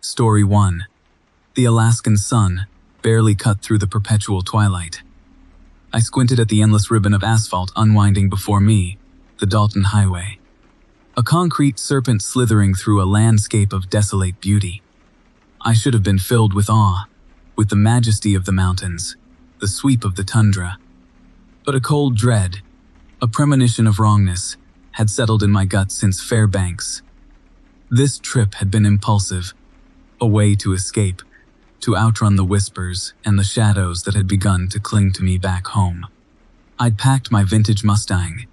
Story 1. The Alaskan sun barely cut through the perpetual twilight. I squinted at the endless ribbon of asphalt unwinding before me, the Dalton Highway. A concrete serpent slithering through a landscape of desolate beauty. I should have been filled with awe, with the majesty of the mountains, the sweep of the tundra. But a cold dread, a premonition of wrongness, had settled in my gut since Fairbanks. This trip had been impulsive, a way to escape, to outrun the whispers and the shadows that had begun to cling to me back home. I'd packed my vintage Mustang,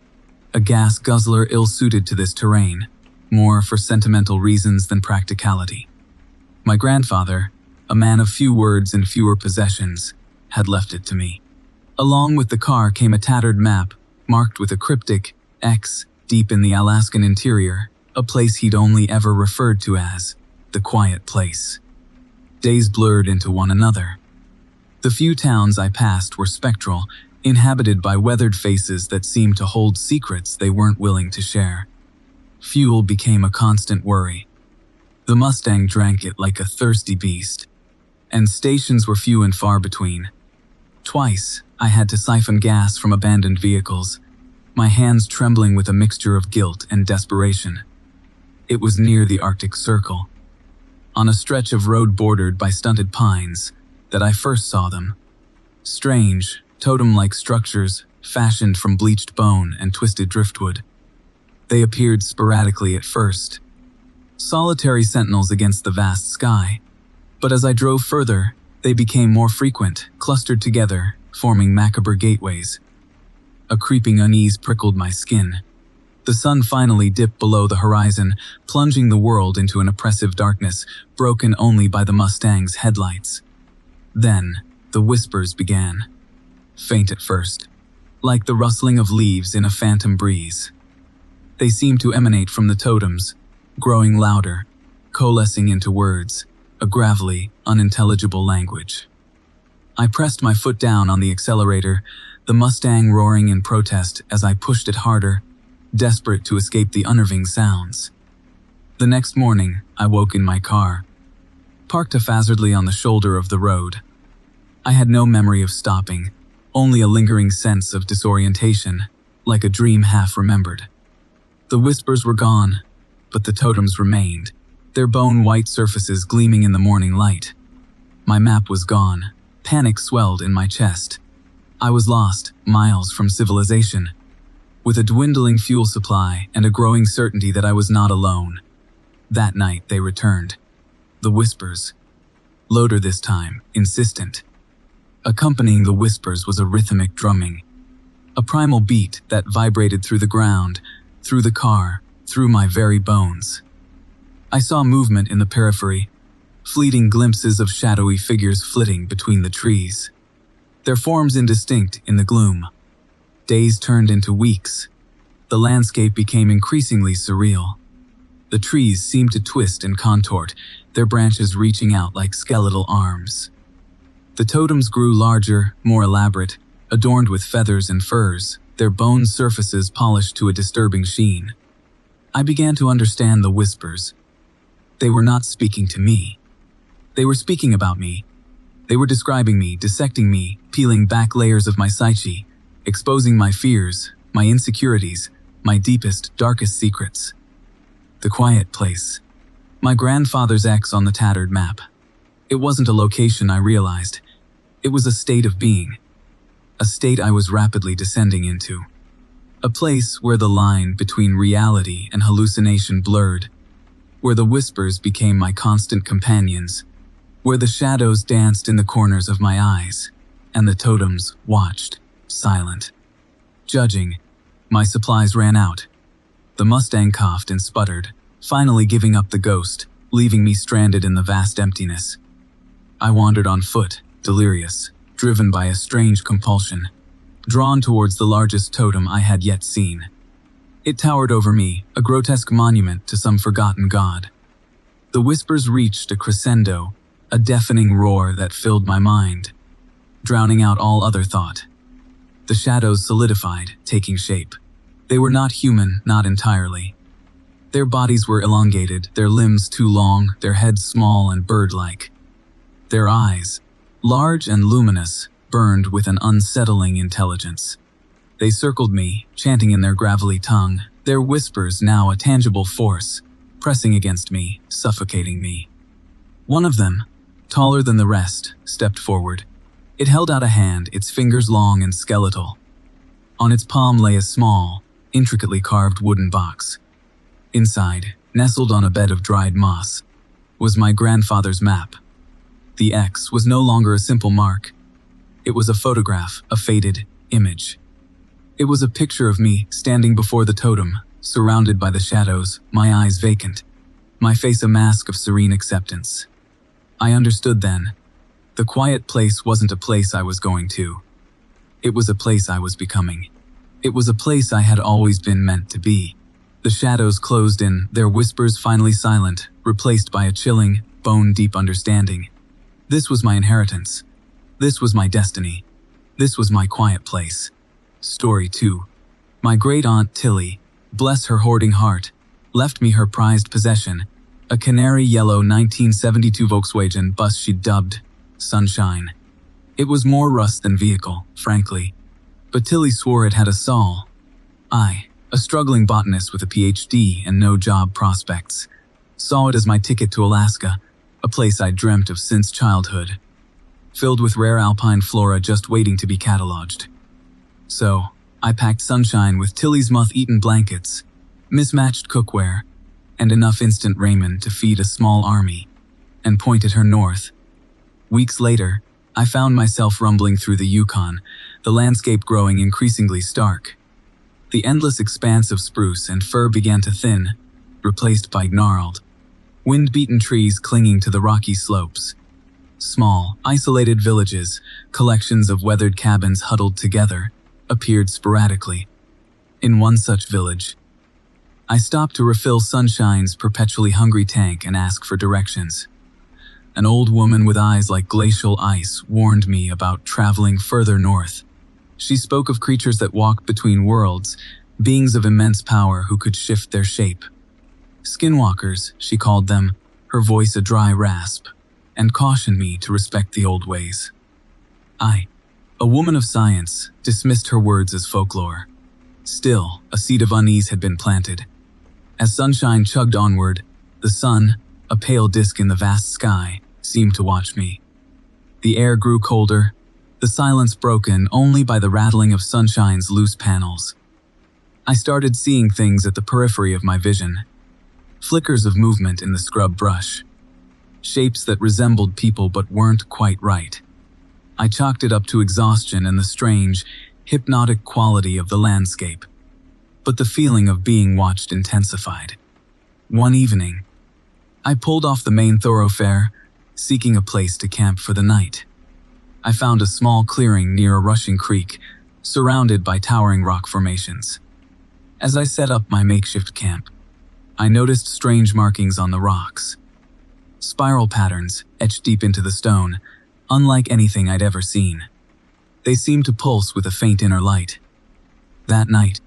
a gas guzzler ill-suited to this terrain, more for sentimental reasons than practicality. My grandfather, a man of few words and fewer possessions, had left it to me. Along with the car came a tattered map, marked with a cryptic X deep in the Alaskan interior, a place he'd only ever referred to as the quiet place. Days blurred into one another. The few towns I passed were spectral, inhabited by weathered faces that seemed to hold secrets they weren't willing to share. Fuel became a constant worry. The Mustang drank it like a thirsty beast, and stations were few and far between. Twice, I had to siphon gas from abandoned vehicles, my hands trembling with a mixture of guilt and desperation. It was near the Arctic Circle, on a stretch of road bordered by stunted pines, that I first saw them. Strange, totem-like structures fashioned from bleached bone and twisted driftwood. They appeared sporadically at first, solitary sentinels against the vast sky, but as I drove further, they became more frequent, clustered together, forming macabre gateways. A creeping unease prickled my skin. The sun finally dipped below the horizon, plunging the world into an oppressive darkness, broken only by the Mustang's headlights. Then, the whispers began. Faint at first, like the rustling of leaves in a phantom breeze. They seemed to emanate from the totems, growing louder, coalescing into words, a gravelly, unintelligible language. I pressed my foot down on the accelerator, the Mustang roaring in protest as I pushed it harder, desperate to escape the unnerving sounds. The next morning, I woke in my car, parked haphazardly on the shoulder of the road. I had no memory of stopping, only a lingering sense of disorientation, like a dream half remembered. The whispers were gone, but the totems remained, their bone-white surfaces gleaming in the morning light. My map was gone. Panic swelled in my chest. I was lost, miles from civilization, with a dwindling fuel supply and a growing certainty that I was not alone. That night they returned. The whispers. Louder this time, insistent. Accompanying the whispers was a rhythmic drumming, a primal beat that vibrated through the ground, through the car, through my very bones. I saw movement in the periphery, fleeting glimpses of shadowy figures flitting between the trees, their forms indistinct in the gloom. Days turned into weeks. The landscape became increasingly surreal. The trees seemed to twist and contort, their branches reaching out like skeletal arms. The totems grew larger, more elaborate, adorned with feathers and furs, their bone surfaces polished to a disturbing sheen. I began to understand the whispers. They were not speaking to me. They were speaking about me. They were describing me, dissecting me, peeling back layers of my psyche, exposing my fears, my insecurities, my deepest, darkest secrets. The quiet place. My grandfather's X on the tattered map. It wasn't a location, I realized. It was a state of being. A state I was rapidly descending into. A place where the line between reality and hallucination blurred, where the whispers became my constant companions, where the shadows danced in the corners of my eyes, and the totems watched, silent. Judging, my supplies ran out. The Mustang coughed and sputtered, finally giving up the ghost, leaving me stranded in the vast emptiness. I wandered on foot, delirious, driven by a strange compulsion, drawn towards the largest totem I had yet seen. It towered over me, a grotesque monument to some forgotten god. The whispers reached a crescendo, a deafening roar that filled my mind, drowning out all other thought. The shadows solidified, taking shape. They were not human, not entirely. Their bodies were elongated, their limbs too long, their heads small and bird-like. Their eyes, large and luminous, burned with an unsettling intelligence. They circled me, chanting in their gravelly tongue, their whispers now a tangible force, pressing against me, suffocating me. One of them, taller than the rest, stepped forward. It held out a hand, its fingers long and skeletal. On its palm lay a small, intricately carved wooden box. Inside, nestled on a bed of dried moss, was my grandfather's map. The X was no longer a simple mark. It was a photograph, a faded image. It was a picture of me standing before the totem, surrounded by the shadows, my eyes vacant, my face a mask of serene acceptance. I understood then. The quiet place wasn't a place I was going to. It was a place I was becoming. It was a place I had always been meant to be. The shadows closed in, their whispers finally silent, replaced by a chilling, bone-deep understanding. This was my inheritance. This was my destiny. This was my quiet place. Story 2. My great-aunt Tilly, bless her hoarding heart, left me her prized possession, a canary yellow 1972 Volkswagen bus she dubbed Sunshine. It was more rust than vehicle, frankly, but Tilly swore it had a soul. I, a struggling botanist with a PhD and no job prospects, saw it as my ticket to Alaska, a place I'd dreamt of since childhood, filled with rare alpine flora just waiting to be cataloged. So, I packed Sunshine with Tilly's moth-eaten blankets, mismatched cookware, and enough instant ramen to feed a small army, and pointed her north. Weeks later, I found myself rumbling through the Yukon, the landscape growing increasingly stark. The endless expanse of spruce and fir began to thin, replaced by gnarled, wind-beaten trees clinging to the rocky slopes. Small, isolated villages, collections of weathered cabins huddled together, appeared sporadically. In one such village, I stopped to refill Sunshine's perpetually hungry tank and ask for directions. An old woman with eyes like glacial ice warned me about traveling further north. She spoke of creatures that walked between worlds, beings of immense power who could shift their shape. Skinwalkers, she called them, her voice a dry rasp, and cautioned me to respect the old ways. I, a woman of science, dismissed her words as folklore. Still, a seed of unease had been planted. As Sunshine chugged onward, the sun, a pale disk in the vast sky, seemed to watch me. The air grew colder, the silence broken only by the rattling of Sunshine's loose panels. I started seeing things at the periphery of my vision. Flickers of movement in the scrub brush. Shapes that resembled people but weren't quite right. I chalked it up to exhaustion and the strange, hypnotic quality of the landscape. But the feeling of being watched intensified. One evening, I pulled off the main thoroughfare, seeking a place to camp for the night. I found a small clearing near a rushing creek, surrounded by towering rock formations. As I set up my makeshift camp, I noticed strange markings on the rocks. Spiral patterns etched deep into the stone, unlike anything I'd ever seen. They seemed to pulse with a faint inner light. That night,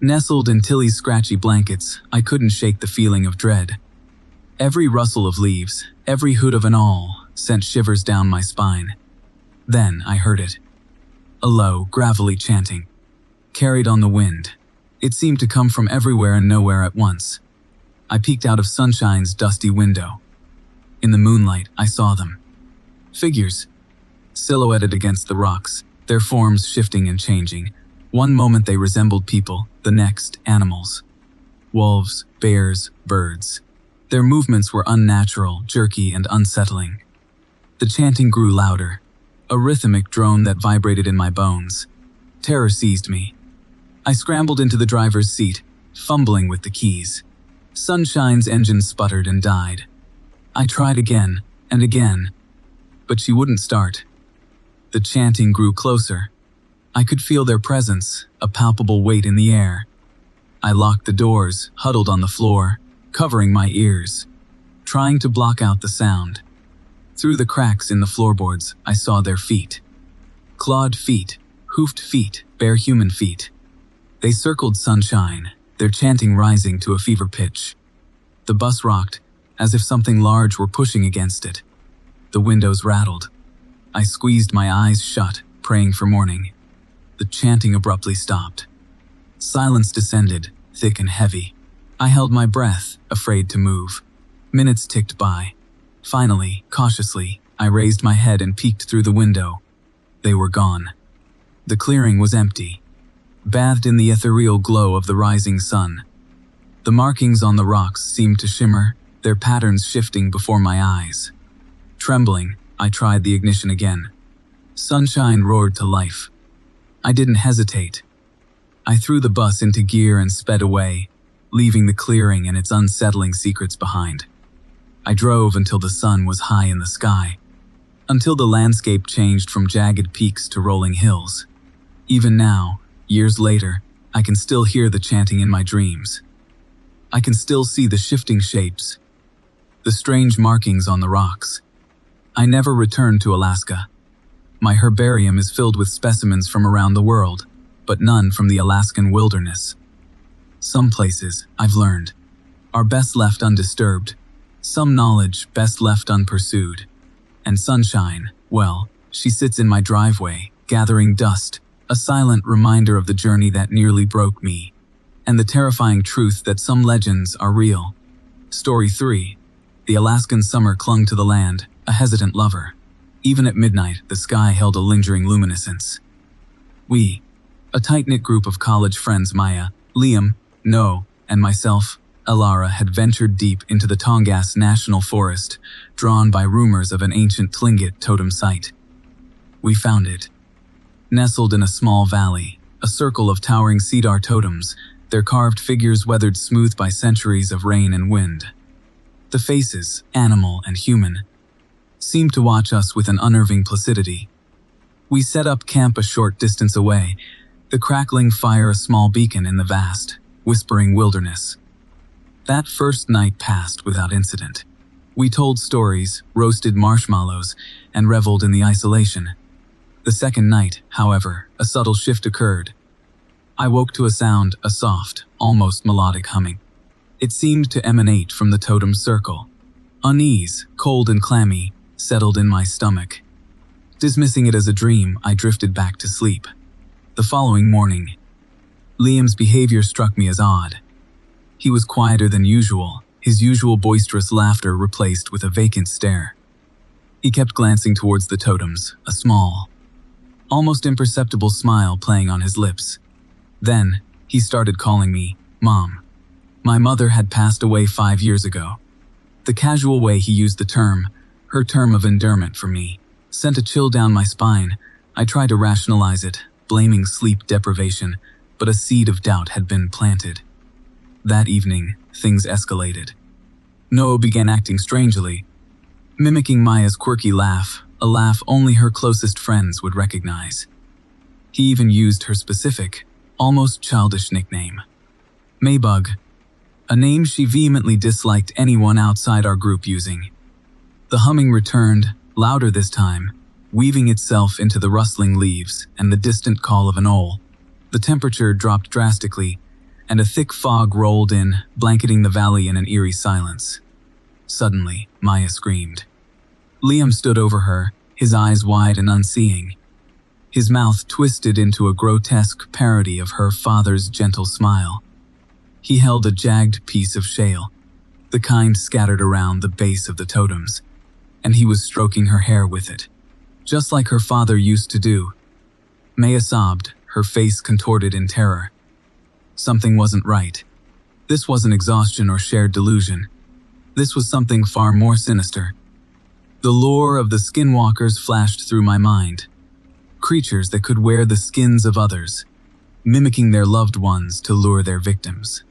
nestled in Tilly's scratchy blankets, I couldn't shake the feeling of dread. Every rustle of leaves, every hoot of an owl, sent shivers down my spine. Then I heard it. A low, gravelly chanting, carried on the wind. It seemed to come from everywhere and nowhere at once. I peeked out of Sunshine's dusty window. In the moonlight, I saw them. Figures, silhouetted against the rocks, their forms shifting and changing. One moment they resembled people, the next, animals. Wolves, bears, birds. Their movements were unnatural, jerky, and unsettling. The chanting grew louder, a rhythmic drone that vibrated in my bones. Terror seized me. I scrambled into the driver's seat, fumbling with the keys. Sunshine's engine sputtered and died. I tried again and again, but she wouldn't start. The chanting grew closer. I could feel their presence, a palpable weight in the air. I locked the doors, huddled on the floor, covering my ears, trying to block out the sound. Through the cracks in the floorboards, I saw their feet. Clawed feet, hoofed feet, bare human feet. They circled Sunshine, their chanting rising to a fever pitch. The bus rocked, as if something large were pushing against it. The windows rattled. I squeezed my eyes shut, praying for morning. The chanting abruptly stopped. Silence descended, thick and heavy. I held my breath, afraid to move. Minutes ticked by. Finally, cautiously, I raised my head and peeked through the window. They were gone. The clearing was empty, bathed in the ethereal glow of the rising sun. The markings on the rocks seemed to shimmer, their patterns shifting before my eyes. Trembling, I tried the ignition again. Sunshine roared to life. I didn't hesitate. I threw the bus into gear and sped away, leaving the clearing and its unsettling secrets behind. I drove until the sun was high in the sky, until the landscape changed from jagged peaks to rolling hills. Even now, years later, I can still hear the chanting in my dreams. I can still see the shifting shapes, the strange markings on the rocks. I never returned to Alaska. My herbarium is filled with specimens from around the world, but none from the Alaskan wilderness. Some places, I've learned, are best left undisturbed, some knowledge best left unpursued. And sunshine, well, she sits in my driveway, gathering dust, a silent reminder of the journey that nearly broke me, and the terrifying truth that some legends are real. Story 3. The Alaskan summer clung to the land, a hesitant lover. Even at midnight, the sky held a lingering luminescence. We, a tight-knit group of college friends Maya, Liam, No, and myself, Elara, had ventured deep into the Tongass National Forest, drawn by rumors of an ancient Tlingit totem site. We found it. Nestled in a small valley, a circle of towering cedar totems, their carved figures weathered smooth by centuries of rain and wind. The faces, animal and human, seemed to watch us with an unnerving placidity. We set up camp a short distance away, the crackling fire a small beacon in the vast, whispering wilderness. That first night passed without incident. We told stories, roasted marshmallows, and reveled in the isolation. The second night, however, a subtle shift occurred. I woke to a sound, a soft, almost melodic humming. It seemed to emanate from the totem circle. Unease, cold and clammy, settled in my stomach. Dismissing it as a dream, I drifted back to sleep. The following morning, Liam's behavior struck me as odd. He was quieter than usual, his usual boisterous laughter replaced with a vacant stare. He kept glancing towards the totems, a small, almost imperceptible smile playing on his lips. Then, he started calling me Mom. My mother had passed away 5 years ago. The casual way he used the term, her term of endearment for me, sent a chill down my spine. I tried to rationalize it, blaming sleep deprivation, but a seed of doubt had been planted. That evening, things escalated. Noah began acting strangely, mimicking Maya's quirky laugh, a laugh only her closest friends would recognize. He even used her specific, almost childish nickname, Maybug, a name she vehemently disliked anyone outside our group using. The humming returned, louder this time, weaving itself into the rustling leaves and the distant call of an owl. The temperature dropped drastically, and a thick fog rolled in, blanketing the valley in an eerie silence. Suddenly, Maya screamed. Liam stood over her, his eyes wide and unseeing. His mouth twisted into a grotesque parody of her father's gentle smile. He held a jagged piece of shale, the kind scattered around the base of the totems, and he was stroking her hair with it, just like her father used to do. Maya sobbed, her face contorted in terror. Something wasn't right. This wasn't exhaustion or shared delusion. This was something far more sinister. The lore of the Skinwalkers flashed through my mind. Creatures that could wear the skins of others, mimicking their loved ones to lure their victims.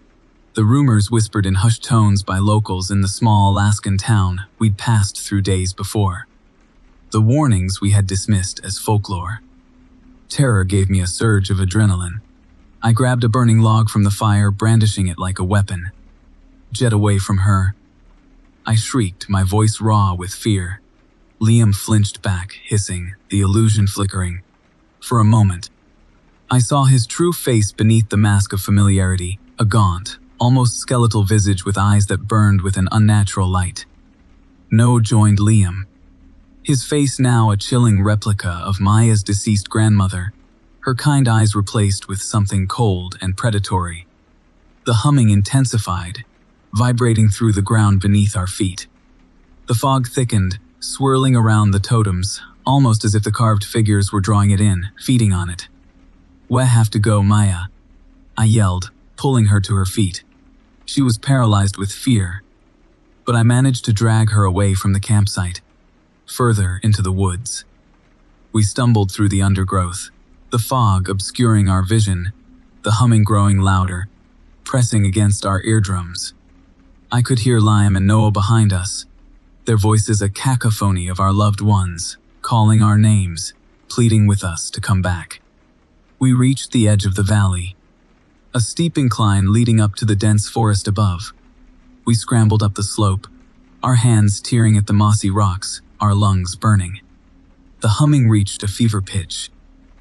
The rumors whispered in hushed tones by locals in the small Alaskan town we'd passed through days before. The warnings we had dismissed as folklore. Terror gave me a surge of adrenaline. I grabbed a burning log from the fire, brandishing it like a weapon. Jet away from her. I shrieked, my voice raw with fear. Liam flinched back, hissing, the illusion flickering. For a moment, I saw his true face beneath the mask of familiarity, a gaunt, almost skeletal visage with eyes that burned with an unnatural light. No joined Liam. His face now a chilling replica of Maya's deceased grandmother, her kind eyes replaced with something cold and predatory. The humming intensified, vibrating through the ground beneath our feet. The fog thickened, swirling around the totems, almost as if the carved figures were drawing it in, feeding on it. "We have to go, Maya," I yelled, pulling her to her feet. She was paralyzed with fear, but I managed to drag her away from the campsite, further into the woods. We stumbled through the undergrowth, the fog obscuring our vision, the humming growing louder, pressing against our eardrums. I could hear Liam and Noah behind us, their voices a cacophony of our loved ones, calling our names, pleading with us to come back. We reached the edge of the valley, a steep incline leading up to the dense forest above. We scrambled up the slope, our hands tearing at the mossy rocks, our lungs burning. The humming reached a fever pitch,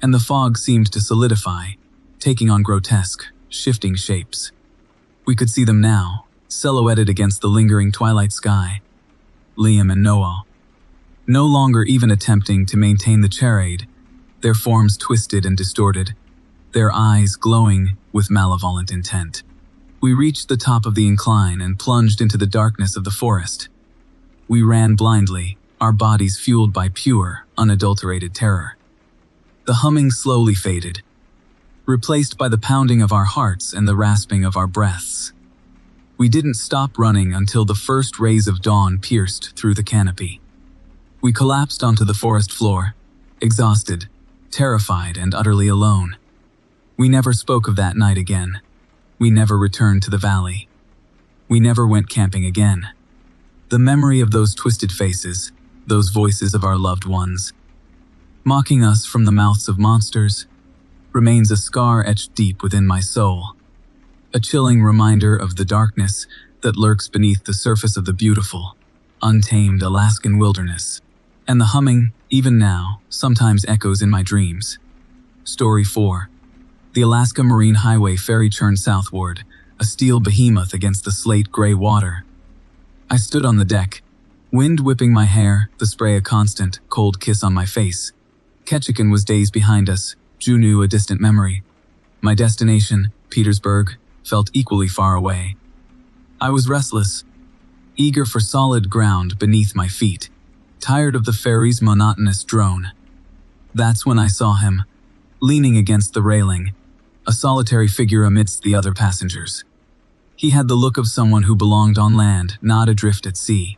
and the fog seemed to solidify, taking on grotesque, shifting shapes. We could see them now, silhouetted against the lingering twilight sky. Liam and Noah, no longer even attempting to maintain the charade, their forms twisted and distorted, their eyes glowing with malevolent intent. We reached the top of the incline and plunged into the darkness of the forest. We ran blindly, our bodies fueled by pure, unadulterated terror. The humming slowly faded, replaced by the pounding of our hearts and the rasping of our breaths. We didn't stop running until the first rays of dawn pierced through the canopy. We collapsed onto the forest floor, exhausted, terrified, and utterly alone. We never spoke of that night again. We never returned to the valley. We never went camping again. The memory of those twisted faces, those voices of our loved ones, mocking us from the mouths of monsters, remains a scar etched deep within my soul. A chilling reminder of the darkness that lurks beneath the surface of the beautiful, untamed Alaskan wilderness. And the humming, even now, sometimes echoes in my dreams. Story 4. The Alaska Marine Highway ferry churned southward, a steel behemoth against the slate-gray water. I stood on the deck, wind whipping my hair, the spray a constant, cold kiss on my face. Ketchikan was days behind us, Juneau a distant memory. My destination, Petersburg, felt equally far away. I was restless, eager for solid ground beneath my feet, tired of the ferry's monotonous drone. That's when I saw him, leaning against the railing, a solitary figure amidst the other passengers. He had the look of someone who belonged on land, not adrift at sea.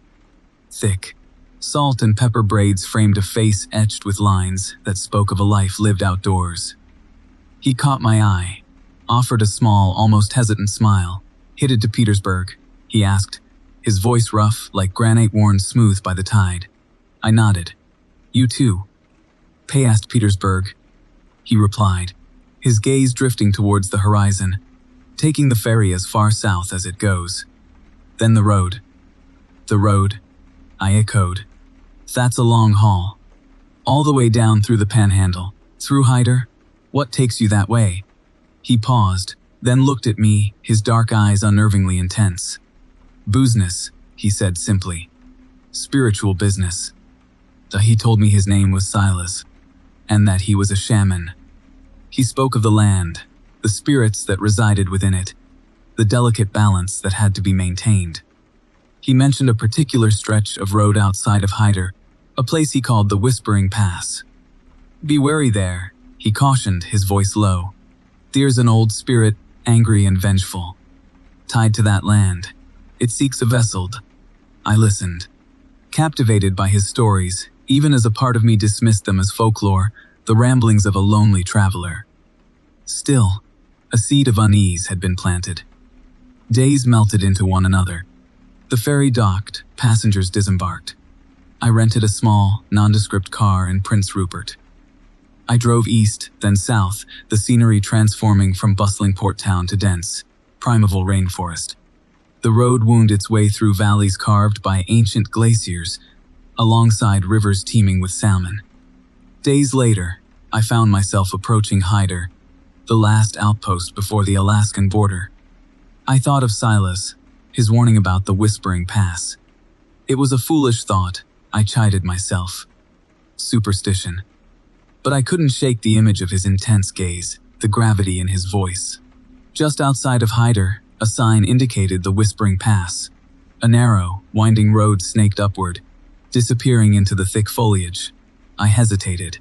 Thick, salt and pepper braids framed a face etched with lines that spoke of a life lived outdoors. He caught my eye, offered a small, almost hesitant smile. "Headed to Petersburg?" he asked, his voice rough like granite worn smooth by the tide. I nodded. "You too?" "Past Petersburg," he replied, his gaze drifting towards the horizon, taking the ferry as far south as it goes. "Then the road." "The road," I echoed. "That's a long haul. All the way down through the Panhandle, through Hyder? What takes you that way?" He paused, then looked at me, his dark eyes unnervingly intense. "Business," he said simply. "Spiritual business." He told me his name was Silas, and that he was a shaman. He spoke of the land, the spirits that resided within it, the delicate balance that had to be maintained. He mentioned a particular stretch of road outside of Hyder, a place he called the Whispering Pass. "Be wary there," he cautioned, his voice low. "There's an old spirit, angry and vengeful, tied to that land. It seeks a vessel." I listened, captivated by his stories, even as a part of me dismissed them as folklore, the ramblings of a lonely traveler. Still, a seed of unease had been planted. Days melted into one another. The ferry docked, passengers disembarked. I rented a small, nondescript car in Prince Rupert. I drove east, then south, the scenery transforming from bustling port town to dense, primeval rainforest. The road wound its way through valleys carved by ancient glaciers, alongside rivers teeming with salmon. Days later, I found myself approaching Hyder, the last outpost before the Alaskan border. I thought of Silas, his warning about the Whispering Pass. It was a foolish thought, I chided myself. Superstition. But I couldn't shake the image of his intense gaze, the gravity in his voice. Just outside of Hyder, a sign indicated the Whispering Pass. A narrow, winding road snaked upward, disappearing into the thick foliage. I hesitated.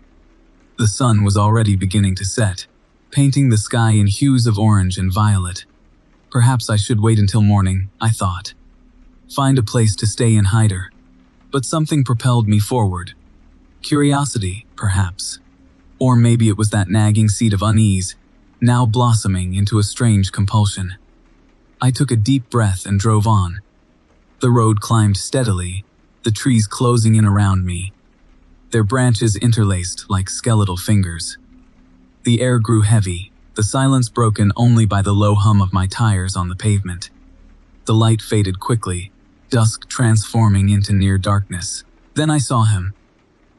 The sun was already beginning to set, painting the sky in hues of orange and violet. Perhaps I should wait until morning, I thought. Find a place to stay in Hyder. But something propelled me forward. Curiosity, perhaps. Or maybe it was that nagging seed of unease, now blossoming into a strange compulsion. I took a deep breath and drove on. The road climbed steadily, the trees closing in around me, their branches interlaced like skeletal fingers. The air grew heavy, the silence broken only by the low hum of my tires on the pavement. The light faded quickly, dusk transforming into near darkness. Then I saw him.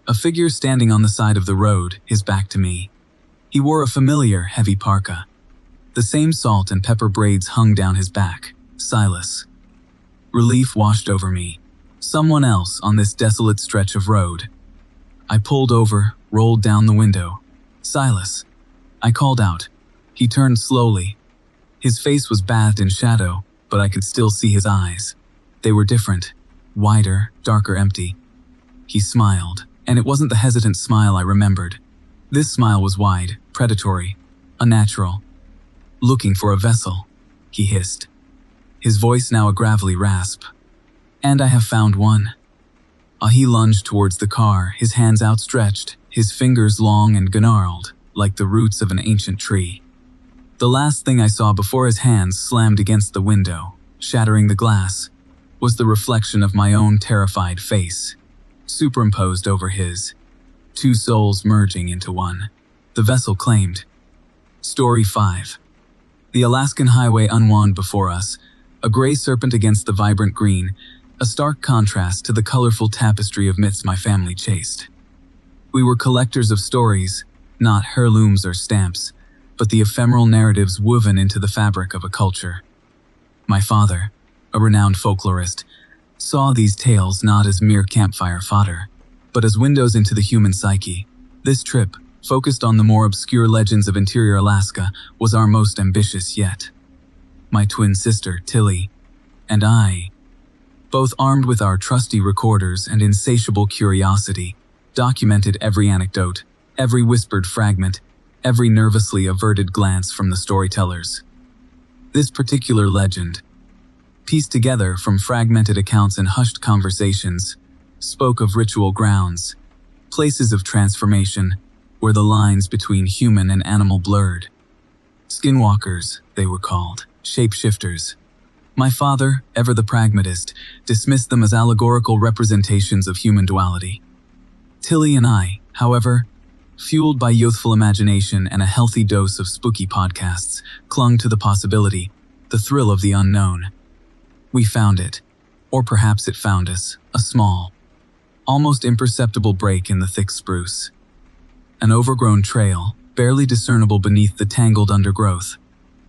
A figure standing on the side of the road, his back to me. He wore a familiar, heavy parka. The same salt and pepper braids hung down his back. Silas. Relief washed over me. Someone else on this desolate stretch of road. I pulled over, rolled down the window. Silas. I called out. He turned slowly. His face was bathed in shadow, but I could still see his eyes. They were different. Wider, darker, empty. He smiled, and it wasn't the hesitant smile I remembered. This smile was wide, predatory, unnatural. Looking for a vessel, he hissed. His voice now a gravelly rasp. And I have found one. He lunged towards the car, his hands outstretched, his fingers long and gnarled, like the roots of an ancient tree. The last thing I saw before his hands slammed against the window, shattering the glass, was the reflection of my own terrified face, superimposed over his, two souls merging into one. The vessel claimed. Story 5. The Alaskan highway unwound before us, a gray serpent against the vibrant green, a stark contrast to the colorful tapestry of myths my family chased. We were collectors of stories, not heirlooms or stamps, but the ephemeral narratives woven into the fabric of a culture. My father, a renowned folklorist, saw these tales not as mere campfire fodder, but as windows into the human psyche. This trip, focused on the more obscure legends of interior Alaska, was our most ambitious yet. My twin sister, Tilly, and I, both armed with our trusty recorders and insatiable curiosity, documented every anecdote, every whispered fragment, every nervously averted glance from the storytellers. This particular legend, pieced together from fragmented accounts and hushed conversations, spoke of ritual grounds, places of transformation, where the lines between human and animal blurred. Skinwalkers, they were called, shapeshifters. My father, ever the pragmatist, dismissed them as allegorical representations of human duality. Tilly and I, however, fueled by youthful imagination and a healthy dose of spooky podcasts, clung to the possibility, the thrill of the unknown. We found it, or perhaps it found us, a small, almost imperceptible break in the thick spruce. An overgrown trail, barely discernible beneath the tangled undergrowth,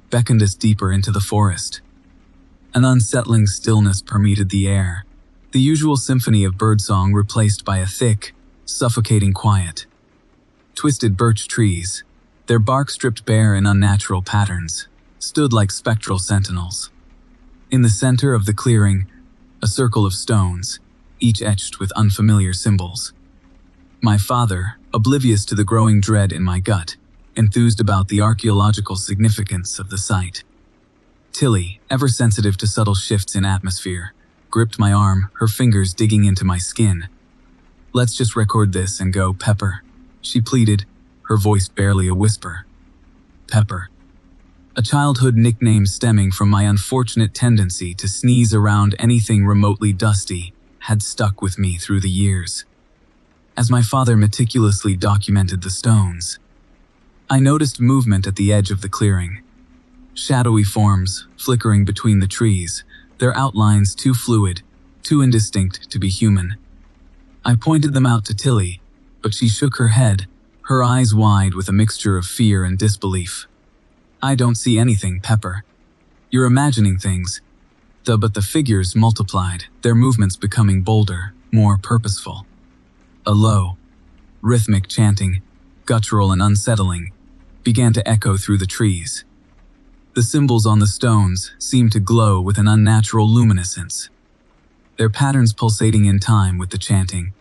beckoned us deeper into the forest. An unsettling stillness permeated the air, the usual symphony of birdsong replaced by a thick, suffocating quiet. Twisted birch trees, their bark stripped bare in unnatural patterns, stood like spectral sentinels. In the center of the clearing, a circle of stones, each etched with unfamiliar symbols. My father, oblivious to the growing dread in my gut, enthused about the archaeological significance of the site. Tilly, ever sensitive to subtle shifts in atmosphere, gripped my arm, her fingers digging into my skin. "Let's just record this and go, Pepper," she pleaded, her voice barely a whisper. Pepper. A childhood nickname stemming from my unfortunate tendency to sneeze around anything remotely dusty had stuck with me through the years. As my father meticulously documented the stones, I noticed movement at the edge of the clearing. Shadowy forms, flickering between the trees, their outlines too fluid, too indistinct to be human. I pointed them out to Tilly, but she shook her head, her eyes wide with a mixture of fear and disbelief. "I don't see anything, Pepper. You're imagining things. But the figures multiplied, their movements becoming bolder, more purposeful. A low, rhythmic chanting, guttural and unsettling, began to echo through the trees. The symbols on the stones seemed to glow with an unnatural luminescence, their patterns pulsating in time with the chanting.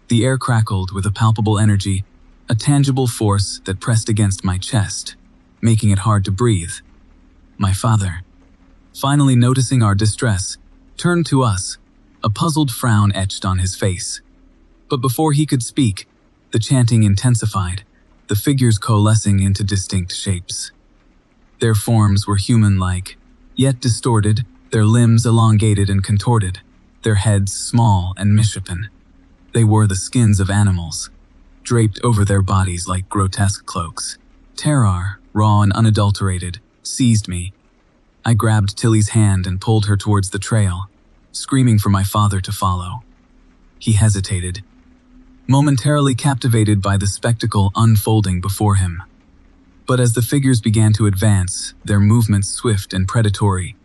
The air crackled with a palpable energy, a tangible force that pressed against my chest, making it hard to breathe. My father, finally noticing our distress, turned to us, a puzzled frown etched on his face. But before he could speak, the chanting intensified, the figures coalescing into distinct shapes. Their forms were human-like, yet distorted, their limbs elongated and contorted, their heads small and misshapen. They wore the skins of animals, draped over their bodies like grotesque cloaks. Terror, raw and unadulterated, seized me. I grabbed Tilly's hand and pulled her towards the trail, screaming for my father to follow. He hesitated, momentarily captivated by the spectacle unfolding before him. But as the figures began to advance, their movements swift and predatory,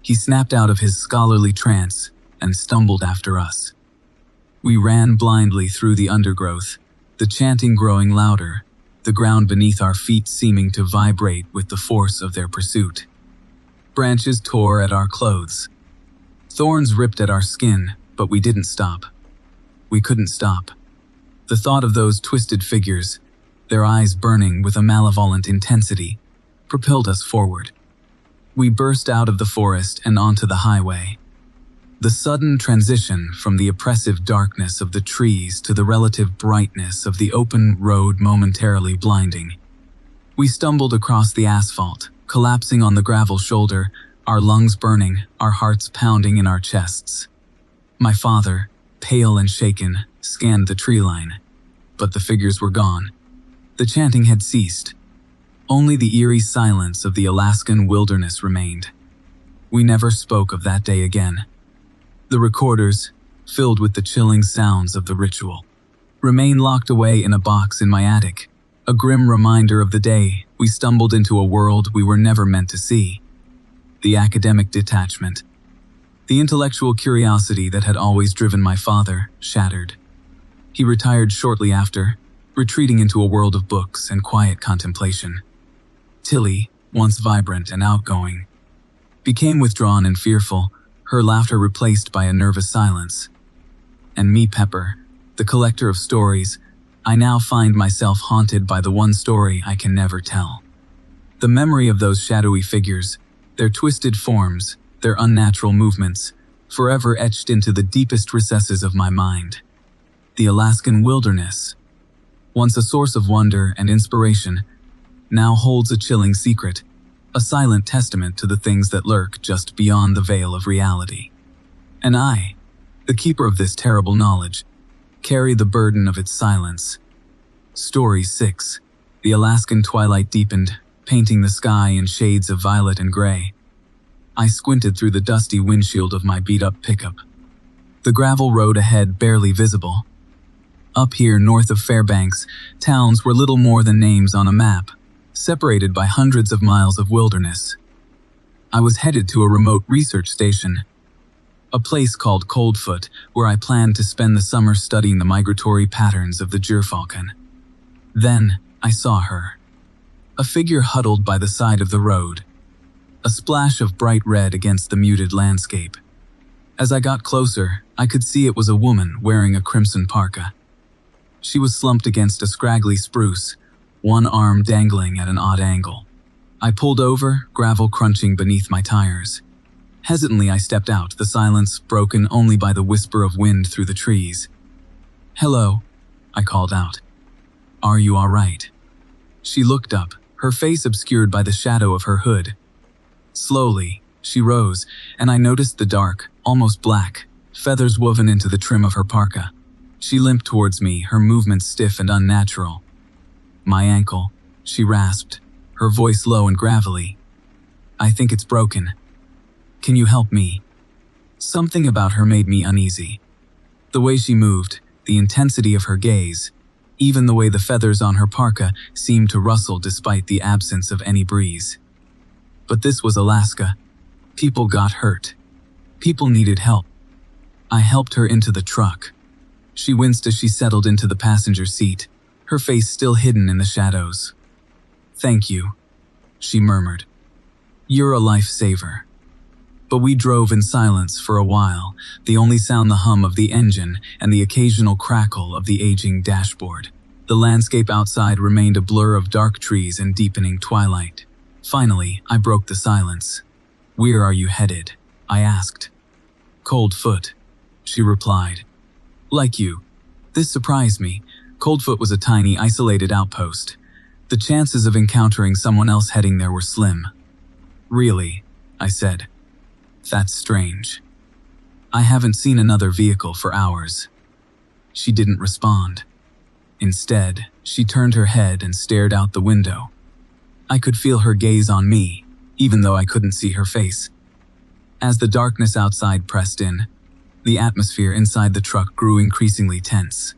he snapped out of his scholarly trance and stumbled after us. We ran blindly through the undergrowth, the chanting growing louder, the ground beneath our feet seeming to vibrate with the force of their pursuit. Branches tore at our clothes. Thorns ripped at our skin, but we didn't stop. We couldn't stop. The thought of those twisted figures, their eyes burning with a malevolent intensity, propelled us forward. We burst out of the forest and onto the highway. The sudden transition from the oppressive darkness of the trees to the relative brightness of the open road momentarily blinding. We stumbled across the asphalt, collapsing on the gravel shoulder, our lungs burning, our hearts pounding in our chests. My father, pale and shaken, scanned the tree line, but the figures were gone. The chanting had ceased. Only the eerie silence of the Alaskan wilderness remained. We never spoke of that day again. The recorders, filled with the chilling sounds of the ritual, remain locked away in a box in my attic, a grim reminder of the day we stumbled into a world we were never meant to see. The academic detachment, the intellectual curiosity that had always driven my father, shattered. He retired shortly after, retreating into a world of books and quiet contemplation. Tilly, once vibrant and outgoing, became withdrawn and fearful, her laughter replaced by a nervous silence. And me, Pepper, the collector of stories, I now find myself haunted by the one story I can never tell. The memory of those shadowy figures, their twisted forms, their unnatural movements, forever etched into the deepest recesses of my mind. The Alaskan wilderness, once a source of wonder and inspiration, now holds a chilling secret, a silent testament to the things that lurk just beyond the veil of reality. And I, the keeper of this terrible knowledge, carry the burden of its silence. Story 6. The Alaskan twilight deepened, painting the sky in shades of violet and gray. I squinted through the dusty windshield of my beat-up pickup. The gravel road ahead barely visible. Up here north of Fairbanks, towns were little more than names on a map, separated by hundreds of miles of wilderness. I was headed to a remote research station, a place called Coldfoot, where I planned to spend the summer studying the migratory patterns of the gyrfalcon. Then I saw her. A figure huddled by the side of the road, a splash of bright red against the muted landscape. As I got closer, I could see it was a woman wearing a crimson parka. She was slumped against a scraggly spruce, one arm dangling at an odd angle. I pulled over, gravel crunching beneath my tires. Hesitantly, I stepped out, the silence broken only by the whisper of wind through the trees. "Hello," I called out. "Are you all right?" She looked up, her face obscured by the shadow of her hood. Slowly, she rose, and I noticed the dark, almost black, feathers woven into the trim of her parka. She limped towards me, her movements stiff and unnatural. "My ankle," she rasped, her voice low and gravelly. "I think it's broken. Can you help me?" Something about her made me uneasy. The way she moved, the intensity of her gaze, even the way the feathers on her parka seemed to rustle despite the absence of any breeze. But this was Alaska, People got hurt. People needed help. I helped her into the truck. She winced as she settled into the passenger seat, her face still hidden in the shadows. "Thank you," she murmured. "You're a lifesaver." But we drove in silence for a while, the only sound the hum of the engine and the occasional crackle of the aging dashboard. The landscape outside remained a blur of dark trees and deepening twilight. Finally, I broke the silence. "Where are you headed?" I asked. "Coldfoot," she replied. "Like you." This surprised me. Coldfoot was a tiny, isolated outpost. The chances of encountering someone else heading there were slim. "Really?" I said. "That's strange. I haven't seen another vehicle for hours." She didn't respond. Instead, she turned her head and stared out the window. I could feel her gaze on me, even though I couldn't see her face. As the darkness outside pressed in, the atmosphere inside the truck grew increasingly tense.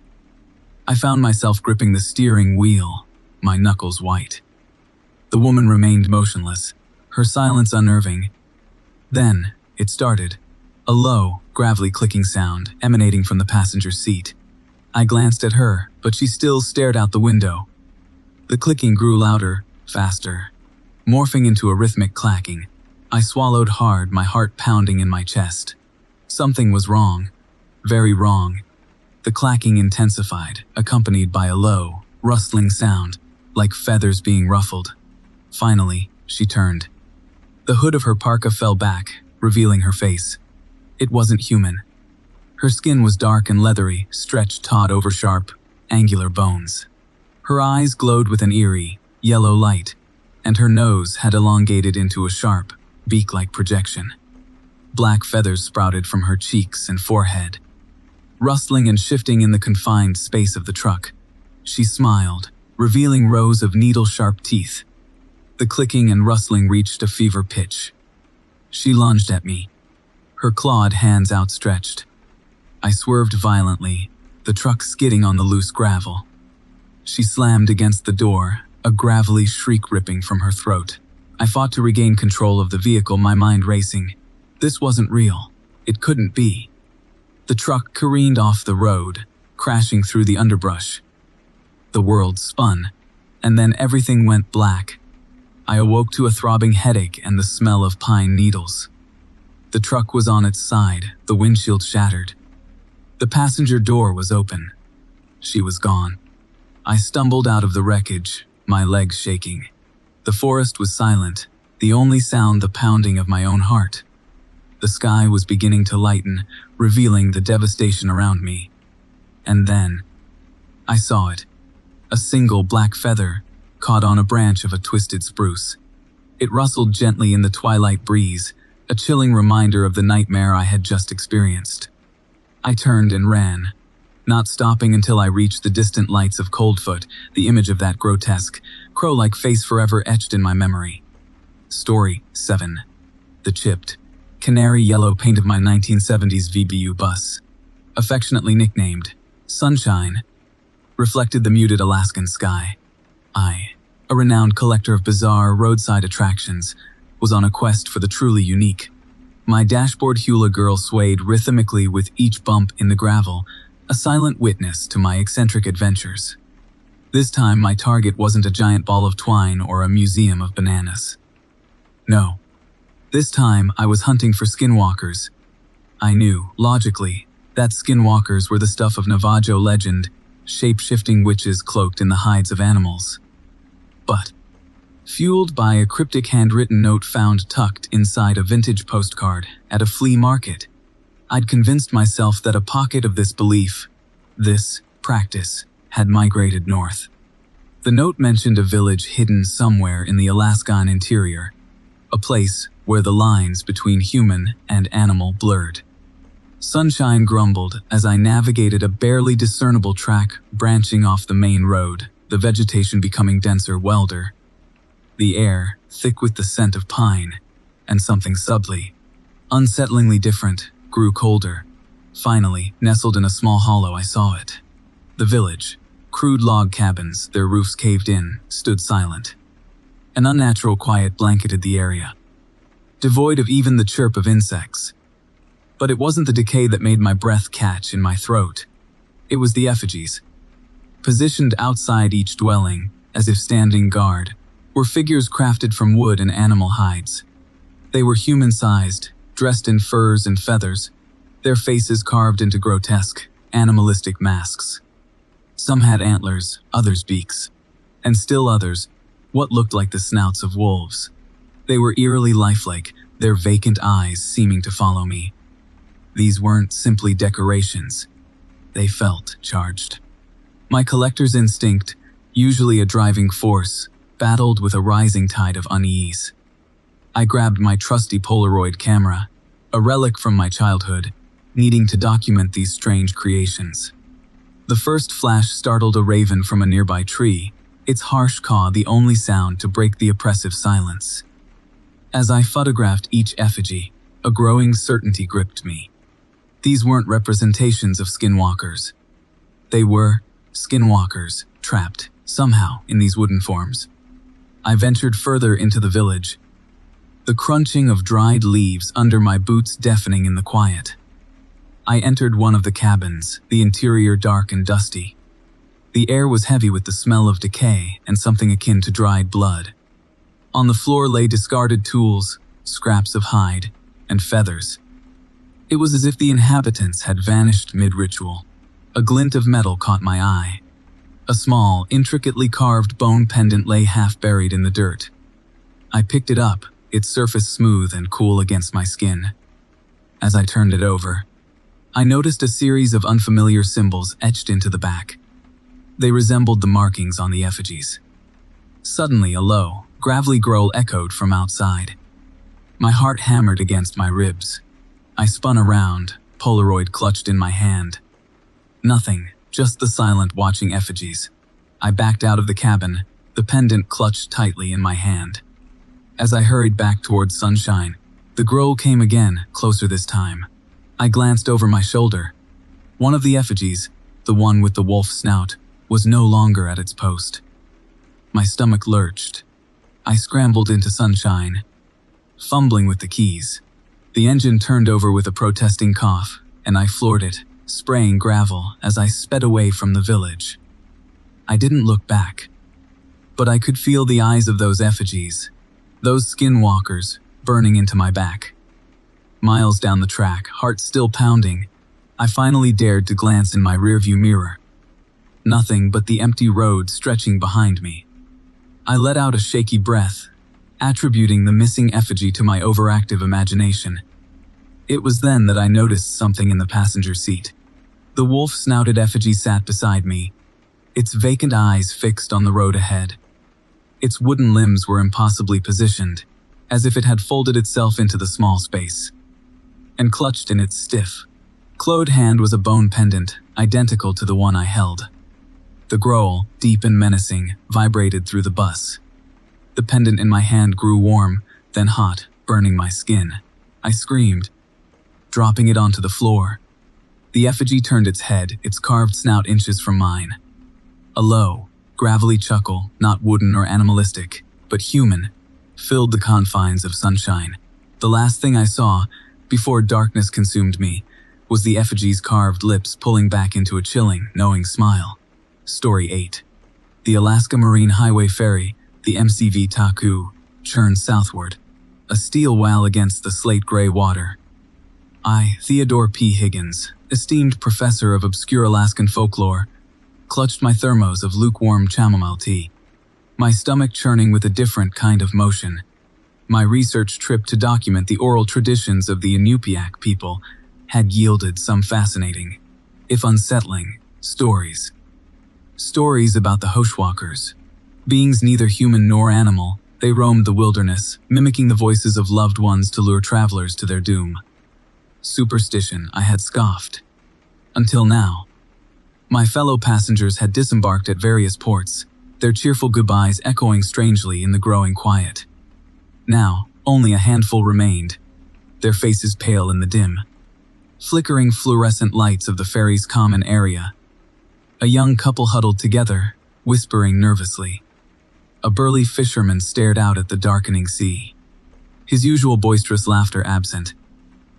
I found myself gripping the steering wheel, my knuckles white. The woman remained motionless, her silence unnerving. Then, it started, a low, gravelly clicking sound emanating from the passenger seat. I glanced at her, but she still stared out the window. The clicking grew louder, faster, morphing into a rhythmic clacking. I swallowed hard, my heart pounding in my chest. Something was wrong, very wrong. The clacking intensified, accompanied by a low, rustling sound, like feathers being ruffled. Finally, she turned. The hood of her parka fell back, revealing her face. It wasn't human. Her skin was dark and leathery, stretched taut over sharp, angular bones. Her eyes glowed with an eerie, yellow light, and her nose had elongated into a sharp, beak-like projection. Black feathers sprouted from her cheeks and forehead, rustling and shifting in the confined space of the truck. She smiled, revealing rows of needle-sharp teeth. The clicking and rustling reached a fever pitch. She lunged at me, her clawed hands outstretched. I swerved violently, the truck skidding on the loose gravel. She slammed against the door, a gravelly shriek ripping from her throat. I fought to regain control of the vehicle, my mind racing. This wasn't real. It couldn't be. The truck careened off the road, crashing through the underbrush. The world spun, and then everything went black. I awoke to a throbbing headache and the smell of pine needles. The truck was on its side, the windshield shattered. The passenger door was open. She was gone. I stumbled out of the wreckage, my legs shaking. The forest was silent, the only sound the pounding of my own heart. The sky was beginning to lighten, revealing the devastation around me. And then, I saw it. A single black feather, caught on a branch of a twisted spruce. It rustled gently in the twilight breeze, a chilling reminder of the nightmare I had just experienced. I turned and ran, not stopping until I reached the distant lights of Coldfoot, the image of that grotesque, crow-like face forever etched in my memory. Story 7. The chipped, canary yellow paint of my 1970s VBU bus, affectionately nicknamed Sunshine, reflected the muted Alaskan sky. I, a renowned collector of bizarre roadside attractions, was on a quest for the truly unique. My dashboard hula girl swayed rhythmically with each bump in the gravel, a silent witness to my eccentric adventures. This time my target wasn't a giant ball of twine or a museum of bananas. No. This time I was hunting for skinwalkers. I knew, logically, that skinwalkers were the stuff of Navajo legend, shape-shifting witches cloaked in the hides of animals. But, fueled by a cryptic handwritten note found tucked inside a vintage postcard at a flea market, I'd convinced myself that a pocket of this belief, this practice, had migrated north. The note mentioned a village hidden somewhere in the Alaskan interior, a place where the lines between human and animal blurred. Sunshine grumbled as I navigated a barely discernible track branching off the main road, the vegetation becoming denser welder. The air, thick with the scent of pine, and something subtly, unsettlingly different, grew colder. Finally, nestled in a small hollow, I saw it. The village, crude log cabins, their roofs caved in, stood silent. An unnatural quiet blanketed the area. devoid of even the chirp of insects. But it wasn't the decay that made my breath catch in my throat. It was the effigies. Positioned outside each dwelling, as if standing guard, were figures crafted from wood and animal hides. They were human-sized, dressed in furs and feathers, their faces carved into grotesque, animalistic masks. Some had antlers, others beaks, and still others, what looked like the snouts of wolves. They were eerily lifelike, their vacant eyes seeming to follow me. These weren't simply decorations. They felt charged. My collector's instinct, usually a driving force, battled with a rising tide of unease. I grabbed my trusty Polaroid camera, a relic from my childhood, needing to document these strange creations. The first flash startled a raven from a nearby tree, its harsh caw the only sound to break the oppressive silence. As I photographed each effigy, a growing certainty gripped me. These weren't representations of skinwalkers. They were skinwalkers, trapped, somehow, in these wooden forms. I ventured further into the village, the crunching of dried leaves under my boots deafening in the quiet. I entered one of the cabins, the interior dark and dusty. The air was heavy with the smell of decay and something akin to dried blood. On the floor lay discarded tools, scraps of hide, and feathers. It was as if the inhabitants had vanished mid-ritual. A glint of metal caught my eye. A small, intricately carved bone pendant lay half-buried in the dirt. I picked it up, its surface smooth and cool against my skin. As I turned it over, I noticed a series of unfamiliar symbols etched into the back. They resembled the markings on the effigies. Suddenly, a low, gravelly growl echoed from outside. My heart hammered against my ribs. I spun around, Polaroid clutched in my hand. Nothing, just the silent watching effigies. I backed out of the cabin, the pendant clutched tightly in my hand. As I hurried back towards sunshine, the growl came again, closer this time. I glanced over my shoulder. One of the effigies, the one with the wolf snout, was no longer at its post. My stomach lurched. I scrambled into sunshine, fumbling with the keys. The engine turned over with a protesting cough, and I floored it, spraying gravel as I sped away from the village. I didn't look back, but I could feel the eyes of those effigies, those skinwalkers, burning into my back. Miles down the track, heart still pounding, I finally dared to glance in my rearview mirror. Nothing but the empty road stretching behind me. I let out a shaky breath, attributing the missing effigy to my overactive imagination. It was then that I noticed something in the passenger seat. The wolf-snouted effigy sat beside me, its vacant eyes fixed on the road ahead. Its wooden limbs were impossibly positioned, as if it had folded itself into the small space. And clutched in its stiff, clawed hand was a bone pendant, identical to the one I held. The growl, deep and menacing, vibrated through the bus. The pendant in my hand grew warm, then hot, burning my skin. I screamed, dropping it onto the floor. The effigy turned its head, its carved snout inches from mine. A low, gravelly chuckle, not wooden or animalistic, but human, filled the confines of sunshine. The last thing I saw, before darkness consumed me, was the effigy's carved lips pulling back into a chilling, knowing smile. Story 8. The Alaska Marine Highway Ferry, the MCV Taku, churned southward, a steel wall against the slate-gray water. I, Theodore P. Higgins, esteemed professor of obscure Alaskan folklore, clutched my thermos of lukewarm chamomile tea, my stomach churning with a different kind of motion. My research trip to document the oral traditions of the Inupiaq people had yielded some fascinating, if unsettling, stories. Stories about the Hoshwalkers. Beings neither human nor animal, they roamed the wilderness, mimicking the voices of loved ones to lure travelers to their doom. Superstition I had scoffed. Until now. My fellow passengers had disembarked at various ports, their cheerful goodbyes echoing strangely in the growing quiet. Now, only a handful remained, their faces pale in the dim, flickering fluorescent lights of the ferry's common area. A young couple huddled together, whispering nervously. A burly fisherman stared out at the darkening sea. his usual boisterous laughter absent.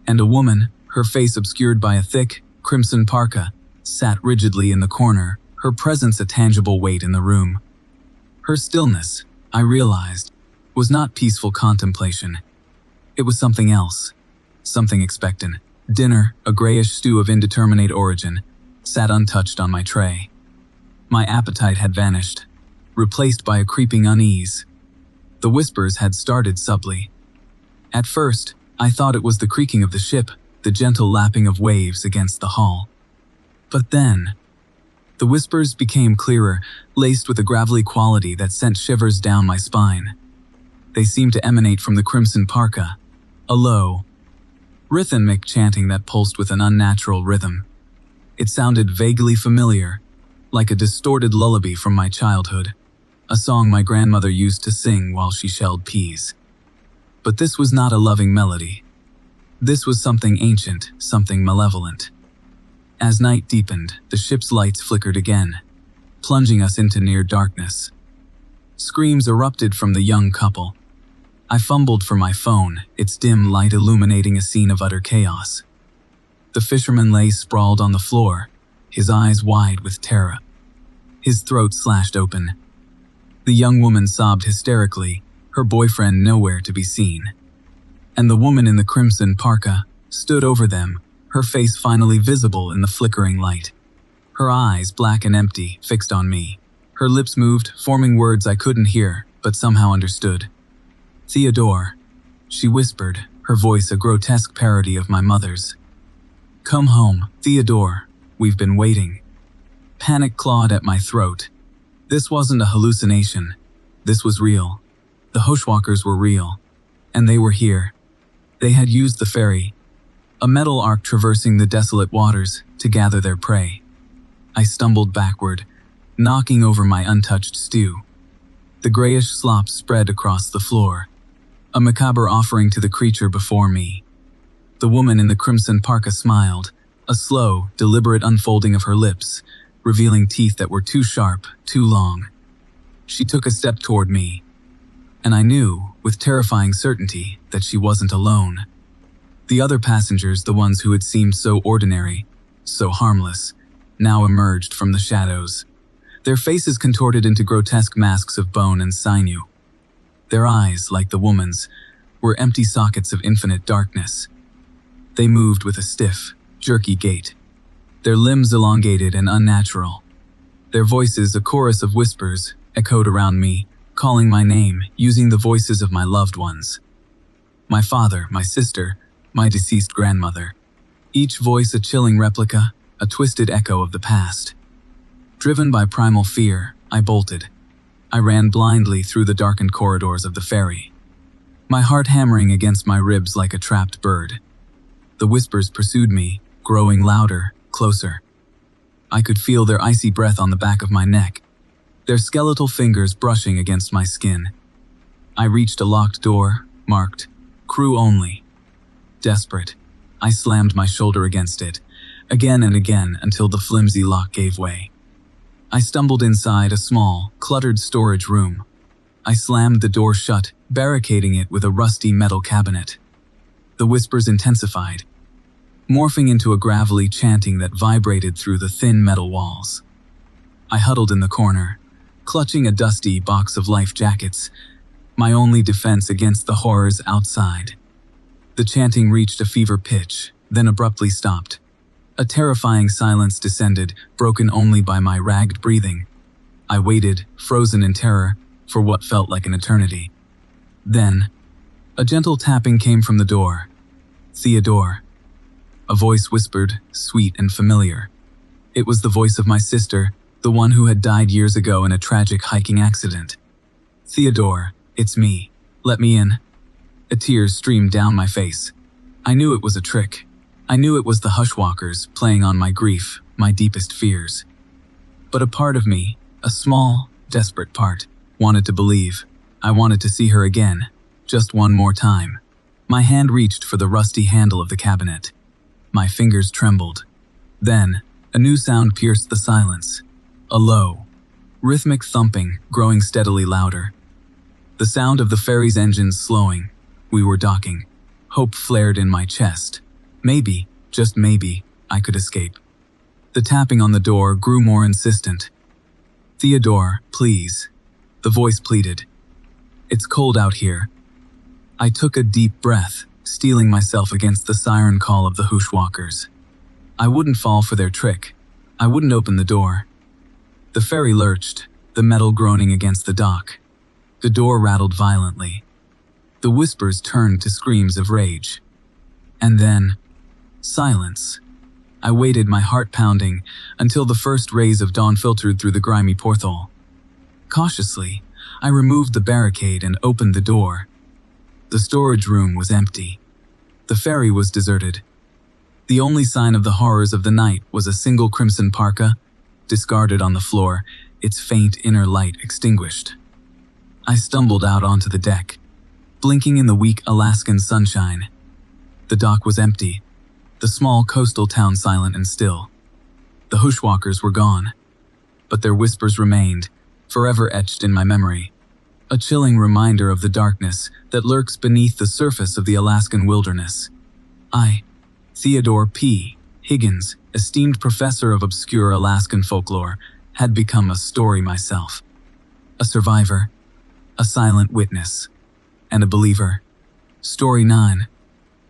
And a woman, her face obscured by a thick, crimson parka, sat rigidly in the corner, her presence a tangible weight in the room. Her stillness, I realized, was not peaceful contemplation. It was something else, something expectant. Dinner, a grayish stew of indeterminate origin, sat untouched on my tray. My appetite had vanished, replaced by a creeping unease. The whispers had started subtly. At first, I thought it was the creaking of the ship, the gentle lapping of waves against the hull. But then, the whispers became clearer, laced with a gravelly quality that sent shivers down my spine. They seemed to emanate from the crimson parka, a low, rhythmic chanting that pulsed with an unnatural rhythm. It sounded vaguely familiar, like a distorted lullaby from my childhood, a song my grandmother used to sing while she shelled peas. But this was not a loving melody. This was something ancient, something malevolent. As night deepened, the ship's lights flickered again, plunging us into near darkness. Screams erupted from the young couple. I fumbled for my phone, its dim light illuminating a scene of utter chaos. The fisherman lay sprawled on the floor, his eyes wide with terror. His throat slashed open. The young woman sobbed hysterically, her boyfriend nowhere to be seen. And the woman in the crimson parka stood over them, her face finally visible in the flickering light. Her eyes, black and empty, fixed on me. Her lips moved, forming words I couldn't hear, but somehow understood. "Theodore," she whispered, her voice a grotesque parody of my mother's. "Come home, Theodore, we've been waiting." Panic clawed at my throat. This wasn't a hallucination. This was real. The Hoshwalkers were real. And they were here. They had used the ferry, a metal arc traversing the desolate waters, to gather their prey. I stumbled backward, knocking over my untouched stew. The grayish slop spread across the floor, a macabre offering to the creature before me. The woman in the crimson parka smiled, a slow, deliberate unfolding of her lips, revealing teeth that were too sharp, too long. She took a step toward me, and I knew, with terrifying certainty, that she wasn't alone. The other passengers, the ones who had seemed so ordinary, so harmless, now emerged from the shadows, their faces contorted into grotesque masks of bone and sinew. Their eyes, like the woman's, were empty sockets of infinite darkness. They moved with a stiff, jerky gait, their limbs elongated and unnatural. Their voices, a chorus of whispers, echoed around me, calling my name, using the voices of my loved ones. My father, my sister, my deceased grandmother. Each voice a chilling replica, a twisted echo of the past. Driven by primal fear, I bolted. I ran blindly through the darkened corridors of the ferry, my heart hammering against my ribs like a trapped bird. The whispers pursued me, growing louder, closer. I could feel their icy breath on the back of my neck, their skeletal fingers brushing against my skin. I reached a locked door, marked, "Crew Only." Desperate, I slammed my shoulder against it, again and again until the flimsy lock gave way. I stumbled inside a small, cluttered storage room. I slammed the door shut, barricading it with a rusty metal cabinet. The whispers intensified, morphing into a gravelly chanting that vibrated through the thin metal walls. I huddled in the corner, clutching a dusty box of life jackets, my only defense against the horrors outside. The chanting reached a fever pitch, then abruptly stopped. A terrifying silence descended, broken only by my ragged breathing. I waited, frozen in terror, for what felt like an eternity. Then, a gentle tapping came from the door. "Theodore." A voice whispered, sweet and familiar. It was the voice of my sister, the one who had died years ago in a tragic hiking accident. "Theodore, it's me. Let me in." A tear streamed down my face. I knew it was a trick. I knew it was the Hushwalkers playing on my grief, my deepest fears. But a part of me, a small, desperate part, wanted to believe. I wanted to see her again, just one more time. My hand reached for the rusty handle of the cabinet. My fingers trembled. Then, a new sound pierced the silence. A low, rhythmic thumping, growing steadily louder. The sound of the ferry's engines slowing, We were docking. Hope flared in my chest. Maybe, just maybe, I could escape. The tapping on the door grew more insistent. "Theodore, please," the voice pleaded. "It's cold out here." I took a deep breath, steeling myself against the siren call of the Skinwalkers. I wouldn't fall for their trick. I wouldn't open the door. The ferry lurched, the metal groaning against the dock. The door rattled violently. The whispers turned to screams of rage. And then, silence. I waited, my heart pounding, until the first rays of dawn filtered through the grimy porthole. Cautiously, I removed the barricade and opened the door. The storage room was empty. The ferry was deserted. The only sign of the horrors of the night was a single crimson parka, discarded on the floor, its faint inner light extinguished. I stumbled out onto the deck, blinking in the weak Alaskan sunshine. The dock was empty, the small coastal town silent and still. The Skinwalkers were gone, but their whispers remained, forever etched in my memory. A chilling reminder of the darkness that lurks beneath the surface of the Alaskan wilderness. I, Theodore P. Higgins, esteemed professor of obscure Alaskan folklore, had become a story myself. A survivor, a silent witness, and a believer. Story 9.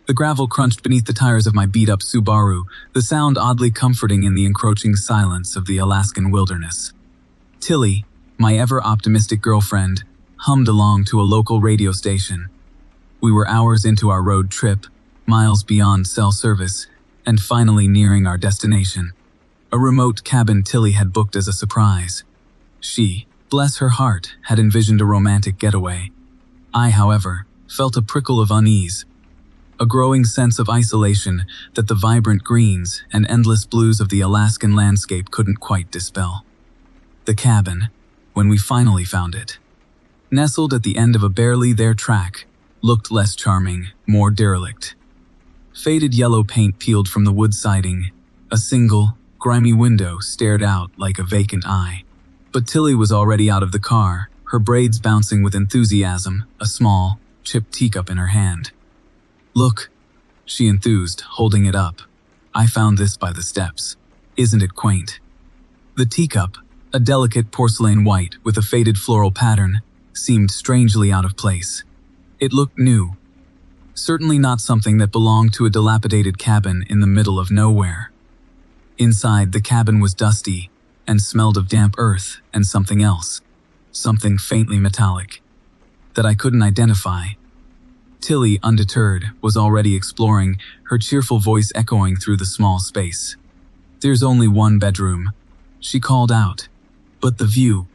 The gravel crunched beneath the tires of my beat-up Subaru, the sound oddly comforting in the encroaching silence of the Alaskan wilderness. Tilly, my ever-optimistic girlfriend, hummed along to a local radio station. We were hours into our road trip, miles beyond cell service, and finally nearing our destination. A remote cabin Tilly had booked as a surprise. She, bless her heart, had envisioned a romantic getaway. I, however, felt a prickle of unease, a growing sense of isolation that the vibrant greens and endless blues of the Alaskan landscape couldn't quite dispel. The cabin, when we finally found it, nestled at the end of a barely there track, looked less charming, more derelict. Faded yellow paint peeled from the wood siding. A single, grimy window stared out like a vacant eye. But Tilly was already out of the car, her braids bouncing with enthusiasm, a small, chipped teacup in her hand. "Look," she enthused, holding it up. "I found this by the steps. Isn't it quaint?" The teacup, a delicate porcelain white with a faded floral pattern, seemed strangely out of place. It looked new. Certainly not something that belonged to a dilapidated cabin in the middle of nowhere. Inside, the cabin was dusty and smelled of damp earth and something else, something faintly metallic, that I couldn't identify. Tilly, undeterred, was already exploring, her cheerful voice echoing through the small space. "There's only one bedroom," she called out. "But the view.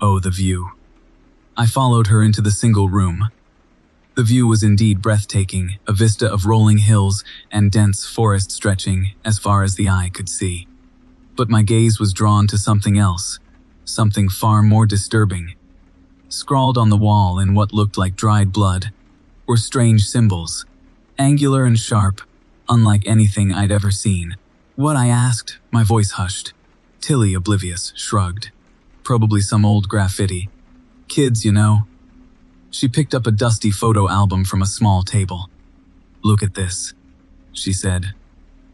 Oh, the view." I followed her into the single room. The view was indeed breathtaking, a vista of rolling hills and dense forest stretching as far as the eye could see. But my gaze was drawn to something else, something far more disturbing. Scrawled on the wall in what looked like dried blood were strange symbols, angular and sharp, unlike anything I'd ever seen. "What?" I asked, my voice hushed. Tilly, oblivious, shrugged. "Probably some old graffiti. Kids, you know." She picked up a dusty photo album from a small table. "Look at this," she said,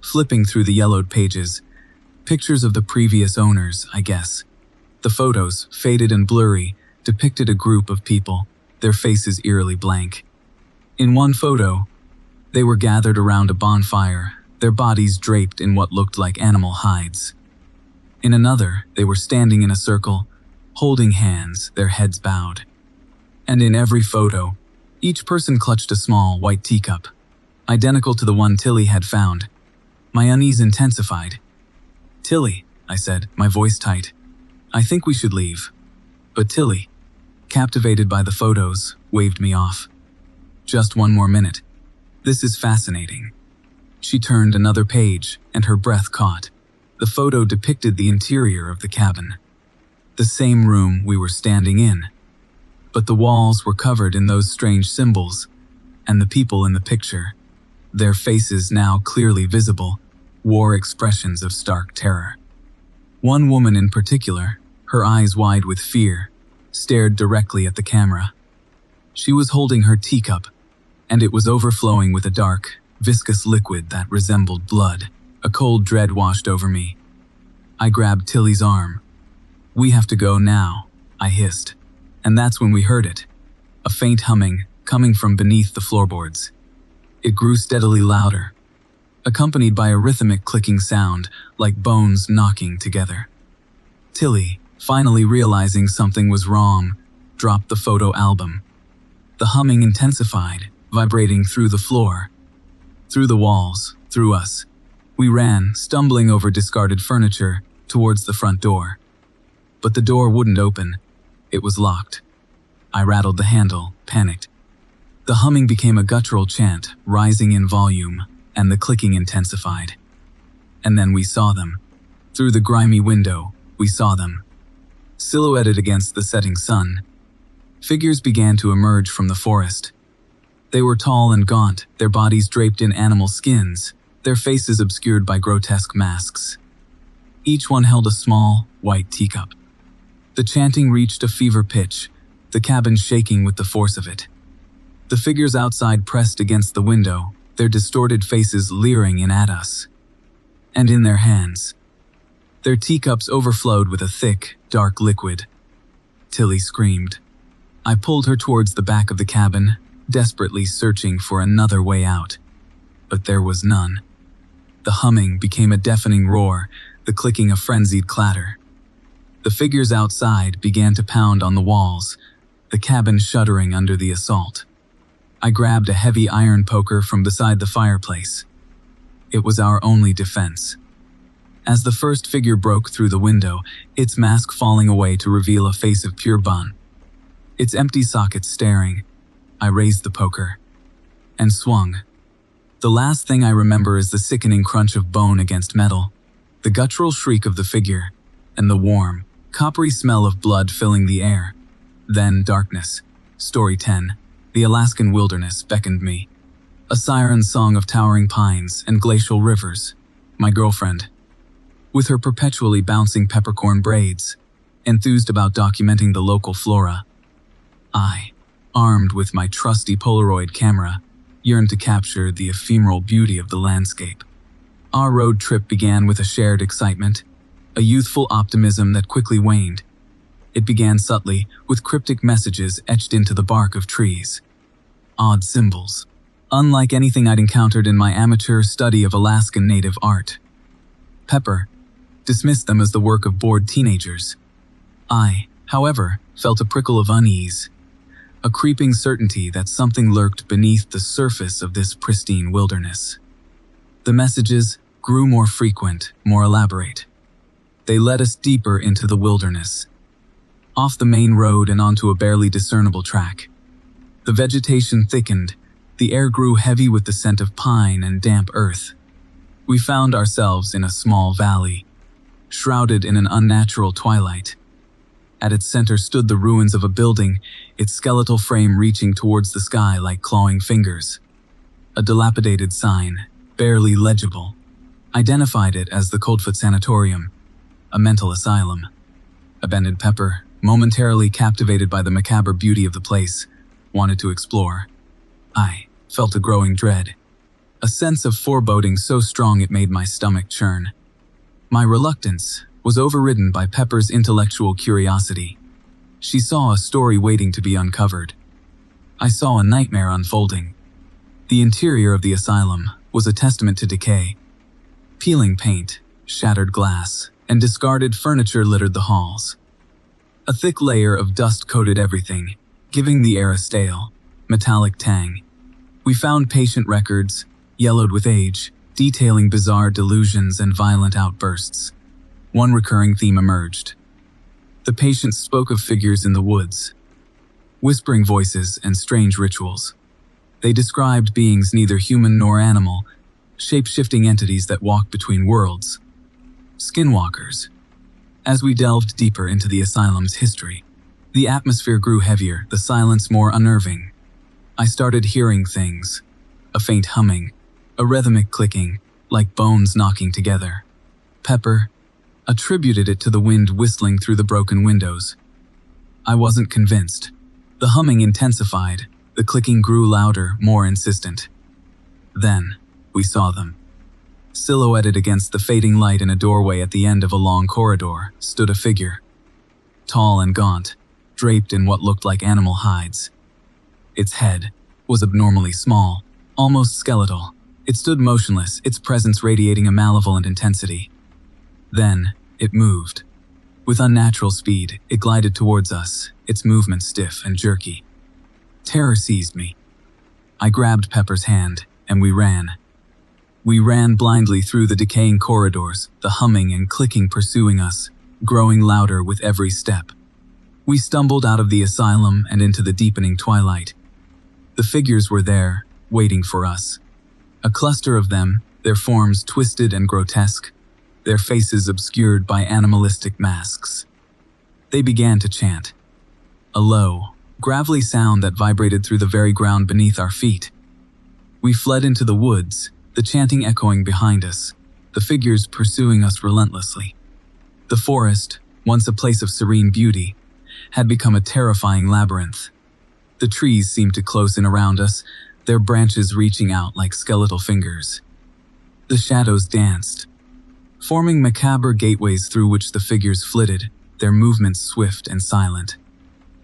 flipping through the yellowed pages. Pictures of the previous owners, I guess. The photos, faded and blurry, depicted a group of people, their faces eerily blank. In one photo, they were gathered around a bonfire, their bodies draped in what looked like animal hides. In another, they were standing in a circle, holding hands, their heads bowed. And in every photo, each person clutched a small, white teacup, identical to the one Tilly had found. My unease intensified. "Tilly," I said, my voice tight, "I think we should leave." But Tilly, captivated by the photos, waved me off. "Just one more minute. This is fascinating." She turned another page, and her breath caught. The photo depicted the interior of the cabin. The same room we were standing in. But the walls were covered in those strange symbols, and the people in the picture, their faces now clearly visible, wore expressions of stark terror. One woman in particular, her eyes wide with fear, stared directly at the camera. She was holding her teacup, and it was overflowing with a dark, viscous liquid that resembled blood. A cold dread washed over me. I grabbed Tilly's arm. "We have to go now," I hissed. And that's when we heard it. A faint humming coming from beneath the floorboards. It grew steadily louder, accompanied by a rhythmic clicking sound like bones knocking together. Tilly, finally realizing something was wrong, dropped the photo album. The humming intensified, vibrating through the floor, through the walls, through us. We ran, stumbling over discarded furniture, towards the front door. But the door wouldn't open. It was locked. I rattled the handle, panicked. The humming became a guttural chant, rising in volume, and the clicking intensified. And then we saw them. Through the grimy window, we saw them. Silhouetted against the setting sun, figures began to emerge from the forest. They were tall and gaunt, their bodies draped in animal skins, their faces obscured by grotesque masks. Each one held a small, white teacup. The chanting reached a fever pitch, the cabin shaking with the force of it. The figures outside pressed against the window, their distorted faces leering in at us. And in their hands, their teacups overflowed with a thick, dark liquid. Tilly screamed. I pulled her towards the back of the cabin, desperately searching for another way out. But there was none. The humming became a deafening roar, the clicking a frenzied clatter. The figures outside began to pound on the walls, the cabin shuddering under the assault. I grabbed a heavy iron poker from beside the fireplace. It was our only defense. As the first figure broke through the window, its mask falling away to reveal a face of pure bone, its empty sockets staring, I raised the poker and swung. The last thing I remember is the sickening crunch of bone against metal, the guttural shriek of the figure, and the warm, coppery smell of blood filling the air. Then darkness. Story 10. The Alaskan wilderness beckoned me. A siren song of towering pines and glacial rivers. My girlfriend, with her perpetually bouncing peppercorn braids, enthused about documenting the local flora. I, armed with my trusty Polaroid camera, yearned to capture the ephemeral beauty of the landscape. Our road trip began with a shared excitement, a youthful optimism that quickly waned. It began subtly, with cryptic messages etched into the bark of trees. Odd symbols, unlike anything I'd encountered in my amateur study of Alaskan native art. Pepper dismissed them as the work of bored teenagers. I, however, felt a prickle of unease, a creeping certainty that something lurked beneath the surface of this pristine wilderness. The messages grew more frequent, more elaborate. They led us deeper into the wilderness, off the main road and onto a barely discernible track. The vegetation thickened, the air grew heavy with the scent of pine and damp earth. We found ourselves in a small valley, shrouded in an unnatural twilight. At its center stood the ruins of a building, its skeletal frame reaching towards the sky like clawing fingers. A dilapidated sign, barely legible, identified it as the Coldfoot Sanatorium, a mental asylum. Abandoned Pepper, momentarily captivated by the macabre beauty of the place, wanted to explore. I felt a growing dread, a sense of foreboding so strong it made my stomach churn. My reluctance was overridden by Pepper's intellectual curiosity. She saw a story waiting to be uncovered. I saw a nightmare unfolding. The interior of the asylum was a testament to decay. Peeling paint, shattered glass, and discarded furniture littered the halls. A thick layer of dust coated everything, giving the air a stale, metallic tang. We found patient records, yellowed with age, detailing bizarre delusions and violent outbursts. One recurring theme emerged. The patients spoke of figures in the woods, whispering voices and strange rituals. They described beings neither human nor animal, shape-shifting entities that walked between worlds. Skinwalkers. As we delved deeper into the asylum's history, the atmosphere grew heavier, the silence more unnerving. I started hearing things, a faint humming, a rhythmic clicking, like bones knocking together. Pepper attributed it to the wind whistling through the broken windows. I wasn't convinced. The humming intensified, The clicking grew louder, more insistent. Then, we saw them. Silhouetted against the fading light in a doorway at the end of a long corridor stood a figure. Tall and gaunt, draped in what looked like animal hides. Its head was abnormally small, almost skeletal. It stood motionless, its presence radiating a malevolent intensity. Then, it moved. With unnatural speed, it glided towards us, its movement stiff and jerky. Terror seized me. I grabbed Pepper's hand, and we ran. We ran blindly through the decaying corridors, the humming and clicking pursuing us, growing louder with every step. We stumbled out of the asylum and into the deepening twilight. The figures were there, waiting for us. A cluster of them, their forms twisted and grotesque, their faces obscured by animalistic masks. They began to chant. A low, gravelly sound that vibrated through the very ground beneath our feet. We fled into the woods, the chanting echoing behind us, the figures pursuing us relentlessly. The forest, once a place of serene beauty, had become a terrifying labyrinth. The trees seemed to close in around us, their branches reaching out like skeletal fingers. The shadows danced, forming macabre gateways through which the figures flitted, their movements swift and silent.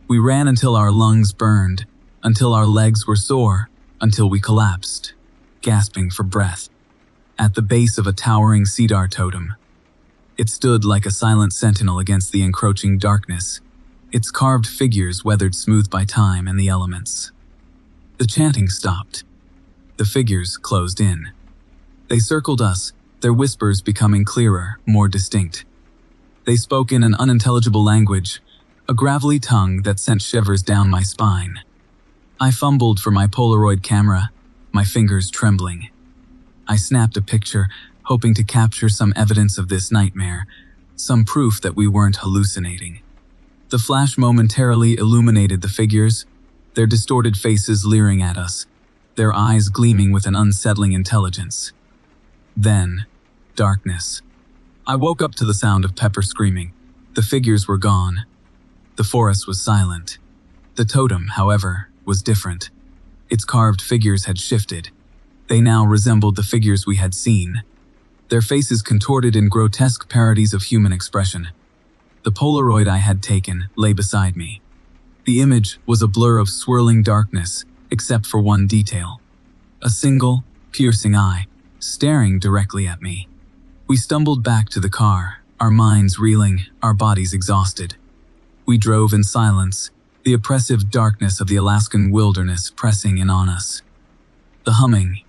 We ran until our lungs burned, until our legs were sore, until we collapsed, gasping for breath, at the base of a towering cedar totem. It stood like a silent sentinel against the encroaching darkness, its carved figures weathered smooth by time and the elements. The chanting stopped. The figures closed in. They circled us, their whispers becoming clearer, more distinct. They spoke in an unintelligible language, a gravelly tongue that sent shivers down my spine. I fumbled for my Polaroid camera, my fingers trembling. I snapped a picture, hoping to capture some evidence of this nightmare, some proof that we weren't hallucinating. The flash momentarily illuminated the figures, their distorted faces leering at us, their eyes gleaming with an unsettling intelligence. Then, darkness. I woke up to the sound of Pepper screaming. The figures were gone. The forest was silent. The totem, however, was different. Its carved figures had shifted. They now resembled the figures we had seen, their faces contorted in grotesque parodies of human expression. The Polaroid I had taken lay beside me. The image was a blur of swirling darkness, except for one detail. A single, piercing eye, staring directly at me. We stumbled back to the car, our minds reeling, our bodies exhausted. We drove in silence, the oppressive darkness of the Alaskan wilderness pressing in on us. The humming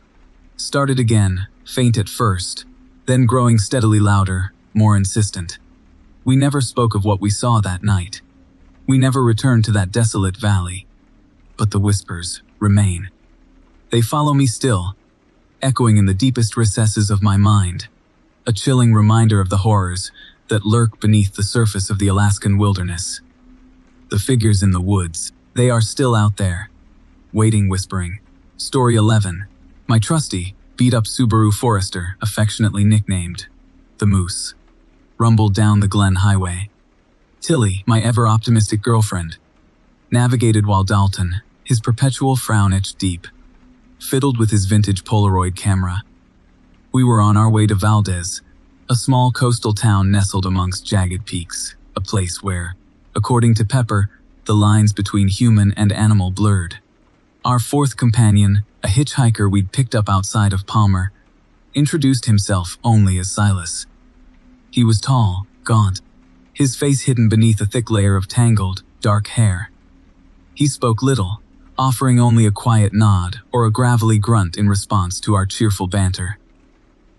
started again, faint at first, then growing steadily louder, more insistent. We never spoke of what we saw that night. We never returned to that desolate valley. But the whispers remain. They follow me still, echoing in the deepest recesses of my mind, a chilling reminder of the horrors that lurk beneath the surface of the Alaskan wilderness. The figures in the woods, they are still out there, waiting, whispering. Story 11. My trusty, beat-up Subaru Forester, affectionately nicknamed the Moose, rumbled down the Glen Highway. Tilly, my ever-optimistic girlfriend, navigated while Dalton, his perpetual frown etched deep, fiddled with his vintage Polaroid camera. We were on our way to Valdez, a small coastal town nestled amongst jagged peaks, a place where, according to Pepper, the lines between human and animal blurred. Our fourth companion, a hitchhiker we'd picked up outside of Palmer, introduced himself only as Silas. He was tall, gaunt, his face hidden beneath a thick layer of tangled, dark hair. He spoke little, offering only a quiet nod or a gravelly grunt in response to our cheerful banter.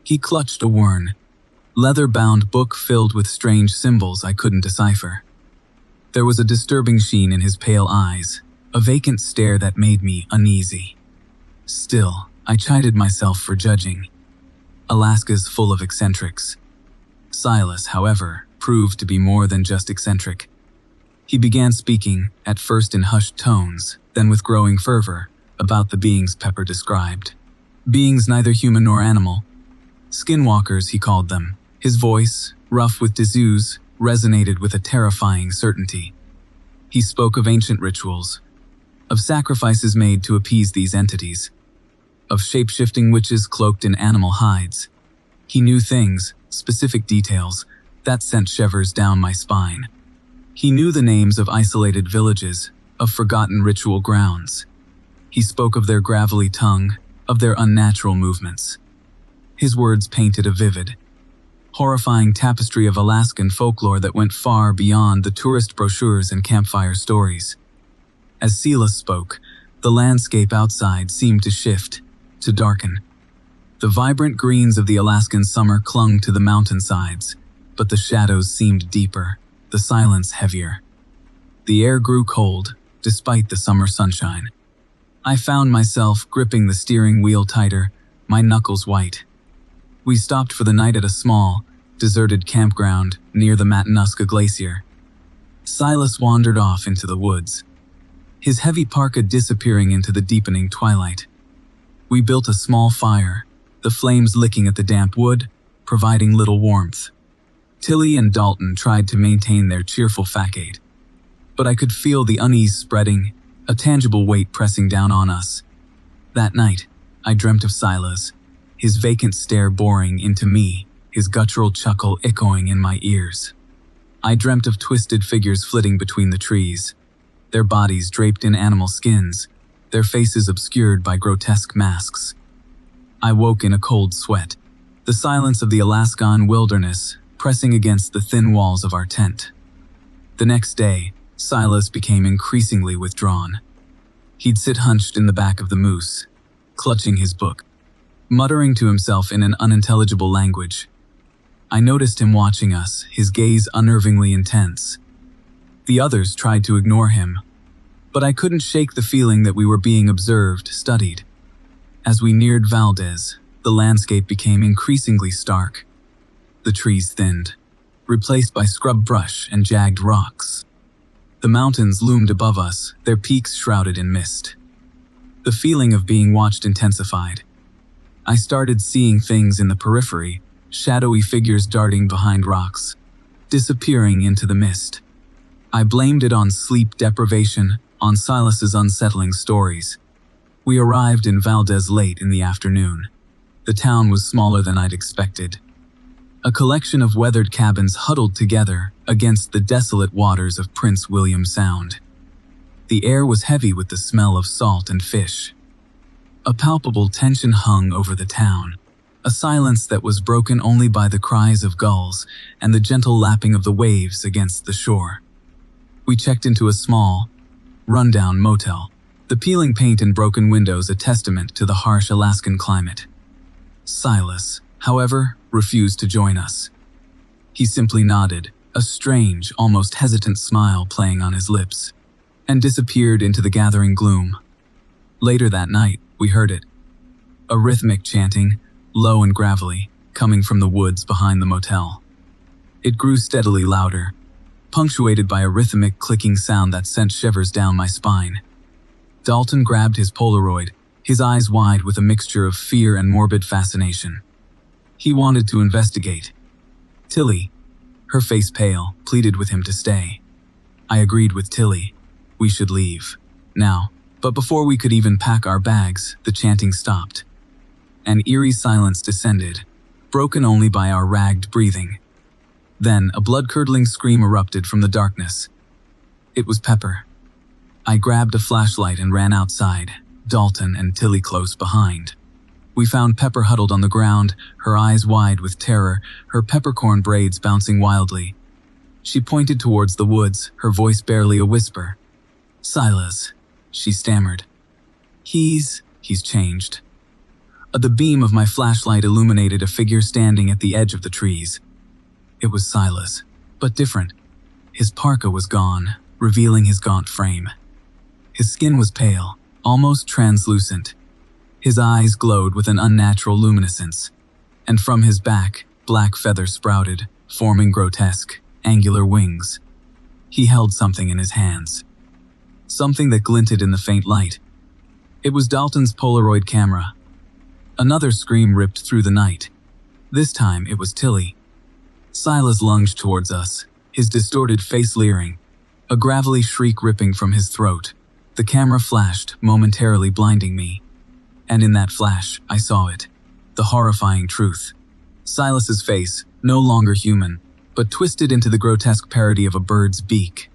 He clutched a worn, leather-bound book filled with strange symbols I couldn't decipher. There was a disturbing sheen in his pale eyes, a vacant stare that made me uneasy. Still, I chided myself for judging. Alaska's full of eccentrics. Silas, however, proved to be more than just eccentric. He began speaking, at first in hushed tones, then with growing fervor, about the beings Pepper described. Beings neither human nor animal. Skinwalkers, he called them. His voice, rough with disease, resonated with a terrifying certainty. He spoke of ancient rituals, of sacrifices made to appease these entities, of shape-shifting witches cloaked in animal hides. He knew things, specific details, that sent shivers down my spine. He knew the names of isolated villages, of forgotten ritual grounds. He spoke of their gravelly tongue, of their unnatural movements. His words painted a vivid, horrifying tapestry of Alaskan folklore that went far beyond the tourist brochures and campfire stories. As Silas spoke, the landscape outside seemed to shift, to darken. The vibrant greens of the Alaskan summer clung to the mountainsides, but the shadows seemed deeper, the silence heavier. The air grew cold, despite the summer sunshine. I found myself gripping the steering wheel tighter, my knuckles white. We stopped for the night at a small, deserted campground near the Matanuska Glacier. Silas wandered off into the woods, his heavy parka disappearing into the deepening twilight. We built a small fire, the flames licking at the damp wood, providing little warmth. Tilly and Dalton tried to maintain their cheerful facade, but I could feel the unease spreading, a tangible weight pressing down on us. That night, I dreamt of Silas, his vacant stare boring into me, his guttural chuckle echoing in my ears. I dreamt of twisted figures flitting between the trees, their bodies draped in animal skins, their faces obscured by grotesque masks. I woke in a cold sweat, the silence of the Alaskan wilderness pressing against the thin walls of our tent. The next day, Silas became increasingly withdrawn. He'd sit hunched in the back of the moose, clutching his book, muttering to himself in an unintelligible language. I noticed him watching us, his gaze unnervingly intense. The others tried to ignore him, but I couldn't shake the feeling that we were being observed, studied. As we neared Valdez, the landscape became increasingly stark. The trees thinned, replaced by scrub brush and jagged rocks. The mountains loomed above us, their peaks shrouded in mist. The feeling of being watched intensified. I started seeing things in the periphery, shadowy figures darting behind rocks, disappearing into the mist. I blamed it on sleep deprivation, on Silas's unsettling stories. We arrived in Valdez late in the afternoon. The town was smaller than I'd expected. A collection of weathered cabins huddled together against the desolate waters of Prince William Sound. The air was heavy with the smell of salt and fish. A palpable tension hung over the town, a silence that was broken only by the cries of gulls and the gentle lapping of the waves against the shore. We checked into a small, rundown motel, the peeling paint and broken windows a testament to the harsh Alaskan climate. Silas, however, refused to join us. He simply nodded, a strange, almost hesitant smile playing on his lips, and disappeared into the gathering gloom. Later that night, we heard it. A rhythmic chanting, low and gravelly, coming from the woods behind the motel. It grew steadily louder, punctuated by a rhythmic clicking sound that sent shivers down my spine. Dalton grabbed his Polaroid, his eyes wide with a mixture of fear and morbid fascination. He wanted to investigate. Tilly, her face pale, pleaded with him to stay. I agreed with Tilly. We should leave. Now. But before we could even pack our bags, the chanting stopped. An eerie silence descended, broken only by our ragged breathing. Then a blood-curdling scream erupted from the darkness. It was Pepper. I grabbed a flashlight and ran outside, Dalton and Tilly close behind. We found Pepper huddled on the ground, her eyes wide with terror, her peppercorn braids bouncing wildly. She pointed towards the woods, her voice barely a whisper. "Silas," she stammered. He's changed." The beam of my flashlight illuminated a figure standing at the edge of the trees. It was Silas, but different. His parka was gone, revealing his gaunt frame. His skin was pale, almost translucent. His eyes glowed with an unnatural luminescence, and from his back, black feathers sprouted, forming grotesque, angular wings. He held something in his hands. Something that glinted in the faint light. It was Dalton's Polaroid camera. Another scream ripped through the night. This time it was Tilly. Silas lunged towards us, his distorted face leering, a gravelly shriek ripping from his throat. The camera flashed, momentarily blinding me. And in that flash, I saw it. The horrifying truth. Silas's face, no longer human, but twisted into the grotesque parody of a bird's beak.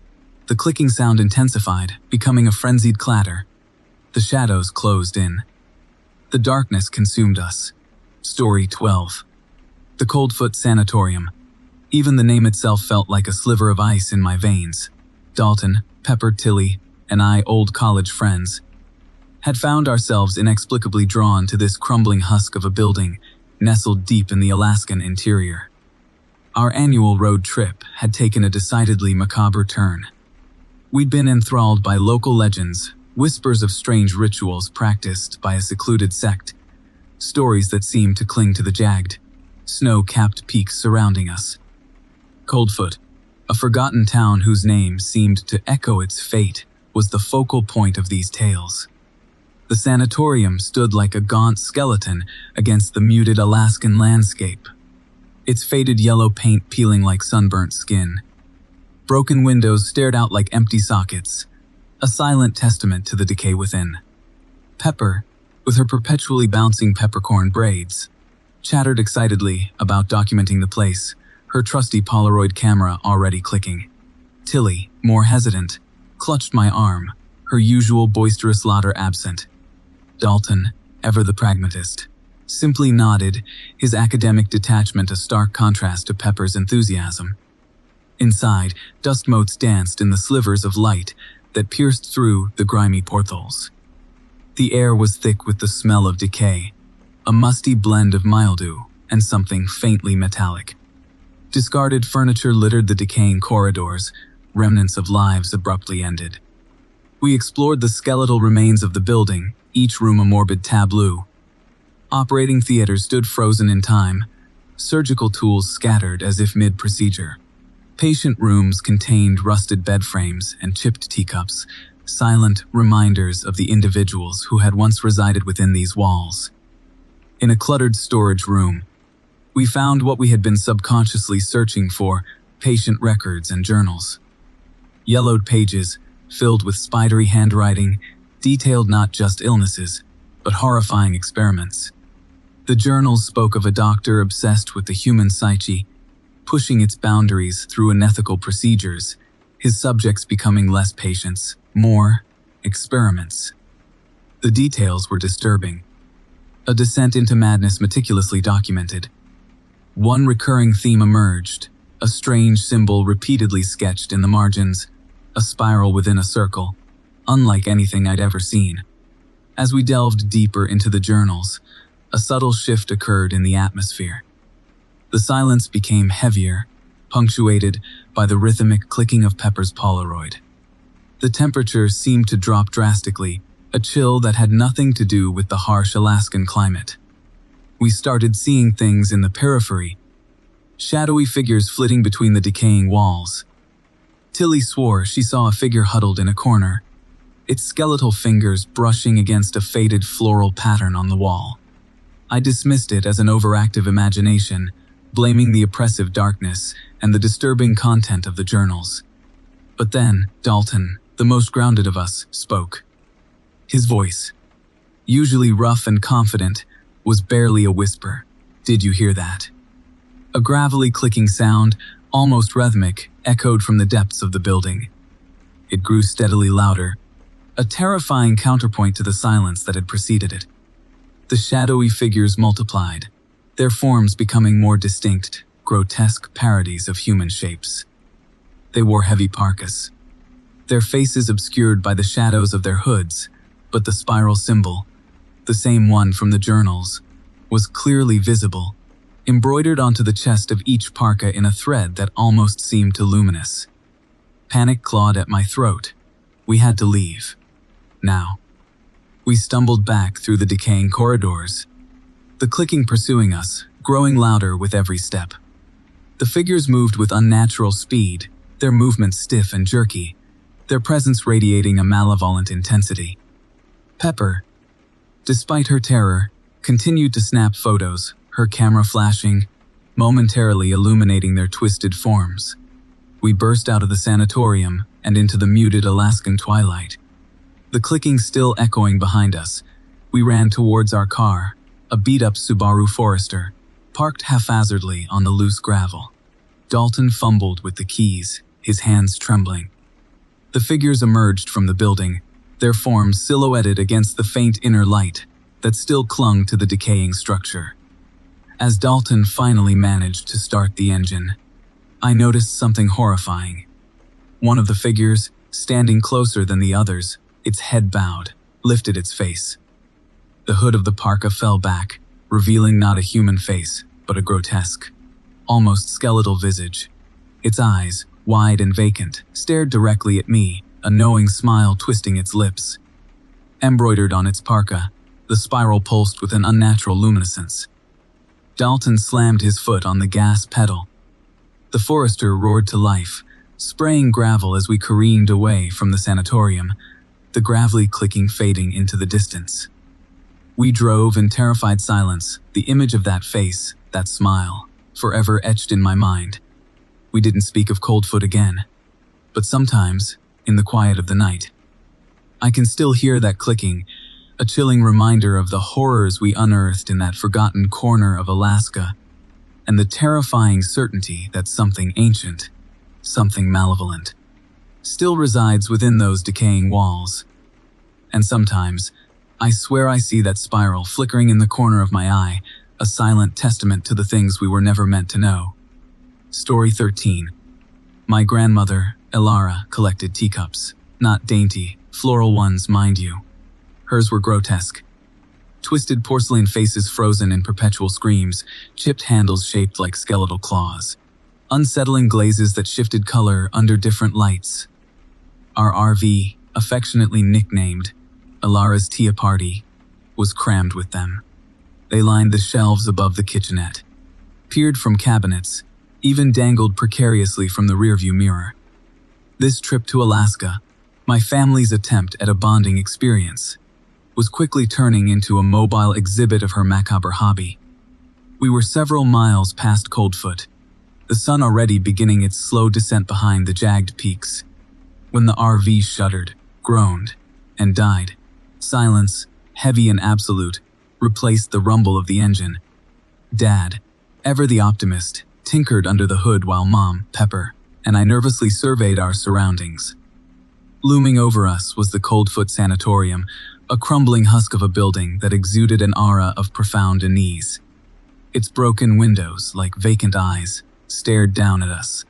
The clicking sound intensified, becoming a frenzied clatter. The shadows closed in. The darkness consumed us. Story 12. The Coldfoot Sanatorium. Even the name itself felt like a sliver of ice in my veins. Dalton, Pepper, Tilly, and I, old college friends, had found ourselves inexplicably drawn to this crumbling husk of a building nestled deep in the Alaskan interior. Our annual road trip had taken a decidedly macabre turn. We'd been enthralled by local legends, whispers of strange rituals practiced by a secluded sect, stories that seemed to cling to the jagged, snow-capped peaks surrounding us. Coldfoot, a forgotten town whose name seemed to echo its fate, was the focal point of these tales. The sanatorium stood like a gaunt skeleton against the muted Alaskan landscape, its faded yellow paint peeling like sunburnt skin. Broken windows stared out like empty sockets, a silent testament to the decay within. Pepper, with her perpetually bouncing peppercorn braids, chattered excitedly about documenting the place, her trusty Polaroid camera already clicking. Tilly, more hesitant, clutched my arm, her usual boisterous laughter absent. Dalton, ever the pragmatist, simply nodded, his academic detachment a stark contrast to Pepper's enthusiasm. Inside, dust motes danced in the slivers of light that pierced through the grimy portholes. The air was thick with the smell of decay, a musty blend of mildew and something faintly metallic. Discarded furniture littered the decaying corridors, remnants of lives abruptly ended. We explored the skeletal remains of the building, each room a morbid tableau. Operating theaters stood frozen in time, surgical tools scattered as if mid-procedure. Patient rooms contained rusted bed frames and chipped teacups, silent reminders of the individuals who had once resided within these walls. In a cluttered storage room, we found what we had been subconsciously searching for: patient records and journals. Yellowed pages, filled with spidery handwriting, detailed not just illnesses, but horrifying experiments. The journals spoke of a doctor obsessed with the human psyche, pushing its boundaries through unethical procedures, his subjects becoming less patients, more experiments. The details were disturbing. A descent into madness meticulously documented. One recurring theme emerged, a strange symbol repeatedly sketched in the margins, a spiral within a circle, unlike anything I'd ever seen. As we delved deeper into the journals, a subtle shift occurred in the atmosphere. The silence became heavier, punctuated by the rhythmic clicking of Pepper's Polaroid. The temperature seemed to drop drastically, a chill that had nothing to do with the harsh Alaskan climate. We started seeing things in the periphery, shadowy figures flitting between the decaying walls. Tilly swore she saw a figure huddled in a corner, its skeletal fingers brushing against a faded floral pattern on the wall. I dismissed it as an overactive imagination, blaming the oppressive darkness and the disturbing content of the journals. But then, Dalton, the most grounded of us, spoke. His voice, usually rough and confident, was barely a whisper. "Did you hear that?" A gravelly clicking sound, almost rhythmic, echoed from the depths of the building. It grew steadily louder, a terrifying counterpoint to the silence that had preceded it. The shadowy figures multiplied, their forms becoming more distinct, grotesque parodies of human shapes. They wore heavy parkas, their faces obscured by the shadows of their hoods, but the spiral symbol, the same one from the journals, was clearly visible, embroidered onto the chest of each parka in a thread that almost seemed to luminous. Panic clawed at my throat. We had to leave. Now. We stumbled back through the decaying corridors, the clicking pursuing us, growing louder with every step. The figures moved with unnatural speed, their movements stiff and jerky, their presence radiating a malevolent intensity. Pepper, despite her terror, continued to snap photos, her camera flashing, momentarily illuminating their twisted forms. We burst out of the sanatorium and into the muted Alaskan twilight. The clicking still echoing behind us, we ran towards our car, a beat-up Subaru Forester, parked haphazardly on the loose gravel. Dalton fumbled with the keys, his hands trembling. The figures emerged from the building, their forms silhouetted against the faint inner light that still clung to the decaying structure. As Dalton finally managed to start the engine, I noticed something horrifying. One of the figures, standing closer than the others, its head bowed, lifted its face. The hood of the parka fell back, revealing not a human face, but a grotesque, almost skeletal visage. Its eyes, wide and vacant, stared directly at me, a knowing smile twisting its lips. Embroidered on its parka, the spiral pulsed with an unnatural luminescence. Dalton slammed his foot on the gas pedal. The Forester roared to life, spraying gravel as we careened away from the sanatorium, the gravelly clicking fading into the distance. We drove in terrified silence, the image of that face, that smile, forever etched in my mind. We didn't speak of Coldfoot again, but sometimes, in the quiet of the night, I can still hear that clicking, a chilling reminder of the horrors we unearthed in that forgotten corner of Alaska, and the terrifying certainty that something ancient, something malevolent, still resides within those decaying walls. And sometimes, I swear I see that spiral flickering in the corner of my eye, a silent testament to the things we were never meant to know. Story 13. My grandmother, Elara, collected teacups, not dainty, floral ones, mind you. Hers were grotesque. Twisted porcelain faces frozen in perpetual screams, chipped handles shaped like skeletal claws, unsettling glazes that shifted color under different lights. Our RV, affectionately nicknamed Elara's Tea Party, was crammed with them. They lined the shelves above the kitchenette, peered from cabinets, even dangled precariously from the rearview mirror. This trip to Alaska, my family's attempt at a bonding experience, was quickly turning into a mobile exhibit of her macabre hobby. We were several miles past Coldfoot, the sun already beginning its slow descent behind the jagged peaks, when the RV shuddered, groaned, and died. Silence, heavy and absolute, replaced the rumble of the engine. Dad, ever the optimist, tinkered under the hood while Mom, Pepper, and I nervously surveyed our surroundings. Looming over us was the Coldfoot Sanatorium, a crumbling husk of a building that exuded an aura of profound unease. Its broken windows, like vacant eyes, stared down at us.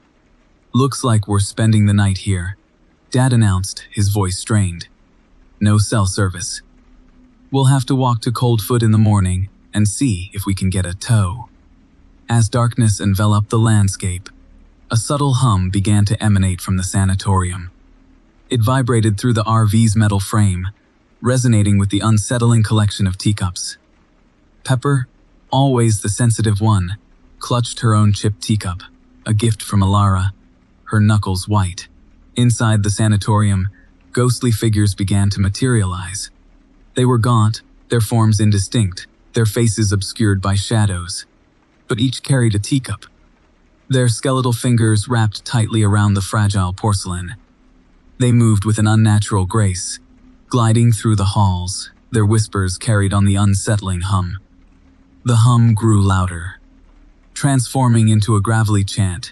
"Looks like we're spending the night here," Dad announced, his voice strained. "No cell service. We'll have to walk to Coldfoot in the morning and see if we can get a tow." As darkness enveloped the landscape, a subtle hum began to emanate from the sanatorium. It vibrated through the RV's metal frame, resonating with the unsettling collection of teacups. Pepper, always the sensitive one, clutched her own chipped teacup, a gift from Elara, her knuckles white. Inside the sanatorium, ghostly figures began to materialize. They were gaunt, their forms indistinct, their faces obscured by shadows, but each carried a teacup, their skeletal fingers wrapped tightly around the fragile porcelain. They moved with an unnatural grace, gliding through the halls, their whispers carried on the unsettling hum. The hum grew louder, transforming into a gravelly chant,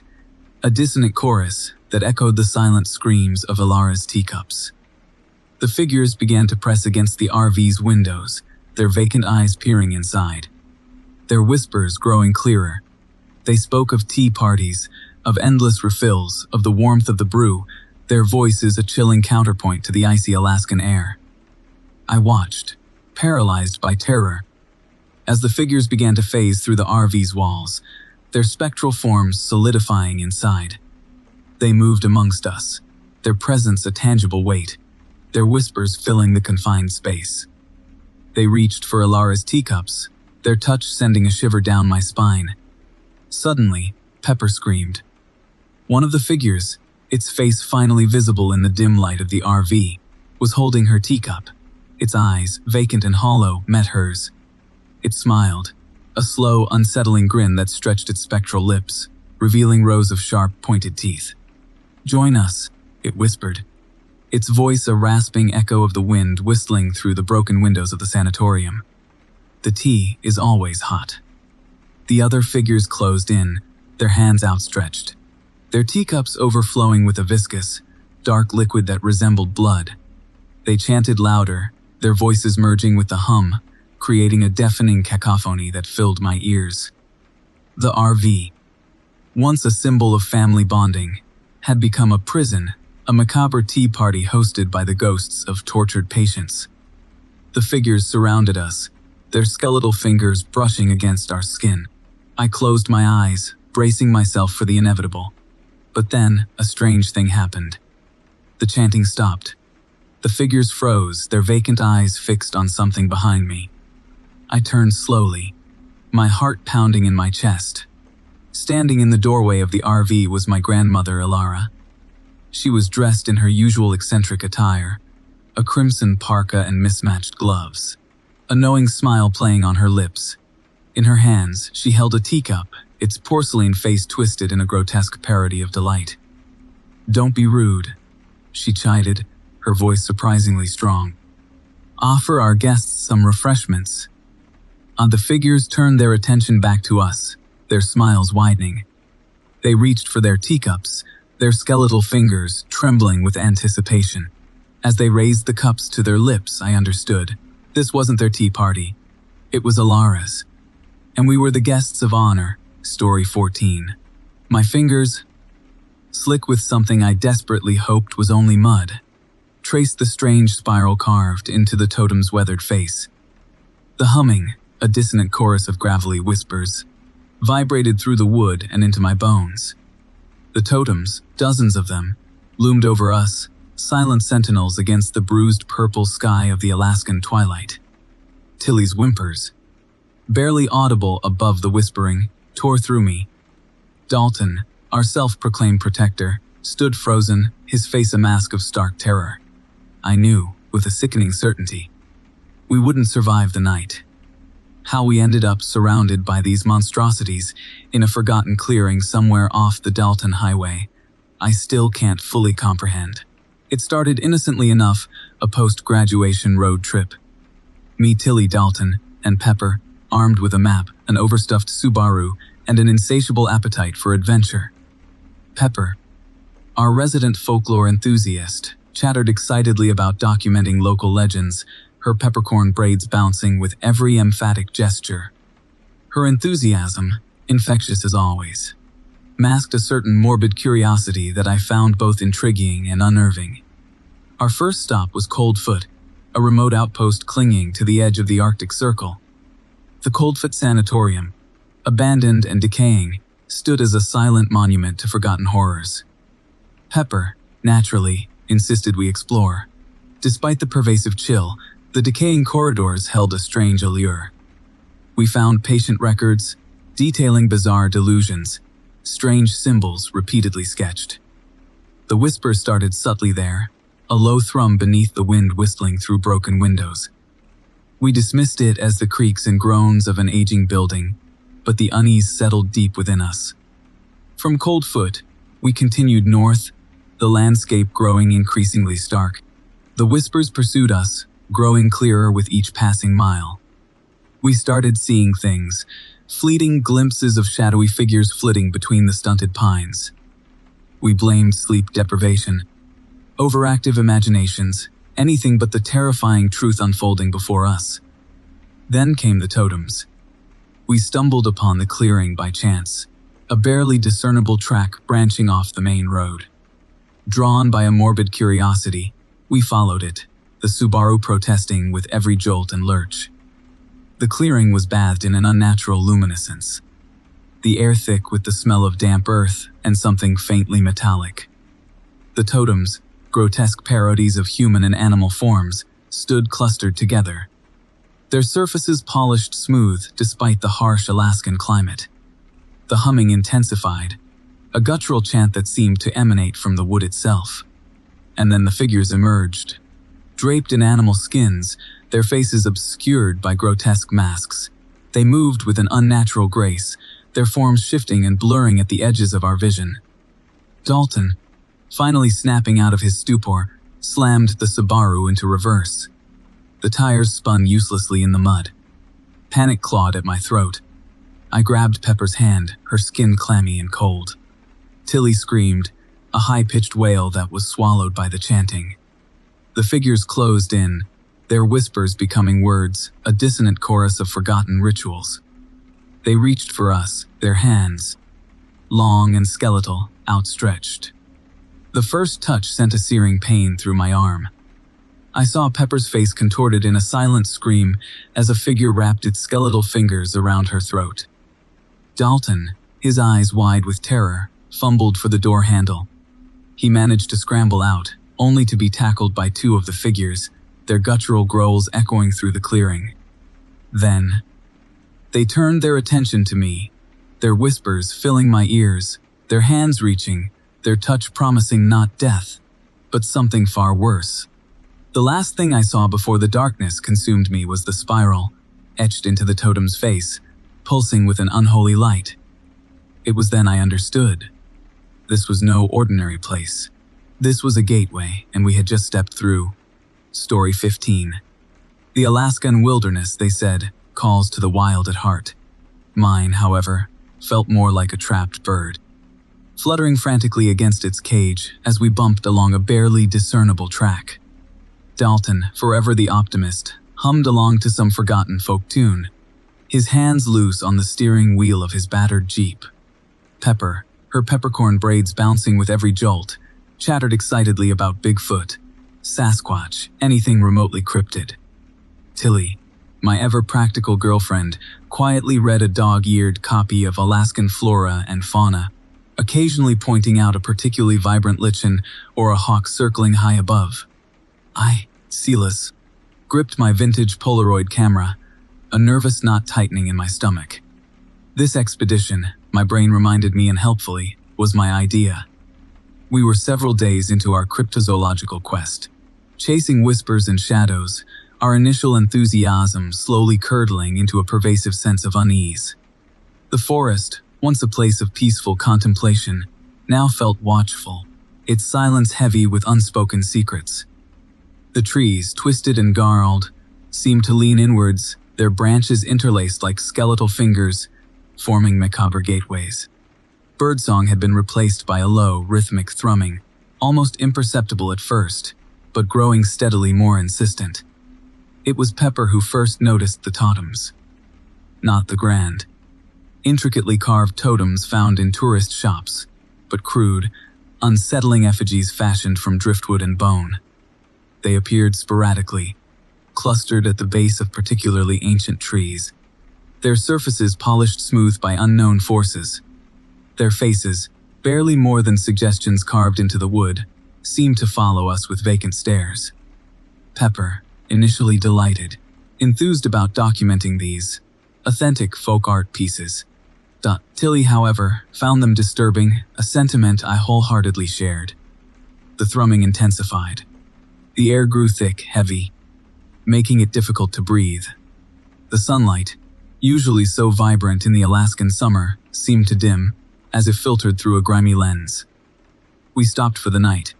a dissonant chorus that echoed the silent screams of Elara's teacups. The figures began to press against the RV's windows, their vacant eyes peering inside. Their whispers growing clearer. They spoke of tea parties, of endless refills, of the warmth of the brew, their voices a chilling counterpoint to the icy Alaskan air. I watched, paralyzed by terror, as the figures began to phase through the RV's walls, their spectral forms solidifying inside. They moved amongst us, their presence a tangible weight, their whispers filling the confined space. They reached for Elara's teacups, their touch sending a shiver down my spine. Suddenly, Pepper screamed. One of the figures, its face finally visible in the dim light of the RV, was holding her teacup. Its eyes, vacant and hollow, met hers. It smiled, a slow, unsettling grin that stretched its spectral lips, revealing rows of sharp, pointed teeth. "Join us," it whispered. its voice a rasping echo of the wind whistling through the broken windows of the sanatorium. The tea is always hot. The other figures closed in, their hands outstretched, their teacups overflowing with a viscous, dark liquid that resembled blood. They chanted louder, their voices merging with the hum, creating a deafening cacophony that filled my ears. The RV, once a symbol of family bonding, had become a prison, a macabre tea party hosted by the ghosts of tortured patients. The figures surrounded us, their skeletal fingers brushing against our skin. I closed my eyes, bracing myself for the inevitable. But then, a strange thing happened. The chanting stopped. The figures froze, their vacant eyes fixed on something behind me. I turned slowly, my heart pounding in my chest. Standing in the doorway of the RV was my grandmother, Ilara. She was dressed in her usual eccentric attire, a crimson parka and mismatched gloves, a knowing smile playing on her lips. In her hands, she held a teacup, its porcelain face twisted in a grotesque parody of delight. "Don't be rude," she chided, her voice surprisingly strong. "Offer our guests some refreshments." The figures turned their attention back to us, their smiles widening. They reached for their teacups, their skeletal fingers trembling with anticipation. As they raised the cups to their lips, I understood. This wasn't their tea party. It was Alara's. And we were the guests of honor. Story 14. My fingers, slick with something I desperately hoped was only mud, traced the strange spiral carved into the totem's weathered face. The humming, a dissonant chorus of gravelly whispers, vibrated through the wood and into my bones. The totems, dozens of them, loomed over us, silent sentinels against the bruised purple sky of the Alaskan twilight. Tilly's whimpers, barely audible above the whispering, tore through me. Dalton, our self-proclaimed protector, stood frozen, his face a mask of stark terror. I knew, with a sickening certainty, we wouldn't survive the night. How we ended up surrounded by these monstrosities in a forgotten clearing somewhere off the Dalton Highway, I still can't fully comprehend. It started innocently enough, a post-graduation road trip. Me, Tilly, Dalton, and Pepper, armed with a map, an overstuffed Subaru, and an insatiable appetite for adventure. Pepper, our resident folklore enthusiast, chattered excitedly about documenting local legends, her peppercorn braids bouncing with every emphatic gesture. Her enthusiasm, infectious as always, masked a certain morbid curiosity that I found both intriguing and unnerving. Our first stop was Coldfoot, a remote outpost clinging to the edge of the Arctic Circle. The Coldfoot Sanatorium, abandoned and decaying, stood as a silent monument to forgotten horrors. Pepper, naturally, insisted we explore. Despite the pervasive chill, the decaying corridors held a strange allure. We found patient records, detailing bizarre delusions, strange symbols repeatedly sketched. The whispers started subtly there, a low thrum beneath the wind whistling through broken windows. We dismissed it as the creaks and groans of an aging building, but the unease settled deep within us. From Coldfoot, we continued north, the landscape growing increasingly stark. The whispers pursued us, growing clearer with each passing mile. We started seeing things, fleeting glimpses of shadowy figures flitting between the stunted pines. We blamed sleep deprivation, overactive imaginations, anything but the terrifying truth unfolding before us. Then came the totems. We stumbled upon the clearing by chance, a barely discernible track branching off the main road. Drawn by a morbid curiosity, we followed it, the Subaru protesting with every jolt and lurch. The clearing was bathed in an unnatural luminescence, the air thick with the smell of damp earth and something faintly metallic. The totems, grotesque parodies of human and animal forms, stood clustered together, their surfaces polished smooth despite the harsh Alaskan climate. The humming intensified, a guttural chant that seemed to emanate from the wood itself. And then the figures emerged, draped in animal skins, their faces obscured by grotesque masks. They moved with an unnatural grace, their forms shifting and blurring at the edges of our vision. Dalton, finally snapping out of his stupor, slammed the Subaru into reverse. The tires spun uselessly in the mud. Panic clawed at my throat. I grabbed Pepper's hand, her skin clammy and cold. Tilly screamed, a high-pitched wail that was swallowed by the chanting. The figures closed in, their whispers becoming words, a dissonant chorus of forgotten rituals. They reached for us, their hands, long and skeletal, outstretched. The first touch sent a searing pain through my arm. I saw Pepper's face contorted in a silent scream as a figure wrapped its skeletal fingers around her throat. Dalton, his eyes wide with terror, fumbled for the door handle. He managed to scramble out, only to be tackled by two of the figures, their guttural growls echoing through the clearing. Then, they turned their attention to me, their whispers filling my ears, their hands reaching, their touch promising not death, but something far worse. The last thing I saw before the darkness consumed me was the spiral, etched into the totem's face, pulsing with an unholy light. It was then I understood. This was no ordinary place. This was a gateway, and we had just stepped through. Story 15. The Alaskan wilderness, they said, calls to the wild at heart. Mine, however, felt more like a trapped bird, fluttering frantically against its cage as we bumped along a barely discernible track. Dalton, forever the optimist, hummed along to some forgotten folk tune, his hands loose on the steering wheel of his battered Jeep. Pepper, her peppercorn braids bouncing with every jolt, chattered excitedly about Bigfoot, Sasquatch, anything remotely cryptid. Tilly, my ever-practical girlfriend, quietly read a dog-eared copy of Alaskan Flora and Fauna, occasionally pointing out a particularly vibrant lichen or a hawk circling high above. I, sealess, gripped my vintage Polaroid camera, a nervous knot tightening in my stomach. This expedition, my brain reminded me unhelpfully, was my idea. We were several days into our cryptozoological quest, chasing whispers and shadows, our initial enthusiasm slowly curdling into a pervasive sense of unease. The forest, once a place of peaceful contemplation, now felt watchful, its silence heavy with unspoken secrets. The trees, twisted and gnarled, seemed to lean inwards, their branches interlaced like skeletal fingers, forming macabre gateways. Birdsong had been replaced by a low, rhythmic thrumming, almost imperceptible at first, but growing steadily more insistent. It was Pepper who first noticed the totems. Not the grand, intricately carved totems found in tourist shops, but crude, unsettling effigies fashioned from driftwood and bone. They appeared sporadically, clustered at the base of particularly ancient trees, their surfaces polished smooth by unknown forces. Their faces, barely more than suggestions carved into the wood, seemed to follow us with vacant stares. Pepper, initially delighted, enthused about documenting these authentic folk art pieces. Tilly, however, found them disturbing, a sentiment I wholeheartedly shared. The thrumming intensified. The air grew thick, heavy, making it difficult to breathe. The sunlight, usually so vibrant in the Alaskan summer, seemed to dim, as if filtered through a grimy lens. We stopped for the night,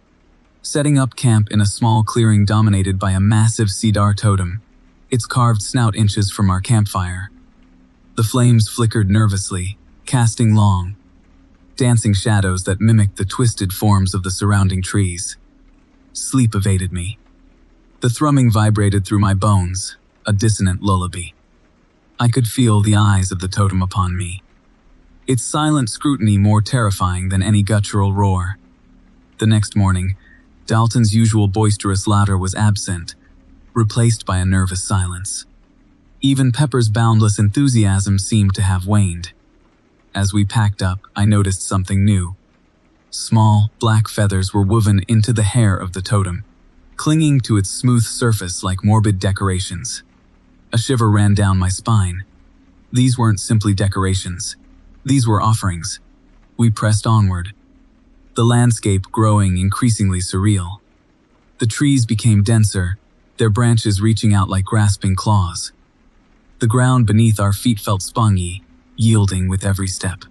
setting up camp in a small clearing dominated by a massive cedar totem, its carved snout inches from our campfire. The flames flickered nervously, casting long, dancing shadows that mimicked the twisted forms of the surrounding trees. Sleep evaded me. The thrumming vibrated through my bones, a dissonant lullaby. I could feel the eyes of the totem upon me, its silent scrutiny more terrifying than any guttural roar. The next morning, Dalton's usual boisterous laughter was absent, replaced by a nervous silence. Even Pepper's boundless enthusiasm seemed to have waned. As we packed up, I noticed something new. Small, black feathers were woven into the hair of the totem, clinging to its smooth surface like morbid decorations. A shiver ran down my spine. These weren't simply decorations. These were offerings. We pressed onward, the landscape growing increasingly surreal. The trees became denser, their branches reaching out like grasping claws. The ground beneath our feet felt spongy, yielding with every step.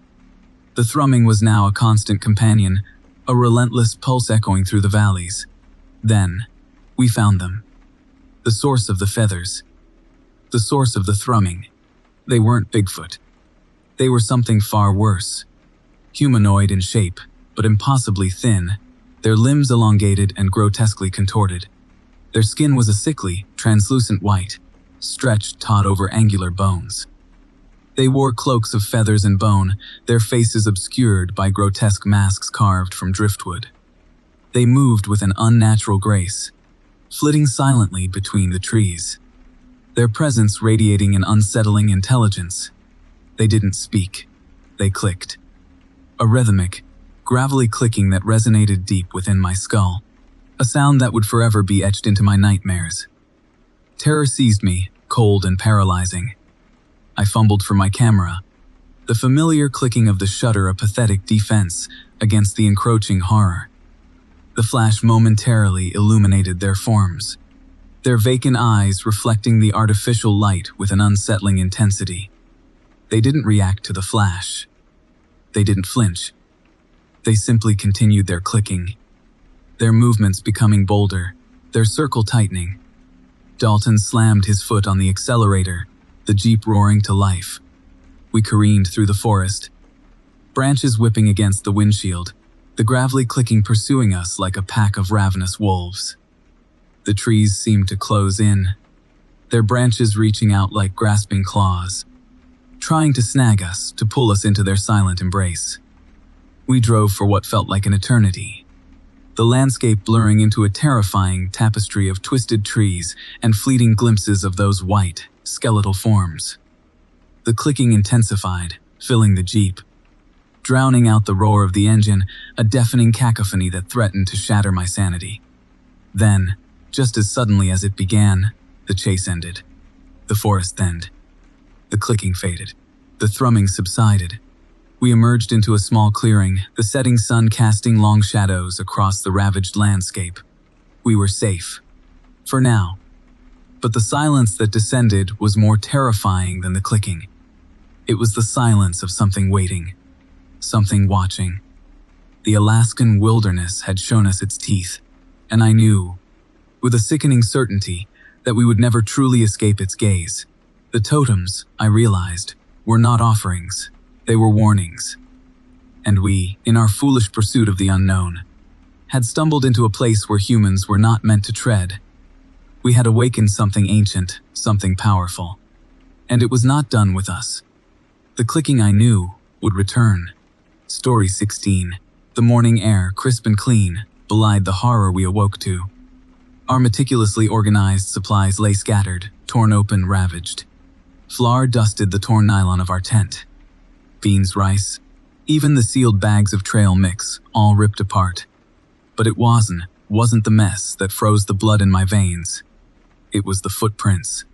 The thrumming was now a constant companion, a relentless pulse echoing through the valleys. Then, we found them. The source of the feathers. The source of the thrumming. They weren't Bigfoot. They were something far worse. Humanoid in shape, but impossibly thin, their limbs elongated and grotesquely contorted. Their skin was a sickly, translucent white, stretched taut over angular bones. They wore cloaks of feathers and bone, their faces obscured by grotesque masks carved from driftwood. They moved with an unnatural grace, flitting silently between the trees, their presence radiating an unsettling intelligence. They didn't speak. They clicked. A rhythmic, gravelly clicking that resonated deep within my skull, a sound that would forever be etched into my nightmares. Terror seized me, cold and paralyzing. I fumbled for my camera, the familiar clicking of the shutter a pathetic defense against the encroaching horror. The flash momentarily illuminated their forms, their vacant eyes reflecting the artificial light with an unsettling intensity. They didn't react to the flash. They didn't flinch. They simply continued their clicking, their movements becoming bolder, their circle tightening. Dalton slammed his foot on the accelerator, the Jeep roaring to life. We careened through the forest, branches whipping against the windshield, the gravelly clicking pursuing us like a pack of ravenous wolves. The trees seemed to close in, their branches reaching out like grasping claws, trying to snag us, to pull us into their silent embrace. We drove for what felt like an eternity, the landscape blurring into a terrifying tapestry of twisted trees and fleeting glimpses of those white, skeletal forms. The clicking intensified, filling the Jeep, drowning out the roar of the engine, a deafening cacophony that threatened to shatter my sanity. Then, just as suddenly as it began, the chase ended. The forest thinned. The clicking faded. The thrumming subsided. We emerged into a small clearing, the setting sun casting long shadows across the ravaged landscape. We were safe. For now. But the silence that descended was more terrifying than the clicking. It was the silence of something waiting, something watching. The Alaskan wilderness had shown us its teeth, and I knew, with a sickening certainty, that we would never truly escape its gaze. The totems, I realized, were not offerings. They were warnings. And we, in our foolish pursuit of the unknown, had stumbled into a place where humans were not meant to tread. We had awakened something ancient, something powerful. And it was not done with us. The clicking I knew would return. Story 16. The morning air, crisp and clean, belied the horror we awoke to. Our meticulously organized supplies lay scattered, torn open, ravaged. Flour dusted the torn nylon of our tent. Beans, rice, even the sealed bags of trail mix, all ripped apart. But it wasn't the mess that froze the blood in my veins. It was the footprints,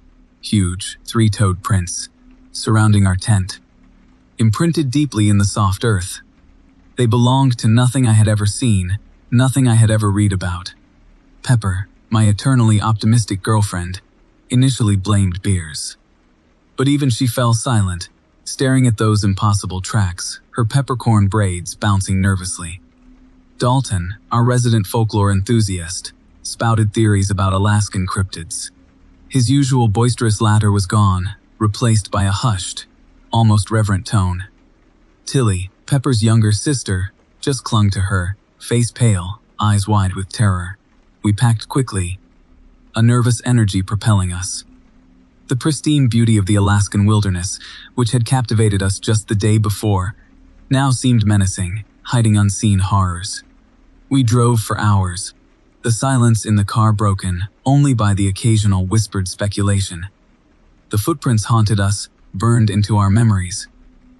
huge, three-toed prints, surrounding our tent, imprinted deeply in the soft earth. They belonged to nothing I had ever seen, nothing I had ever read about. Pepper, my eternally optimistic girlfriend, initially blamed Beers. But even she fell silent, staring at those impossible tracks, her peppercorn braids bouncing nervously. Dalton, our resident folklore enthusiast, spouted theories about Alaskan cryptids. His usual boisterous laughter was gone, replaced by a hushed, almost reverent tone. Tilly, Pepper's younger sister, just clung to her, face pale, eyes wide with terror. We packed quickly, a nervous energy propelling us. The pristine beauty of the Alaskan wilderness, which had captivated us just the day before, now seemed menacing, hiding unseen horrors. We drove for hours, the silence in the car broken only by the occasional whispered speculation. The footprints haunted us, burned into our memories.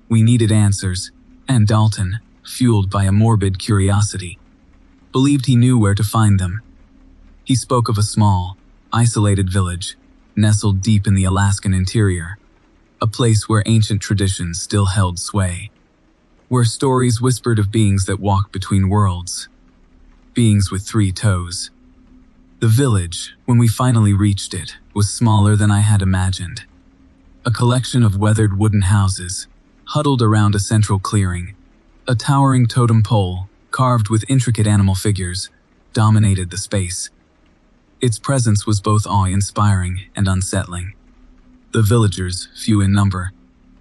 We needed answers, and Dalton, fueled by a morbid curiosity, believed he knew where to find them. He spoke of a small, isolated village, nestled deep in the Alaskan interior, a place where ancient traditions still held sway, where stories whispered of beings that walk between worlds, beings with 3 toes. The village, when we finally reached it, was smaller than I had imagined. A collection of weathered wooden houses, huddled around a central clearing. A towering totem pole, carved with intricate animal figures, dominated the space, Its presence was both awe-inspiring and unsettling. The villagers, few in number,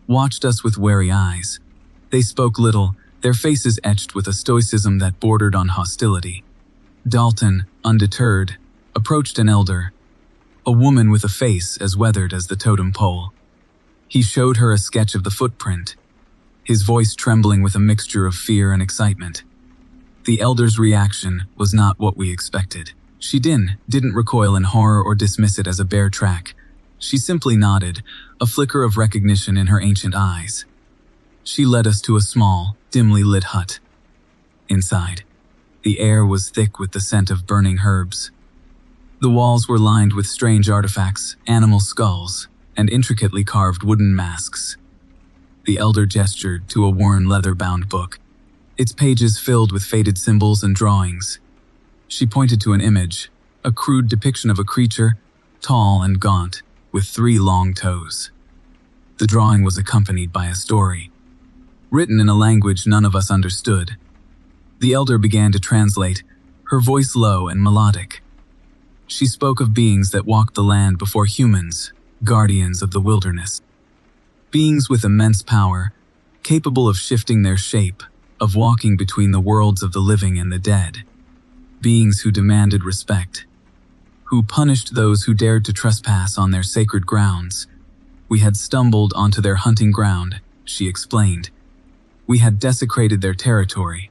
watched us with wary eyes. They spoke little, their faces etched with a stoicism that bordered on hostility. Dalton, undeterred, approached an elder, a woman with a face as weathered as the totem pole. He showed her a sketch of the footprint, his voice trembling with a mixture of fear and excitement. The elder's reaction was not what we expected. She didn't recoil in horror or dismiss it as a bare track. She simply nodded, a flicker of recognition in her ancient eyes. She led us to a small, dimly lit hut. Inside, the air was thick with the scent of burning herbs. The walls were lined with strange artifacts, animal skulls, and intricately carved wooden masks. The elder gestured to a worn leather-bound book, its pages filled with faded symbols and drawings. She pointed to an image, a crude depiction of a creature, tall and gaunt, with 3 long toes. The drawing was accompanied by a story, written in a language none of us understood. The elder began to translate, her voice low and melodic. She spoke of beings that walked the land before humans, guardians of the wilderness. Beings with immense power, capable of shifting their shape, of walking between the worlds of the living and the dead. Beings who demanded respect, who punished those who dared to trespass on their sacred grounds. We had stumbled onto their hunting ground, she explained. We had desecrated their territory,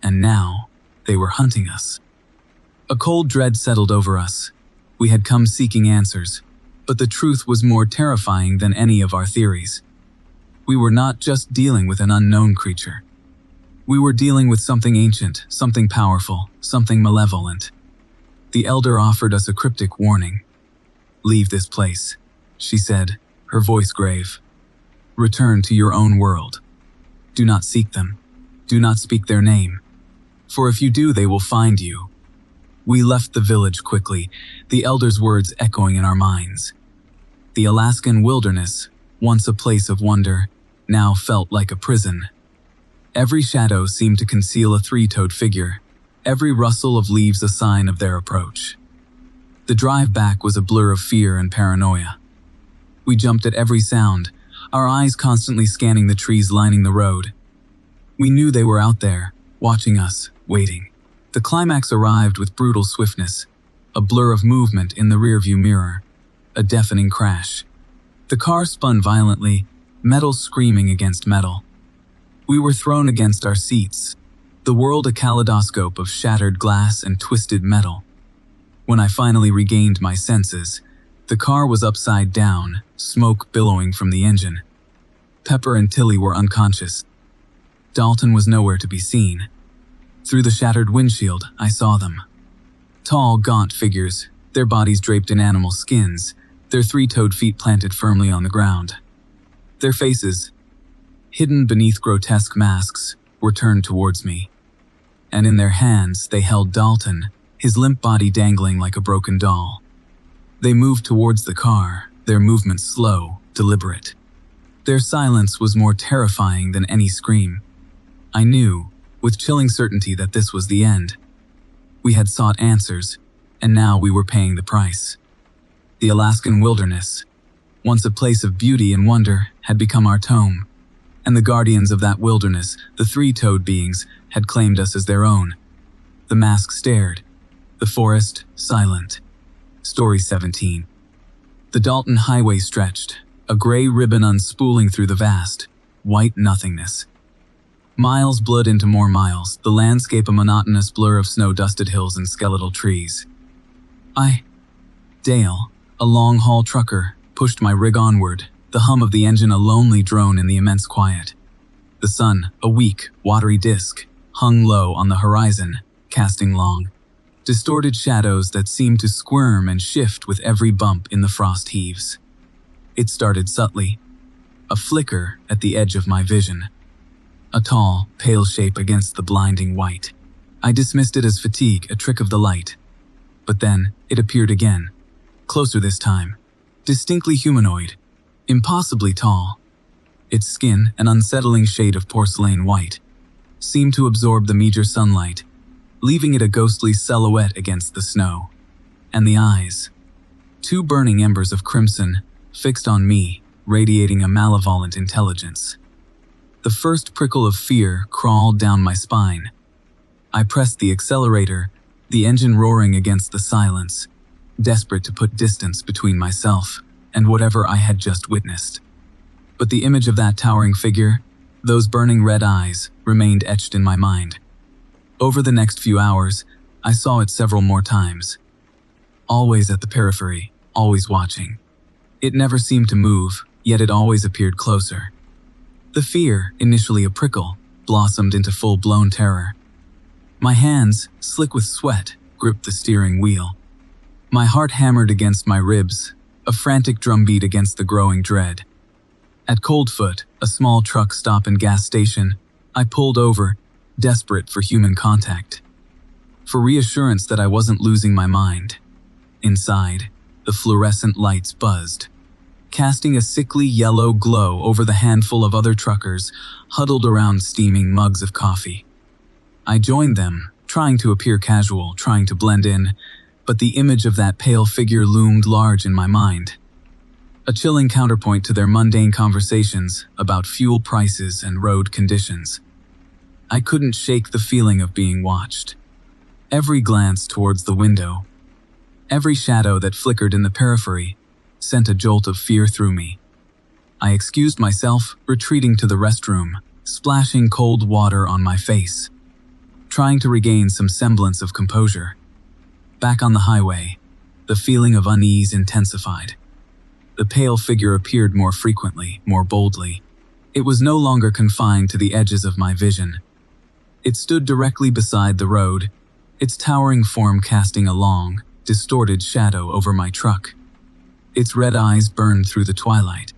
and now they were hunting us. A cold dread settled over us. We had come seeking answers, but the truth was more terrifying than any of our theories. We were not just dealing with an unknown creature. We were dealing with something ancient, something powerful, something malevolent. The elder offered us a cryptic warning. "Leave this place," she said, her voice grave. "Return to your own world. Do not seek them. Do not speak their name. For if you do, they will find you." We left the village quickly, the elder's words echoing in our minds. The Alaskan wilderness, once a place of wonder, now felt like a prison. Every shadow seemed to conceal a 3-toed figure, every rustle of leaves a sign of their approach. The drive back was a blur of fear and paranoia. We jumped at every sound, our eyes constantly scanning the trees lining the road. We knew they were out there, watching us, waiting. The climax arrived with brutal swiftness, a blur of movement in the rearview mirror, a deafening crash. The car spun violently, metal screaming against metal. We were thrown against our seats, the world a kaleidoscope of shattered glass and twisted metal. When I finally regained my senses, the car was upside down, smoke billowing from the engine. Pepper and Tilly were unconscious. Dalton was nowhere to be seen. Through the shattered windshield, I saw them. Tall, gaunt figures, their bodies draped in animal skins, their 3-toed feet planted firmly on the ground. Their faces, hidden beneath grotesque masks, were turned towards me. And in their hands, they held Dalton, his limp body dangling like a broken doll. They moved towards the car, their movements slow, deliberate. Their silence was more terrifying than any scream. I knew, with chilling certainty, that this was the end. We had sought answers, and now we were paying the price. The Alaskan wilderness, once a place of beauty and wonder, had become our tomb. And the guardians of that wilderness, the 3-toed beings, had claimed us as their own. The mask stared. The forest, silent. Story 17. The Dalton Highway stretched, a gray ribbon unspooling through the vast, white nothingness. Miles bled into more miles, the landscape a monotonous blur of snow-dusted hills and skeletal trees. Dale, a long-haul trucker, pushed my rig onward, the hum of the engine a lonely drone in the immense quiet. The sun, a weak, watery disk, hung low on the horizon, casting long, distorted shadows that seemed to squirm and shift with every bump in the frost heaves. It started subtly, a flicker at the edge of my vision. A tall, pale shape against the blinding white. I dismissed it as fatigue, a trick of the light. But then, it appeared again. Closer this time. Distinctly humanoid. Impossibly tall. Its skin, an unsettling shade of porcelain white, seemed to absorb the meager sunlight, leaving it a ghostly silhouette against the snow. and the eyes. Two burning embers of crimson, fixed on me, radiating a malevolent intelligence. The first prickle of fear crawled down my spine. I pressed the accelerator, the engine roaring against the silence, desperate to put distance between myself and whatever I had just witnessed. But the image of that towering figure, those burning red eyes, remained etched in my mind. Over the next few hours, I saw it several more times. Always at the periphery, always watching. It never seemed to move, yet it always appeared closer. The fear, initially a prickle, blossomed into full-blown terror. My hands, slick with sweat, gripped the steering wheel. My heart hammered against my ribs, a frantic drumbeat against the growing dread. At Coldfoot, a small truck stop and gas station, I pulled over, desperate for human contact. For reassurance that I wasn't losing my mind. Inside, the fluorescent lights buzzed, casting a sickly yellow glow over the handful of other truckers huddled around steaming mugs of coffee. I joined them, trying to appear casual, trying to blend in, but the image of that pale figure loomed large in my mind. A chilling counterpoint to their mundane conversations about fuel prices and road conditions. I couldn't shake the feeling of being watched. Every glance towards the window, every shadow that flickered in the periphery, sent a jolt of fear through me. I excused myself, retreating to the restroom, splashing cold water on my face, trying to regain some semblance of composure. Back on the highway, the feeling of unease intensified. The pale figure appeared more frequently, more boldly. It was no longer confined to the edges of my vision. It stood directly beside the road, its towering form casting a long, distorted shadow over my truck. Its red eyes burned through the twilight,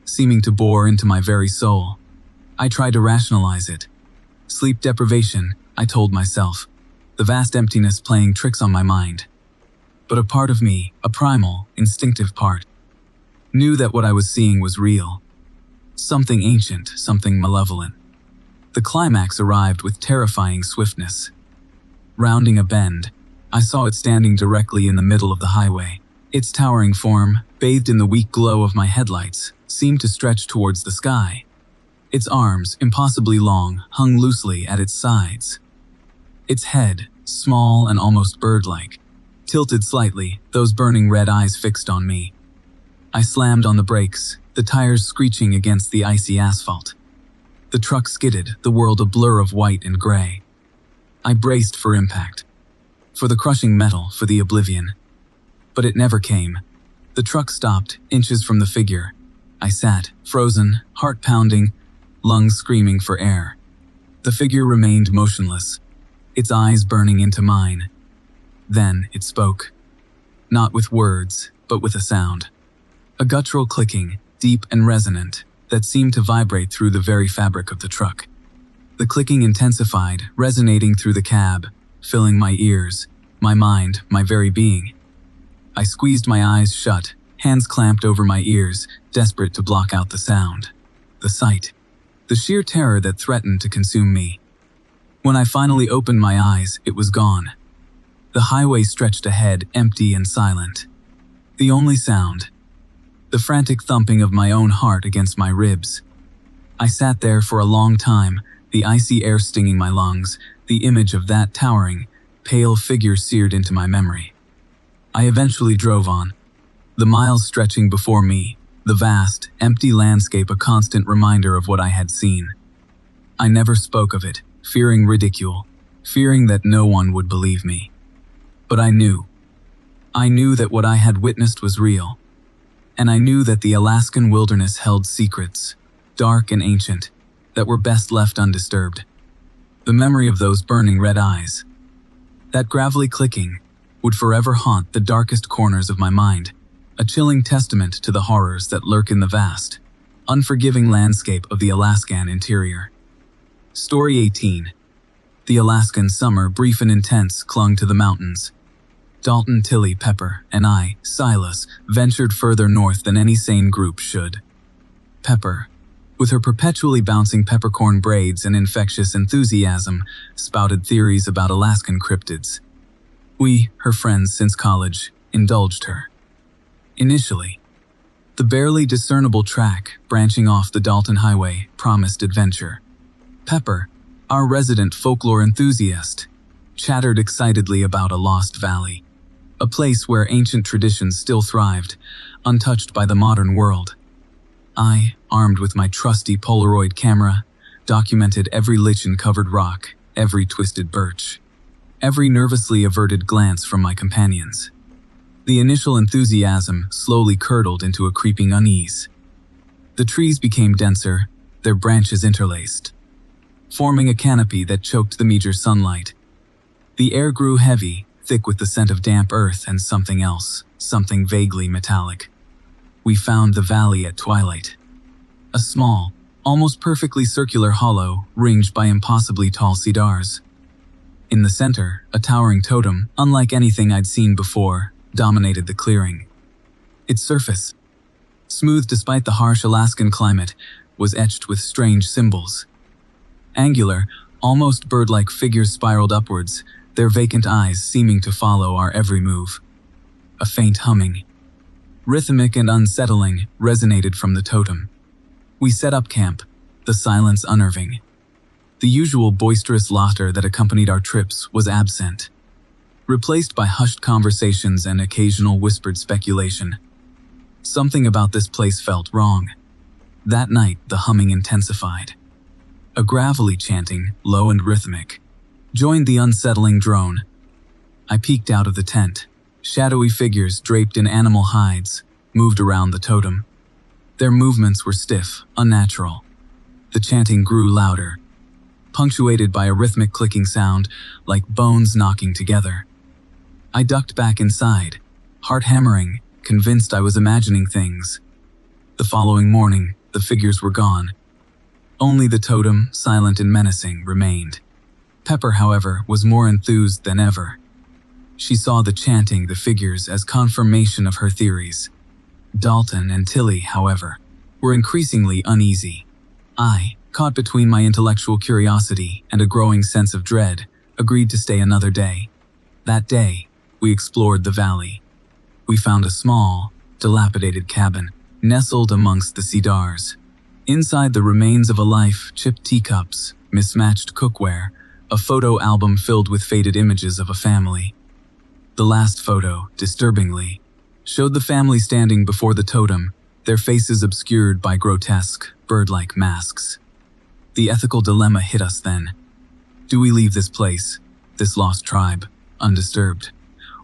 seeming to bore into my very soul. I tried to rationalize it. Sleep deprivation, I told myself, the vast emptiness playing tricks on my mind. But a part of me, a primal, instinctive part, knew that what I was seeing was real. Something ancient, something malevolent. The climax arrived with terrifying swiftness. Rounding a bend, I saw it standing directly in the middle of the highway. Its towering form, bathed in the weak glow of my headlights, seemed to stretch towards the sky. Its arms, impossibly long, hung loosely at its sides. Its head, small and almost bird-like, tilted slightly, those burning red eyes fixed on me. I slammed on the brakes, the tires screeching against the icy asphalt. The truck skidded, the world a blur of white and gray. I braced for impact, for the crushing metal, for the oblivion. But it never came. The truck stopped, inches from the figure. I sat, frozen, heart pounding, lungs screaming for air. The figure remained motionless, its eyes burning into mine. Then it spoke. Not with words, but with a sound. A guttural clicking, deep and resonant, that seemed to vibrate through the very fabric of the truck. The clicking intensified, resonating through the cab, filling my ears, my mind, my very being. I squeezed my eyes shut, hands clamped over my ears, desperate to block out the sound, the sight, the sheer terror that threatened to consume me. When I finally opened my eyes, it was gone. The highway stretched ahead, empty and silent. The only sound, the frantic thumping of my own heart against my ribs. I sat there for a long time, the icy air stinging my lungs, the image of that towering, pale figure seared into my memory. I eventually drove on, the miles stretching before me, the vast, empty landscape a constant reminder of what I had seen. I never spoke of it, fearing ridicule, fearing that no one would believe me. But I knew. I knew that what I had witnessed was real. And I knew that the Alaskan wilderness held secrets, dark and ancient, that were best left undisturbed. The memory of those burning red eyes, that gravelly clicking, would forever haunt the darkest corners of my mind, a chilling testament to the horrors that lurk in the vast, unforgiving landscape of the Alaskan interior. Story 18. The Alaskan summer, brief and intense, clung to the mountains. Dalton, Tilly, Pepper, and I, Silas, ventured further north than any sane group should. Pepper, with her perpetually bouncing peppercorn braids and infectious enthusiasm, spouted theories about Alaskan cryptids. We, her friends since college, indulged her. Initially, the barely discernible track branching off the Dalton Highway promised adventure. Pepper, our resident folklore enthusiast, chattered excitedly about a lost valley, a place where ancient traditions still thrived, untouched by the modern world. I, armed with my trusty Polaroid camera, documented every lichen-covered rock, every twisted birch, every nervously averted glance from my companions. The initial enthusiasm slowly curdled into a creeping unease. The trees became denser, their branches interlaced, forming a canopy that choked the meager sunlight. The air grew heavy, thick with the scent of damp earth and something else, something vaguely metallic. We found the valley at twilight. A small, almost perfectly circular hollow ringed by impossibly tall cedars. In the center, a towering totem, unlike anything I'd seen before, dominated the clearing. Its surface, smooth despite the harsh Alaskan climate, was etched with strange symbols. Angular, almost bird-like figures spiraled upwards, their vacant eyes seeming to follow our every move. A faint humming, rhythmic and unsettling, resonated from the totem. We set up camp, the silence unnerving. The usual boisterous laughter that accompanied our trips was absent, replaced by hushed conversations and occasional whispered speculation. Something about this place felt wrong. That night, the humming intensified. A gravelly chanting, low and rhythmic, joined the unsettling drone. I peeked out of the tent. Shadowy figures draped in animal hides moved around the totem. Their movements were stiff, unnatural. The chanting grew louder, punctuated by a rhythmic clicking sound like bones knocking together. I ducked back inside, heart hammering, convinced I was imagining things. The following morning, the figures were gone. Only the totem, silent and menacing, remained. Pepper, however, was more enthused than ever. She saw the chanting, the figures, as confirmation of her theories. Dalton and Tilly, however, were increasingly uneasy. I, caught between my intellectual curiosity and a growing sense of dread, agreed to stay another day. That day, we explored the valley. We found a small, dilapidated cabin, nestled amongst the cedars. Inside, the remains of a life, chipped teacups, mismatched cookware, a photo album filled with faded images of a family. The last photo, disturbingly, showed the family standing before the totem, their faces obscured by grotesque, bird-like masks. The ethical dilemma hit us then. Do we leave this place, this lost tribe, undisturbed?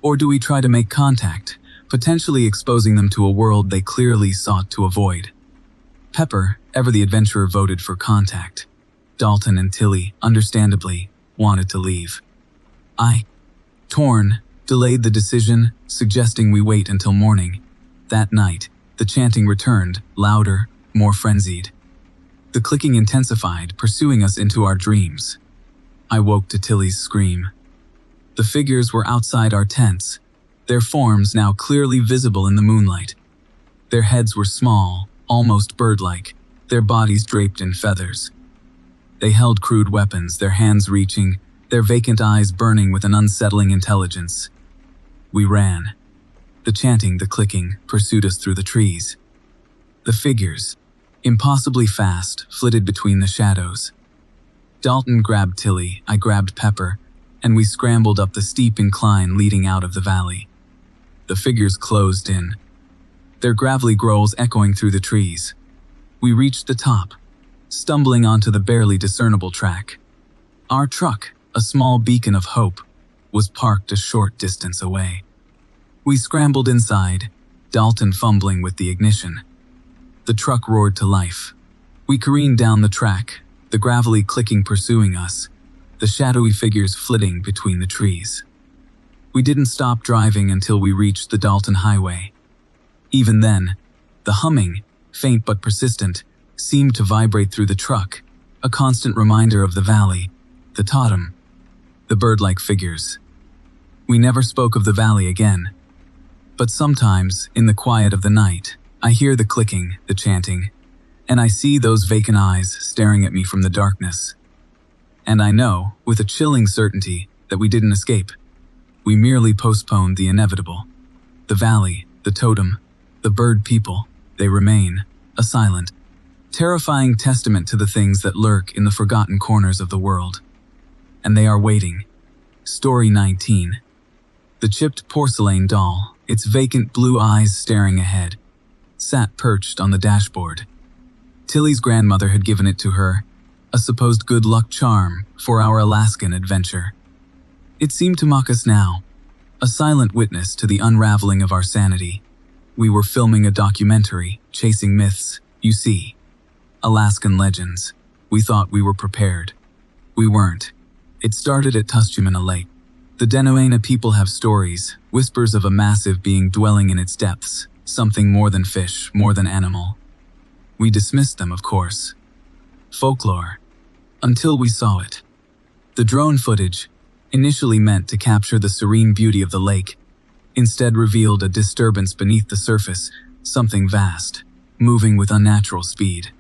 Or do we try to make contact, potentially exposing them to a world they clearly sought to avoid? Pepper, ever the adventurer, voted for contact. Dalton and Tilly, understandably, wanted to leave. I, torn, delayed the decision, suggesting we wait until morning. That night, the chanting returned, louder, more frenzied. The clicking intensified, pursuing us into our dreams. I woke to Tilly's scream. The figures were outside our tents, their forms now clearly visible in the moonlight. Their heads were small, almost bird-like, their bodies draped in feathers. They held crude weapons, their hands reaching, their vacant eyes burning with an unsettling intelligence. We ran. The chanting, the clicking, pursued us through the trees. The figures, impossibly fast, flitted between the shadows. Dalton grabbed Tilly, I grabbed Pepper, and we scrambled up the steep incline leading out of the valley. The figures closed in, their gravelly growls echoing through the trees. We reached the top, stumbling onto the barely discernible track. Our truck, a small beacon of hope, was parked a short distance away. We scrambled inside, Dalton fumbling with the ignition. The truck roared to life. We careened down the track, the gravelly clicking pursuing us, the shadowy figures flitting between the trees. We didn't stop driving until we reached the Dalton Highway. Even then, the humming, faint but persistent, seemed to vibrate through the truck, a constant reminder of the valley, the totem, the bird-like figures. We never spoke of the valley again. But sometimes, in the quiet of the night, I hear the clicking, the chanting, and I see those vacant eyes staring at me from the darkness. And I know, with a chilling certainty, that we didn't escape. We merely postponed the inevitable. The valley, the totem, the bird people, they remain, a silent, terrifying testament to the things that lurk in the forgotten corners of the world. And they are waiting. Story 19. The chipped porcelain doll, its vacant blue eyes staring ahead, sat perched on the dashboard. Tilly's grandmother had given it to her, a supposed good luck charm for our Alaskan adventure. It seemed to mock us now, a silent witness to the unraveling of our sanity. We were filming a documentary, chasing myths, you see. Alaskan legends. We thought we were prepared. We weren't. It started at Tuscumana Lake. The Denoena people have stories, whispers of a massive being dwelling in its depths, something more than fish, more than animal. We dismissed them, of course. Folklore. Until we saw it. The drone footage, initially meant to capture the serene beauty of the lake, instead revealed a disturbance beneath the surface, something vast, moving with unnatural speed.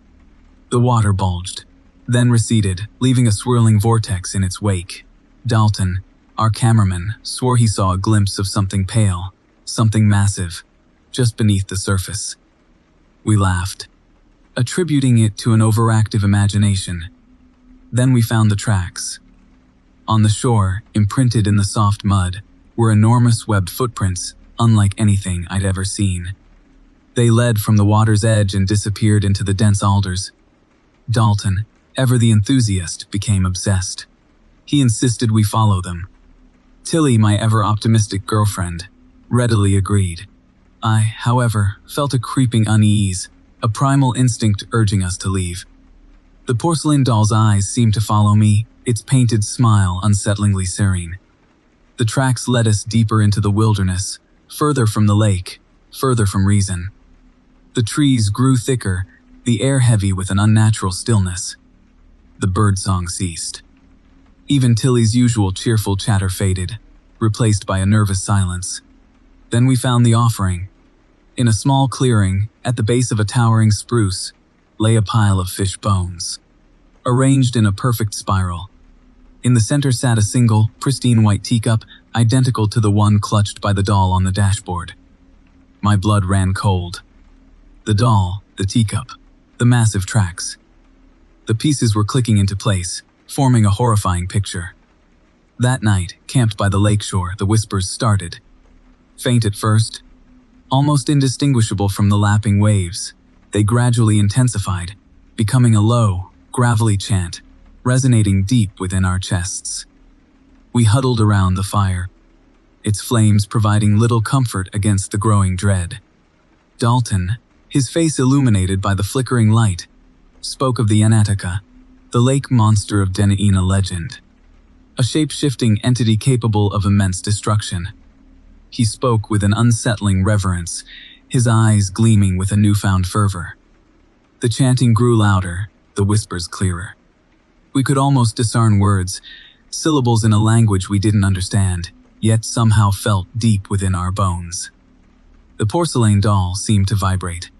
The water bulged, then receded, leaving a swirling vortex in its wake. Dalton, our cameraman, swore he saw a glimpse of something pale, something massive, just beneath the surface. We laughed, attributing it to an overactive imagination. Then we found the tracks. On the shore, imprinted in the soft mud, were enormous webbed footprints, unlike anything I'd ever seen. They led from the water's edge and disappeared into the dense alders. Dalton, ever the enthusiast, became obsessed. He insisted we follow them. Tilly, my ever-optimistic girlfriend, readily agreed. I, however, felt a creeping unease, a primal instinct urging us to leave. The porcelain doll's eyes seemed to follow me, its painted smile unsettlingly serene. The tracks led us deeper into the wilderness, further from the lake, further from reason. The trees grew thicker, the air heavy with an unnatural stillness. The birdsong ceased. Even Tilly's usual cheerful chatter faded, replaced by a nervous silence. Then we found the offering. In a small clearing, at the base of a towering spruce, lay a pile of fish bones, arranged in a perfect spiral. In the center sat a single, pristine white teacup, identical to the one clutched by the doll on the dashboard. My blood ran cold. The doll, the teacup, the massive tracks. The pieces were clicking into place, forming a horrifying picture. That night, camped by the lakeshore, the whispers started. Faint at first, almost indistinguishable from the lapping waves, they gradually intensified, becoming a low, gravelly chant, resonating deep within our chests. We huddled around the fire, its flames providing little comfort against the growing dread. Dalton, his face illuminated by the flickering light, spoke of the Anatica, the lake monster of Denoena legend, a shape-shifting entity capable of immense destruction. He spoke with an unsettling reverence, his eyes gleaming with a newfound fervor. The chanting grew louder, the whispers clearer. We could almost discern words, syllables in a language we didn't understand, yet somehow felt deep within our bones. The porcelain doll seemed to vibrate,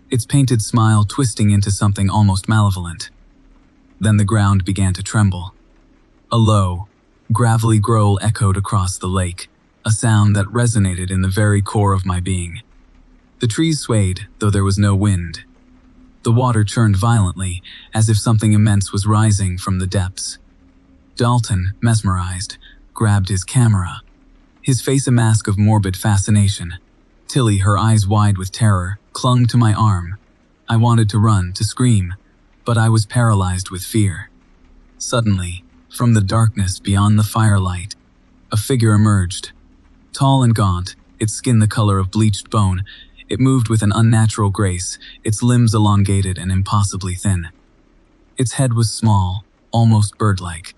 its painted smile twisting into something almost malevolent. Then the ground began to tremble. A low, gravelly growl echoed across the lake, a sound that resonated in the very core of my being. The trees swayed, though there was no wind. The water churned violently, as if something immense was rising from the depths. Dalton, mesmerized, grabbed his camera, his face a mask of morbid fascination. Tilly, her eyes wide with terror, clung to my arm. I wanted to run, to scream, but I was paralyzed with fear. Suddenly, from the darkness beyond the firelight, a figure emerged. Tall and gaunt, its skin the color of bleached bone, it moved with an unnatural grace, its limbs elongated and impossibly thin. Its head was small, almost bird-like,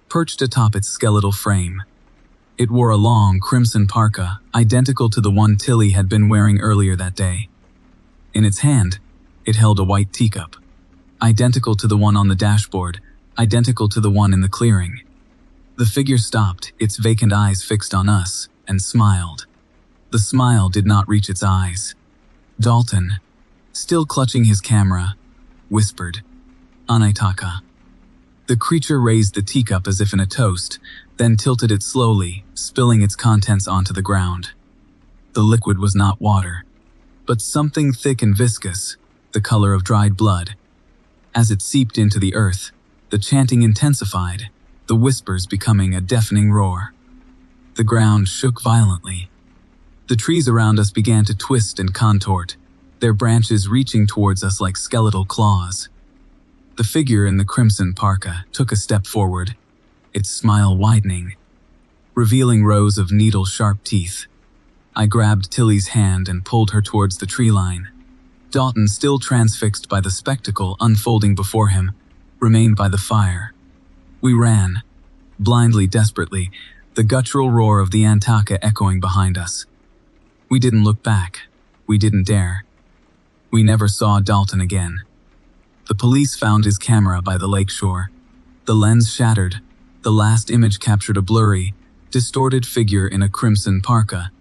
perched atop its skeletal frame. It wore a long, crimson parka, identical to the one Tilly had been wearing earlier that day. In its hand, it held a white teacup, identical to the one on the dashboard, identical to the one in the clearing. The figure stopped, its vacant eyes fixed on us, and smiled. The smile did not reach its eyes. Dalton, still clutching his camera, whispered, "Anaitaka." The creature raised the teacup as if in a toast, then tilted it slowly, spilling its contents onto the ground. The liquid was not water, but something thick and viscous, the color of dried blood. As it seeped into the earth, the chanting intensified, the whispers becoming a deafening roar. The ground shook violently. The trees around us began to twist and contort, their branches reaching towards us like skeletal claws. The figure in the crimson parka took a step forward, its smile widening, revealing rows of needle-sharp teeth. I grabbed Tilly's hand and pulled her towards the tree line. Dalton, still transfixed by the spectacle unfolding before him, remained by the fire. We ran, blindly, desperately, the guttural roar of the Antaka echoing behind us. We didn't look back. We didn't dare. We never saw Dalton again. The police found his camera by the lakeshore. The lens shattered. The last image captured a blurry, distorted figure in a crimson parka,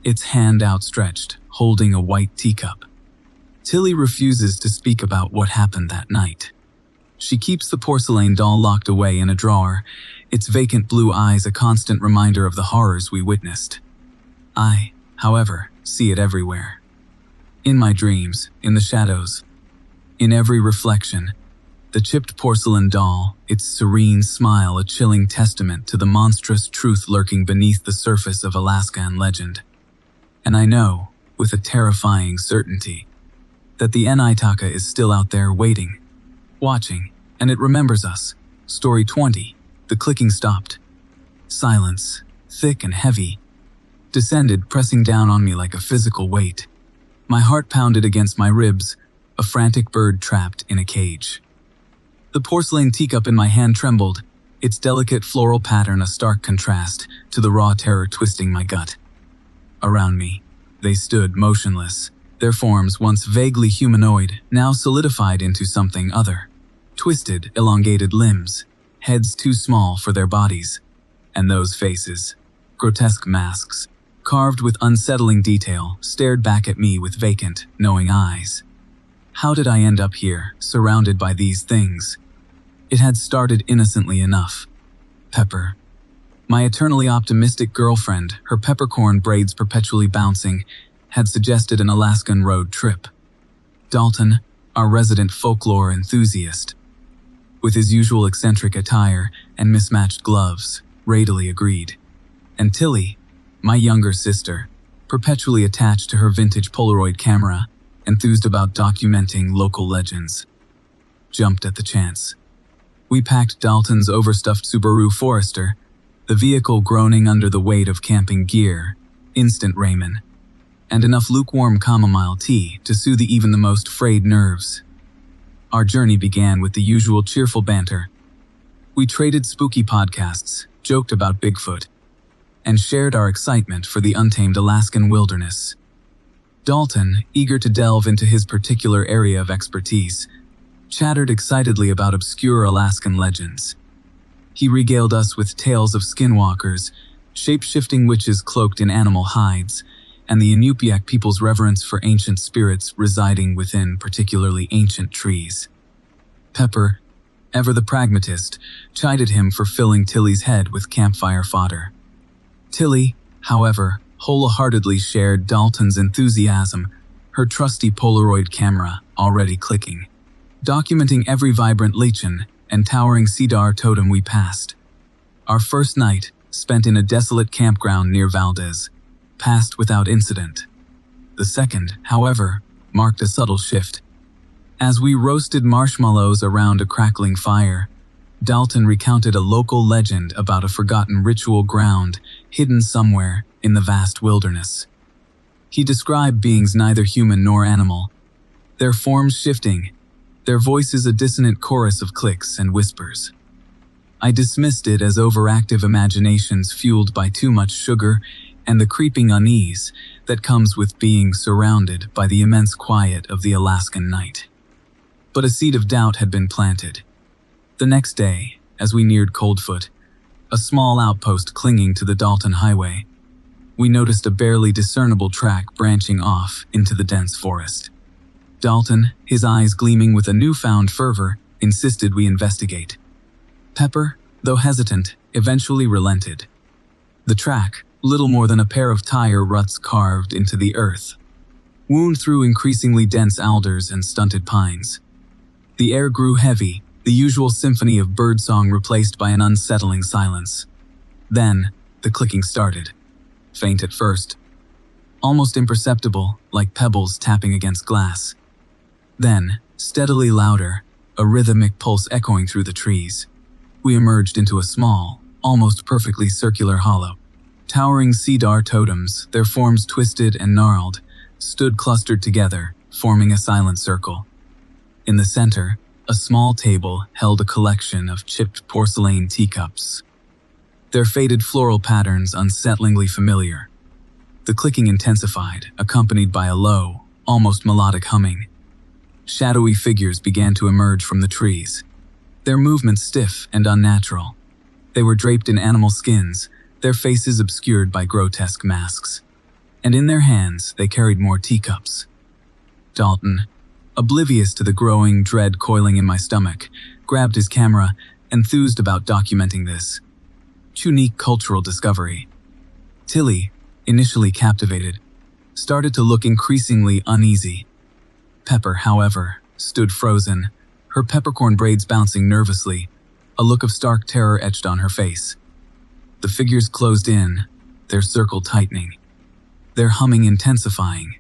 its hand outstretched, holding a white teacup. Tilly refuses to speak about what happened that night. She keeps the porcelain doll locked away in a drawer, its vacant blue eyes a constant reminder of the horrors we witnessed. I, however, see it everywhere. In my dreams, in the shadows, in every reflection. The chipped porcelain doll, its serene smile a chilling testament to the monstrous truth lurking beneath the surface of Alaskan legend. And I know, with a terrifying certainty, that the Antaka is still out there waiting, watching, and it remembers us. Story 20. The clicking stopped. Silence, thick and heavy, descended, pressing down on me like a physical weight. My heart pounded against my ribs, a frantic bird trapped in a cage. The porcelain teacup in my hand trembled, its delicate floral pattern a stark contrast to the raw terror twisting my gut. Around me, they stood motionless, their forms once vaguely humanoid, now solidified into something other. Twisted, elongated limbs, heads too small for their bodies, and those faces, grotesque masks, carved with unsettling detail, stared back at me with vacant, knowing eyes. How did I end up here, surrounded by these things? It had started innocently enough. Pepper, my eternally optimistic girlfriend, her peppercorn braids perpetually bouncing, had suggested an Alaskan road trip. Dalton, our resident folklore enthusiast, with his usual eccentric attire and mismatched gloves, readily agreed. And Tilly, my younger sister, perpetually attached to her vintage Polaroid camera, enthused about documenting local legends, jumped at the chance. We packed Dalton's overstuffed Subaru Forester, the vehicle groaning under the weight of camping gear, instant ramen, and enough lukewarm chamomile tea to soothe even the most frayed nerves. Our journey began with the usual cheerful banter. We traded spooky podcasts, joked about Bigfoot, and shared our excitement for the untamed Alaskan wilderness. Dalton, eager to delve into his particular area of expertise, chattered excitedly about obscure Alaskan legends. He regaled us with tales of skinwalkers, shape-shifting witches cloaked in animal hides, and the Inupiaq people's reverence for ancient spirits residing within particularly ancient trees. Pepper, ever the pragmatist, chided him for filling Tilly's head with campfire fodder. Tilly, however, wholeheartedly shared Dalton's enthusiasm, her trusty Polaroid camera already clicking, documenting every vibrant lichen and towering cedar totem we passed. Our first night, spent in a desolate campground near Valdez, passed without incident. The second, however, marked a subtle shift. As we roasted marshmallows around a crackling fire, Dalton recounted a local legend about a forgotten ritual ground hidden somewhere in the vast wilderness. He described beings neither human nor animal, their forms shifting, their voices a dissonant chorus of clicks and whispers. I dismissed it as overactive imaginations fueled by too much sugar and the creeping unease that comes with being surrounded by the immense quiet of the Alaskan night. But a seed of doubt had been planted. The next day, as we neared Coldfoot, a small outpost clinging to the Dalton Highway, we noticed a barely discernible track branching off into the dense forest. Dalton, his eyes gleaming with a newfound fervor, insisted we investigate. Pepper, though hesitant, eventually relented. The track, little more than a pair of tire ruts carved into the earth, wound through increasingly dense alders and stunted pines. The air grew heavy, the usual symphony of birdsong replaced by an unsettling silence. Then, the clicking started. Faint at first, almost imperceptible, like pebbles tapping against glass. Then, steadily louder, a rhythmic pulse echoing through the trees. We emerged into a small, almost perfectly circular hollow. Towering cedar totems, their forms twisted and gnarled, stood clustered together, forming a silent circle. In the center, a small table held a collection of chipped porcelain teacups, their faded floral patterns unsettlingly familiar. The clicking intensified, accompanied by a low, almost melodic humming. Shadowy figures began to emerge from the trees, their movements stiff and unnatural. They were draped in animal skins, their faces obscured by grotesque masks. And in their hands, they carried more teacups. Dalton, oblivious to the growing dread coiling in my stomach, grabbed his camera, enthused about documenting this unique cultural discovery. Tilly, initially captivated, started to look increasingly uneasy. Pepper, however, stood frozen, her peppercorn braids bouncing nervously, a look of stark terror etched on her face. The figures closed in, their circle tightening, their humming intensifying.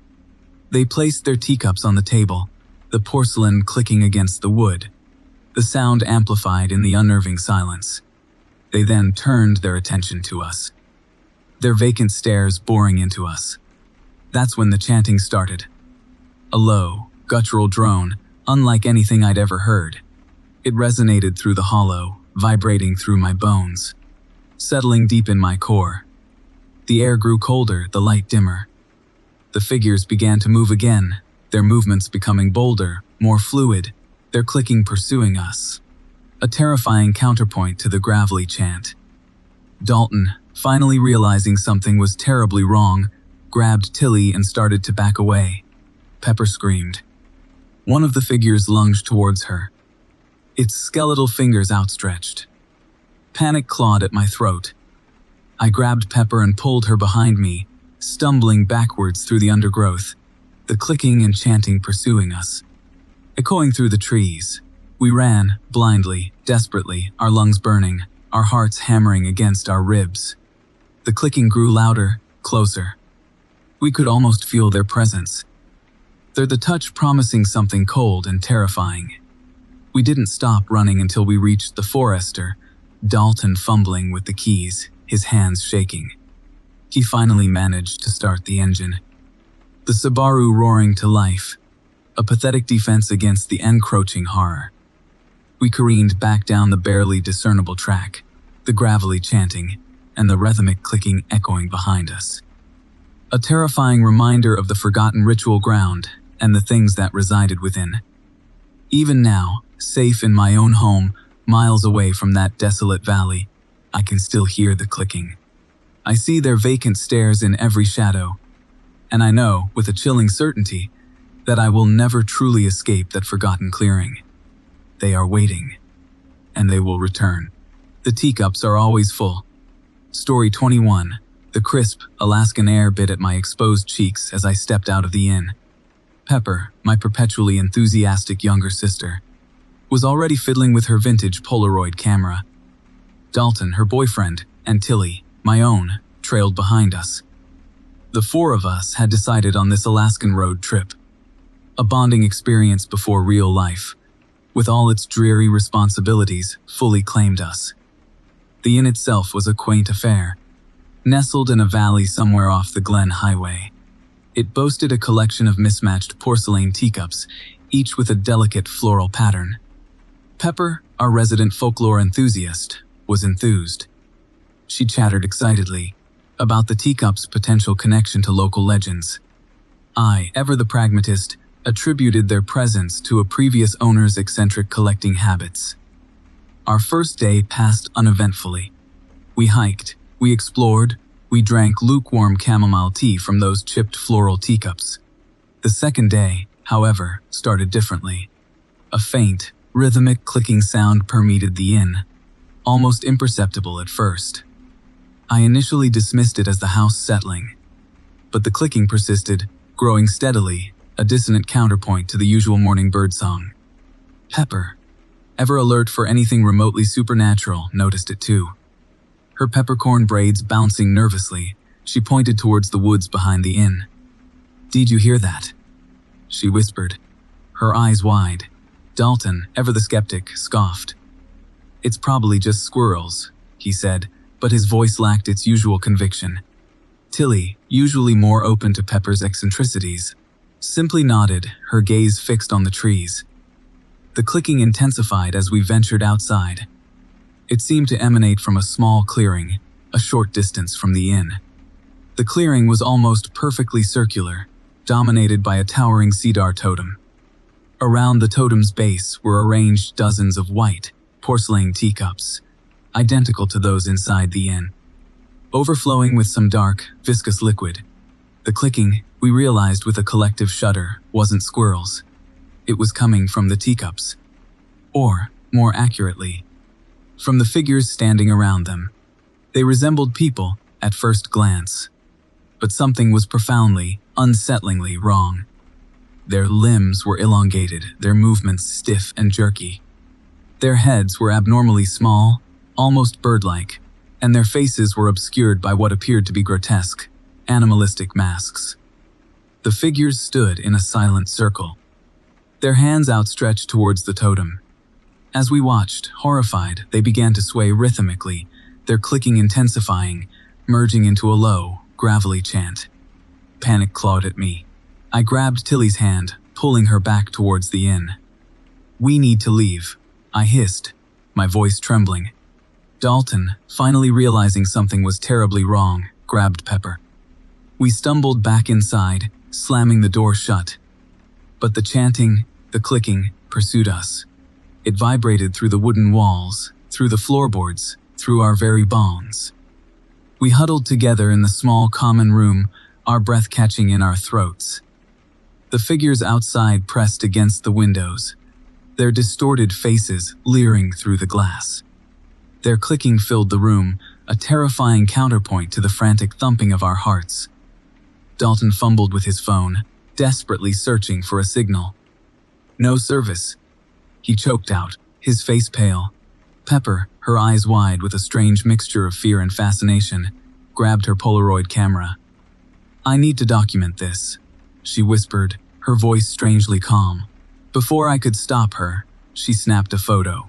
They placed their teacups on the table, the porcelain clicking against the wood, the sound amplified in the unnerving silence. They then turned their attention to us, their vacant stares boring into us. That's when the chanting started. A low, guttural drone, unlike anything I'd ever heard. It resonated through the hollow, vibrating through my bones, settling deep in my core. The air grew colder, the light dimmer. The figures began to move again, their movements becoming bolder, more fluid, their clicking pursuing us. A terrifying counterpoint to the gravelly chant. Dalton, finally realizing something was terribly wrong, grabbed Tilly and started to back away. Pepper screamed. One of the figures lunged towards her, its skeletal fingers outstretched. Panic clawed at my throat. I grabbed Pepper and pulled her behind me, stumbling backwards through the undergrowth, the clicking and chanting pursuing us. Echoing through the trees, we ran, blindly, desperately, our lungs burning, our hearts hammering against our ribs. The clicking grew louder, closer. We could almost feel their presence, the touch promising something cold and terrifying. We didn't stop running until we reached the forester, Dalton fumbling with the keys, his hands shaking. He finally managed to start the engine, the Subaru roaring to life, a pathetic defense against the encroaching horror. We careened back down the barely discernible track, the gravelly chanting and the rhythmic clicking echoing behind us. A terrifying reminder of the forgotten ritual ground and the things that resided within. Even now, safe in my own home, miles away from that desolate valley, I can still hear the clicking. I see their vacant stares in every shadow, and I know, with a chilling certainty, that I will never truly escape that forgotten clearing. They are waiting, and they will return. The teacups are always full. Story 21. The crisp, Alaskan air bit at my exposed cheeks as I stepped out of the inn. Pepper, my perpetually enthusiastic younger sister, was already fiddling with her vintage Polaroid camera. Dalton, her boyfriend, and Tilly, my own, trailed behind us. The four of us had decided on this Alaskan road trip, a bonding experience before real life, with all its dreary responsibilities, fully claimed us. The inn itself was a quaint affair, nestled in a valley somewhere off the Glen Highway. It boasted a collection of mismatched porcelain teacups, each with a delicate floral pattern. Pepper, our resident folklore enthusiast, was enthused. She chattered excitedly about the teacups' potential connection to local legends. I, ever the pragmatist, attributed their presence to a previous owner's eccentric collecting habits. Our first day passed uneventfully. We hiked, we explored, we drank lukewarm chamomile tea from those chipped floral teacups. The second day, however, started differently. A faint, rhythmic clicking sound permeated the inn, almost imperceptible at first. I initially dismissed it as the house settling, but the clicking persisted, growing steadily, a dissonant counterpoint to the usual morning birdsong. Pepper, ever alert for anything remotely supernatural, noticed it too. Her peppercorn braids bouncing nervously, she pointed towards the woods behind the inn. "Did you hear that?" she whispered, her eyes wide. Dalton, ever the skeptic, scoffed. "It's probably just squirrels," he said, but his voice lacked its usual conviction. Tilly, usually more open to Pepper's eccentricities, simply nodded, her gaze fixed on the trees. The clicking intensified as we ventured outside. It seemed to emanate from a small clearing, a short distance from the inn. The clearing was almost perfectly circular, dominated by a towering cedar totem. Around the totem's base were arranged dozens of white, porcelain teacups, identical to those inside the inn, overflowing with some dark, viscous liquid. The clicking, we realized with a collective shudder, wasn't squirrels. It was coming from the teacups. Or, more accurately, from the figures standing around them. They resembled people, at first glance. But something was profoundly, unsettlingly wrong. Their limbs were elongated, their movements stiff and jerky. Their heads were abnormally small, almost bird-like, and their faces were obscured by what appeared to be grotesque, animalistic masks. The figures stood in a silent circle, their hands outstretched towards the totem. As we watched, horrified, they began to sway rhythmically, their clicking intensifying, merging into a low, gravelly chant. Panic clawed at me. I grabbed Tilly's hand, pulling her back towards the inn. "We need to leave," I hissed, my voice trembling. Dalton, finally realizing something was terribly wrong, grabbed Pepper. We stumbled back inside, slamming the door shut. But the chanting, the clicking, pursued us. It vibrated through the wooden walls, through the floorboards, through our very bones. We huddled together in the small common room, our breath catching in our throats. The figures outside pressed against the windows, their distorted faces leering through the glass. Their clicking filled the room, a terrifying counterpoint to the frantic thumping of our hearts. Dalton fumbled with his phone, desperately searching for a signal. "No service," he choked out, his face pale. Pepper, her eyes wide with a strange mixture of fear and fascination, grabbed her Polaroid camera. "I need to document this," she whispered, her voice strangely calm. Before I could stop her, she snapped a photo.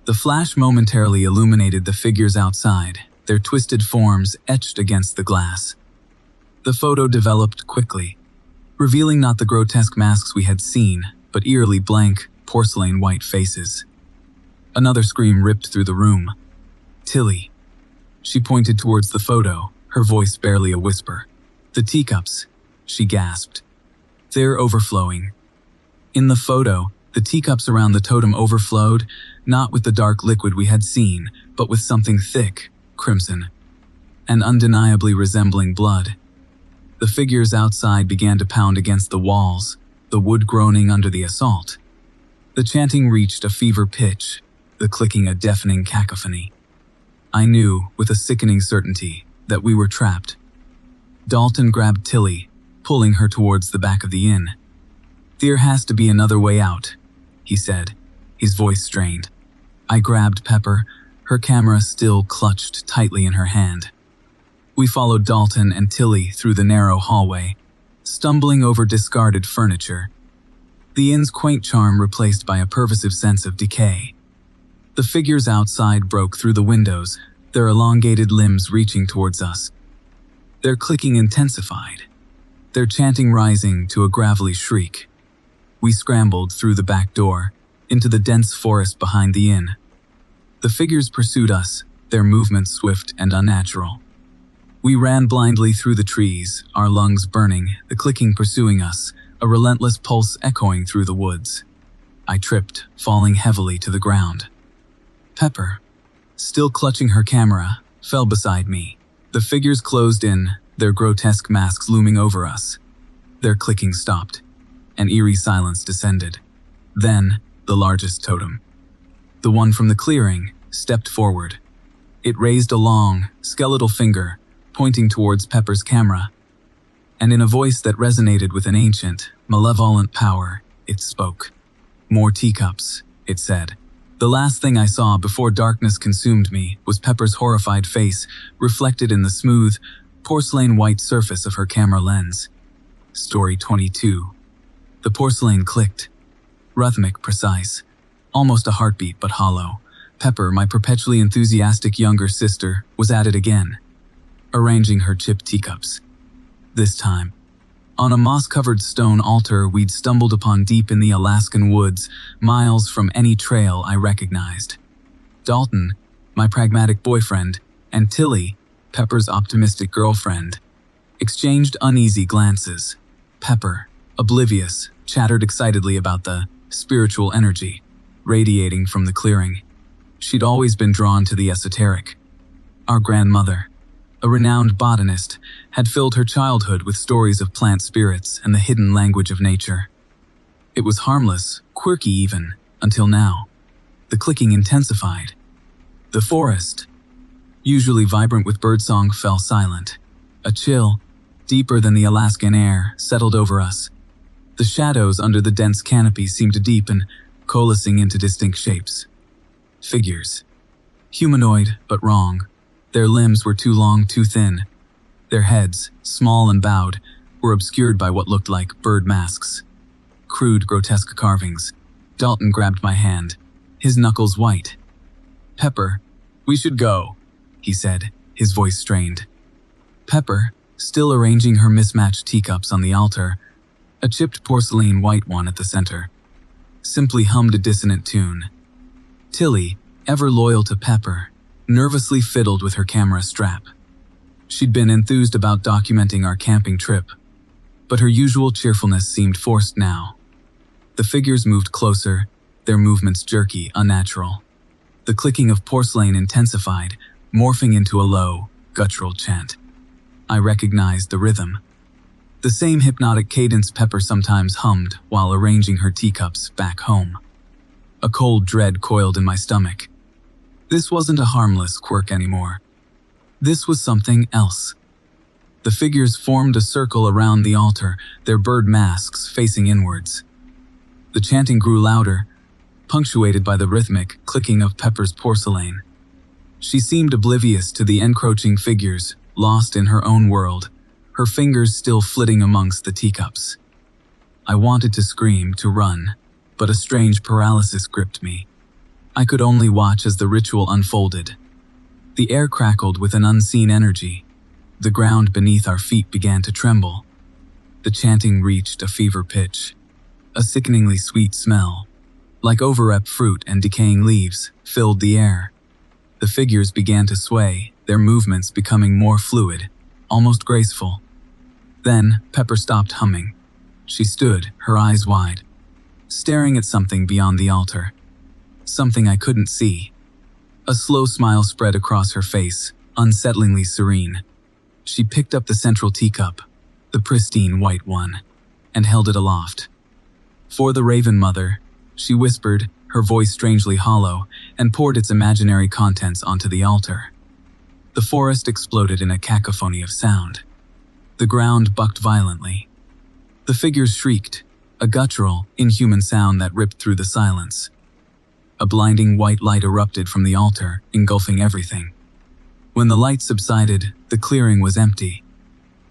The flash momentarily illuminated the figures outside, their twisted forms etched against the glass. The photo developed quickly, revealing not the grotesque masks we had seen, but eerily blank, porcelain white faces. Another scream ripped through the room. "Tilly." She pointed towards the photo, her voice barely a whisper. "The teacups," she gasped. "They're overflowing." In the photo, the teacups around the totem overflowed, not with the dark liquid we had seen, but with something thick, crimson, and undeniably resembling blood. The figures outside began to pound against the walls, the wood groaning under the assault. The chanting reached a fever pitch, the clicking a deafening cacophony. I knew, with a sickening certainty, that we were trapped. Dalton grabbed Tilly, pulling her towards the back of the inn. "There has to be another way out," he said, his voice strained. I grabbed Pepper, her camera still clutched tightly in her hand. We followed Dalton and Tilly through the narrow hallway, stumbling over discarded furniture. The inn's quaint charm replaced by a pervasive sense of decay. The figures outside broke through the windows, their elongated limbs reaching towards us. Their clicking intensified, their chanting rising to a gravelly shriek. We scrambled through the back door, into the dense forest behind the inn. The figures pursued us, their movements swift and unnatural. We ran blindly through the trees, our lungs burning, the clicking pursuing us, a relentless pulse echoing through the woods. I tripped, falling heavily to the ground. Pepper, still clutching her camera, fell beside me. The figures closed in, their grotesque masks looming over us. Their clicking stopped. An eerie silence descended. Then, the largest totem, the one from the clearing, stepped forward. It raised a long, skeletal finger, pointing towards Pepper's camera, and in a voice that resonated with an ancient, malevolent power, it spoke. "More teacups," it said. The last thing I saw before darkness consumed me was Pepper's horrified face, reflected in the smooth, porcelain white surface of her camera lens. Story 22. The porcelain clicked. Rhythmic, precise. Almost a heartbeat, but hollow. Pepper, my perpetually enthusiastic younger sister, was at it again, arranging her chipped teacups. This time, on a moss-covered stone altar we'd stumbled upon deep in the Alaskan woods, miles from any trail I recognized. Dalton, my pragmatic boyfriend, and Tilly, Pepper's optimistic girlfriend, exchanged uneasy glances. Pepper, oblivious, chattered excitedly about the spiritual energy radiating from the clearing. She'd always been drawn to the esoteric. Our grandmother, a renowned botanist, had filled her childhood with stories of plant spirits and the hidden language of nature. It was harmless, quirky even, until now. The clicking intensified. The forest, usually vibrant with birdsong, fell silent. A chill, deeper than the Alaskan air, settled over us. The shadows under the dense canopy seemed to deepen, coalescing into distinct shapes. Figures. Humanoid, but wrong. Their limbs were too long, too thin. Their heads, small and bowed, were obscured by what looked like bird masks. Crude, grotesque carvings. Dalton grabbed my hand, his knuckles white. "Pepper, we should go," he said, his voice strained. Pepper, still arranging her mismatched teacups on the altar, a chipped porcelain white one at the center, simply hummed a dissonant tune. Tilly, ever loyal to Pepper, nervously fiddled with her camera strap. She'd been enthused about documenting our camping trip, but her usual cheerfulness seemed forced now. The figures moved closer, their movements jerky, unnatural. The clicking of porcelain intensified, morphing into a low, guttural chant. I recognized the rhythm. The same hypnotic cadence Pepper sometimes hummed while arranging her teacups back home. A cold dread coiled in my stomach. This wasn't a harmless quirk anymore. This was something else. The figures formed a circle around the altar, their bird masks facing inwards. The chanting grew louder, punctuated by the rhythmic clicking of Pepper's porcelain. She seemed oblivious to the encroaching figures, lost in her own world, her fingers still flitting amongst the teacups. I wanted to scream, to run, but a strange paralysis gripped me. I could only watch as the ritual unfolded. The air crackled with an unseen energy. The ground beneath our feet began to tremble. The chanting reached a fever pitch. A sickeningly sweet smell, like overripe fruit and decaying leaves, filled the air. The figures began to sway, their movements becoming more fluid, almost graceful. Then, Pepper stopped humming. She stood, her eyes wide, staring at something beyond the altar. Something I couldn't see. A slow smile spread across her face, unsettlingly serene. She picked up the central teacup, the pristine white one, and held it aloft. "For the Raven Mother," she whispered, her voice strangely hollow, and poured its imaginary contents onto the altar. The forest exploded in a cacophony of sound. The ground bucked violently. The figures shrieked, a guttural, inhuman sound that ripped through the silence. A blinding white light erupted from the altar, engulfing everything. When the light subsided, the clearing was empty.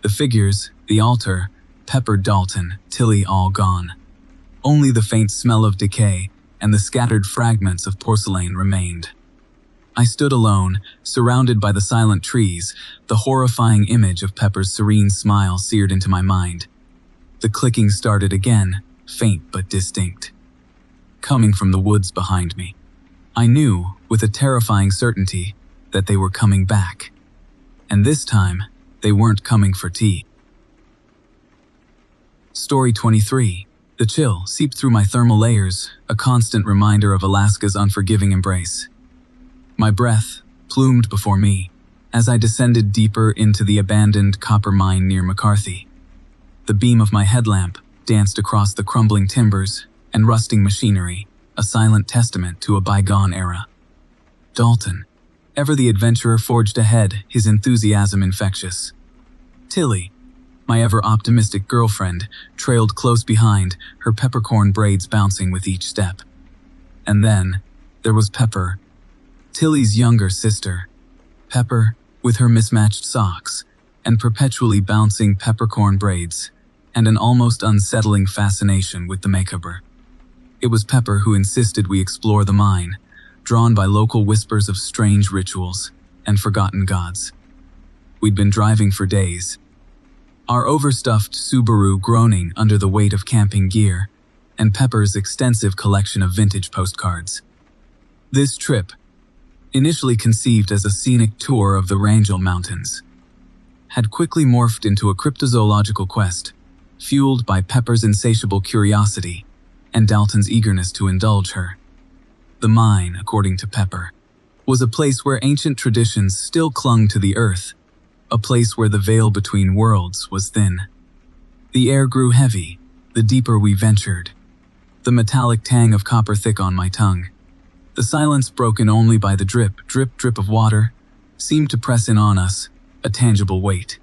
The figures, the altar, Pepper, Dalton, Tilly all gone. Only the faint smell of decay and the scattered fragments of porcelain remained. I stood alone, surrounded by the silent trees, the horrifying image of Pepper's serene smile seared into my mind. The clicking started again, faint but distinct, coming from the woods behind me. I knew, with a terrifying certainty, that they were coming back. And this time, they weren't coming for tea. Story 23. The chill seeped through my thermal layers, a constant reminder of Alaska's unforgiving embrace. My breath plumed before me as I descended deeper into the abandoned copper mine near McCarthy. The beam of my headlamp danced across the crumbling timbers and rusting machinery, a silent testament to a bygone era. Dalton, Ever the adventurer forged ahead, his enthusiasm infectious. Tilly, my ever-optimistic girlfriend, trailed close behind, her peppercorn braids bouncing with each step. And then, there was Pepper, Tilly's younger sister. Pepper, with her mismatched socks, and perpetually bouncing peppercorn braids, and an almost unsettling fascination with the macabre. It was Pepper who insisted we explore the mine, drawn by local whispers of strange rituals and forgotten gods. We'd been driving for days, our overstuffed Subaru groaning under the weight of camping gear, and Pepper's extensive collection of vintage postcards. This trip, initially conceived as a scenic tour of the Wrangell Mountains, had quickly morphed into a cryptozoological quest, fueled by Pepper's insatiable curiosity and Dalton's eagerness to indulge her. The mine, according to Pepper, was a place where ancient traditions still clung to the earth, a place where the veil between worlds was thin. The air grew heavy, the deeper we ventured, the metallic tang of copper thick on my tongue. The silence, broken only by the drip, drip, drip of water, seemed to press in on us, a tangible weight.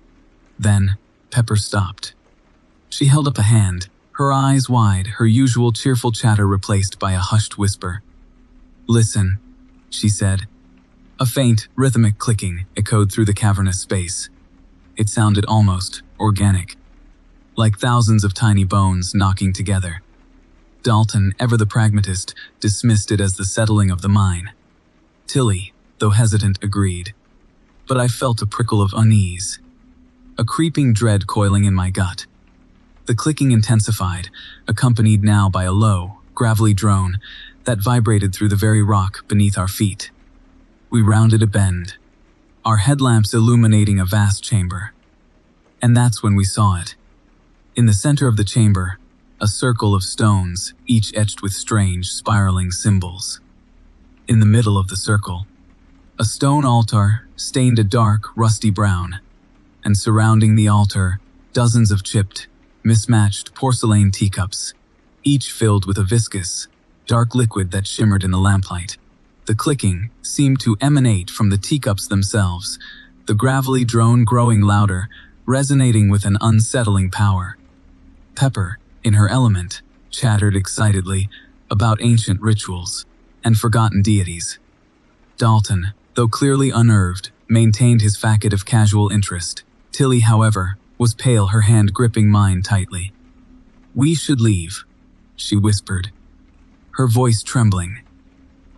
Then, Pepper stopped. She held up a hand, her eyes wide, her usual cheerful chatter replaced by a hushed whisper. "Listen," she said. A faint, rhythmic clicking echoed through the cavernous space. It sounded almost organic, like thousands of tiny bones knocking together. Dalton, ever the pragmatist, dismissed it as the settling of the mine. Tilly, though hesitant, agreed. But I felt a prickle of unease, a creeping dread coiling in my gut. The clicking intensified, accompanied now by a low, gravelly drone that vibrated through the very rock beneath our feet. We rounded a bend, our headlamps illuminating a vast chamber. And that's when we saw it. In the center of the chamber, a circle of stones, each etched with strange, spiraling symbols. In the middle of the circle, a stone altar stained a dark, rusty brown, and surrounding the altar, dozens of chipped, mismatched porcelain teacups, each filled with a viscous, dark liquid that shimmered in the lamplight. The clicking seemed to emanate from the teacups themselves, the gravelly drone growing louder, resonating with an unsettling power. Pepper, in her element, chattered excitedly about ancient rituals and forgotten deities. Dalton, though clearly unnerved, maintained his facet of casual interest. Tilly, however, was pale, her hand gripping mine tightly. "We should leave," she whispered, her voice trembling.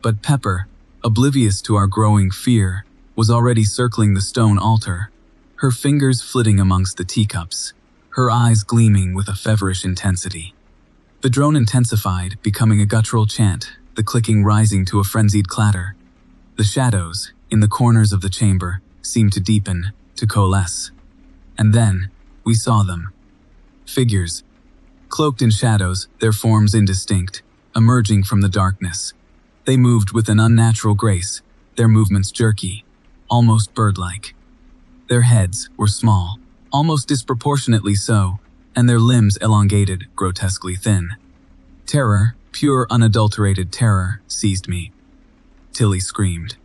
But Pepper, oblivious to our growing fear, was already circling the stone altar, her fingers flitting amongst the teacups, her eyes gleaming with a feverish intensity. The drone intensified, becoming a guttural chant, the clicking rising to a frenzied clatter. The shadows, in the corners of the chamber, seemed to deepen, to coalesce. And then, we saw them. Figures, cloaked in shadows, their forms indistinct, emerging from the darkness. They moved with an unnatural grace, their movements jerky, almost bird-like. Their heads were small, almost disproportionately so, and their limbs elongated, grotesquely thin. Terror, pure unadulterated terror, seized me. Tilly screamed.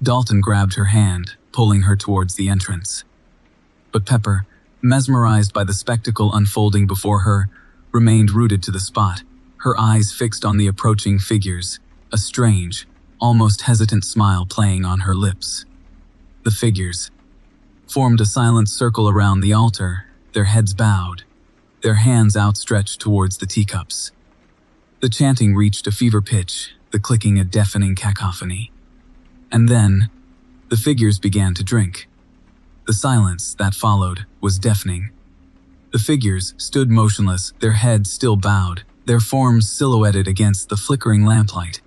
Dalton grabbed her hand, pulling her towards the entrance. But Pepper, mesmerized by the spectacle unfolding before her, remained rooted to the spot, her eyes fixed on the approaching figures, a strange, almost hesitant smile playing on her lips. The figures formed a silent circle around the altar, their heads bowed, their hands outstretched towards the teacups. The chanting reached a fever pitch, the clicking a deafening cacophony. And then, the figures began to drink. The silence that followed was deafening. The figures stood motionless, their heads still bowed, their forms silhouetted against the flickering lamplight.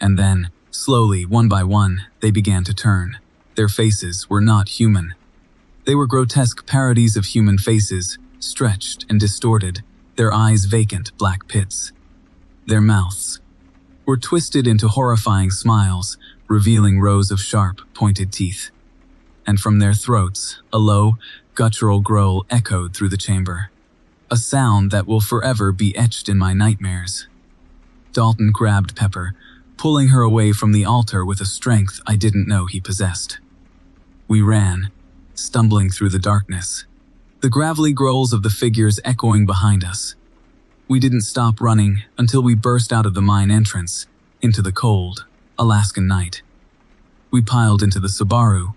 And then, slowly, one by one, they began to turn. Their faces were not human. They were grotesque parodies of human faces, stretched and distorted, their eyes vacant black pits. Their mouths were twisted into horrifying smiles, revealing rows of sharp, pointed teeth. And from their throats, a low, guttural growl echoed through the chamber, a sound that will forever be etched in my nightmares. Dalton grabbed Pepper, pulling her away from the altar with a strength I didn't know he possessed. We ran, stumbling through the darkness, the gravelly growls of the figures echoing behind us. We didn't stop running until we burst out of the mine entrance into the cold, Alaskan night. We piled into the Subaru,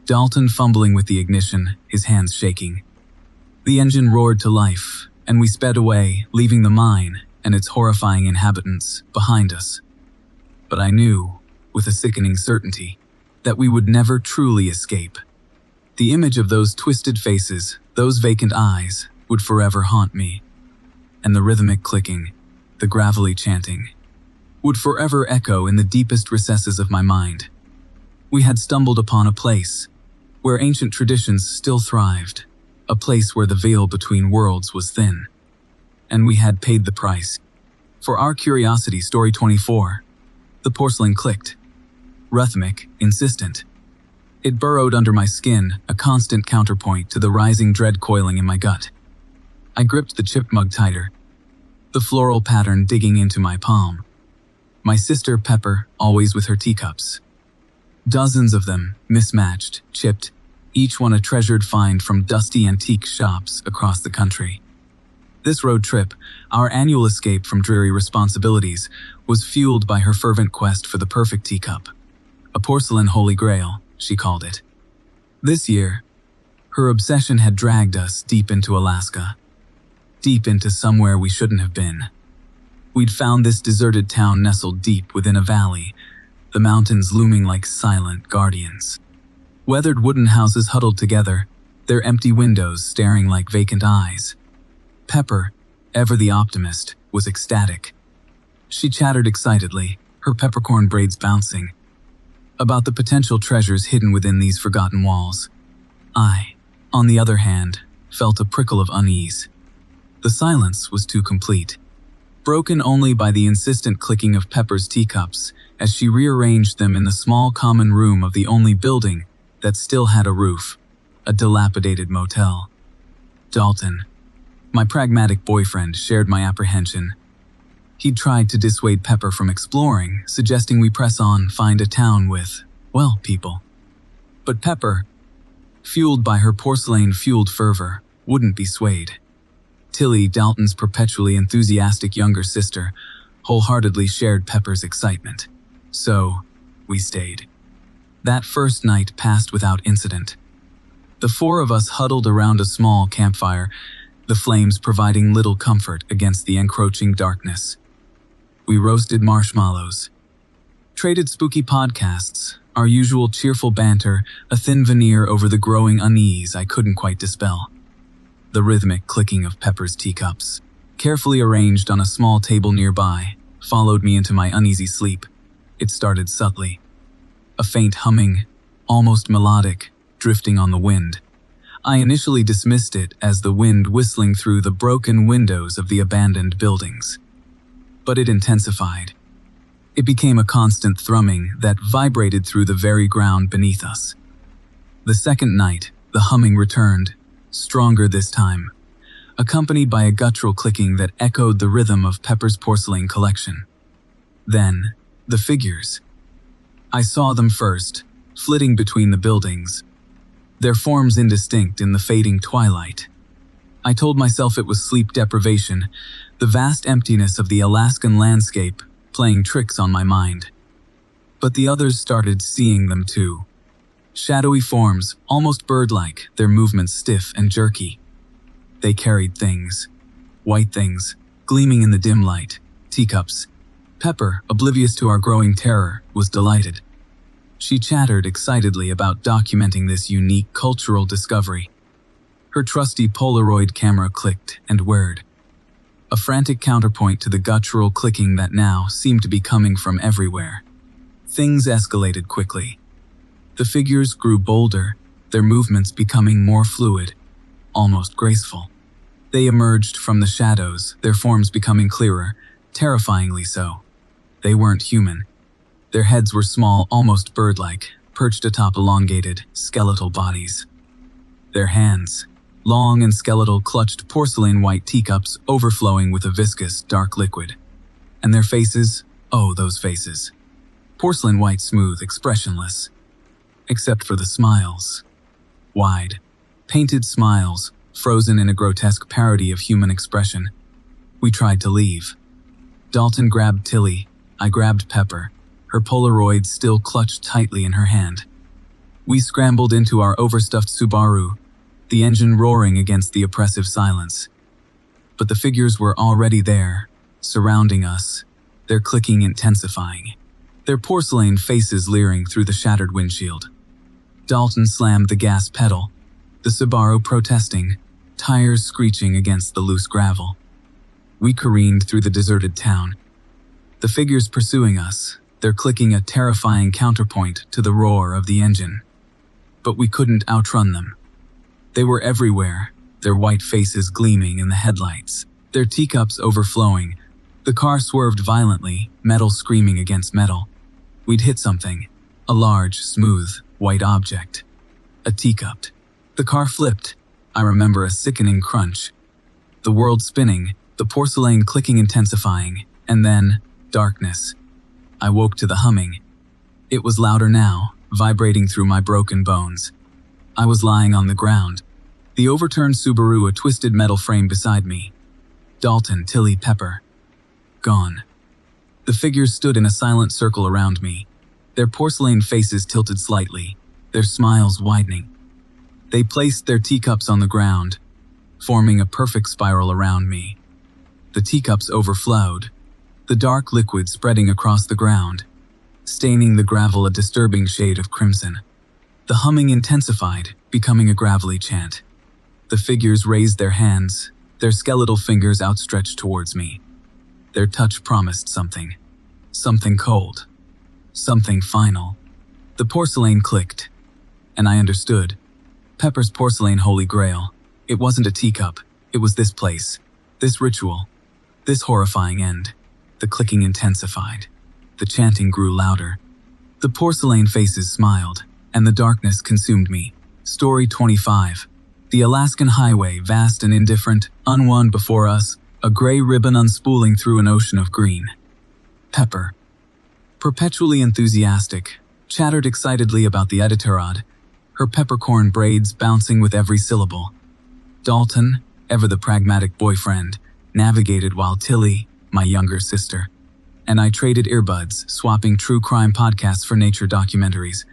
Dalton fumbling with the ignition, his hands shaking. The engine roared to life, and we sped away, leaving the mine and its horrifying inhabitants behind us. But I knew, with a sickening certainty, that we would never truly escape. The image of those twisted faces, those vacant eyes, would forever haunt me. And the rhythmic clicking, the gravelly chanting, would forever echo in the deepest recesses of my mind. We had stumbled upon a place where ancient traditions still thrived, a place where the veil between worlds was thin. And we had paid the price. For our curiosity, story 24. The porcelain clicked. Rhythmic, insistent. It burrowed under my skin, a constant counterpoint to the rising dread coiling in my gut. I gripped the chipped mug tighter, the floral pattern digging into my palm. My sister Pepper, always with her teacups. Dozens of them, mismatched, chipped, each one a treasured find from dusty antique shops across the country. This road trip, our annual escape from dreary responsibilities, was fueled by her fervent quest for the perfect teacup. A porcelain holy grail, she called it. This year, her obsession had dragged us deep into Alaska. Deep into somewhere we shouldn't have been. We'd found this deserted town nestled deep within a valley, the mountains looming like silent guardians. Weathered wooden houses huddled together, their empty windows staring like vacant eyes. Pepper, ever the optimist, was ecstatic. She chattered excitedly, her peppercorn braids bouncing, about the potential treasures hidden within these forgotten walls. I, on the other hand, felt a prickle of unease. The silence was too complete, broken only by the insistent clicking of Pepper's teacups as she rearranged them in the small common room of the only building that still had a roof, a dilapidated motel. Dalton, my pragmatic boyfriend, shared my apprehension. He'd tried to dissuade Pepper from exploring, suggesting we press on, find a town with, well, people. But Pepper, fueled by her porcelain-fueled fervor, wouldn't be swayed. Tilly, Dalton's perpetually enthusiastic younger sister, wholeheartedly shared Pepper's excitement. So, we stayed. That first night passed without incident. The four of us huddled around a small campfire, the flames providing little comfort against the encroaching darkness. We roasted marshmallows, traded spooky podcasts, our usual cheerful banter, a thin veneer over the growing unease I couldn't quite dispel. The rhythmic clicking of Pepper's teacups, carefully arranged on a small table nearby, followed me into my uneasy sleep. It started subtly. A faint humming, almost melodic, drifting on the wind. I initially dismissed it as the wind whistling through the broken windows of the abandoned buildings. But it intensified. It became a constant thrumming that vibrated through the very ground beneath us. The second night, the humming returned, stronger this time, accompanied by a guttural clicking that echoed the rhythm of Pepper's porcelain collection. Then, the figures. I saw them first, flitting between the buildings, their forms indistinct in the fading twilight. I told myself it was sleep deprivation, the vast emptiness of the Alaskan landscape playing tricks on my mind. But the others started seeing them too. Shadowy forms, almost bird-like, their movements stiff and jerky. They carried things, white things, gleaming in the dim light, teacups. Pepper, oblivious to our growing terror, was delighted. She chattered excitedly about documenting this unique cultural discovery. Her trusty Polaroid camera clicked and whirred, a frantic counterpoint to the guttural clicking that now seemed to be coming from everywhere. Things escalated quickly. The figures grew bolder, their movements becoming more fluid, almost graceful. They emerged from the shadows, their forms becoming clearer, terrifyingly so. They weren't human. Their heads were small, almost bird-like, perched atop elongated, skeletal bodies. Their hands, long and skeletal, clutched porcelain-white teacups overflowing with a viscous, dark liquid. And their faces, Oh, those faces. Porcelain white, smooth, expressionless. Except for the smiles. Wide, painted smiles, frozen in a grotesque parody of human expression. We tried to leave. Dalton grabbed Tilly, I grabbed Pepper, her Polaroid still clutched tightly in her hand. We scrambled into our overstuffed Subaru, the engine roaring against the oppressive silence. But the figures were already there, surrounding us, their clicking intensifying, their porcelain faces leering through the shattered windshield. Dalton slammed the gas pedal, the Subaru protesting, tires screeching against the loose gravel. We careened through the deserted town, the figures pursuing us, their clicking a terrifying counterpoint to the roar of the engine. But we couldn't outrun them. They were everywhere, their white faces gleaming in the headlights, their teacups overflowing. The car swerved violently, metal screaming against metal. We'd hit something, a large, smooth, white object. A teacup. The car flipped. I remember a sickening crunch. The world spinning, the porcelain clicking intensifying, and then, darkness. I woke to the humming. It was louder now, vibrating through my broken bones. I was lying on the ground. The overturned Subaru, a twisted metal frame beside me. Dalton, Tilly, Pepper. Gone. The figures stood in a silent circle around me, their porcelain faces tilted slightly, their smiles widening. They placed their teacups on the ground, forming a perfect spiral around me. The teacups overflowed, the dark liquid spreading across the ground, staining the gravel a disturbing shade of crimson. The humming intensified, becoming a gravelly chant. The figures raised their hands, their skeletal fingers outstretched towards me. Their touch promised something. Something cold. Something final. The porcelain clicked, and I understood. Pepper's porcelain holy grail. It wasn't a teacup. It was this place. This ritual. This horrifying end. The clicking intensified. The chanting grew louder. The porcelain faces smiled, and the darkness consumed me. Story 25. The Alaskan highway, vast and indifferent, unwound before us, a gray ribbon unspooling through an ocean of green. Pepper, perpetually enthusiastic, chattered excitedly about the Iditarod, her peppercorn braids bouncing with every syllable. Dalton, ever the pragmatic boyfriend, navigated while Tilly, my younger sister, and I traded earbuds, swapping true crime podcasts for nature documentaries.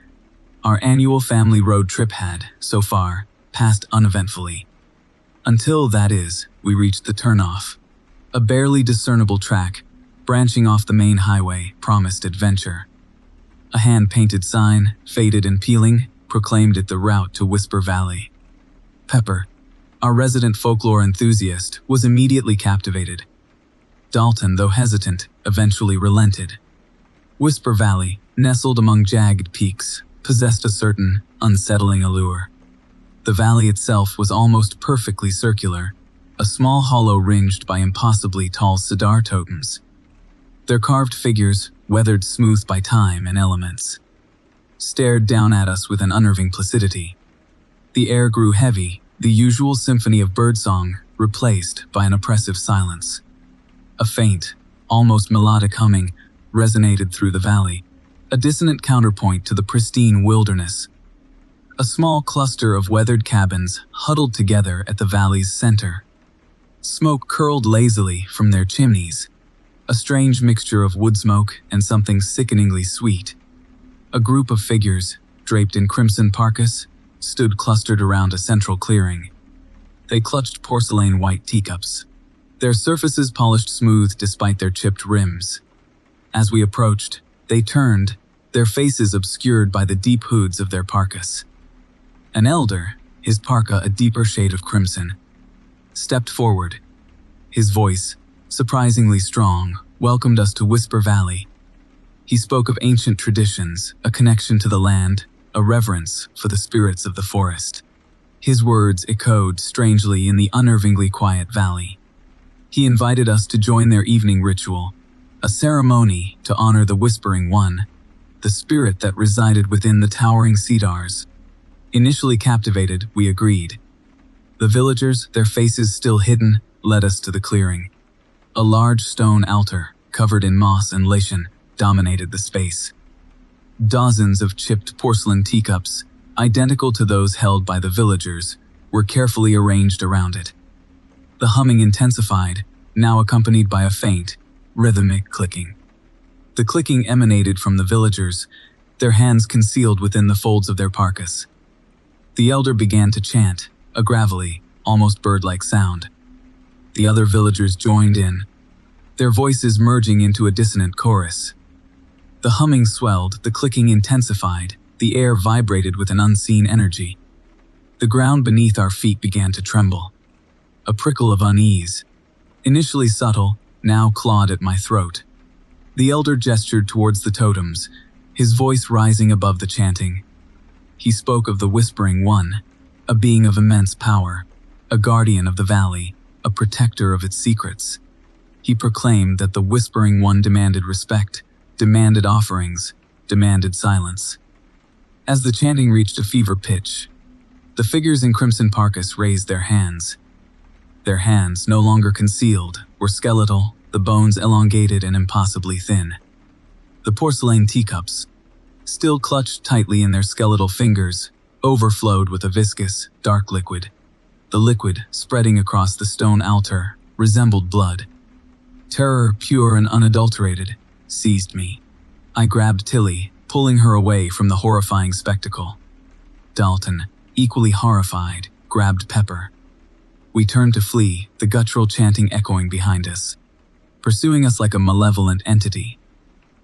Our annual family road trip had, so far, passed uneventfully. Until, that is, we reached the turnoff. A barely discernible track, branching off the main highway, promised adventure. A hand-painted sign, faded and peeling, proclaimed it the route to Whisper Valley. Pepper, our resident folklore enthusiast, was immediately captivated. Dalton, though hesitant, eventually relented. Whisper Valley, nestled among jagged peaks, possessed a certain, unsettling allure. The valley itself was almost perfectly circular, a small hollow ringed by impossibly tall cedar totems. Their carved figures, weathered smooth by time and elements, stared down at us with an unnerving placidity. The air grew heavy, the usual symphony of birdsong replaced by an oppressive silence. A faint, almost melodic humming resonated through the valley, a dissonant counterpoint to the pristine wilderness. A small cluster of weathered cabins huddled together at the valley's center. Smoke curled lazily from their chimneys, a strange mixture of wood smoke and something sickeningly sweet. A group of figures, draped in crimson parkas, stood clustered around a central clearing. They clutched porcelain white teacups, their surfaces polished smooth despite their chipped rims. As we approached, they turned, their faces obscured by the deep hoods of their parkas. An elder, his parka a deeper shade of crimson, stepped forward. His voice, surprisingly strong, welcomed us to Whisper Valley. He spoke of ancient traditions, a connection to the land, a reverence for the spirits of the forest. His words echoed strangely in the unnervingly quiet valley. He invited us to join their evening ritual, a ceremony to honor the Whispering One, the spirit that resided within the towering cedars. Initially captivated, we agreed. The villagers, their faces still hidden, led us to the clearing. A large stone altar, covered in moss and lichen, dominated the space. Dozens of chipped porcelain teacups, identical to those held by the villagers, were carefully arranged around it. The humming intensified, now accompanied by a faint, rhythmic clicking. The clicking emanated from the villagers, their hands concealed within the folds of their parkas. The elder began to chant, a gravelly, almost bird-like sound. The other villagers joined in, their voices merging into a dissonant chorus. The humming swelled, the clicking intensified, the air vibrated with an unseen energy. The ground beneath our feet began to tremble. A prickle of unease, initially subtle, now clawed at my throat. The elder gestured towards the totems, his voice rising above the chanting. He spoke of the Whispering One, a being of immense power, a guardian of the valley, a protector of its secrets. He proclaimed that the Whispering One demanded respect, demanded offerings, demanded silence. As the chanting reached a fever pitch, the figures in crimson parkas raised their hands. Their hands, no longer concealed, were skeletal, the bones elongated and impossibly thin. The porcelain teacups, still clutched tightly in their skeletal fingers, overflowed with a viscous, dark liquid. The liquid, spreading across the stone altar, resembled blood. Terror, pure and unadulterated, seized me. I grabbed Tilly, pulling her away from the horrifying spectacle. Dalton, equally horrified, grabbed Pepper. We turned to flee, the guttural chanting echoing behind us, pursuing us like a malevolent entity.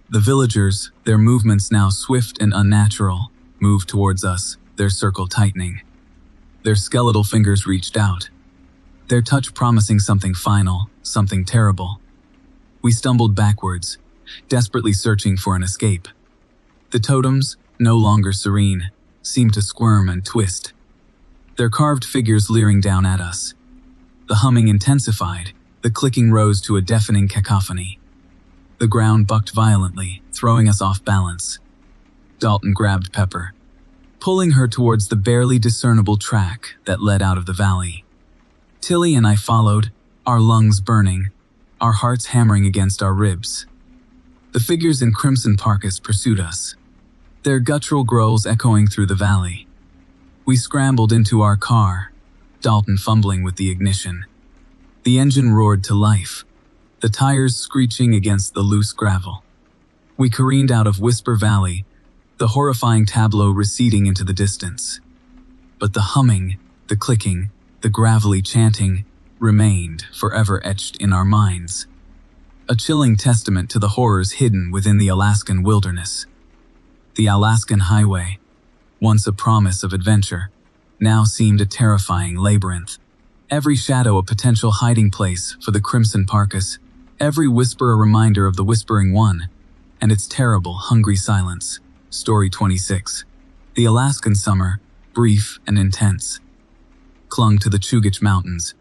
The villagers, their movements now swift and unnatural, moved towards us, their circle tightening. Their skeletal fingers reached out, their touch promising something final, something terrible. We stumbled backwards, desperately searching for an escape. The totems, no longer serene, seemed to squirm and twist, their carved figures leering down at us. The humming intensified, the clicking rose to a deafening cacophony. The ground bucked violently, throwing us off balance. Dalton grabbed Pepper, pulling her towards the barely discernible track that led out of the valley. Tilly and I followed, our lungs burning, our hearts hammering against our ribs. The figures in crimson parkas pursued us, their guttural growls echoing through the valley. We scrambled into our car, Dalton fumbling with the ignition. The engine roared to life, the tires screeching against the loose gravel. We careened out of Whisper Valley, the horrifying tableau receding into the distance. But the humming, the clicking, the gravelly chanting remained forever etched in our minds. A chilling testament to the horrors hidden within the Alaskan wilderness. The Alaskan highway, once a promise of adventure, now seemed a terrifying labyrinth. Every shadow a potential hiding place for the crimson parkas, every whisper a reminder of the Whispering One, and its terrible, hungry silence. Story 26. The Alaskan summer, brief and intense, clung to the Chugach Mountains.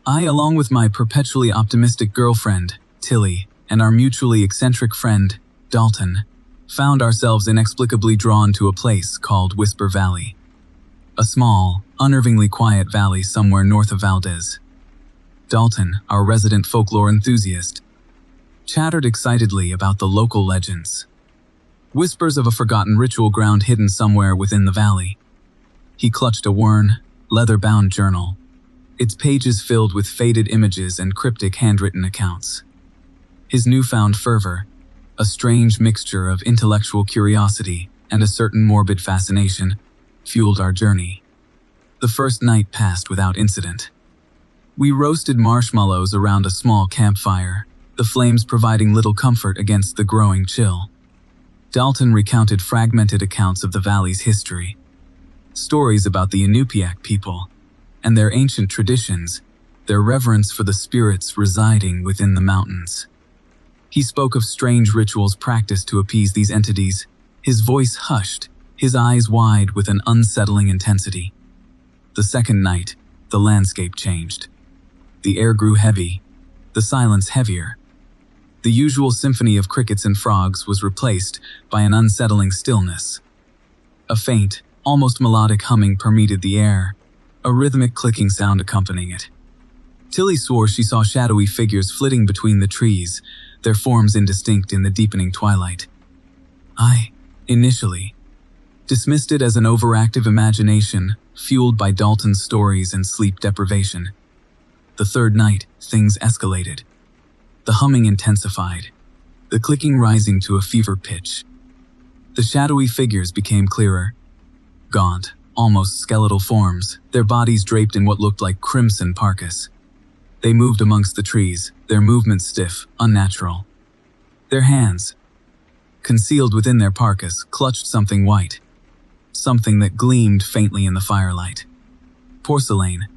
I, along with my perpetually optimistic girlfriend, Tilly, and our mutually eccentric friend, Dalton, found ourselves inexplicably drawn to a place called Whisper Valley. A small, unnervingly quiet valley somewhere north of Valdez. Dalton, our resident folklore enthusiast, chattered excitedly about the local legends. Whispers of a forgotten ritual ground hidden somewhere within the valley. He clutched a worn, leather-bound journal, its pages filled with faded images and cryptic handwritten accounts. His newfound fervor, a strange mixture of intellectual curiosity and a certain morbid fascination, fueled our journey. The first night passed without incident. We roasted marshmallows around a small campfire, the flames providing little comfort against the growing chill. Dalton recounted fragmented accounts of the valley's history, stories about the Inupiaq people and their ancient traditions, their reverence for the spirits residing within the mountains. He spoke of strange rituals practiced to appease these entities, his voice hushed, his eyes wide with an unsettling intensity. The second night, the landscape changed. The air grew heavy, the silence heavier. The usual symphony of crickets and frogs was replaced by an unsettling stillness. A faint, almost melodic humming permeated the air, a rhythmic clicking sound accompanying it. Tilly swore she saw shadowy figures flitting between the trees, their forms indistinct in the deepening twilight. I, initially, dismissed it as an overactive imagination fueled by Dalton's stories and sleep deprivation. The third night, things escalated. The humming intensified, the clicking rising to a fever pitch. The shadowy figures became clearer. Gaunt, almost skeletal forms, their bodies draped in what looked like crimson parkas. They moved amongst the trees, their movements stiff, unnatural. Their hands, concealed within their parkas, clutched something white, something that gleamed faintly in the firelight. Porcelain.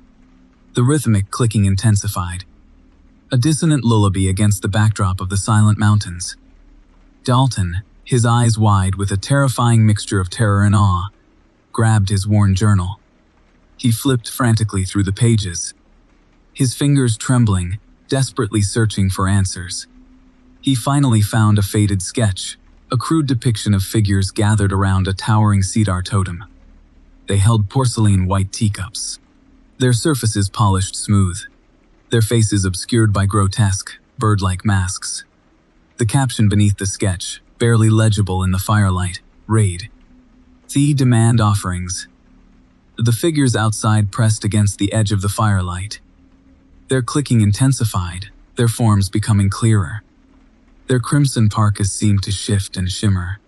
The rhythmic clicking intensified, a dissonant lullaby against the backdrop of the silent mountains. Dalton, his eyes wide with a terrifying mixture of terror and awe, grabbed his worn journal. He flipped frantically through the pages, his fingers trembling, desperately searching for answers. He finally found a faded sketch, a crude depiction of figures gathered around a towering cedar totem. They held porcelain white teacups, their surfaces polished smooth, their faces obscured by grotesque, bird-like masks. The caption beneath the sketch, barely legible in the firelight, read, "Thee demand offerings." The figures outside pressed against the edge of the firelight. Their clicking intensified, their forms becoming clearer. Their crimson parkas seemed to shift and shimmer,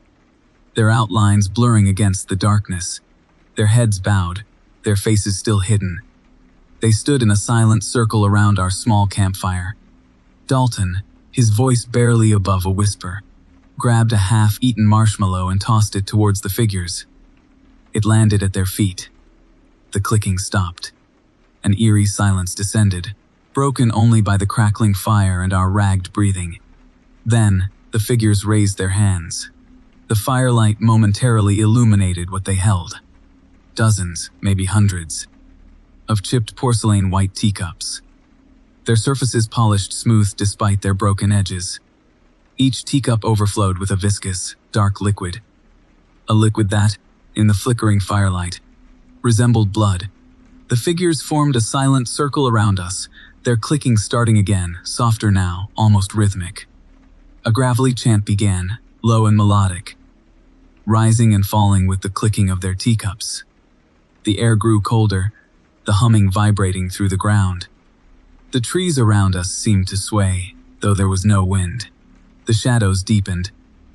their outlines blurring against the darkness, their heads bowed, their faces still hidden. They stood in a silent circle around our small campfire. Dalton, his voice barely above a whisper, grabbed a half-eaten marshmallow and tossed it towards the figures. It landed at their feet. The clicking stopped. An eerie silence descended, broken only by the crackling fire and our ragged breathing. Then, the figures raised their hands. The firelight momentarily illuminated what they held. Dozens, maybe hundreds, of chipped porcelain white teacups. Their surfaces polished smooth despite their broken edges. Each teacup overflowed with a viscous, dark liquid. A liquid that, in the flickering firelight, resembled blood. The figures formed a silent circle around us, their clicking starting again, softer now, almost rhythmic. A gravelly chant began, low and melodic, rising and falling with the clicking of their teacups. The air grew colder, the humming vibrating through the ground. The trees around us seemed to sway, though there was no wind. The shadows deepened,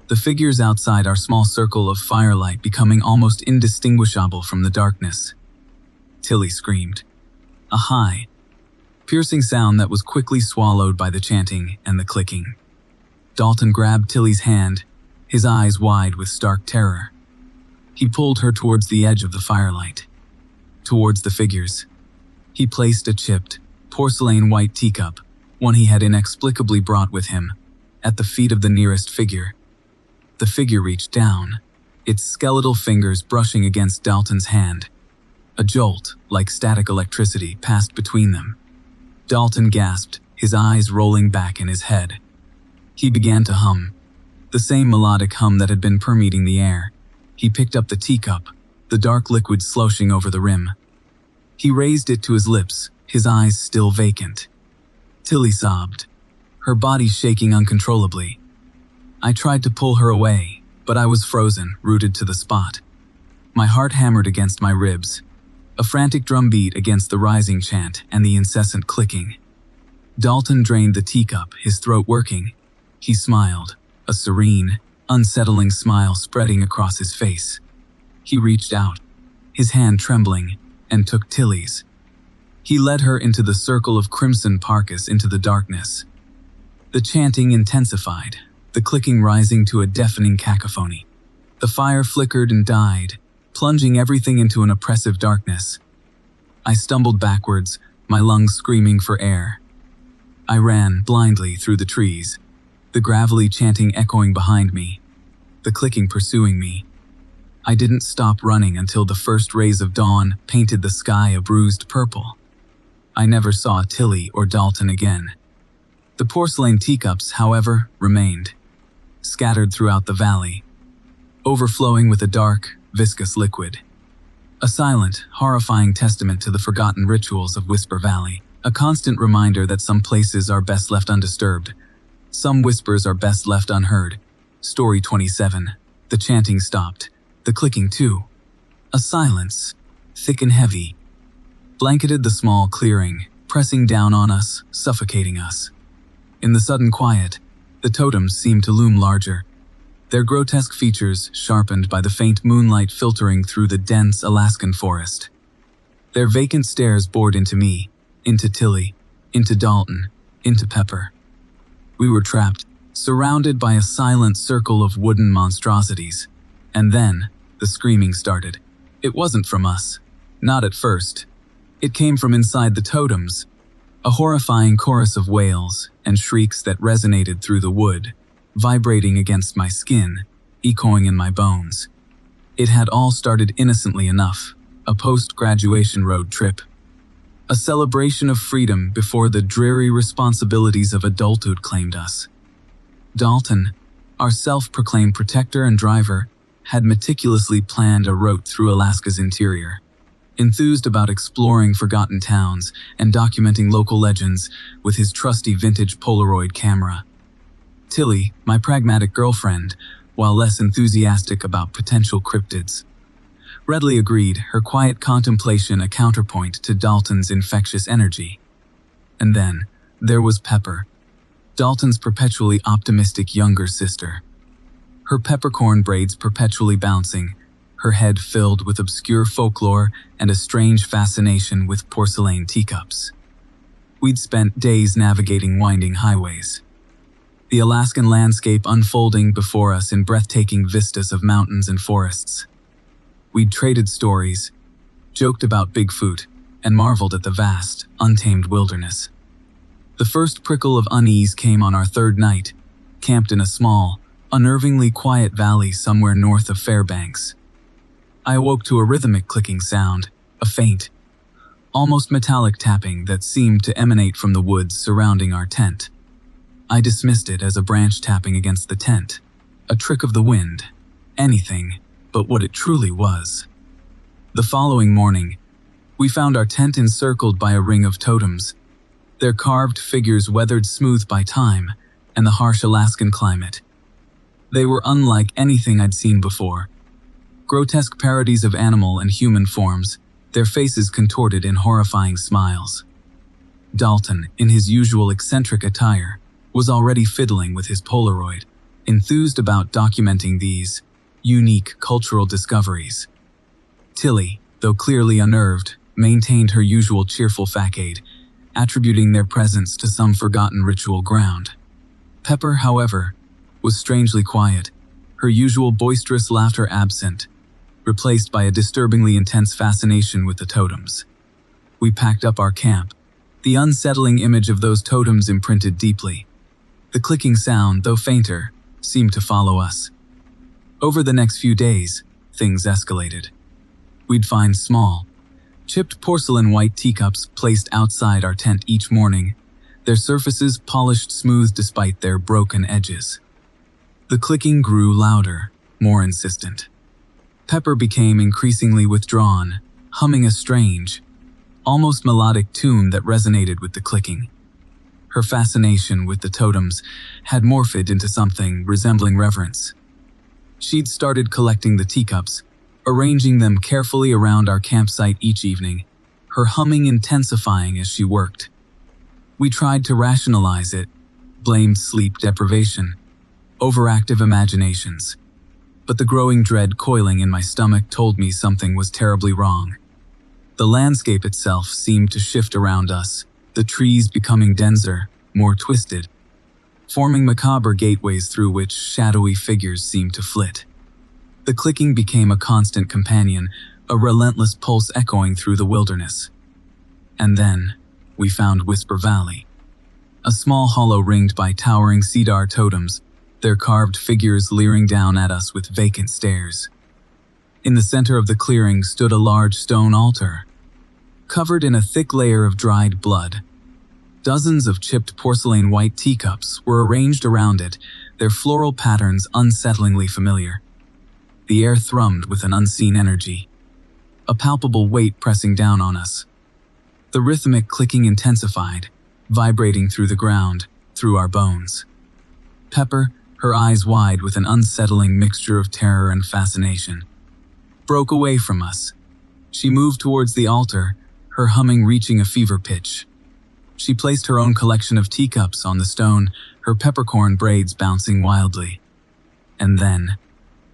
the figures outside our small circle of firelight becoming almost indistinguishable from the darkness. Tilly screamed. A high, piercing sound that was quickly swallowed by the chanting and the clicking. Dalton grabbed Tilly's hand, his eyes wide with stark terror. He pulled her towards the edge of the firelight, towards the figures. He placed a chipped, porcelain white teacup, one he had inexplicably brought with him, at the feet of the nearest figure. The figure reached down, its skeletal fingers brushing against Dalton's hand. A jolt, like static electricity, passed between them. Dalton gasped, his eyes rolling back in his head. He began to hum, the same melodic hum that had been permeating the air. He picked up the teacup, the dark liquid sloshing over the rim. He raised it to his lips, his eyes still vacant. Tilly sobbed, her body shaking uncontrollably. I tried to pull her away, but I was frozen, rooted to the spot. My heart hammered against my ribs, a frantic drumbeat against the rising chant and the incessant clicking. Dalton drained the teacup, his throat working. He smiled, a serene, unsettling smile spreading across his face. He reached out, his hand trembling, and took Tilly's. He led her into the circle of crimson parkas into the darkness. The chanting intensified, the clicking rising to a deafening cacophony. The fire flickered and died, plunging everything into an oppressive darkness. I stumbled backwards, my lungs screaming for air. I ran blindly through the trees, the gravelly chanting echoing behind me, the clicking pursuing me. I didn't stop running until the first rays of dawn painted the sky a bruised purple. I never saw Tilly or Dalton again. The porcelain teacups, however, remained, scattered throughout the valley, overflowing with a dark, viscous liquid. A silent, horrifying testament to the forgotten rituals of Whisper Valley, a constant reminder that some places are best left undisturbed, Some whispers are best left unheard. Story 27. The chanting stopped. The clicking too. A silence, thick and heavy, blanketed the small clearing, pressing down on us, suffocating us. In the sudden quiet, the totems seemed to loom larger, their grotesque features sharpened by the faint moonlight filtering through the dense Alaskan forest. Their vacant stares bored into me, into Tilly, into Dalton, into Pepper. We were trapped, surrounded by a silent circle of wooden monstrosities. And then, the screaming started. It wasn't from us. Not at first. It came from inside the totems, a horrifying chorus of wails and shrieks that resonated through the wood, vibrating against my skin, echoing in my bones. It had all started innocently enough, a post-graduation road trip. A celebration of freedom before the dreary responsibilities of adulthood claimed us. Dalton, our self-proclaimed protector and driver, had meticulously planned a route through Alaska's interior. Enthused about exploring forgotten towns and documenting local legends with his trusty vintage Polaroid camera. Tilly, my pragmatic girlfriend, while less enthusiastic about potential cryptids, readily agreed, her quiet contemplation a counterpoint to Dalton's infectious energy. And then, there was Pepper, Dalton's perpetually optimistic younger sister. Her peppercorn braids perpetually bouncing, her head filled with obscure folklore and a strange fascination with porcelain teacups. We'd spent days navigating winding highways, the Alaskan landscape unfolding before us in breathtaking vistas of mountains and forests. We'd traded stories, joked about Bigfoot, and marveled at the vast, untamed wilderness. The first prickle of unease came on our third night, camped in a small, unnervingly quiet valley somewhere north of Fairbanks. I awoke to a rhythmic clicking sound, a faint, almost metallic tapping that seemed to emanate from the woods surrounding our tent. I dismissed it as a branch tapping against the tent, a trick of the wind, anything but what it truly was. The following morning, we found our tent encircled by a ring of totems, their carved figures weathered smooth by time and the harsh Alaskan climate. They were unlike anything I'd seen before. Grotesque parodies of animal and human forms, their faces contorted in horrifying smiles. Dalton, in his usual eccentric attire, was already fiddling with his Polaroid, enthused about documenting these unique cultural discoveries. Tilly, though clearly unnerved, maintained her usual cheerful facade, attributing their presence to some forgotten ritual ground. Pepper, however, was strangely quiet, her usual boisterous laughter absent, replaced by a disturbingly intense fascination with the totems. We packed up our camp, the unsettling image of those totems imprinted deeply. The clicking sound, though fainter, seemed to follow us. Over the next few days, things escalated. We'd find small, chipped porcelain white teacups placed outside our tent each morning, their surfaces polished smooth despite their broken edges. The clicking grew louder, more insistent. Pepper became increasingly withdrawn, humming a strange, almost melodic tune that resonated with the clicking. Her fascination with the totems had morphed into something resembling reverence. She'd started collecting the teacups, arranging them carefully around our campsite each evening, her humming intensifying as she worked. We tried to rationalize it, blamed sleep deprivation, overactive imaginations. But the growing dread coiling in my stomach told me something was terribly wrong. The landscape itself seemed to shift around us, the trees becoming denser, more twisted, forming macabre gateways through which shadowy figures seemed to flit. The clicking became a constant companion, a relentless pulse echoing through the wilderness. And then, we found Whisper Valley, a small hollow ringed by towering cedar totems, their carved figures leering down at us with vacant stares. In the center of the clearing stood a large stone altar, covered in a thick layer of dried blood. Dozens of chipped porcelain white teacups were arranged around it, their floral patterns unsettlingly familiar. The air thrummed with an unseen energy, a palpable weight pressing down on us. The rhythmic clicking intensified, vibrating through the ground, through our bones. Pepper, her eyes wide with an unsettling mixture of terror and fascination, broke away from us. She moved towards the altar, her humming reaching a fever pitch. She placed her own collection of teacups on the stone, her peppercorn braids bouncing wildly. And then,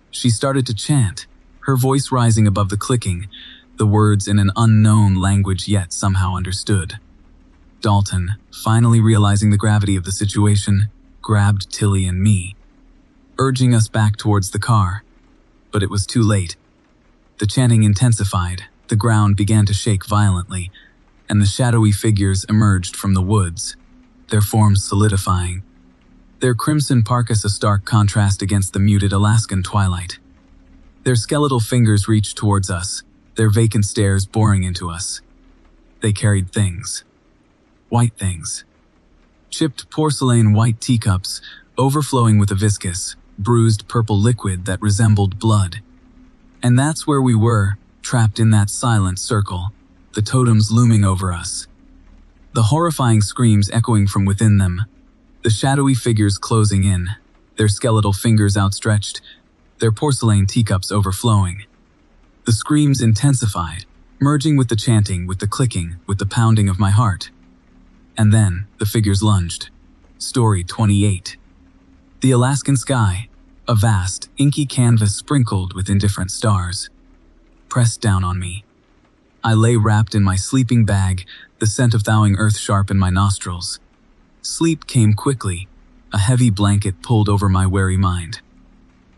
she started to chant, her voice rising above the clicking, the words in an unknown language yet somehow understood. Dalton, finally realizing the gravity of the situation, grabbed Tilly and me, urging us back towards the car. But it was too late. The chanting intensified, the ground began to shake violently, and the shadowy figures emerged from the woods, their forms solidifying, their crimson parkas a stark contrast against the muted Alaskan twilight. Their skeletal fingers reached towards us, their vacant stares boring into us. They carried things. White things. Chipped porcelain white teacups, overflowing with a viscous, bruised purple liquid that resembled blood. And that's where we were, trapped in that silent circle, the totems looming over us. The horrifying screams echoing from within them, the shadowy figures closing in, their skeletal fingers outstretched, their porcelain teacups overflowing. The screams intensified, merging with the chanting, with the clicking, with the pounding of my heart. And then, the figures lunged. Story 28. The Alaskan sky, a vast, inky canvas sprinkled with indifferent stars, pressed down on me. I lay wrapped in my sleeping bag, the scent of thawing earth sharp in my nostrils. Sleep came quickly, a heavy blanket pulled over my weary mind.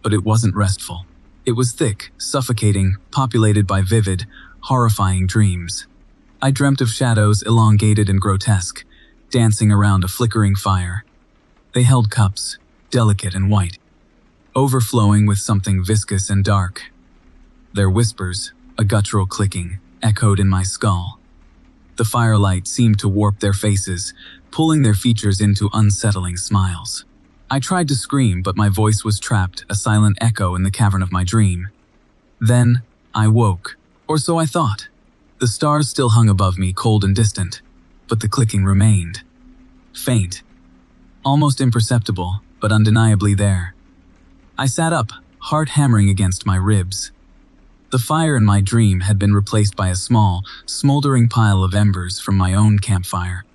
But it wasn't restful. It was thick, suffocating, populated by vivid, horrifying dreams. I dreamt of shadows elongated and grotesque, dancing around a flickering fire. They held cups, delicate and white, overflowing with something viscous and dark. Their whispers, a guttural clicking, echoed in my skull. The firelight seemed to warp their faces, pulling their features into unsettling smiles. I tried to scream, but my voice was trapped, a silent echo in the cavern of my dream. Then, I woke, or so I thought. The stars still hung above me, cold and distant, but the clicking remained. Faint. Almost imperceptible, but undeniably there. I sat up, heart hammering against my ribs. The fire in my dream had been replaced by a small, smoldering pile of embers from my own campfire,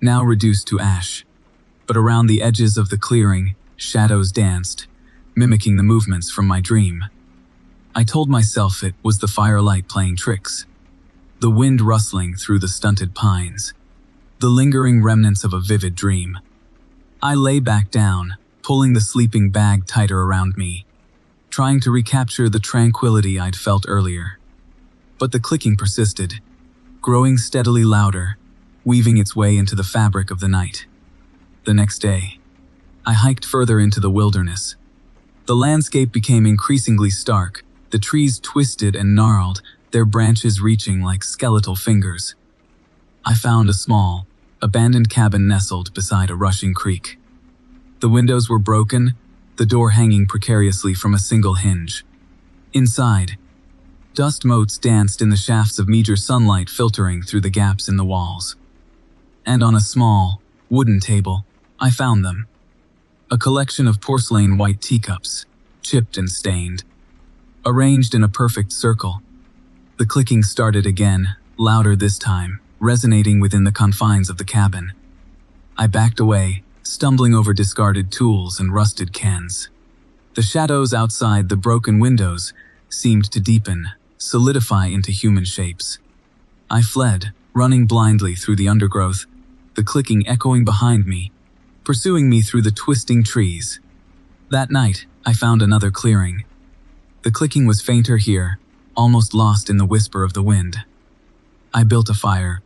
now reduced to ash. But around the edges of the clearing, shadows danced, mimicking the movements from my dream. I told myself it was the firelight playing tricks, the wind rustling through the stunted pines, the lingering remnants of a vivid dream. I lay back down, pulling the sleeping bag tighter around me, trying to recapture the tranquility I'd felt earlier. But the clicking persisted, growing steadily louder, weaving its way into the fabric of the night. The next day, I hiked further into the wilderness. The landscape became increasingly stark, the trees twisted and gnarled, their branches reaching like skeletal fingers. I found a small, abandoned cabin nestled beside a rushing creek. The windows were broken, the door hanging precariously from a single hinge. Inside, dust motes danced in the shafts of meager sunlight filtering through the gaps in the walls. And on a small, wooden table, I found them. A collection of porcelain white teacups, chipped and stained, arranged in a perfect circle. The clicking started again, louder this time, resonating within the confines of the cabin. I backed away, stumbling over discarded tools and rusted cans. The shadows outside the broken windows seemed to deepen, solidify into human shapes. I fled, running blindly through the undergrowth, the clicking echoing behind me, pursuing me through the twisting trees. That night, I found another clearing. The clicking was fainter here, almost lost in the whisper of the wind. I built a fire,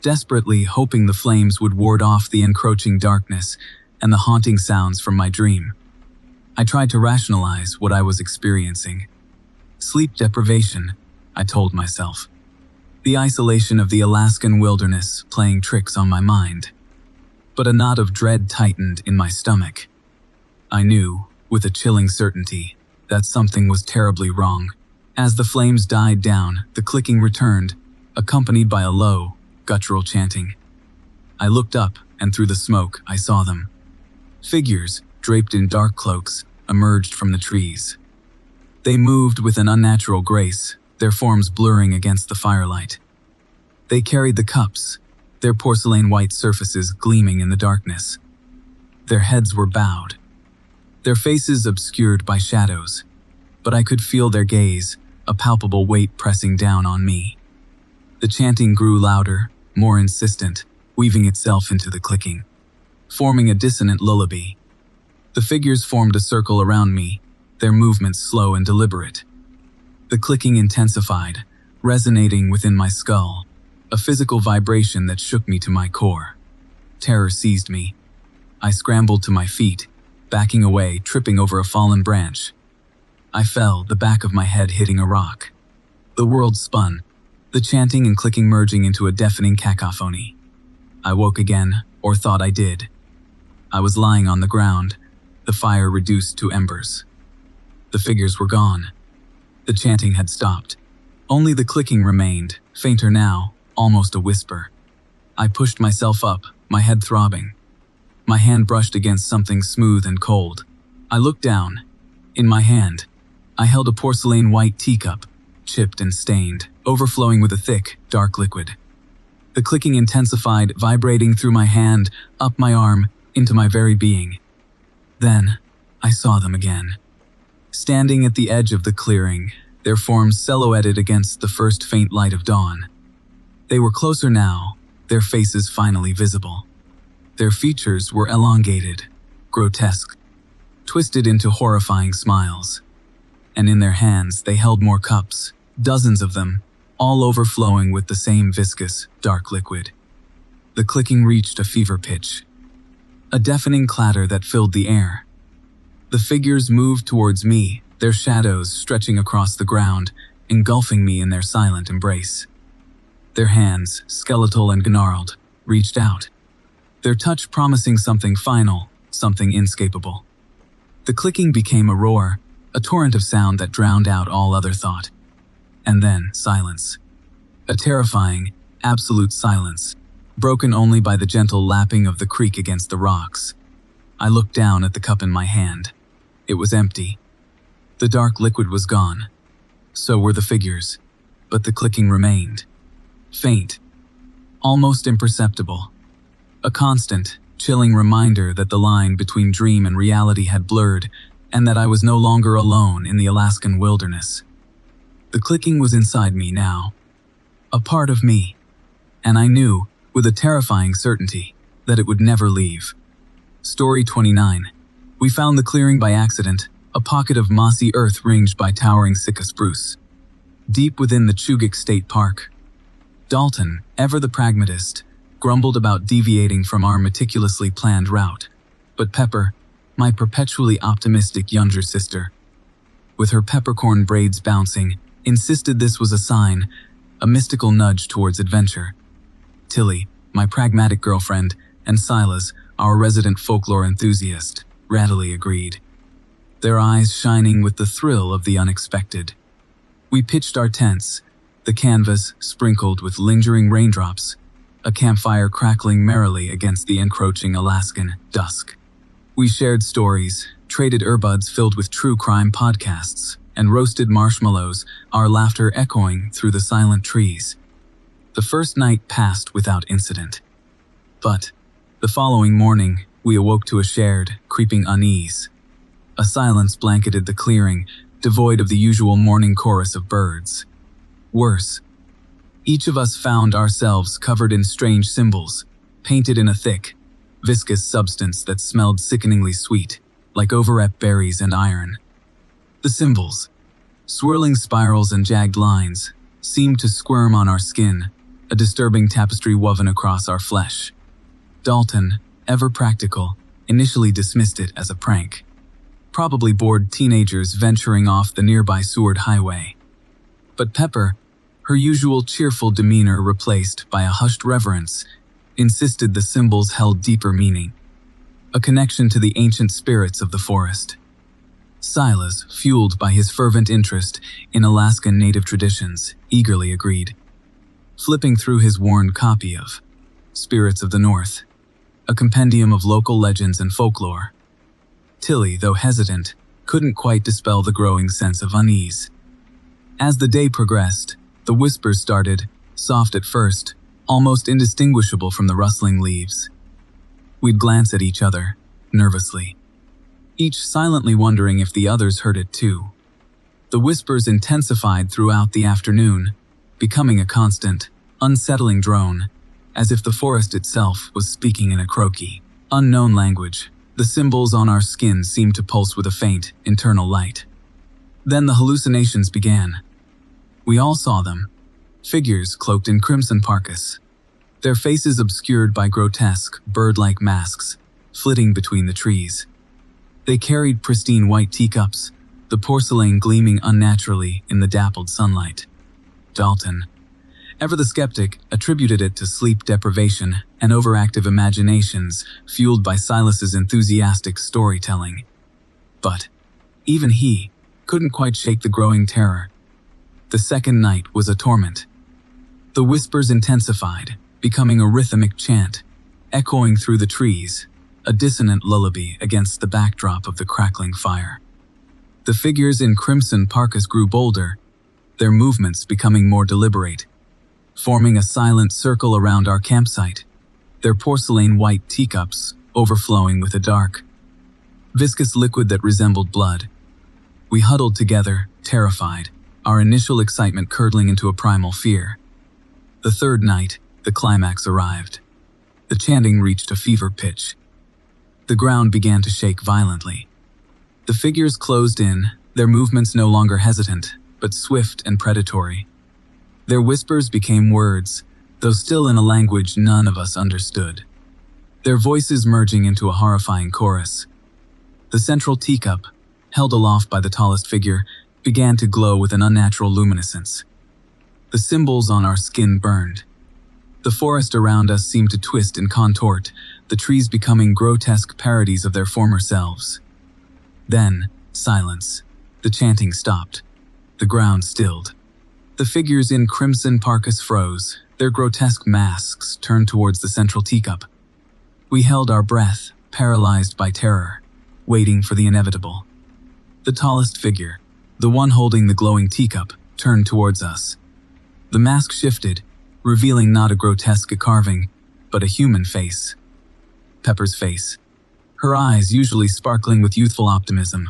desperately hoping the flames would ward off the encroaching darkness and the haunting sounds from my dream. I tried to rationalize what I was experiencing. Sleep deprivation, I told myself. The isolation of the Alaskan wilderness playing tricks on my mind. But a knot of dread tightened in my stomach. I knew, with a chilling certainty, that something was terribly wrong. As the flames died down, the clicking returned, accompanied by a low, guttural chanting. I looked up, and through the smoke, I saw them. Figures, draped in dark cloaks, emerged from the trees. They moved with an unnatural grace, their forms blurring against the firelight. They carried the cups, their porcelain-white surfaces gleaming in the darkness. Their heads were bowed, their faces obscured by shadows, but I could feel their gaze, a palpable weight pressing down on me. The chanting grew louder, more insistent, weaving itself into the clicking, forming a dissonant lullaby. The figures formed a circle around me, their movements slow and deliberate. The clicking intensified, resonating within my skull, a physical vibration that shook me to my core. Terror seized me. I scrambled to my feet, backing away, tripping over a fallen branch. I fell, the back of my head hitting a rock. The world spun, the chanting and clicking merging into a deafening cacophony. I woke again, or thought I did. I was lying on the ground, the fire reduced to embers. The figures were gone. The chanting had stopped. Only the clicking remained, fainter now, almost a whisper. I pushed myself up, my head throbbing. My hand brushed against something smooth and cold. I looked down. In my hand, I held a porcelain-white teacup, chipped and stained, overflowing with a thick, dark liquid. The clicking intensified, vibrating through my hand, up my arm, into my very being. Then, I saw them again. Standing at the edge of the clearing, their forms silhouetted against the first faint light of dawn. They were closer now, their faces finally visible. Their features were elongated, grotesque, twisted into horrifying smiles. And in their hands they held more cups, dozens of them, all overflowing with the same viscous, dark liquid. The clicking reached a fever pitch, a deafening clatter that filled the air. The figures moved towards me, their shadows stretching across the ground, engulfing me in their silent embrace. Their hands, skeletal and gnarled, reached out, their touch promising something final, something inescapable. The clicking became a roar, a torrent of sound that drowned out all other thought. And then silence. A terrifying, absolute silence, broken only by the gentle lapping of the creek against the rocks. I looked down at the cup in my hand. It was empty. The dark liquid was gone. So were the figures, but the clicking remained. Faint, almost imperceptible. A constant, chilling reminder that the line between dream and reality had blurred, and that I was no longer alone in the Alaskan wilderness. The clicking was inside me now, a part of me, and I knew, with a terrifying certainty, that it would never leave. Story 29. We found the clearing by accident, a pocket of mossy earth ringed by towering Sitka spruce. Deep within the Chugach State Park. Dalton, ever the pragmatist, grumbled about deviating from our meticulously planned route. But Pepper, my perpetually optimistic younger sister, with her peppercorn braids bouncing, insisted this was a sign, a mystical nudge towards adventure. Tilly, my pragmatic girlfriend, and Silas, our resident folklore enthusiast, readily agreed, their eyes shining with the thrill of the unexpected. We pitched our tents, the canvas sprinkled with lingering raindrops, a campfire crackling merrily against the encroaching Alaskan dusk. We shared stories, traded earbuds filled with true crime podcasts, and roasted marshmallows, our laughter echoing through the silent trees. The first night passed without incident. But, the following morning, we awoke to a shared, creeping unease. A silence blanketed the clearing, devoid of the usual morning chorus of birds. Worse, each of us found ourselves covered in strange symbols, painted in a thick, viscous substance that smelled sickeningly sweet, like overripe berries and iron. The symbols, swirling spirals and jagged lines, seemed to squirm on our skin, a disturbing tapestry woven across our flesh. Dalton, ever practical, initially dismissed it as a prank. Probably bored teenagers venturing off the nearby Seward Highway. But Pepper, her usual cheerful demeanor replaced by a hushed reverence, insisted the symbols held deeper meaning, a connection to the ancient spirits of the forest. Silas, fueled by his fervent interest in Alaskan native traditions, eagerly agreed, flipping through his worn copy of Spirits of the North, a compendium of local legends and folklore. Tilly, though hesitant, couldn't quite dispel the growing sense of unease. As the day progressed, the whispers started, soft at first, almost indistinguishable from the rustling leaves. We'd glance at each other, nervously, each silently wondering if the others heard it too. The whispers intensified throughout the afternoon, becoming a constant, unsettling drone, as if the forest itself was speaking in a croaky, unknown language. The symbols on our skin seemed to pulse with a faint, internal light. Then the hallucinations began. We all saw them. Figures cloaked in crimson parkas, their faces obscured by grotesque, bird-like masks, flitting between the trees. They carried pristine white teacups, the porcelain gleaming unnaturally in the dappled sunlight. Dalton, ever the skeptic, attributed it to sleep deprivation and overactive imaginations fueled by Silas's enthusiastic storytelling. But even he couldn't quite shake the growing terror. The second night was a torment. The whispers intensified, becoming a rhythmic chant, echoing through the trees, a dissonant lullaby against the backdrop of the crackling fire. The figures in crimson parkas grew bolder, their movements becoming more deliberate, forming a silent circle around our campsite, their porcelain white teacups overflowing with a dark, viscous liquid that resembled blood. We huddled together, terrified, our initial excitement curdling into a primal fear. The third night, the climax arrived. The chanting reached a fever pitch. The ground began to shake violently. The figures closed in, their movements no longer hesitant, but swift and predatory. Their whispers became words, though still in a language none of us understood. Their voices merging into a horrifying chorus. The central teacup, held aloft by the tallest figure, began to glow with an unnatural luminescence. The symbols on our skin burned. The forest around us seemed to twist and contort, the trees becoming grotesque parodies of their former selves. Then, silence. The chanting stopped. The ground stilled. The figures in crimson parkas froze, their grotesque masks turned towards the central teacup. We held our breath, paralyzed by terror, waiting for the inevitable. The tallest figure, the one holding the glowing teacup, turned towards us. The mask shifted, revealing not a grotesque carving, but a human face. Pepper's face. Her eyes, usually sparkling with youthful optimism,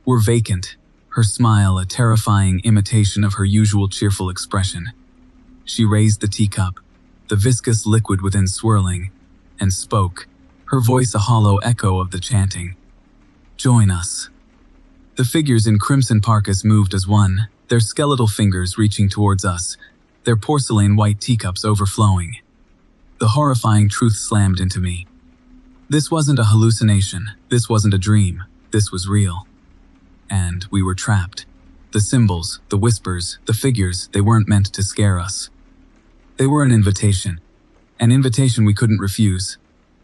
were vacant, her smile a terrifying imitation of her usual cheerful expression. She raised the teacup, the viscous liquid within swirling, and spoke, her voice a hollow echo of the chanting. "Join us." The figures in crimson parkas moved as one, their skeletal fingers reaching towards us, their porcelain white teacups overflowing. The horrifying truth slammed into me. This wasn't a hallucination, this wasn't a dream, this was real. And we were trapped. The symbols, the whispers, the figures, they weren't meant to scare us. They were an invitation we couldn't refuse.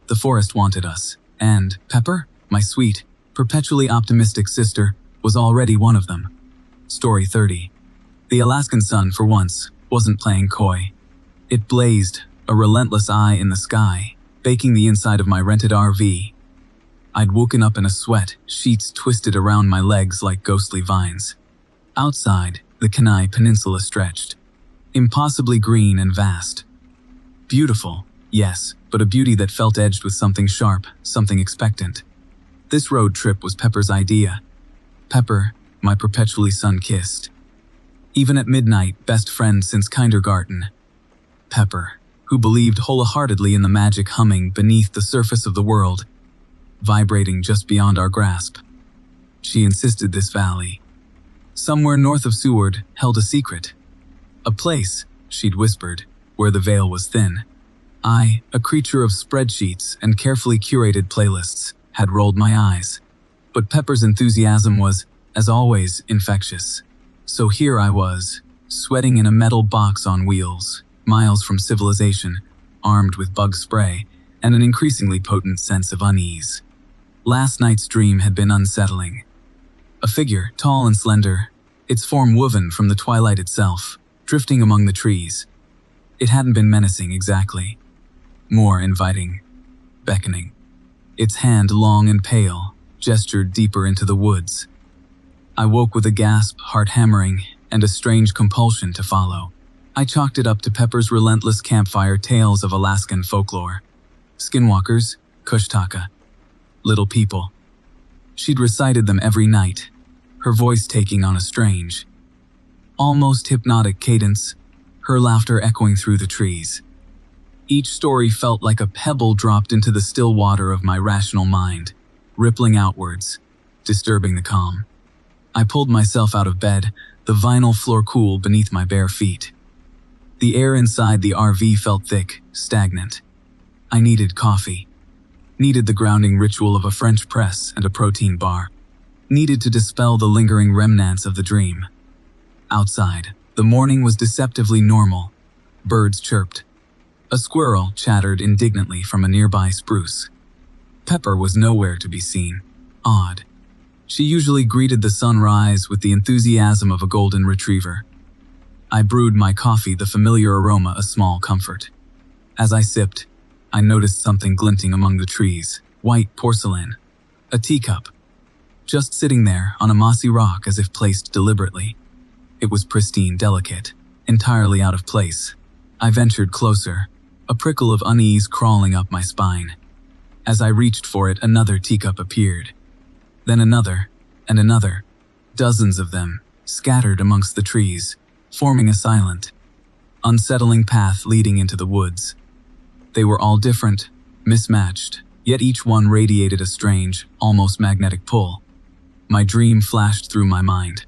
The forest wanted us, and Pepper, my sweet, perpetually optimistic sister, was already one of them. Story 30. The Alaskan sun, for once, wasn't playing coy. It blazed, a relentless eye in the sky, baking the inside of my rented RV. I'd woken up in a sweat, sheets twisted around my legs like ghostly vines. Outside, the Kenai Peninsula stretched, impossibly green and vast. Beautiful, yes, but a beauty that felt edged with something sharp, something expectant. This road trip was Pepper's idea. Pepper, my perpetually sun-kissed. Even at midnight, best friend since kindergarten. Pepper, who believed wholeheartedly in the magic humming beneath the surface of the world, vibrating just beyond our grasp. She insisted this valley, somewhere north of Seward, held a secret. A place, she'd whispered, where the veil was thin. I, a creature of spreadsheets and carefully curated playlists, had rolled my eyes. But Pepper's enthusiasm was, as always, infectious. So here I was, sweating in a metal box on wheels, miles from civilization, armed with bug spray, and an increasingly potent sense of unease. Last night's dream had been unsettling. A figure, tall and slender, its form woven from the twilight itself, drifting among the trees. It hadn't been menacing exactly. More inviting, beckoning. Its hand long and pale, gestured deeper into the woods. I woke with a gasp, heart hammering, and a strange compulsion to follow. I chalked it up to Pepper's relentless campfire tales of Alaskan folklore. Skinwalkers, Kushtaka, little people. She'd recited them every night, her voice taking on a strange, almost hypnotic cadence, her laughter echoing through the trees. Each story felt like a pebble dropped into the still water of my rational mind, rippling outwards, disturbing the calm. I pulled myself out of bed, the vinyl floor cool beneath my bare feet. The air inside the RV felt thick, stagnant. I needed coffee. Needed the grounding ritual of a French press and a protein bar. Needed to dispel the lingering remnants of the dream. Outside, the morning was deceptively normal. Birds chirped. A squirrel chattered indignantly from a nearby spruce. Pepper was nowhere to be seen. Odd. She usually greeted the sunrise with the enthusiasm of a golden retriever. I brewed my coffee, the familiar aroma a small comfort. As I sipped, I noticed something glinting among the trees. White porcelain. A teacup. Just sitting there on a mossy rock as if placed deliberately. It was pristine, delicate, entirely out of place. I ventured closer, a prickle of unease crawling up my spine. As I reached for it, another teacup appeared. Then another, and another. Dozens of them, scattered amongst the trees, forming a silent, unsettling path leading into the woods. They were all different, mismatched, yet each one radiated a strange, almost magnetic pull. My dream flashed through my mind.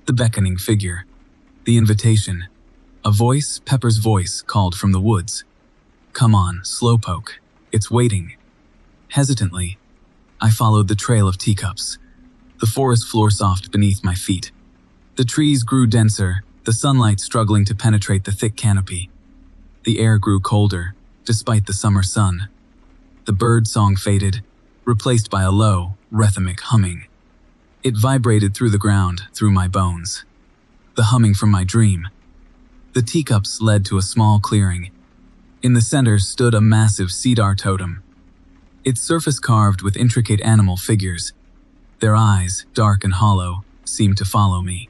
The beckoning figure. The invitation. A voice, Pepper's voice, called from the woods. "Come on, slowpoke. It's waiting." Hesitantly, I followed the trail of teacups. The forest floor soft beneath my feet. The trees grew denser, the sunlight struggling to penetrate the thick canopy. The air grew colder, despite the summer sun. The bird song faded, replaced by a low, rhythmic humming. It vibrated through the ground, through my bones. The humming from my dream. The teacups led to a small clearing. In the center stood a massive cedar totem. Its surface carved with intricate animal figures. Their eyes, dark and hollow, seemed to follow me.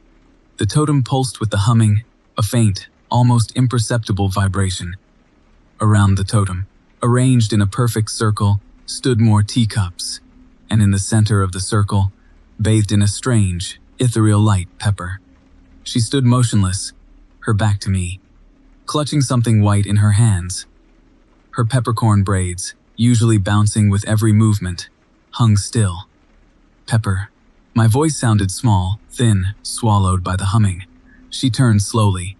The totem pulsed with the humming, a faint, almost imperceptible vibration. Around the totem, arranged in a perfect circle, stood more teacups, and in the center of the circle, bathed in a strange, ethereal light, Pepper. She stood motionless, her back to me, clutching something white in her hands. Her peppercorn braids, usually bouncing with every movement, hung still. "Pepper." My voice sounded small, thin, swallowed by the humming. She turned slowly.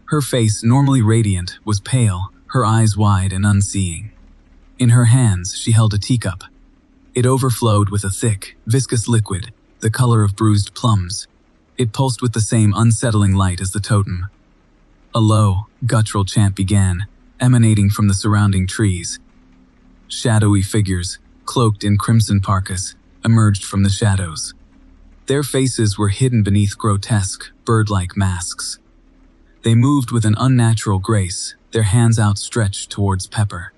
Her face, normally radiant, was pale, her eyes wide and unseeing. In her hands, she held a teacup. It overflowed with a thick, viscous liquid, the color of bruised plums. It pulsed with the same unsettling light as the totem. A low, guttural chant began, emanating from the surrounding trees. Shadowy figures, cloaked in crimson parkas, emerged from the shadows. Their faces were hidden beneath grotesque, bird-like masks. They moved with an unnatural grace, their hands outstretched towards Pepper.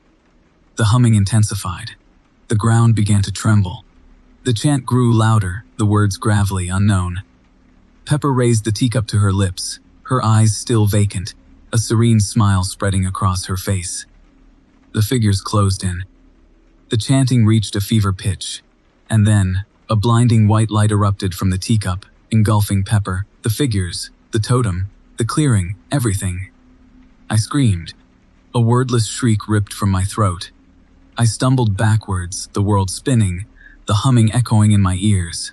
The humming intensified. The ground began to tremble. The chant grew louder, the words gravelly, unknown. Pepper raised the teacup to her lips, her eyes still vacant, a serene smile spreading across her face. The figures closed in. The chanting reached a fever pitch, and then, a blinding white light erupted from the teacup, engulfing Pepper, the figures, the totem, the clearing, everything. I screamed. A wordless shriek ripped from my throat. I stumbled backwards, the world spinning, the humming echoing in my ears.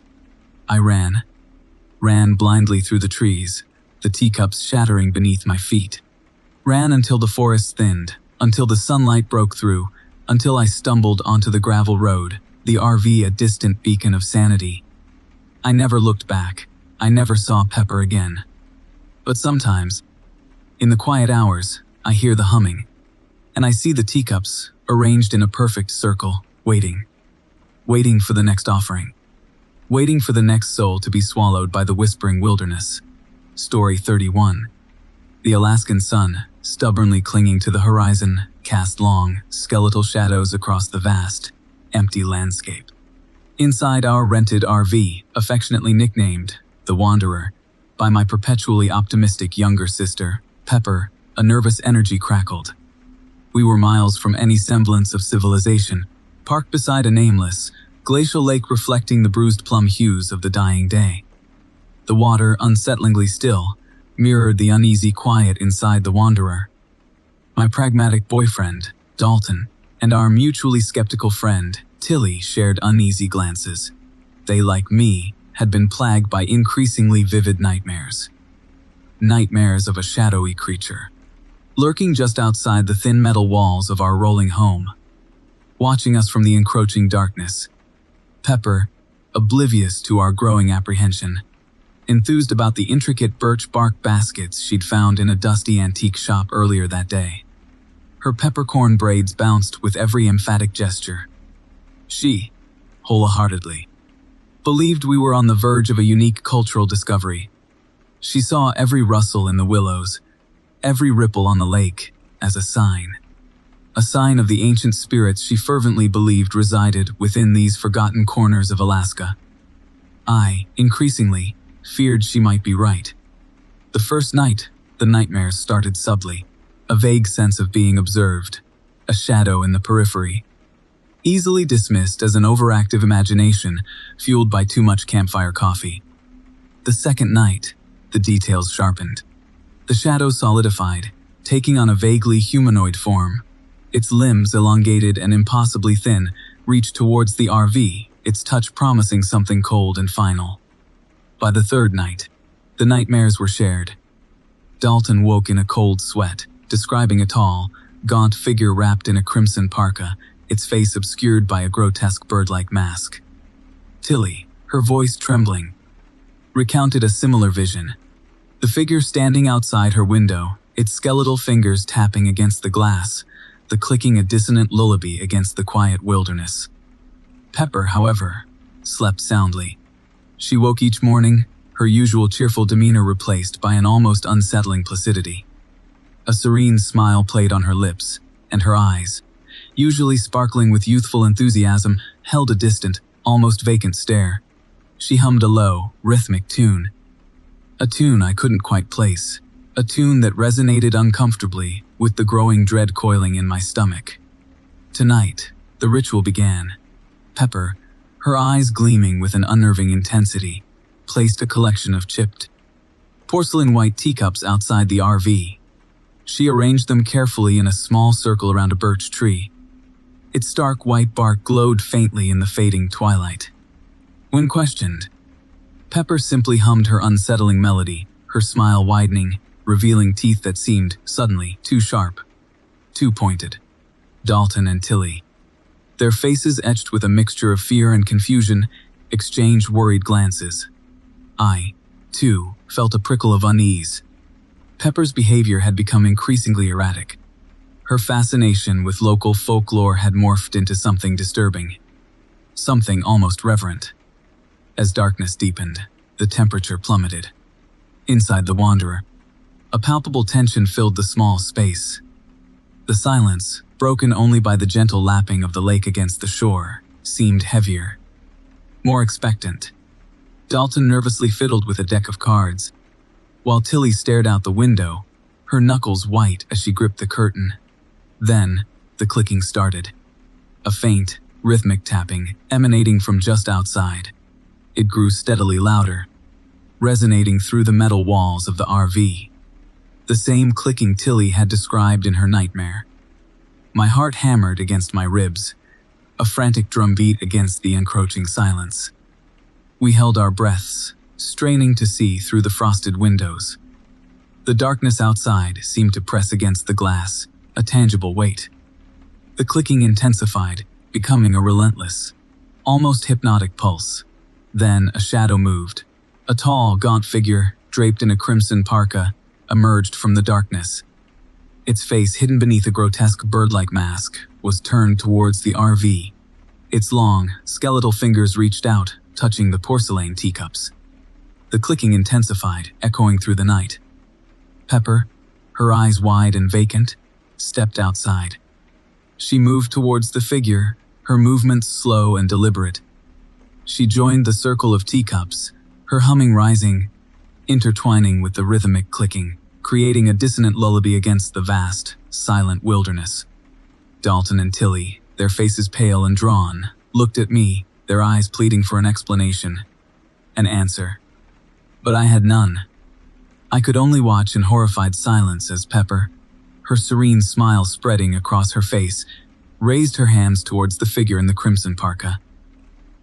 I ran blindly through the trees, the teacups shattering beneath my feet. Ran until the forest thinned, until the sunlight broke through, until I stumbled onto the gravel road, the RV a distant beacon of sanity. I never looked back. I never saw Pepper again. But sometimes, in the quiet hours, I hear the humming, and I see the teacups arranged in a perfect circle, waiting for the next offering, waiting for the next soul to be swallowed by the whispering wilderness. Story 31. The Alaskan sun, stubbornly clinging to the horizon, cast long, skeletal shadows across the vast, empty landscape. Inside our rented RV, affectionately nicknamed the Wanderer by my perpetually optimistic younger sister, Pepper, a nervous energy crackled. We were miles from any semblance of civilization, parked beside a nameless, glacial lake reflecting the bruised plum hues of the dying day. The water, unsettlingly still, mirrored the uneasy quiet inside the Wanderer. My pragmatic boyfriend, Dalton, and our mutually skeptical friend, Tilly, shared uneasy glances. They, like me, had been plagued by increasingly vivid nightmares. Nightmares of a shadowy creature, lurking just outside the thin metal walls of our rolling home, watching us from the encroaching darkness. Pepper, oblivious to our growing apprehension, enthused about the intricate birch bark baskets she'd found in a dusty antique shop earlier that day. Her peppercorn braids bounced with every emphatic gesture. She, wholeheartedly, believed we were on the verge of a unique cultural discovery. She saw every rustle in the willows, every ripple on the lake, as a sign of the ancient spirits she fervently believed resided within these forgotten corners of Alaska. I, increasingly, feared she might be right. The first night, the nightmares started subtly, a vague sense of being observed, a shadow in the periphery, easily dismissed as an overactive imagination fueled by too much campfire coffee. The second night, the details sharpened. The shadow solidified, taking on a vaguely humanoid form. Its limbs, elongated and impossibly thin, reached towards the RV, its touch promising something cold and final. By the third night, the nightmares were shared. Dalton woke in a cold sweat, describing a tall, gaunt figure wrapped in a crimson parka, its face obscured by a grotesque bird-like mask. Tilly, her voice trembling, recounted a similar vision. The figure standing outside her window, its skeletal fingers tapping against the glass, the clicking a dissonant lullaby against the quiet wilderness. Pepper, however, slept soundly. She woke each morning, her usual cheerful demeanor replaced by an almost unsettling placidity. A serene smile played on her lips, and her eyes, usually sparkling with youthful enthusiasm, held a distant, almost vacant stare. She hummed a low, rhythmic tune. A tune I couldn't quite place, a tune that resonated uncomfortably with the growing dread coiling in my stomach. Tonight, the ritual began. Pepper, her eyes gleaming with an unnerving intensity, placed a collection of chipped, porcelain-white teacups outside the RV. She arranged them carefully in a small circle around a birch tree. Its stark white bark glowed faintly in the fading twilight. When questioned, Pepper simply hummed her unsettling melody, her smile widening, revealing teeth that seemed, suddenly, too sharp, too pointed. Dalton and Tilly, their faces etched with a mixture of fear and confusion, exchanged worried glances. I, too, felt a prickle of unease. Pepper's behavior had become increasingly erratic. Her fascination with local folklore had morphed into something disturbing, something almost reverent. As darkness deepened, the temperature plummeted. Inside the Wanderer, a palpable tension filled the small space. The silence, broken only by the gentle lapping of the lake against the shore, seemed heavier, more expectant. Dalton nervously fiddled with a deck of cards, while Tilly stared out the window, her knuckles white as she gripped the curtain. Then, the clicking started. A faint, rhythmic tapping emanating from just outside. It grew steadily louder, resonating through the metal walls of the RV. The same clicking Tilly had described in her nightmare. My heart hammered against my ribs, a frantic drumbeat against the encroaching silence. We held our breaths, straining to see through the frosted windows. The darkness outside seemed to press against the glass, a tangible weight. The clicking intensified, becoming a relentless, almost hypnotic pulse. Then a shadow moved. A tall, gaunt figure, draped in a crimson parka, emerged from the darkness. Its face, hidden beneath a grotesque bird-like mask, was turned towards the RV. Its long, skeletal fingers reached out, touching the porcelain teacups. The clicking intensified, echoing through the night. Pepper, her eyes wide and vacant, stepped outside. She moved towards the figure, her movements slow and deliberate. She joined the circle of teacups, her humming rising, intertwining with the rhythmic clicking, creating a dissonant lullaby against the vast, silent wilderness. Dalton and Tilly, their faces pale and drawn, looked at me, their eyes pleading for an explanation, an answer. But I had none. I could only watch in horrified silence as Pepper, her serene smile spreading across her face, raised her hands towards the figure in the crimson parka.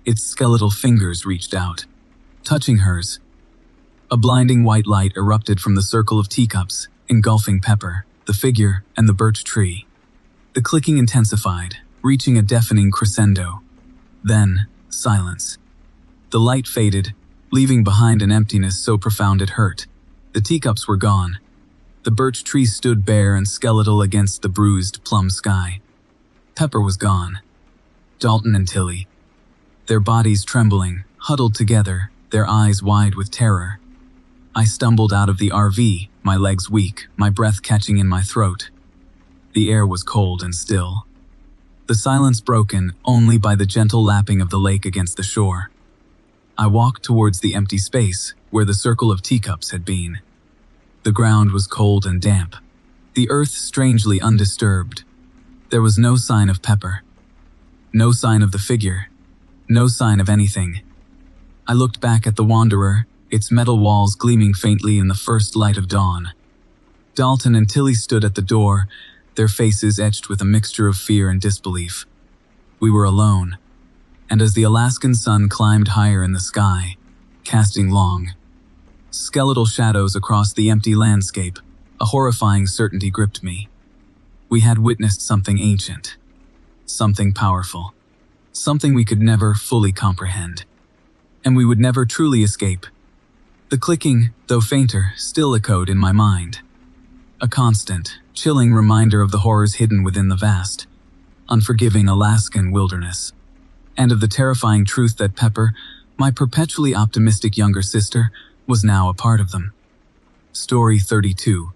Its skeletal fingers reached out, touching hers. A blinding white light erupted from the circle of teacups, engulfing Pepper, the figure, and the birch tree. The clicking intensified, reaching a deafening crescendo. Then, silence. The light faded, leaving behind an emptiness so profound it hurt. The teacups were gone. The birch tree stood bare and skeletal against the bruised plum sky. Pepper was gone. Dalton and Tilly, their bodies trembling, huddled together, their eyes wide with terror. I stumbled out of the RV, my legs weak, my breath catching in my throat. The air was cold and still. The silence broken only by the gentle lapping of the lake against the shore. I walked towards the empty space where the circle of teacups had been. The ground was cold and damp, the earth strangely undisturbed. There was no sign of Pepper. No sign of the figure. No sign of anything. I looked back at the Wanderer, its metal walls gleaming faintly in the first light of dawn. Dalton and Tilly stood at the door, their faces etched with a mixture of fear and disbelief. We were alone, and as the Alaskan sun climbed higher in the sky, casting long, skeletal shadows across the empty landscape, a horrifying certainty gripped me. We had witnessed something ancient, something powerful, something we could never fully comprehend, and we would never truly escape. The clicking, though fainter, still echoed in my mind. A constant, chilling reminder of the horrors hidden within the vast, unforgiving Alaskan wilderness, and of the terrifying truth that Pepper, my perpetually optimistic younger sister, was now a part of them. Story 32.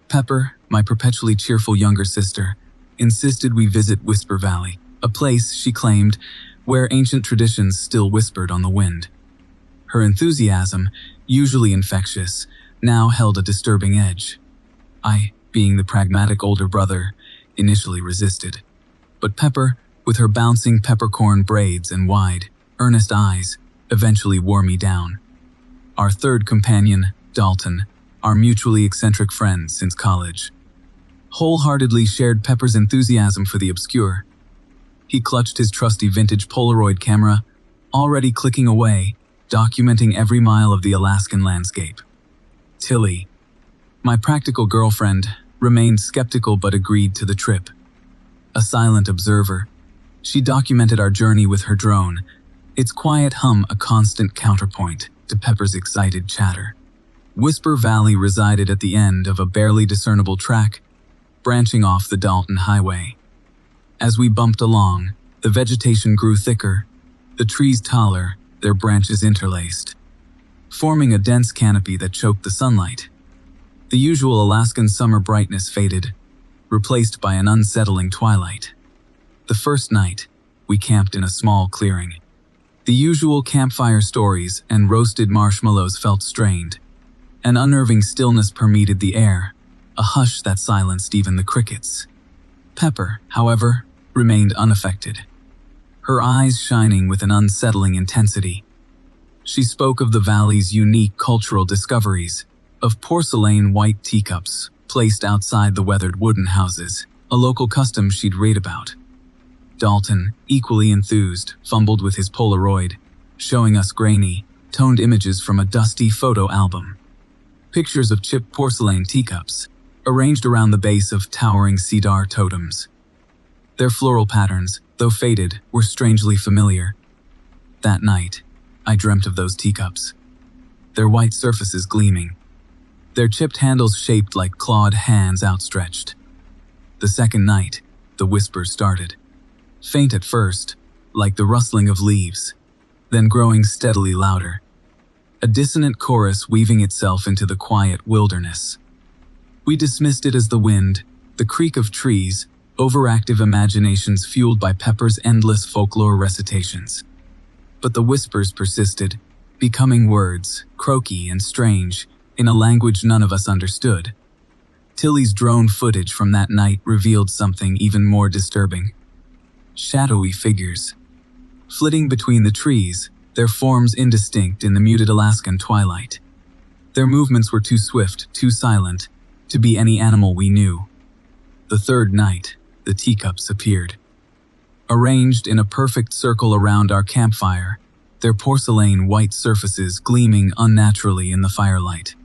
Pepper, my perpetually cheerful younger sister, insisted we visit Whisper Valley, a place, she claimed, where ancient traditions still whispered on the wind. Her enthusiasm, usually infectious, now held a disturbing edge. I, being the pragmatic older brother, initially resisted. But Pepper, with her bouncing peppercorn braids and wide, earnest eyes, eventually wore me down. Our third companion, Dalton, our mutually eccentric friend since college, wholeheartedly shared Pepper's enthusiasm for the obscure. He clutched his trusty vintage Polaroid camera, already clicking away, documenting every mile of the Alaskan landscape. Tilly, my practical girlfriend, remained skeptical but agreed to the trip. A silent observer, she documented our journey with her drone, its quiet hum a constant counterpoint to Pepper's excited chatter. Whisper Valley resided at the end of a barely discernible track, branching off the Dalton Highway. As we bumped along, the vegetation grew thicker, the trees taller, their branches interlaced, forming a dense canopy that choked the sunlight. The usual Alaskan summer brightness faded, replaced by an unsettling twilight. The first night, we camped in a small clearing. The usual campfire stories and roasted marshmallows felt strained. An unnerving stillness permeated the air, a hush that silenced even the crickets. Pepper, however, remained unaffected, her eyes shining with an unsettling intensity. She spoke of the valley's unique cultural discoveries, of porcelain white teacups placed outside the weathered wooden houses, a local custom she'd read about. Dalton, equally enthused, fumbled with his Polaroid, showing us grainy, toned images from a dusty photo album. Pictures of chipped porcelain teacups, arranged around the base of towering cedar totems. Their floral patterns, though faded, were strangely familiar. That night, I dreamt of those teacups, their white surfaces gleaming, their chipped handles shaped like clawed hands outstretched. The second night, the whispers started. Faint at first, like the rustling of leaves, then growing steadily louder. A dissonant chorus weaving itself into the quiet wilderness. We dismissed it as the wind, the creak of trees, overactive imaginations fueled by Pepper's endless folklore recitations. But the whispers persisted, becoming words, croaky and strange, in a language none of us understood. Tilly's drone footage from that night revealed something even more disturbing. Shadowy figures. Flitting between the trees, their forms indistinct in the muted Alaskan twilight. Their movements were too swift, too silent, to be any animal we knew. The third night, the teacups appeared. Arranged in a perfect circle around our campfire, their porcelain white surfaces gleaming unnaturally in the firelight.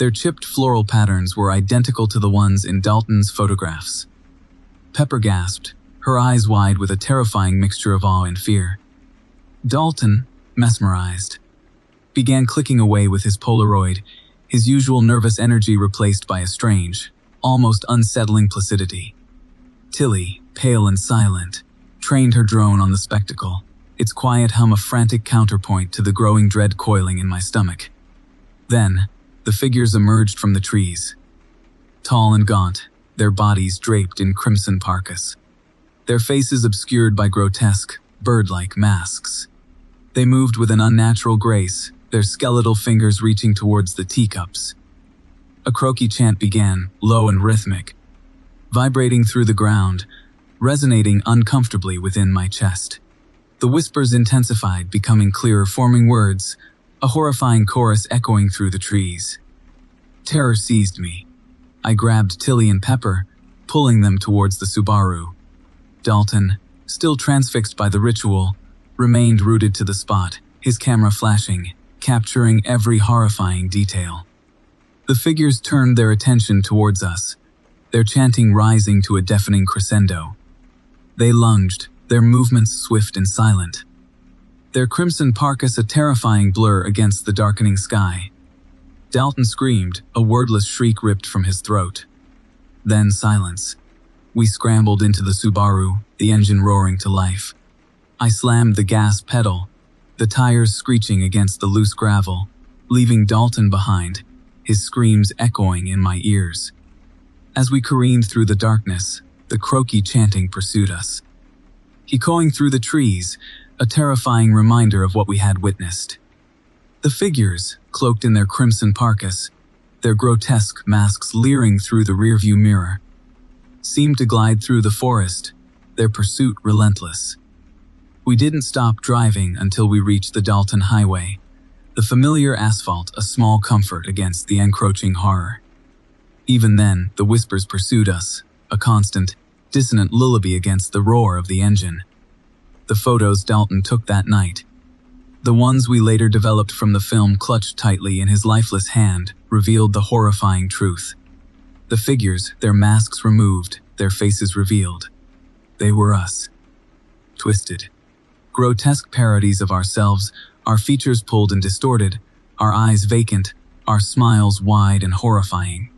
Their chipped floral patterns were identical to the ones in Dalton's photographs. Pepper gasped, her eyes wide with a terrifying mixture of awe and fear. Dalton, mesmerized, began clicking away with his Polaroid, his usual nervous energy replaced by a strange, almost unsettling placidity. Tilly, pale and silent, trained her drone on the spectacle, its quiet hum a frantic counterpoint to the growing dread coiling in my stomach. Then, the figures emerged from the trees. Tall and gaunt, their bodies draped in crimson parkas. Their faces obscured by grotesque, bird-like masks. They moved with an unnatural grace, their skeletal fingers reaching towards the teacups. A croaky chant began, low and rhythmic, vibrating through the ground, resonating uncomfortably within my chest. The whispers intensified, becoming clearer, forming words, a horrifying chorus echoing through the trees. Terror seized me. I grabbed Tilly and Pepper, pulling them towards the Subaru. Dalton, still transfixed by the ritual, remained rooted to the spot, his camera flashing, capturing every horrifying detail. The figures turned their attention towards us, their chanting rising to a deafening crescendo. They lunged, their movements swift and silent. Their crimson parkas a terrifying blur against the darkening sky. Dalton screamed, a wordless shriek ripped from his throat. Then silence. We scrambled into the Subaru, the engine roaring to life. I slammed the gas pedal, the tires screeching against the loose gravel, leaving Dalton behind, his screams echoing in my ears. As we careened through the darkness, the croaky chanting pursued us. Echoing through the trees, a terrifying reminder of what we had witnessed. The figures, cloaked in their crimson parkas, their grotesque masks leering through the rearview mirror, seemed to glide through the forest, their pursuit relentless. We didn't stop driving until we reached the Dalton Highway, the familiar asphalt a small comfort against the encroaching horror. Even then, the whispers pursued us, a constant, dissonant lullaby against the roar of the engine. The photos Dalton took that night, the ones we later developed from the film clutched tightly in his lifeless hand, revealed the horrifying truth. The figures, their masks removed, their faces revealed. They were us. Twisted. Grotesque parodies of ourselves, our features pulled and distorted, our eyes vacant, our smiles wide and horrifying.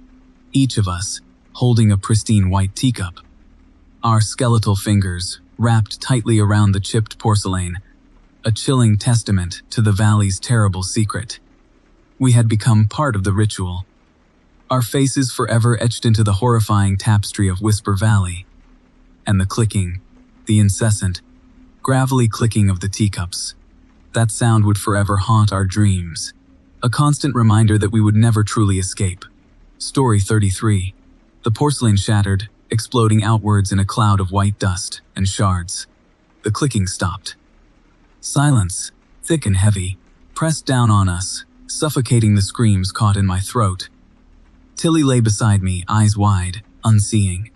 Each of us, holding a pristine white teacup. Our skeletal fingers, wrapped tightly around the chipped porcelain, a chilling testament to the valley's terrible secret. We had become part of the ritual. Our faces forever etched into the horrifying tapestry of Whisper Valley. And the clicking, the incessant, gravelly clicking of the teacups. That sound would forever haunt our dreams, a constant reminder that we would never truly escape. Story 33. The porcelain shattered, exploding outwards in a cloud of white dust and shards. The clicking stopped. Silence, thick and heavy, pressed down on us, suffocating the screams caught in my throat. Tilly lay beside me, eyes wide, unseeing.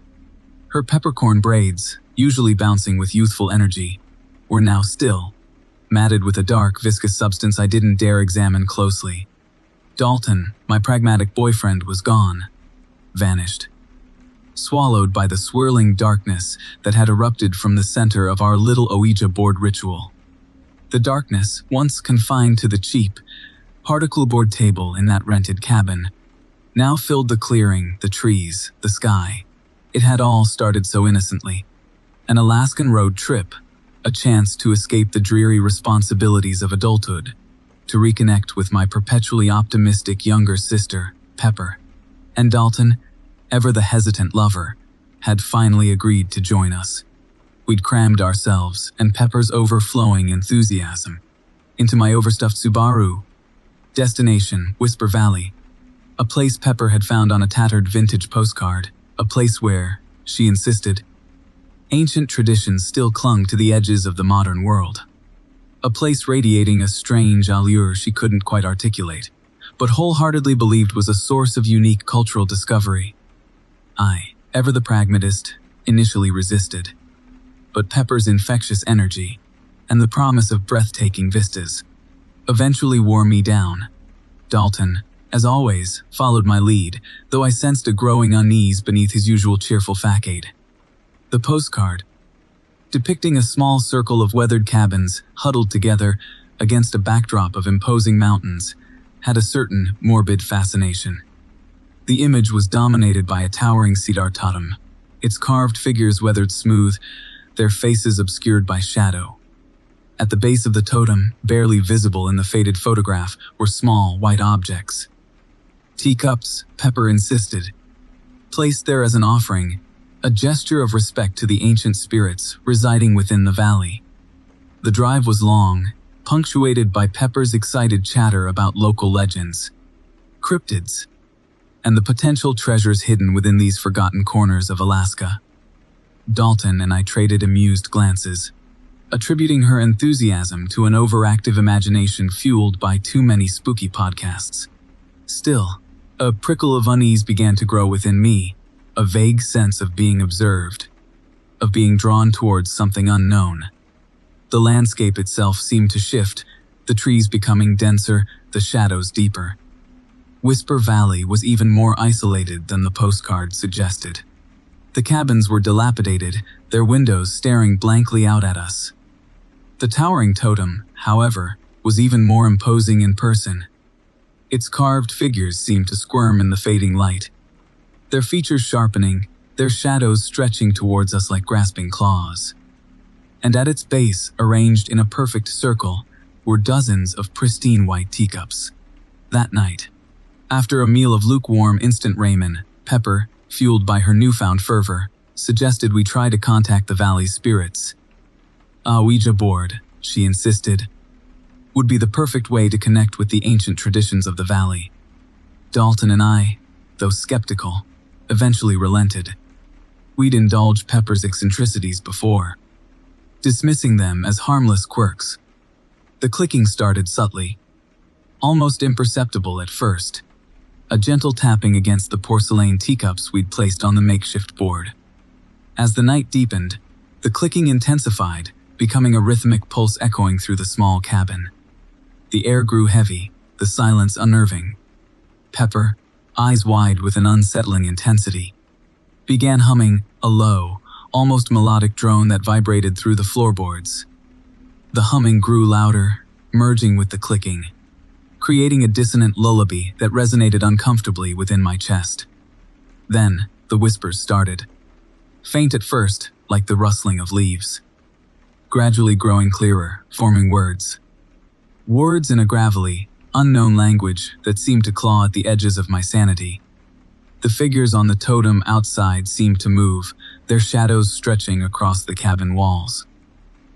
Her peppercorn braids, usually bouncing with youthful energy, were now still, matted with a dark, viscous substance I didn't dare examine closely. Dalton, my pragmatic boyfriend, was gone, vanished, swallowed by the swirling darkness that had erupted from the center of our little Ouija board ritual. The darkness, once confined to the cheap, particle board table in that rented cabin, now filled the clearing, the trees, the sky. It had all started so innocently. An Alaskan road trip, a chance to escape the dreary responsibilities of adulthood, to reconnect with my perpetually optimistic younger sister, Pepper. And Dalton, ever the hesitant lover, had finally agreed to join us. We'd crammed ourselves and Pepper's overflowing enthusiasm into my overstuffed Subaru. Destination, Whisper Valley. A place Pepper had found on a tattered vintage postcard. A place where, she insisted, ancient traditions still clung to the edges of the modern world. A place radiating a strange allure she couldn't quite articulate, but wholeheartedly believed was a source of unique cultural discovery. I, ever the pragmatist, initially resisted. But Pepper's infectious energy, and the promise of breathtaking vistas, eventually wore me down. Dalton, as always, followed my lead, though I sensed a growing unease beneath his usual cheerful facade. The postcard, depicting a small circle of weathered cabins huddled together against a backdrop of imposing mountains, had a certain morbid fascination. The image was dominated by a towering cedar totem, its carved figures weathered smooth, their faces obscured by shadow. At the base of the totem, barely visible in the faded photograph, were small, white objects. Teacups, Pepper insisted, placed there as an offering, a gesture of respect to the ancient spirits residing within the valley. The drive was long, punctuated by Pepper's excited chatter about local legends, cryptids, and the potential treasures hidden within these forgotten corners of Alaska. Dalton and I traded amused glances, attributing her enthusiasm to an overactive imagination fueled by too many spooky podcasts. Still, a prickle of unease began to grow within me, a vague sense of being observed, of being drawn towards something unknown. The landscape itself seemed to shift, the trees becoming denser, the shadows deeper. Whisper Valley was even more isolated than the postcard suggested. The cabins were dilapidated, their windows staring blankly out at us. The towering totem, however, was even more imposing in person. Its carved figures seemed to squirm in the fading light, their features sharpening, their shadows stretching towards us like grasping claws. And at its base, arranged in a perfect circle, were dozens of pristine white teacups. That night, after a meal of lukewarm instant ramen, Pepper, fueled by her newfound fervor, suggested we try to contact the valley's spirits. A Ouija board, she insisted, would be the perfect way to connect with the ancient traditions of the valley. Dalton and I, though skeptical, eventually relented. We'd indulged Pepper's eccentricities before, dismissing them as harmless quirks. The clicking started subtly, almost imperceptible at first, a gentle tapping against the porcelain teacups we'd placed on the makeshift board. As the night deepened, the clicking intensified, becoming a rhythmic pulse echoing through the small cabin. The air grew heavy, the silence unnerving. Pepper, eyes wide with an unsettling intensity, began humming a low, almost melodic drone that vibrated through the floorboards. The humming grew louder, merging with the clicking, creating a dissonant lullaby that resonated uncomfortably within my chest. Then, the whispers started. Faint at first, like the rustling of leaves, gradually growing clearer, forming words. Words in a gravelly, unknown language that seemed to claw at the edges of my sanity. The figures on the totem outside seemed to move, their shadows stretching across the cabin walls,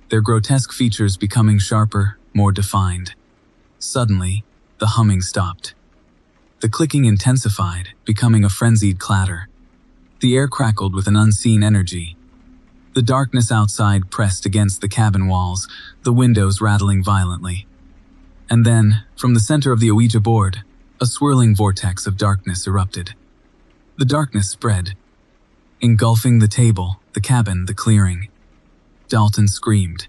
their grotesque features becoming sharper, more defined. Suddenly, the humming stopped. The clicking intensified, becoming a frenzied clatter. The air crackled with an unseen energy. The darkness outside pressed against the cabin walls, the windows rattling violently. And then, from the center of the Ouija board, a swirling vortex of darkness erupted. The darkness spread, engulfing the table, the cabin, the clearing. Dalton screamed.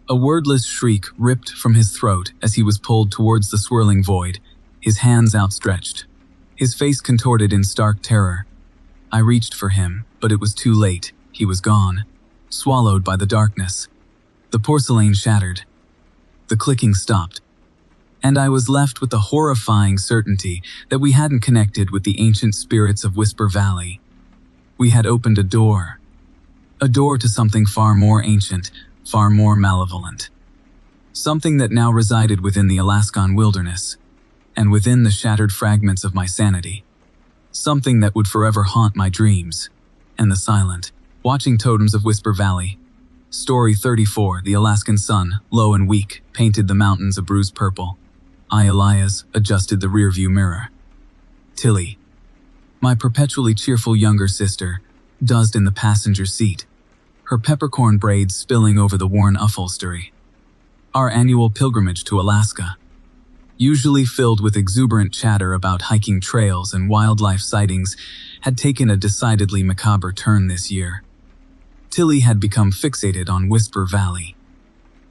A wordless shriek ripped from his throat as he was pulled towards the swirling void, his hands outstretched, his face contorted in stark terror. I reached for him, but it was too late. He was gone, swallowed by the darkness. The porcelain shattered. The clicking stopped, and I was left with the horrifying certainty that we hadn't connected with the ancient spirits of Whisper Valley. We had opened a door to something far more ancient, far more malevolent. Something that now resided within the Alaskan wilderness, and within the shattered fragments of my sanity. Something that would forever haunt my dreams, and the silent, watching totems of Whisper Valley. Story 34, the Alaskan sun, low and weak, painted the mountains a bruised purple. Elias adjusted the rearview mirror. Tilly, my perpetually cheerful younger sister, dozed in the passenger seat, her peppercorn braids spilling over the worn upholstery. Our annual pilgrimage to Alaska, usually filled with exuberant chatter about hiking trails and wildlife sightings, had taken a decidedly macabre turn this year. Tilly had become fixated on Whisper Valley,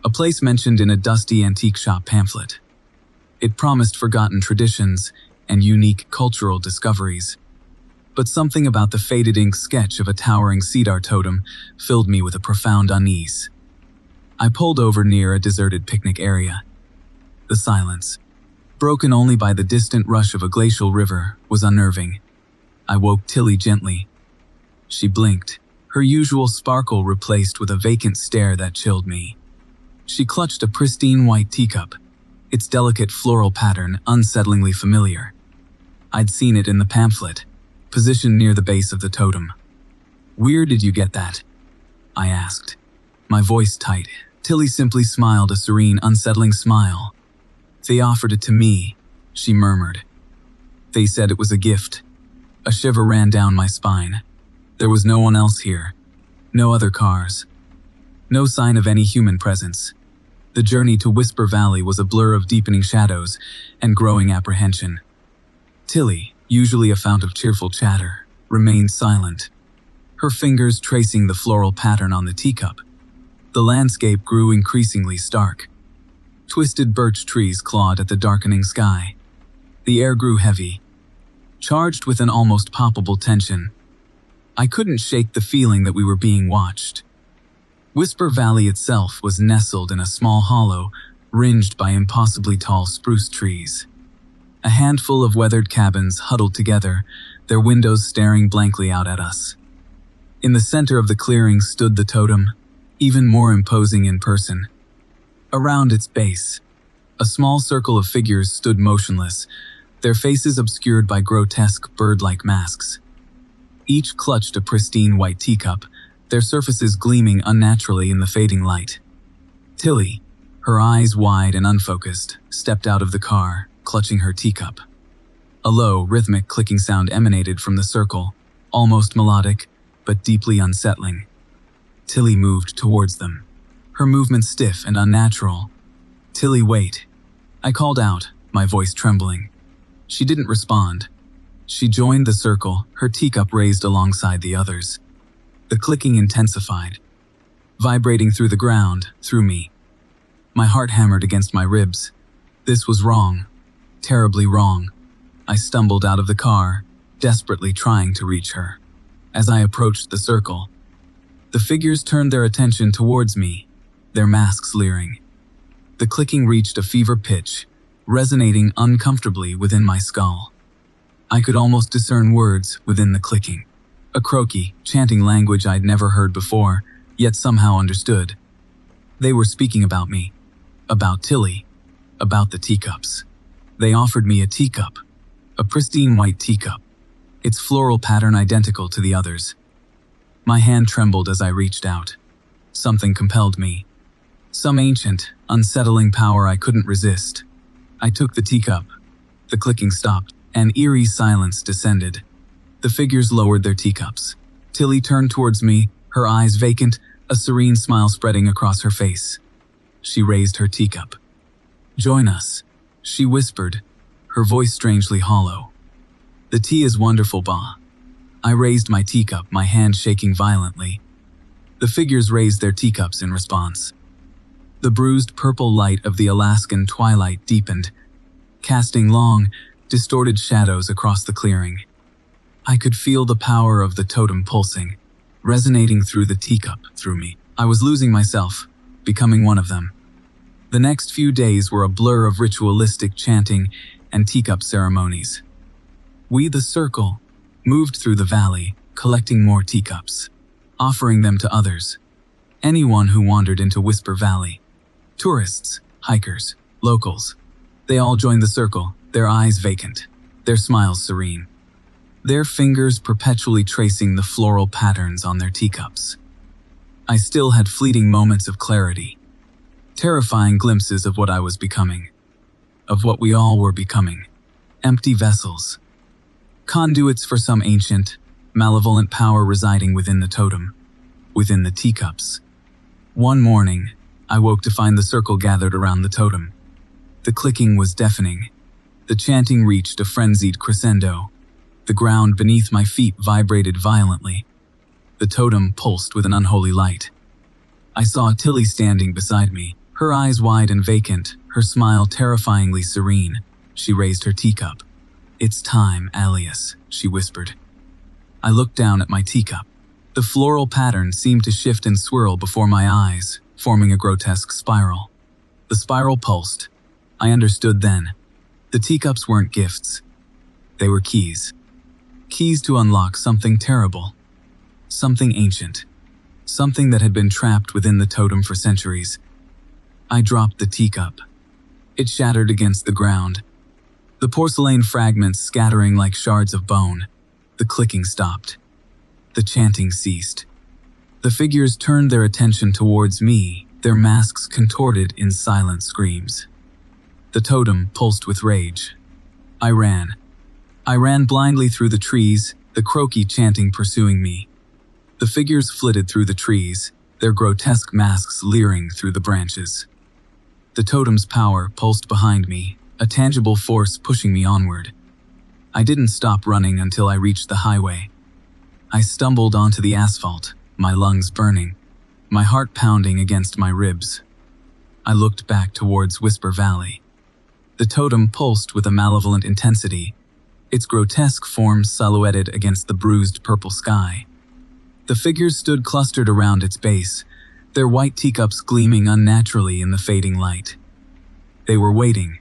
a place mentioned in a dusty antique shop pamphlet. It promised forgotten traditions and unique cultural discoveries. But something about the faded ink sketch of a towering cedar totem filled me with a profound unease. I pulled over near a deserted picnic area. The silence, broken only by the distant rush of a glacial river, was unnerving. I woke Tilly gently. She blinked, her usual sparkle replaced with a vacant stare that chilled me. She clutched a pristine white teacup, its delicate floral pattern unsettlingly familiar. I'd seen it in the pamphlet, positioned near the base of the totem. "Where did you get that?" I asked, my voice tight. Tilly simply smiled, a serene, unsettling smile. "They offered it to me," she murmured. "They said it was a gift." A shiver ran down my spine. There was no one else here. No other cars. No sign of any human presence. The journey to Whisper Valley was a blur of deepening shadows and growing apprehension. Tilly, usually a fount of cheerful chatter, remained silent, her fingers tracing the floral pattern on the teacup. The landscape grew increasingly stark. Twisted birch trees clawed at the darkening sky. The air grew heavy, charged with an almost palpable tension. I couldn't shake the feeling that we were being watched. Whisper Valley itself was nestled in a small hollow, ringed by impossibly tall spruce trees. A handful of weathered cabins huddled together, their windows staring blankly out at us. In the center of the clearing stood the totem, even more imposing in person. Around its base, a small circle of figures stood motionless, their faces obscured by grotesque bird-like masks. Each clutched a pristine white teacup, their surfaces gleaming unnaturally in the fading light. Tilly, her eyes wide and unfocused, stepped out of the car, clutching her teacup. A low, rhythmic clicking sound emanated from the circle, almost melodic, but deeply unsettling. Tilly moved towards them, her movement stiff and unnatural. "Tilly, wait," I called out, my voice trembling. She didn't respond. She joined the circle, her teacup raised alongside the others. The clicking intensified, vibrating through the ground, through me. My heart hammered against my ribs. This was wrong, terribly wrong. I stumbled out of the car, desperately trying to reach her. As I approached the circle, the figures turned their attention towards me, their masks leering. The clicking reached a fever pitch, resonating uncomfortably within my skull. I could almost discern words within the clicking. A croaky, chanting language I'd never heard before, yet somehow understood. They were speaking about me, about Tilly, about the teacups. They offered me a teacup, a pristine white teacup, its floral pattern identical to the others. My hand trembled as I reached out. Something compelled me. Some ancient, unsettling power I couldn't resist. I took the teacup. The clicking stopped. An eerie silence descended. The figures lowered their teacups. Tilly turned towards me, her eyes vacant, a serene smile spreading across her face. She raised her teacup. "Join us," she whispered, her voice strangely hollow. "The tea is wonderful, Ba." I raised my teacup, my hand shaking violently. The figures raised their teacups in response. The bruised purple light of the Alaskan twilight deepened, casting long, distorted shadows across the clearing. I could feel the power of the totem pulsing, resonating through the teacup, through me. I was losing myself, becoming one of them. The next few days were a blur of ritualistic chanting and teacup ceremonies. We, the circle, moved through the valley, collecting more teacups, offering them to others, anyone who wandered into Whisper Valley. Tourists, hikers, locals. They all joined the circle, their eyes vacant, their smiles serene, their fingers perpetually tracing the floral patterns on their teacups. I still had fleeting moments of clarity, terrifying glimpses of what I was becoming, of what we all were becoming. Empty vessels, conduits for some ancient, malevolent power residing within the totem, within the teacups. One morning, I woke to find the circle gathered around the totem. The clicking was deafening. The chanting reached a frenzied crescendo. The ground beneath my feet vibrated violently. The totem pulsed with an unholy light. I saw Tilly standing beside me, her eyes wide and vacant, her smile terrifyingly serene. She raised her teacup. "It's time, Alias," she whispered. I looked down at my teacup. The floral pattern seemed to shift and swirl before my eyes, forming a grotesque spiral. The spiral pulsed. I understood then. The teacups weren't gifts. They were keys. Keys to unlock something terrible. Something ancient. Something that had been trapped within the totem for centuries. I dropped the teacup. It shattered against the ground. The porcelain fragments scattering like shards of bone. The clicking stopped. The chanting ceased. The figures turned their attention towards me, their masks contorted in silent screams. The totem pulsed with rage. I ran. I ran blindly through the trees, the croaky chanting pursuing me. The figures flitted through the trees, their grotesque masks leering through the branches. The totem's power pulsed behind me, a tangible force pushing me onward. I didn't stop running until I reached the highway. I stumbled onto the asphalt, my lungs burning, my heart pounding against my ribs. I looked back towards Whisper Valley. The totem pulsed with a malevolent intensity, its grotesque form silhouetted against the bruised purple sky. The figures stood clustered around its base, their white teacups gleaming unnaturally in the fading light. They were waiting.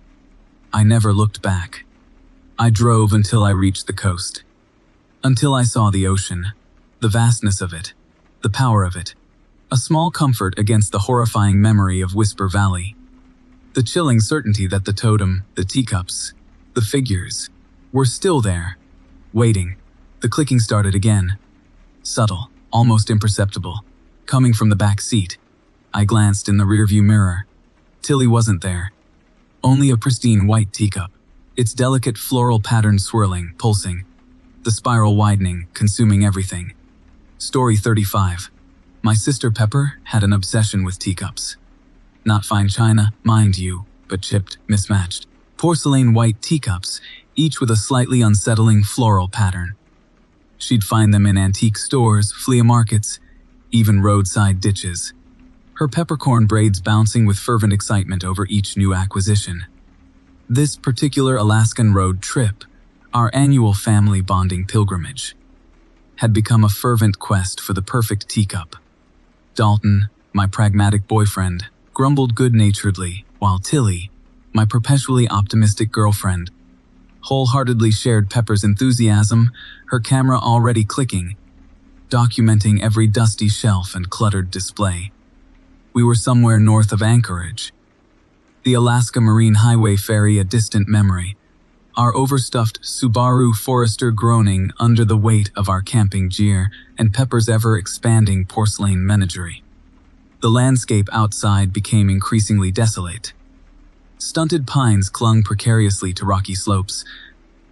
I never looked back. I drove until I reached the coast. Until I saw the ocean, the vastness of it, the power of it, a small comfort against the horrifying memory of Whisper Valley. The chilling certainty that the totem, the teacups, the figures, were still there, waiting. The clicking started again. Subtle, almost imperceptible, coming from the back seat. I glanced in the rearview mirror. Tilly wasn't there. Only a pristine white teacup, its delicate floral pattern swirling, pulsing, the spiral widening, consuming everything. Story 35. My sister Pepper had an obsession with teacups. Not fine china, mind you, but chipped, mismatched, porcelain white teacups, each with a slightly unsettling floral pattern. She'd find them in antique stores, flea markets, even roadside ditches. Her peppercorn braids bouncing with fervent excitement over each new acquisition. This particular Alaskan road trip, our annual family bonding pilgrimage, had become a fervent quest for the perfect teacup. Dalton, my pragmatic boyfriend, grumbled good-naturedly, while Tilly, my perpetually optimistic girlfriend, wholeheartedly shared Pepper's enthusiasm, her camera already clicking, documenting every dusty shelf and cluttered display. We were somewhere north of Anchorage. The Alaska Marine Highway ferry a distant memory, our overstuffed Subaru Forester groaning under the weight of our camping gear and Pepper's ever-expanding porcelain menagerie. The landscape outside became increasingly desolate. Stunted pines clung precariously to rocky slopes,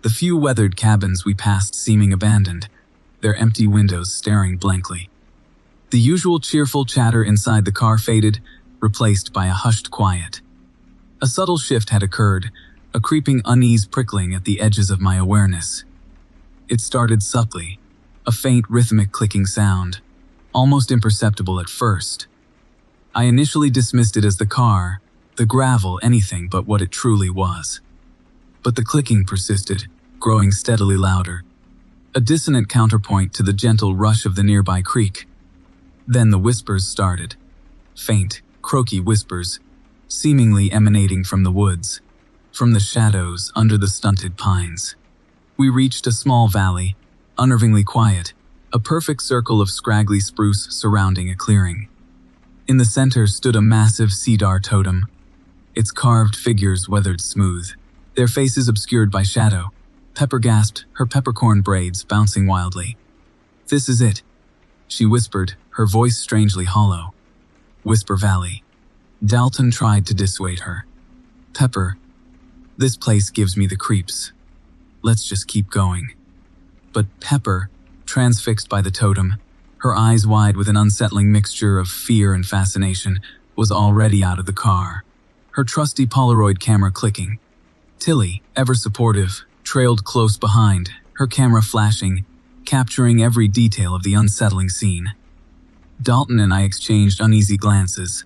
the few weathered cabins we passed seeming abandoned, their empty windows staring blankly. The usual cheerful chatter inside the car faded, replaced by a hushed quiet. A subtle shift had occurred, a creeping unease prickling at the edges of my awareness. It started subtly, a faint rhythmic clicking sound, almost imperceptible at first. I initially dismissed it as the car, the gravel, anything but what it truly was. But the clicking persisted, growing steadily louder, a dissonant counterpoint to the gentle rush of the nearby creek. Then the whispers started, faint, croaky whispers, seemingly emanating from the woods, from the shadows under the stunted pines. We reached a small valley, unnervingly quiet, a perfect circle of scraggly spruce surrounding a clearing. In the center stood a massive cedar totem, its carved figures weathered smooth, their faces obscured by shadow. Pepper gasped, her peppercorn braids bouncing wildly. "This is it. she whispered, her voice strangely hollow. Whisper Valley. Dalton tried to dissuade her. Pepper, this place gives me the creeps. Let's just keep going. But Pepper, transfixed by the totem, her eyes wide with an unsettling mixture of fear and fascination, was already out of the car, her trusty Polaroid camera clicking. Tilly, ever supportive, trailed close behind, her camera flashing, capturing every detail of the unsettling scene. Dalton and I exchanged uneasy glances,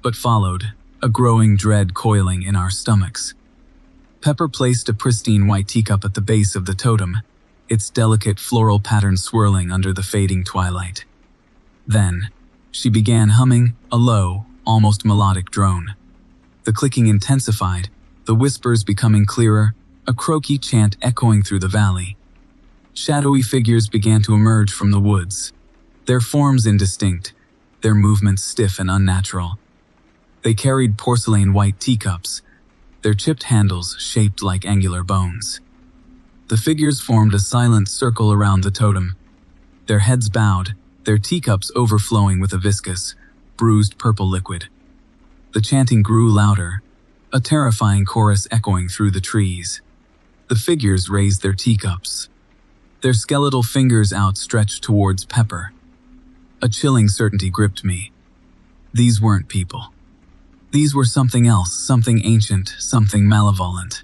but followed, a growing dread coiling in our stomachs. Pepper placed a pristine white teacup at the base of the totem, its delicate floral pattern swirling under the fading twilight. Then, she began humming a low, almost melodic drone. The clicking intensified, the whispers becoming clearer, a croaky chant echoing through the valley. Shadowy figures began to emerge from the woods, their forms indistinct, their movements stiff and unnatural. They carried porcelain white teacups, their chipped handles shaped like angular bones. The figures formed a silent circle around the totem, their heads bowed, their teacups overflowing with a viscous, bruised purple liquid. The chanting grew louder, a terrifying chorus echoing through the trees. The figures raised their teacups, their skeletal fingers outstretched towards Pepper. A chilling certainty gripped me. These weren't people. These were something else, something ancient, something malevolent.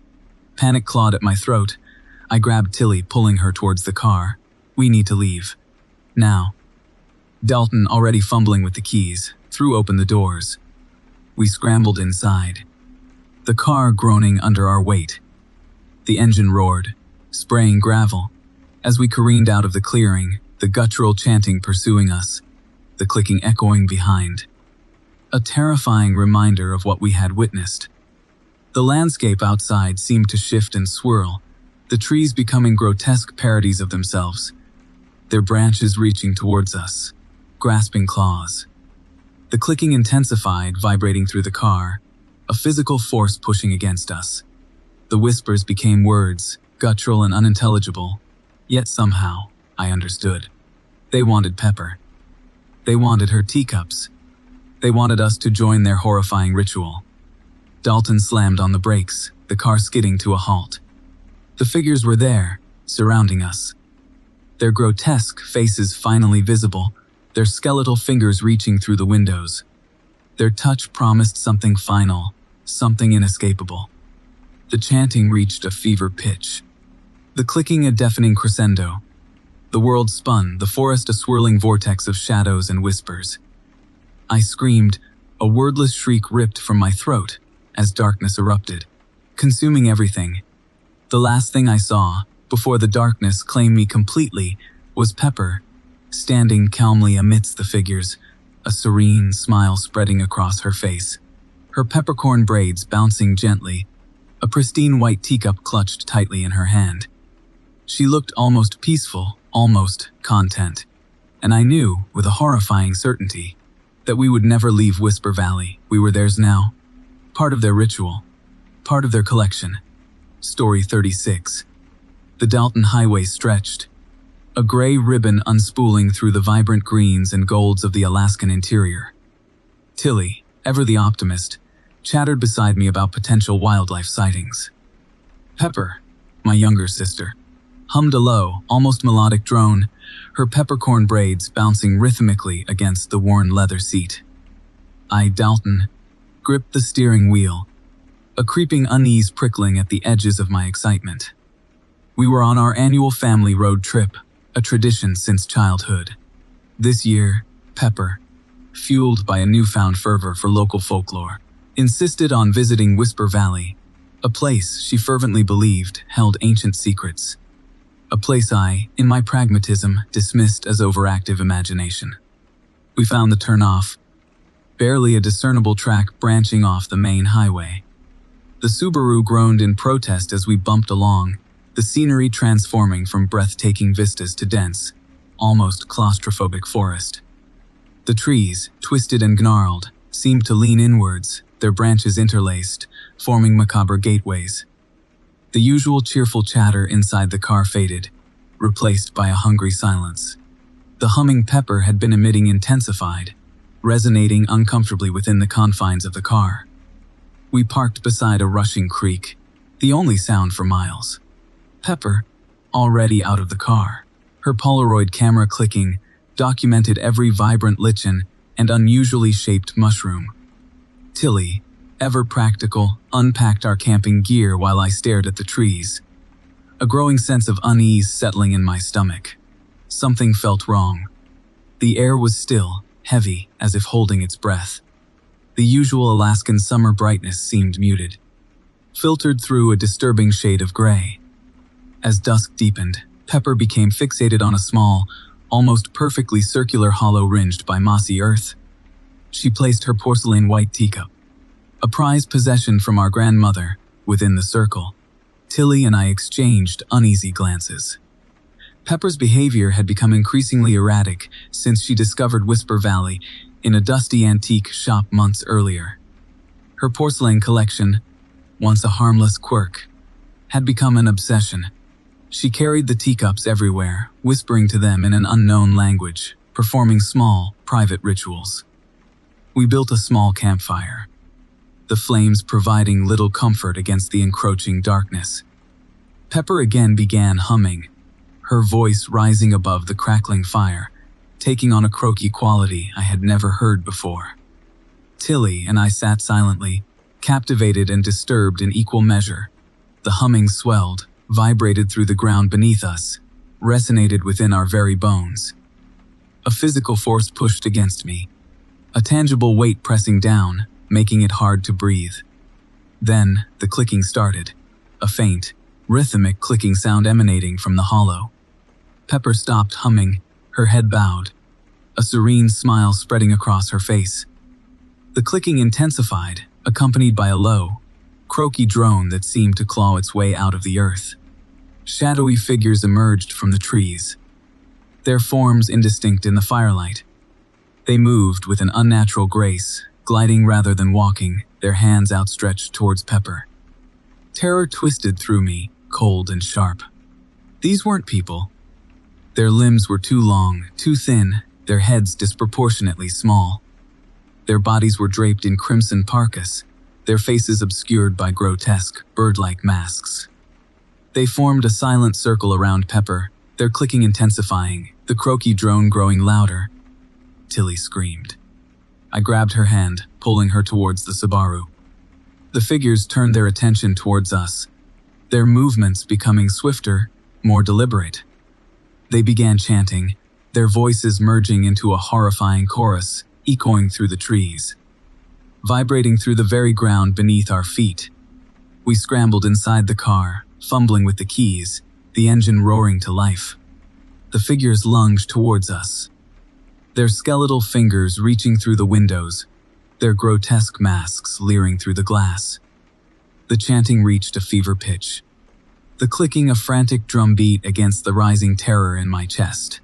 Panic clawed at my throat. I grabbed Tilly, pulling her towards the car. We need to leave. Now. Dalton, already fumbling with the keys, threw open the doors. We scrambled inside, the car groaning under our weight. The engine roared, spraying gravel. As we careened out of the clearing, the guttural chanting pursuing us, the clicking echoing behind. A terrifying reminder of what we had witnessed. The landscape outside seemed to shift and swirl, the trees becoming grotesque parodies of themselves, their branches reaching towards us, grasping claws. The clicking intensified, vibrating through the car, a physical force pushing against us. The whispers became words, guttural and unintelligible, yet somehow, I understood. They wanted Pepper. They wanted her teacups. They wanted us to join their horrifying ritual. Dalton slammed on the brakes, the car skidding to a halt. The figures were there, surrounding us. Their grotesque faces finally visible, their skeletal fingers reaching through the windows. Their touch promised something final, something inescapable. The chanting reached a fever pitch, the clicking a deafening crescendo. The world spun, the forest a swirling vortex of shadows and whispers. I screamed, a wordless shriek ripped from my throat as darkness erupted, consuming everything. The last thing I saw, before the darkness claimed me completely, was Pepper, standing calmly amidst the figures, a serene smile spreading across her face. Her peppercorn braids bouncing gently, a pristine white teacup clutched tightly in her hand. She looked almost peaceful, almost content, and I knew, with a horrifying certainty, that we would never leave Whisper Valley. We were theirs now, part of their ritual, part of their collection. Story 36. The Dalton Highway stretched, a gray ribbon unspooling through the vibrant greens and golds of the Alaskan interior. Tilly, ever the optimist, chattered beside me about potential wildlife sightings. Pepper, my younger sister, hummed a low, almost melodic drone, her peppercorn braids bouncing rhythmically against the worn leather seat. I, Dalton, gripped the steering wheel, a creeping unease prickling at the edges of my excitement. We were on our annual family road trip, a tradition since childhood. This year, Pepper, fueled by a newfound fervor for local folklore, insisted on visiting Whisper Valley, a place she fervently believed held ancient secrets. A place I, in my pragmatism, dismissed as overactive imagination. We found the turnoff, barely a discernible track branching off the main highway. The Subaru groaned in protest as we bumped along, the scenery transforming from breathtaking vistas to dense, almost claustrophobic forest. The trees, twisted and gnarled, seemed to lean inwards, their branches interlaced, forming macabre gateways. The usual cheerful chatter inside the car faded, replaced by a hungry silence. The humming Pepper had been emitting intensified, resonating uncomfortably within the confines of the car. We parked beside a rushing creek, the only sound for miles. Pepper, already out of the car, her Polaroid camera clicking, documented every vibrant lichen and unusually shaped mushroom. Tilly, ever practical, unpacked our camping gear while I stared at the trees. A growing sense of unease settling in my stomach. Something felt wrong. The air was still, heavy, as if holding its breath. The usual Alaskan summer brightness seemed muted, filtered through a disturbing shade of gray. As dusk deepened, Pepper became fixated on a small, almost perfectly circular hollow ringed by mossy earth. She placed her porcelain white teacup, a prized possession from our grandmother, within the circle. Tilly and I exchanged uneasy glances. Pepper's behavior had become increasingly erratic since she discovered Whisper Valley in a dusty antique shop months earlier. Her porcelain collection, once a harmless quirk, had become an obsession. She carried the teacups everywhere, whispering to them in an unknown language, performing small, private rituals. We built a small campfire, the flames providing little comfort against the encroaching darkness. Pepper again began humming, her voice rising above the crackling fire, taking on a croaky quality I had never heard before. Tilly and I sat silently, captivated and disturbed in equal measure. The humming swelled, vibrated through the ground beneath us, resonated within our very bones. A physical force pushed against me, a tangible weight pressing down, making it hard to breathe. Then, the clicking started, a faint, rhythmic clicking sound emanating from the hollow. Pepper stopped humming, her head bowed, a serene smile spreading across her face. The clicking intensified, accompanied by a low, croaky drone that seemed to claw its way out of the earth. Shadowy figures emerged from the trees, their forms indistinct in the firelight. They moved with an unnatural grace, gliding rather than walking, their hands outstretched towards Pepper. Terror twisted through me, cold and sharp. These weren't people. Their limbs were too long, too thin, their heads disproportionately small. Their bodies were draped in crimson parkas, their faces obscured by grotesque, bird-like masks. They formed a silent circle around Pepper, their clicking intensifying, the croaky drone growing louder. Tilly screamed. I grabbed her hand, pulling her towards the Subaru. The figures turned their attention towards us, their movements becoming swifter, more deliberate. They began chanting, their voices merging into a horrifying chorus, echoing through the trees, vibrating through the very ground beneath our feet. We scrambled inside the car, fumbling with the keys, the engine roaring to life. The figures lunged towards us, their skeletal fingers reaching through the windows, their grotesque masks leering through the glass. The chanting reached a fever pitch, the clicking a frantic drumbeat against the rising terror in my chest.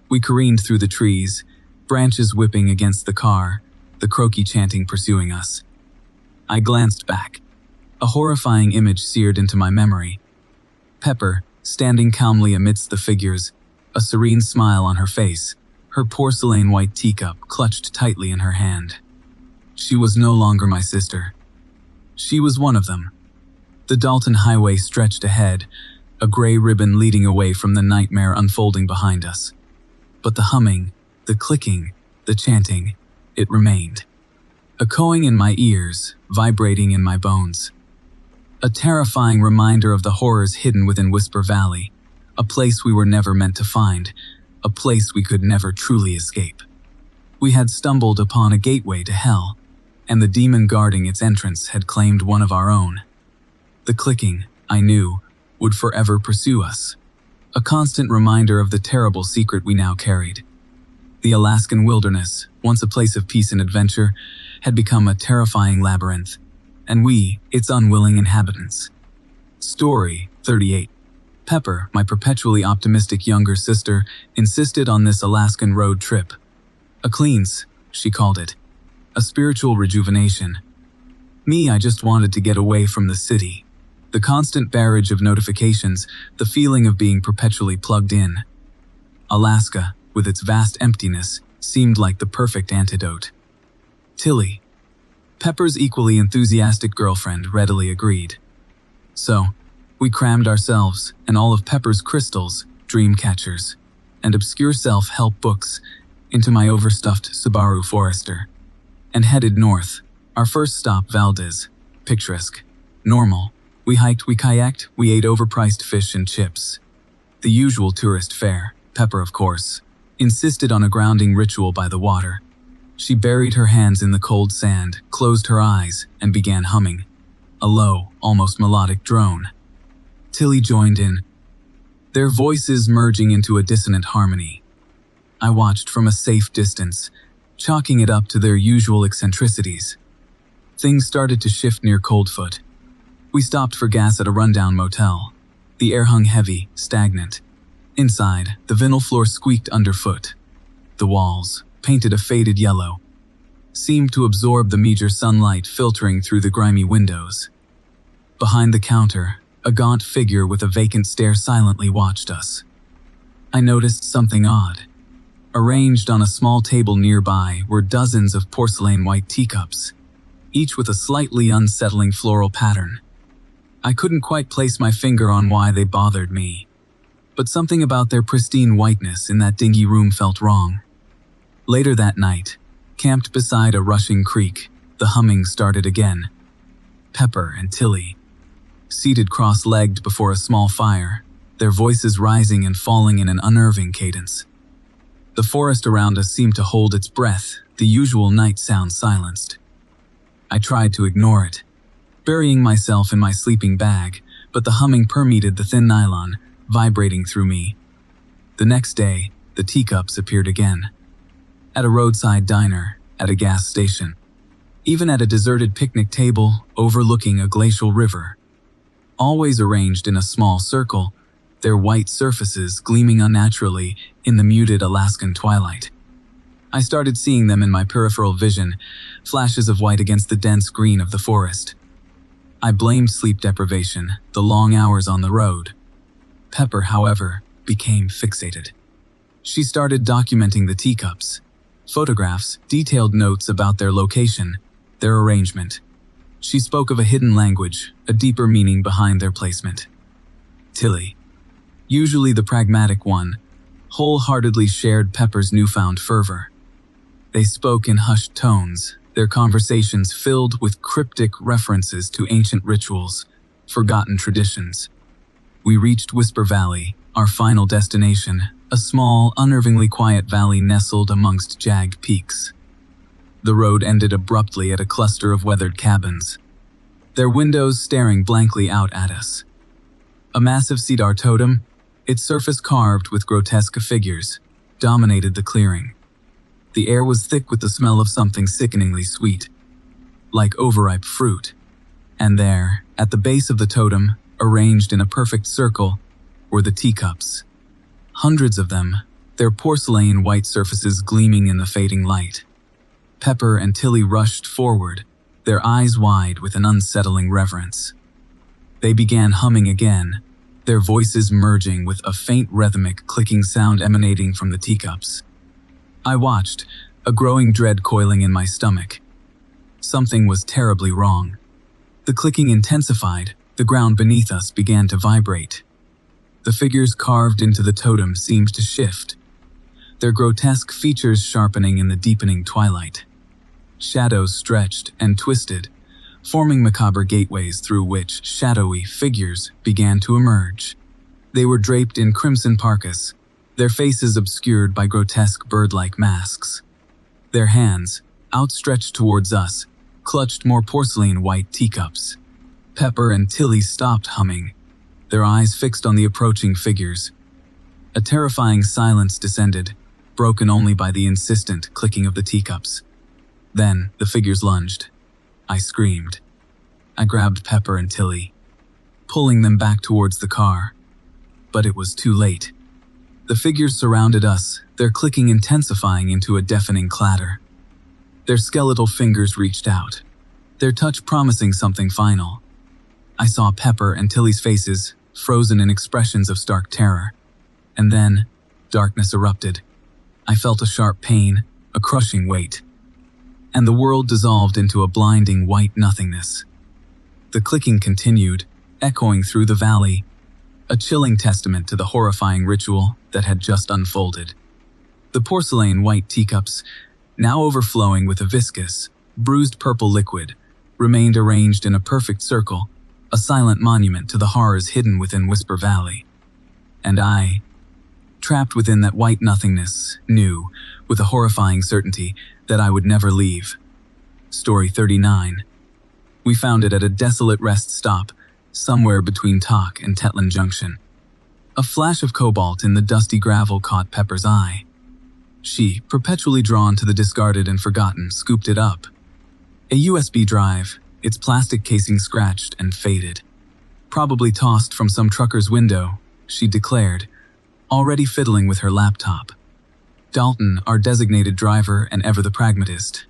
We careened through the trees, branches whipping against the car, the croaky chanting pursuing us. I glanced back. A horrifying image seared into my memory. Pepper, standing calmly amidst the figures, a serene smile on her face, her porcelain white teacup clutched tightly in her hand. She was no longer my sister. She was one of them. The Dalton Highway stretched ahead, a gray ribbon leading away from the nightmare unfolding behind us. But the humming, the clicking, the chanting, it remained. Echoing in my ears, vibrating in my bones. A terrifying reminder of the horrors hidden within Whisper Valley, a place we were never meant to find, a place we could never truly escape. We had stumbled upon a gateway to hell, and the demon guarding its entrance had claimed one of our own. The clicking, I knew, would forever pursue us, a constant reminder of the terrible secret we now carried. The Alaskan wilderness, once a place of peace and adventure, had become a terrifying labyrinth, and we, its unwilling inhabitants. Story 38. Pepper, my perpetually optimistic younger sister, insisted on this Alaskan road trip. A cleanse, she called it. A spiritual rejuvenation. Me, I just wanted to get away from the city. The constant barrage of notifications, the feeling of being perpetually plugged in. Alaska, with its vast emptiness, seemed like the perfect antidote. Tilly, Pepper's equally enthusiastic girlfriend, readily agreed. So, we crammed ourselves and all of Pepper's crystals, dream catchers, and obscure self-help books into my overstuffed Subaru Forester, and headed north. Our first stop, Valdez. Picturesque. Normal. We hiked, we kayaked, we ate overpriced fish and chips. The usual tourist fare. Pepper, of course, insisted on a grounding ritual by the water. She buried her hands in the cold sand, closed her eyes, and began humming. A low, almost melodic drone. Tilly joined in, their voices merging into a dissonant harmony. I watched from a safe distance, chalking it up to their usual eccentricities. Things started to shift near Coldfoot. We stopped for gas at a rundown motel. The air hung heavy, stagnant. Inside, the vinyl floor squeaked underfoot. The walls, painted a faded yellow, seemed to absorb the meager sunlight filtering through the grimy windows. Behind the counter, a gaunt figure with a vacant stare silently watched us. I noticed something odd. Arranged on a small table nearby were dozens of porcelain white teacups, each with a slightly unsettling floral pattern. I couldn't quite place my finger on why they bothered me, but something about their pristine whiteness in that dingy room felt wrong. Later that night, camped beside a rushing creek, the humming started again. Pepper and Tilly, seated cross-legged before a small fire, their voices rising and falling in an unnerving cadence. The forest around us seemed to hold its breath, the usual night sound silenced. I tried to ignore it, burying myself in my sleeping bag, but the humming permeated the thin nylon, vibrating through me. The next day, the teacups appeared again. At a roadside diner, at a gas station, even at a deserted picnic table overlooking a glacial river. Always arranged in a small circle, their white surfaces gleaming unnaturally in the muted Alaskan twilight. I started seeing them in my peripheral vision, flashes of white against the dense green of the forest. I blamed sleep deprivation, the long hours on the road. Pepper, however, became fixated. She started documenting the teacups. Photographs, detailed notes about their location, their arrangement. She spoke of a hidden language, a deeper meaning behind their placement. Tilly, usually the pragmatic one, wholeheartedly shared Pepper's newfound fervor. They spoke in hushed tones, their conversations filled with cryptic references to ancient rituals, forgotten traditions. We reached Whisper Valley, our final destination, a small, unnervingly quiet valley nestled amongst jagged peaks. The road ended abruptly at a cluster of weathered cabins, their windows staring blankly out at us. A massive cedar totem, its surface carved with grotesque figures, dominated the clearing. The air was thick with the smell of something sickeningly sweet, like overripe fruit. And there, at the base of the totem, arranged in a perfect circle, were the teacups. Hundreds of them, their porcelain white surfaces gleaming in the fading light. Pepper and Tilly rushed forward, their eyes wide with an unsettling reverence. They began humming again, their voices merging with a faint rhythmic clicking sound emanating from the teacups. I watched, a growing dread coiling in my stomach. Something was terribly wrong. The clicking intensified, the ground beneath us began to vibrate. The figures carved into the totem seemed to shift, their grotesque features sharpening in the deepening twilight. Shadows stretched and twisted, forming macabre gateways through which shadowy figures began to emerge. They were draped in crimson parkas, their faces obscured by grotesque bird-like masks. Their hands, outstretched towards us, clutched more porcelain white teacups. Pepper and Tilly stopped humming, their eyes fixed on the approaching figures. A terrifying silence descended, broken only by the insistent clicking of the teacups. Then, the figures lunged. I screamed. I grabbed Pepper and Tilly, pulling them back towards the car. But it was too late. The figures surrounded us, their clicking intensifying into a deafening clatter. Their skeletal fingers reached out, their touch promising something final. I saw Pepper and Tilly's faces, frozen in expressions of stark terror. And then, darkness erupted. I felt a sharp pain, a crushing weight, and the world dissolved into a blinding white nothingness. The clicking continued, echoing through the valley, a chilling testament to the horrifying ritual that had just unfolded. The porcelain white teacups, now overflowing with a viscous, bruised purple liquid, remained arranged in a perfect circle, a silent monument to the horrors hidden within Whisper Valley. And I, trapped within that white nothingness, knew, with a horrifying certainty, that I would never leave. Story 39. We found it at a desolate rest stop, somewhere between Tok and Tetlan Junction. A flash of cobalt in the dusty gravel caught Pepper's eye. She, perpetually drawn to the discarded and forgotten, scooped it up. A USB drive, its plastic casing scratched and faded. Probably tossed from some trucker's window, she declared, already fiddling with her laptop. Dalton, our designated driver and ever the pragmatist,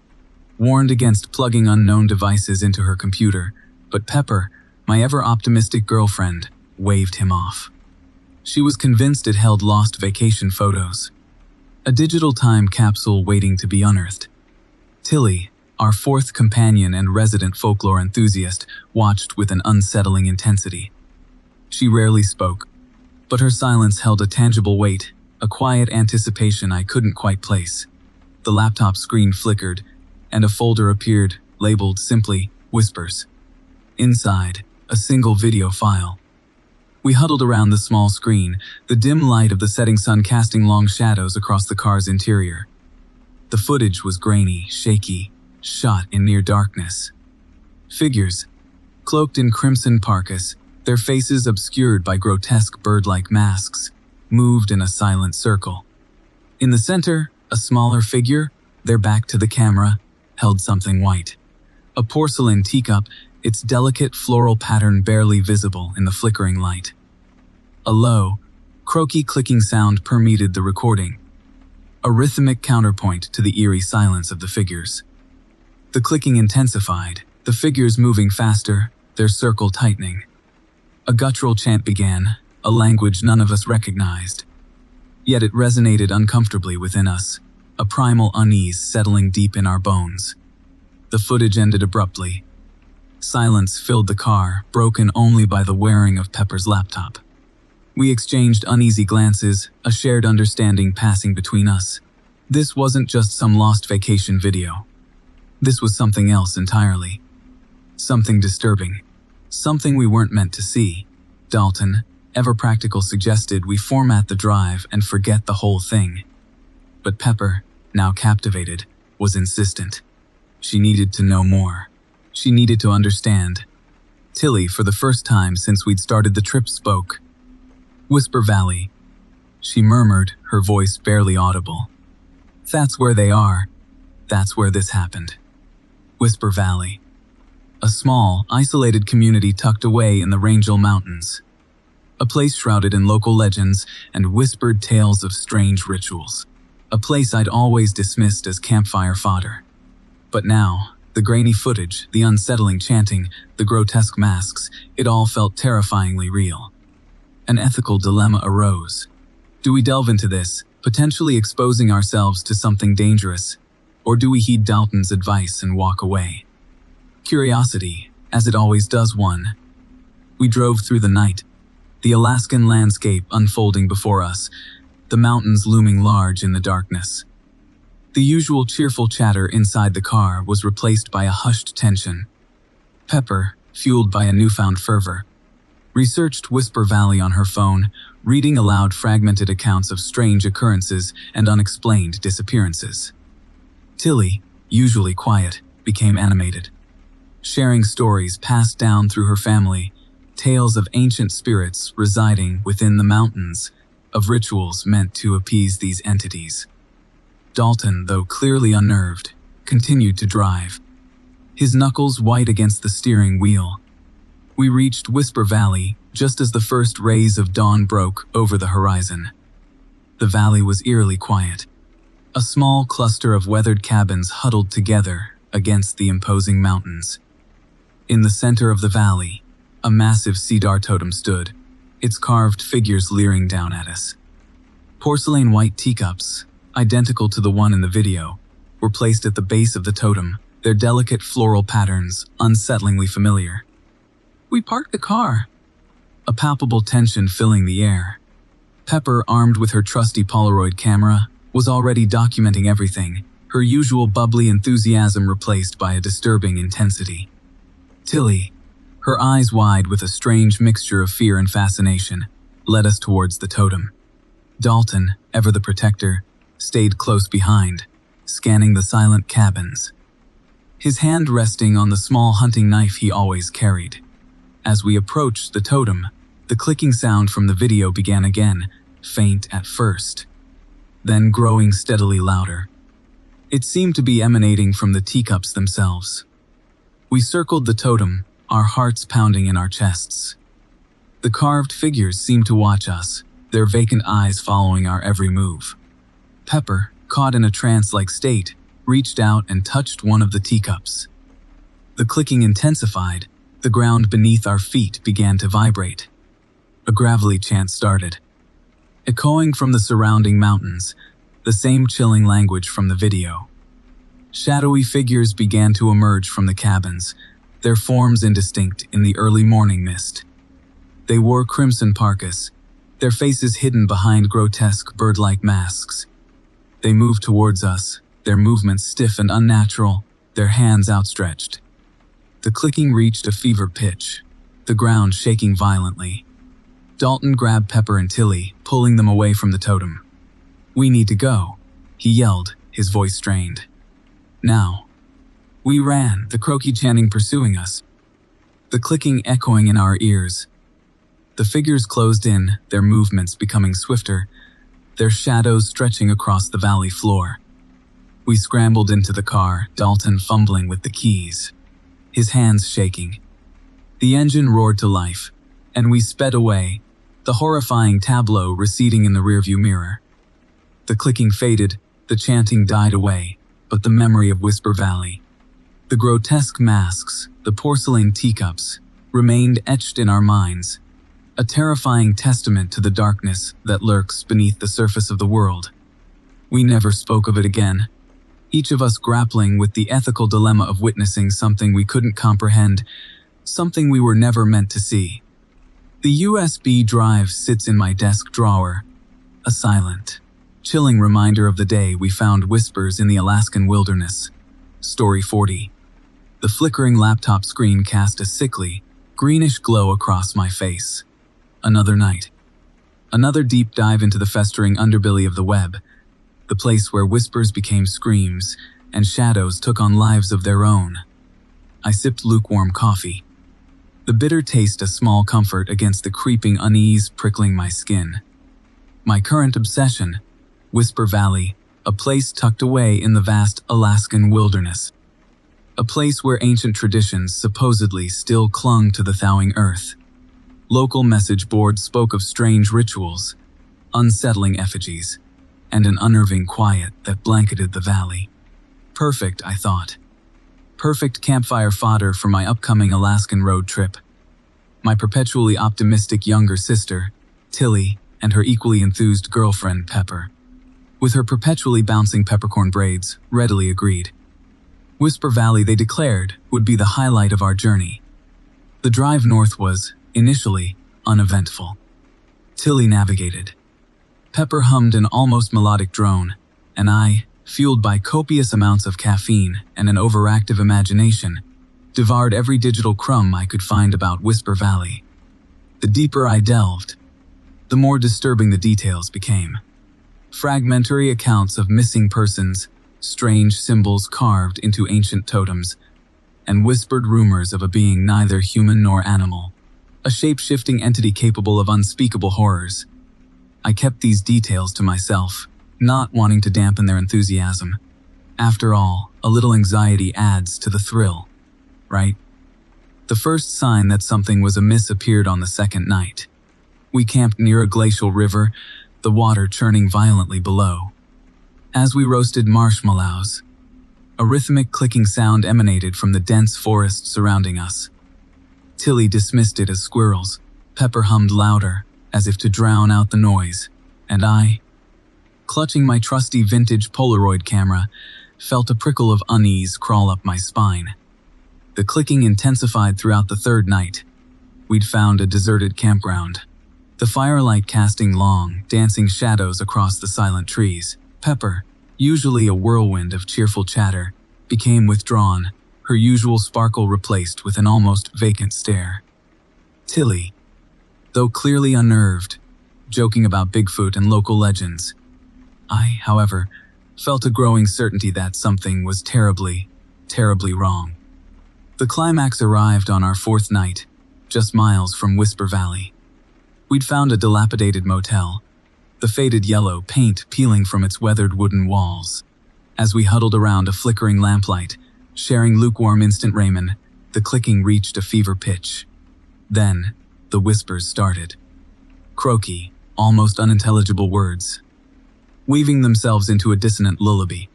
warned against plugging unknown devices into her computer, but Pepper, my ever-optimistic girlfriend, waved him off. She was convinced it held lost vacation photos. A digital time capsule waiting to be unearthed. Tilly, our fourth companion and resident folklore enthusiast, watched with an unsettling intensity. She rarely spoke, but her silence held a tangible weight, a quiet anticipation I couldn't quite place. The laptop screen flickered, and a folder appeared, labeled simply, Whispers. Inside, a single video file. We huddled around the small screen, the dim light of the setting sun casting long shadows across the car's interior. The footage was grainy, shaky, shot in near darkness. Figures, cloaked in crimson parkas, their faces obscured by grotesque bird-like masks, moved in a silent circle. In the center, a smaller figure, their back to the camera, held something white. A porcelain teacup, its delicate floral pattern barely visible in the flickering light. A low, croaky clicking sound permeated the recording, a rhythmic counterpoint to the eerie silence of the figures. The clicking intensified, the figures moving faster, their circle tightening. A guttural chant began, a language none of us recognized. Yet it resonated uncomfortably within us, a primal unease settling deep in our bones. The footage ended abruptly. Silence filled the car, broken only by the whirring of Pepper's laptop. We exchanged uneasy glances, a shared understanding passing between us. This wasn't just some lost vacation video. This was something else entirely. Something disturbing. Something we weren't meant to see. Dalton, ever practical, suggested we format the drive and forget the whole thing. But Pepper, now captivated, was insistent. She needed to know more. She needed to understand. Tilly, for the first time since we'd started the trip, spoke. Whisper Valley, she murmured, her voice barely audible. That's where they are. That's where this happened. Whisper Valley. A small, isolated community tucked away in the Rangel Mountains. A place shrouded in local legends and whispered tales of strange rituals. A place I'd always dismissed as campfire fodder. But now, the grainy footage, the unsettling chanting, the grotesque masks, it all felt terrifyingly real. An ethical dilemma arose. Do we delve into this, potentially exposing ourselves to something dangerous, or do we heed Dalton's advice and walk away? Curiosity, as it always does, won. We drove through the night, the Alaskan landscape unfolding before us, the mountains looming large in the darkness. The usual cheerful chatter inside the car was replaced by a hushed tension. Pepper, fueled by a newfound fervor, researched Whisper Valley on her phone, reading aloud fragmented accounts of strange occurrences and unexplained disappearances. Tilly, usually quiet, became animated, sharing stories passed down through her family, tales of ancient spirits residing within the mountains, of rituals meant to appease these entities. Dalton, though clearly unnerved, continued to drive, his knuckles white against the steering wheel. We reached Whisper Valley just as the first rays of dawn broke over the horizon. The valley was eerily quiet. A small cluster of weathered cabins huddled together against the imposing mountains. In the center of the valley, a massive cedar totem stood, its carved figures leering down at us. Porcelain white teacups, identical to the one in the video, were placed at the base of the totem, their delicate floral patterns unsettlingly familiar. We parked the car, a palpable tension filling the air. Pepper, armed with her trusty Polaroid camera, was already documenting everything, her usual bubbly enthusiasm replaced by a disturbing intensity. Tilly, her eyes wide with a strange mixture of fear and fascination, led us towards the totem. Dalton, ever the protector, stayed close behind, scanning the silent cabins, his hand resting on the small hunting knife he always carried. As we approached the totem, the clicking sound from the video began again, faint at first, then growing steadily louder. It seemed to be emanating from the teacups themselves. We circled the totem, our hearts pounding in our chests. The carved figures seemed to watch us, their vacant eyes following our every move. Pepper, caught in a trance-like state, reached out and touched one of the teacups. The clicking intensified, the ground beneath our feet began to vibrate. A gravelly chant started, echoing from the surrounding mountains, the same chilling language from the video. Shadowy figures began to emerge from the cabins, their forms indistinct in the early morning mist. They wore crimson parkas, their faces hidden behind grotesque bird-like masks. They moved towards us, their movements stiff and unnatural, their hands outstretched. The clicking reached a fever pitch, the ground shaking violently. Dalton grabbed Pepper and Tilly, pulling them away from the totem. "We need to go," he yelled, his voice strained. "Now." We ran, the croaky chanting pursuing us, the clicking echoing in our ears. The figures closed in, their movements becoming swifter, their shadows stretching across the valley floor. We scrambled into the car, Dalton fumbling with the keys, his hands shaking. The engine roared to life, and we sped away, the horrifying tableau receding in the rearview mirror. The clicking faded, the chanting died away, but the memory of Whisper Valley, the grotesque masks, the porcelain teacups, remained etched in our minds, a terrifying testament to the darkness that lurks beneath the surface of the world. We never spoke of it again, each of us grappling with the ethical dilemma of witnessing something we couldn't comprehend, something we were never meant to see. The USB drive sits in my desk drawer, a silent, chilling reminder of the day we found whispers in the Alaskan wilderness. Story 40. The flickering laptop screen cast a sickly, greenish glow across my face. Another night. Another deep dive into the festering underbelly of the web, the place where whispers became screams and shadows took on lives of their own. I sipped lukewarm coffee, the bitter taste a small comfort against the creeping unease prickling my skin. My current obsession, Whisper Valley, a place tucked away in the vast Alaskan wilderness. A place where ancient traditions supposedly still clung to the thawing earth. Local message boards spoke of strange rituals, unsettling effigies, and an unnerving quiet that blanketed the valley. Perfect, I thought. Perfect campfire fodder for my upcoming Alaskan road trip. My perpetually optimistic younger sister, Tilly, and her equally enthused girlfriend, Pepper, with her perpetually bouncing peppercorn braids, readily agreed. Whisper Valley, they declared, would be the highlight of our journey. The drive north was, initially, uneventful. Tilly navigated. Pepper hummed an almost melodic drone, and I, fueled by copious amounts of caffeine and an overactive imagination, devoured every digital crumb I could find about Whisper Valley. The deeper I delved, the more disturbing the details became. Fragmentary accounts of missing persons, strange symbols carved into ancient totems, and whispered rumors of a being neither human nor animal, a shape-shifting entity capable of unspeakable horrors. I kept these details to myself, not wanting to dampen their enthusiasm. After all, a little anxiety adds to the thrill, right? The first sign that something was amiss appeared on the second night. We camped near a glacial river, the water churning violently below. As we roasted marshmallows, a rhythmic clicking sound emanated from the dense forest surrounding us. Tilly dismissed it as squirrels. Pepper hummed louder, as if to drown out the noise, and I Clutching my trusty vintage Polaroid camera, felt a prickle of unease crawl up my spine. The clicking intensified throughout the third night. We'd found a deserted campground, the firelight casting long, dancing shadows across the silent trees. Pepper, usually a whirlwind of cheerful chatter, became withdrawn, her usual sparkle replaced with an almost vacant stare. Tilly, though clearly unnerved, joking about Bigfoot and local legends. I, however, felt a growing certainty that something was terribly, terribly wrong. The climax arrived on our fourth night, just miles from Whisper Valley. We'd found a dilapidated motel, the faded yellow paint peeling from its weathered wooden walls. As we huddled around a flickering lamplight, sharing lukewarm instant ramen, the clicking reached a fever pitch. Then, the whispers started. Croaky, almost unintelligible words, weaving themselves into a dissonant lullaby.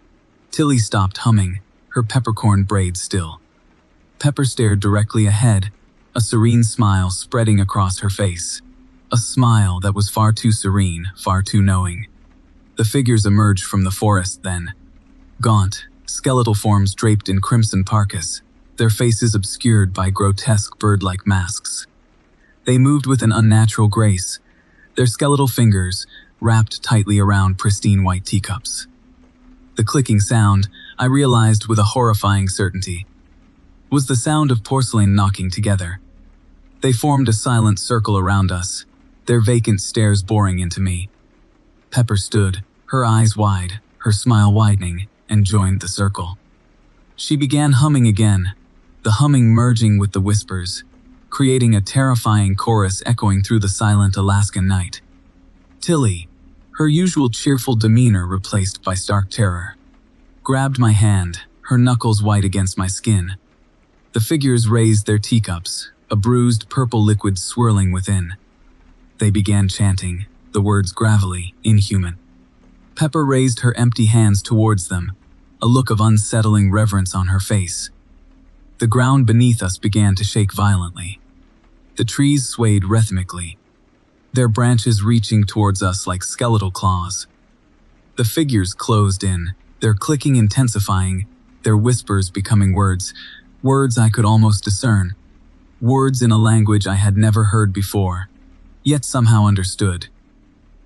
Tilly stopped humming, her peppercorn braids still. Pepper stared directly ahead, a serene smile spreading across her face. A smile that was far too serene, far too knowing. The figures emerged from the forest then. Gaunt, skeletal forms draped in crimson parkas, their faces obscured by grotesque bird-like masks. They moved with an unnatural grace, their skeletal fingers wrapped tightly around pristine white teacups. The clicking sound, I realized with a horrifying certainty, was the sound of porcelain knocking together. They formed a silent circle around us, their vacant stares boring into me. Pepper stood, her eyes wide, her smile widening, and joined the circle. She began humming again, the humming merging with the whispers, creating a terrifying chorus echoing through the silent Alaskan night. Tilly, her usual cheerful demeanor replaced by stark terror, grabbed my hand, her knuckles white against my skin. The figures raised their teacups, a bruised purple liquid swirling within. They began chanting, the words gravelly, inhuman. Pepper raised her empty hands towards them, a look of unsettling reverence on her face. The ground beneath us began to shake violently. The trees swayed rhythmically, their branches reaching towards us like skeletal claws. The figures closed in, their clicking intensifying, their whispers becoming words I could almost discern, words in a language I had never heard before, yet somehow understood.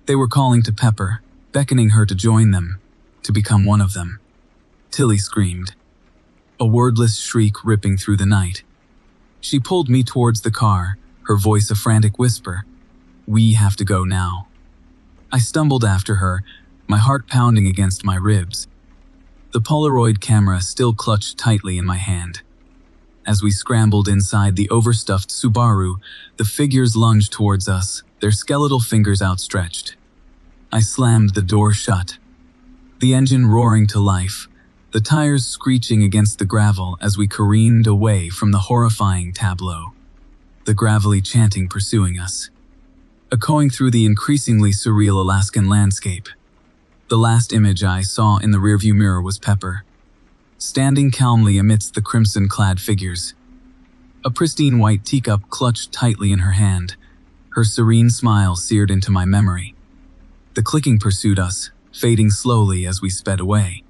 They were calling to Pepper, beckoning her to join them, to become one of them. Tilly screamed, a wordless shriek ripping through the night. She pulled me towards the car, her voice a frantic whisper. We have to go now. I stumbled after her, my heart pounding against my ribs. The Polaroid camera still clutched tightly in my hand. As we scrambled inside the overstuffed Subaru, the figures lunged towards us, their skeletal fingers outstretched. I slammed the door shut, the engine roaring to life, the tires screeching against the gravel as we careened away from the horrifying tableau. The gravelly chanting pursuing us, echoing through the increasingly surreal Alaskan landscape. The last image I saw in the rearview mirror was Pepper, standing calmly amidst the crimson-clad figures. A pristine white teacup clutched tightly in her hand, her serene smile seared into my memory. The clicking pursued us, fading slowly as we sped away.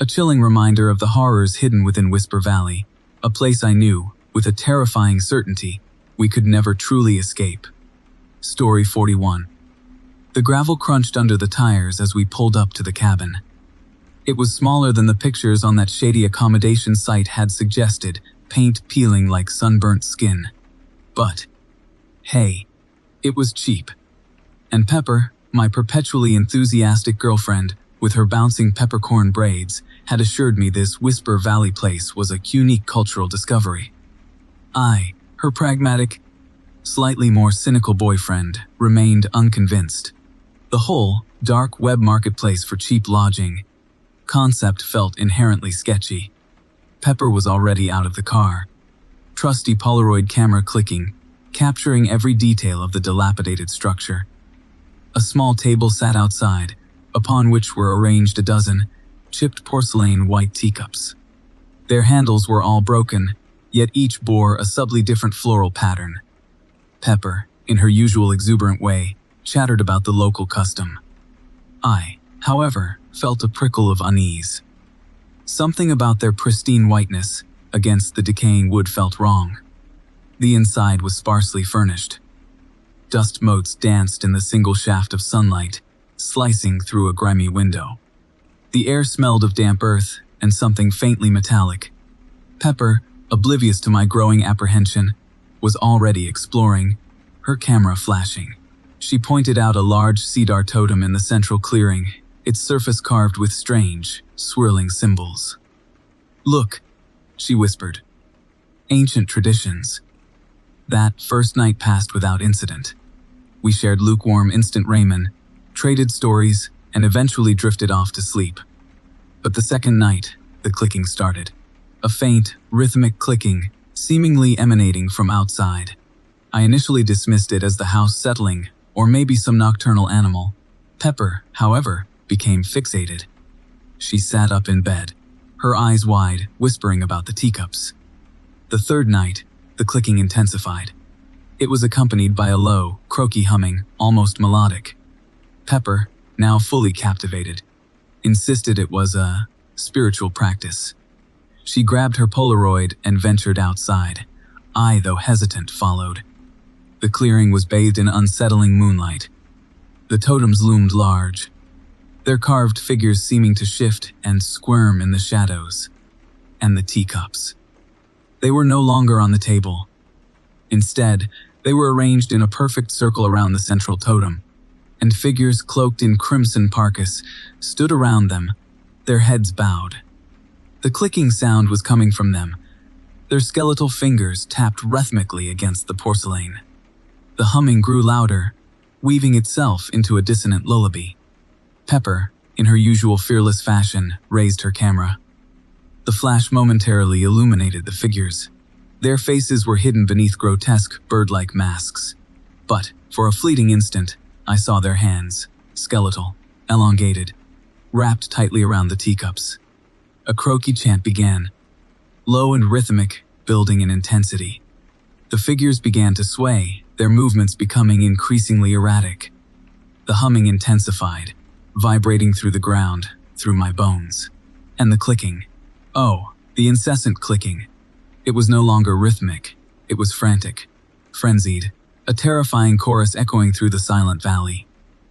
A chilling reminder of the horrors hidden within Whisper Valley, a place I knew, with a terrifying certainty, we could never truly escape. Story 41. The gravel crunched under the tires as we pulled up to the cabin. It was smaller than the pictures on that shady accommodation site had suggested, paint peeling like sunburnt skin. But, hey, it was cheap. And Pepper, my perpetually enthusiastic girlfriend, with her bouncing peppercorn braids, had assured me this Whisper Valley place was a unique cultural discovery. I, her pragmatic, slightly more cynical boyfriend, remained unconvinced. The whole, dark web marketplace for cheap lodging concept felt inherently sketchy. Pepper was already out of the car, trusty Polaroid camera clicking, capturing every detail of the dilapidated structure. A small table sat outside, upon which were arranged a dozen chipped porcelain white teacups. Their handles were all broken, yet each bore a subtly different floral pattern. Pepper, in her usual exuberant way, chattered about the local custom. I, however, felt a prickle of unease. Something about their pristine whiteness against the decaying wood felt wrong. The inside was sparsely furnished. Dust motes danced in the single shaft of sunlight, slicing through a grimy window. The air smelled of damp earth and something faintly metallic. Pepper, oblivious to my growing apprehension, was already exploring, her camera flashing. She pointed out a large cedar totem in the central clearing, its surface carved with strange, swirling symbols. "Look," she whispered. "Ancient traditions." That first night passed without incident. We shared lukewarm instant ramen, traded stories, and eventually drifted off to sleep. But the second night, the clicking started. A faint, rhythmic clicking, seemingly emanating from outside. I initially dismissed it as the house settling, or maybe some nocturnal animal. Pepper, however, became fixated. She sat up in bed, her eyes wide, whispering about the teacups. The third night, the clicking intensified. It was accompanied by a low, croaky humming, almost melodic. Pepper, now fully captivated, insisted it was a spiritual practice. She grabbed her Polaroid and ventured outside. I, though hesitant, followed. The clearing was bathed in unsettling moonlight. The totems loomed large, their carved figures seeming to shift and squirm in the shadows. And the teacups. They were no longer on the table. Instead, they were arranged in a perfect circle around the central totem, and figures cloaked in crimson parkas stood around them, their heads bowed. The clicking sound was coming from them. Their skeletal fingers tapped rhythmically against the porcelain. The humming grew louder, weaving itself into a dissonant lullaby. Pepper, in her usual fearless fashion, raised her camera. The flash momentarily illuminated the figures. Their faces were hidden beneath grotesque, bird-like masks. But, for a fleeting instant, I saw their hands, skeletal, elongated, wrapped tightly around the teacups. A croaky chant began, low and rhythmic, building in intensity. The figures began to sway, their movements becoming increasingly erratic. The humming intensified, vibrating through the ground, through my bones. And the clicking. Oh, the incessant clicking. It was no longer rhythmic. It was frantic, frenzied, a terrifying chorus echoing through the silent valley.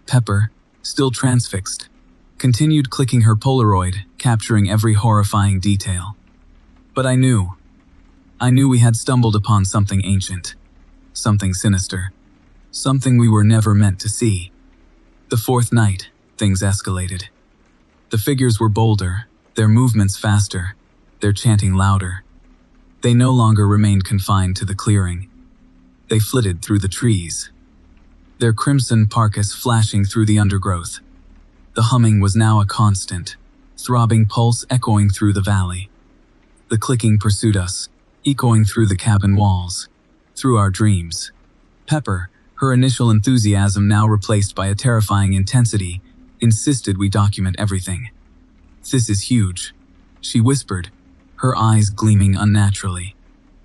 Pepper, still transfixed, continued clicking her Polaroid, capturing every horrifying detail. But I knew we had stumbled upon something ancient, something sinister, something we were never meant to see. The fourth night, things escalated. The figures were bolder, their movements faster, their chanting louder. They no longer remained confined to the clearing. They flitted through the trees, their crimson parkas flashing through the undergrowth. The humming was now a constant, throbbing pulse echoing through the valley. The clicking pursued us, echoing through the cabin walls, through our dreams. Pepper, her initial enthusiasm now replaced by a terrifying intensity, insisted we document everything. "This is huge," she whispered, her eyes gleaming unnaturally.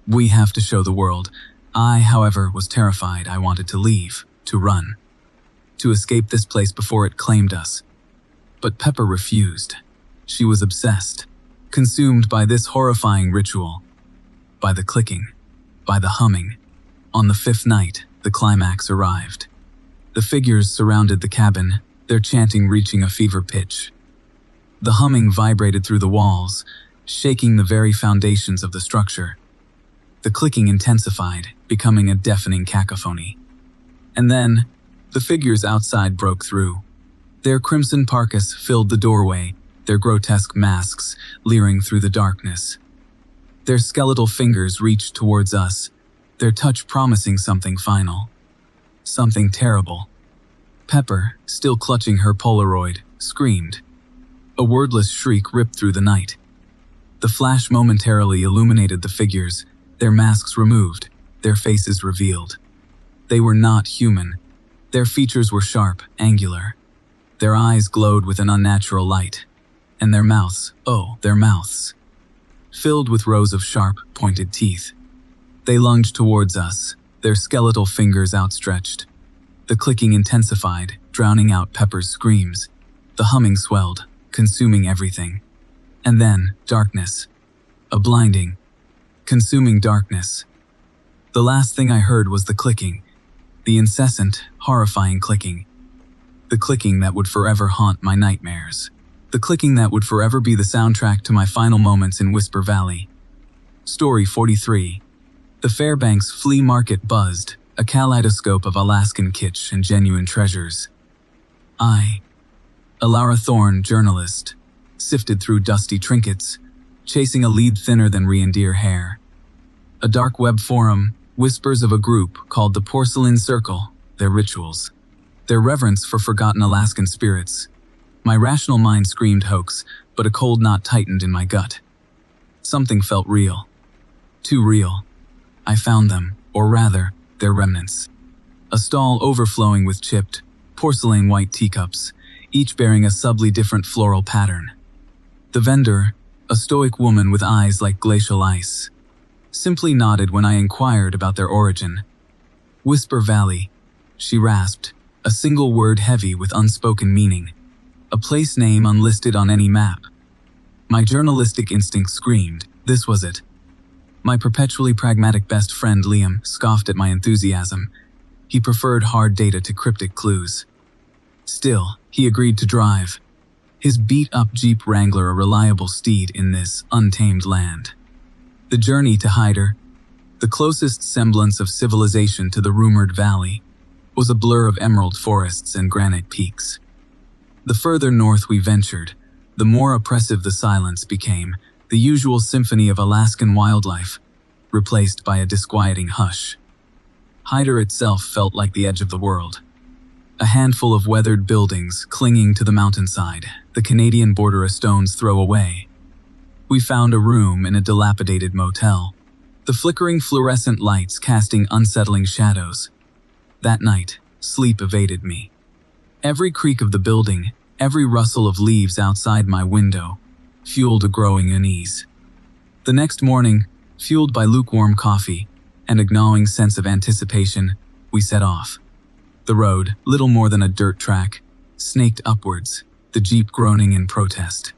"We have to show the world." I, however, was terrified. I wanted to leave, to run, to escape this place before it claimed us. But Pepper refused. She was obsessed, consumed by this horrifying ritual, by the clicking, by the humming. On the fifth night, the climax arrived. The figures surrounded the cabin, their chanting reaching a fever pitch. The humming vibrated through the walls, shaking the very foundations of the structure. The clicking intensified, becoming a deafening cacophony. And then, the figures outside broke through. Their crimson parkas filled the doorway, their grotesque masks leering through the darkness. Their skeletal fingers reached towards us, their touch promising something final. Something terrible. Pepper, still clutching her Polaroid, screamed. A wordless shriek ripped through the night. The flash momentarily illuminated the figures, their masks removed, their faces revealed. They were not human. Their features were sharp, angular. Their eyes glowed with an unnatural light. And their mouths, oh, their mouths, filled with rows of sharp, pointed teeth. They lunged towards us, their skeletal fingers outstretched. The clicking intensified, drowning out Pepper's screams. The humming swelled, consuming everything. And then, darkness. A blinding, consuming darkness. The last thing I heard was the clicking, the incessant, horrifying clicking. The clicking that would forever haunt my nightmares. The clicking that would forever be the soundtrack to my final moments in Whisper Valley. Story 43. The Fairbanks Flea Market buzzed, a kaleidoscope of Alaskan kitsch and genuine treasures. I, Alara Thorne, journalist, sifted through dusty trinkets, chasing a lead thinner than reindeer hair. A dark web forum, whispers of a group called the Porcelain Circle, their rituals, their reverence for forgotten Alaskan spirits. My rational mind screamed hoax, but a cold knot tightened in my gut. Something felt real. Too real. I found them, or rather, their remnants. A stall overflowing with chipped, porcelain white teacups, each bearing a subtly different floral pattern. The vendor, a stoic woman with eyes like glacial ice, simply nodded when I inquired about their origin. Whisper Valley, she rasped, a single word heavy with unspoken meaning, a place name unlisted on any map. My journalistic instinct screamed, this was it. My perpetually pragmatic best friend Liam scoffed at my enthusiasm. He preferred hard data to cryptic clues. Still, he agreed to drive. His beat-up Jeep Wrangler a reliable steed in this untamed land. The journey to Hyder, the closest semblance of civilization to the rumored valley, was a blur of emerald forests and granite peaks. The further north we ventured, the more oppressive the silence became, the usual symphony of Alaskan wildlife, replaced by a disquieting hush. Hyder itself felt like the edge of the world. A handful of weathered buildings clinging to the mountainside, the Canadian border a stone's throw away. We found a room in a dilapidated motel, the flickering fluorescent lights casting unsettling shadows. That night, sleep evaded me. Every creak of the building, every rustle of leaves outside my window, fueled a growing unease. The next morning, fueled by lukewarm coffee and a gnawing sense of anticipation, we set off. The road, little more than a dirt track, snaked upwards, the Jeep groaning in protest.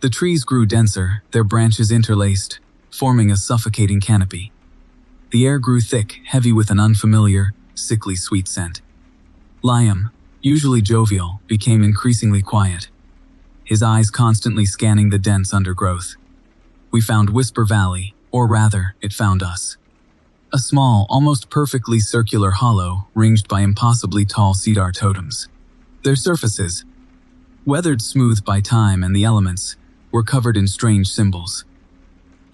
The trees grew denser, their branches interlaced, forming a suffocating canopy. The air grew thick, heavy with an unfamiliar, sickly sweet scent. Liam, usually jovial, became increasingly quiet, his eyes constantly scanning the dense undergrowth. We found Whisper Valley, or rather, it found us. A small, almost perfectly circular hollow ringed by impossibly tall cedar totems. Their surfaces, weathered smooth by time and the elements, were covered in strange symbols.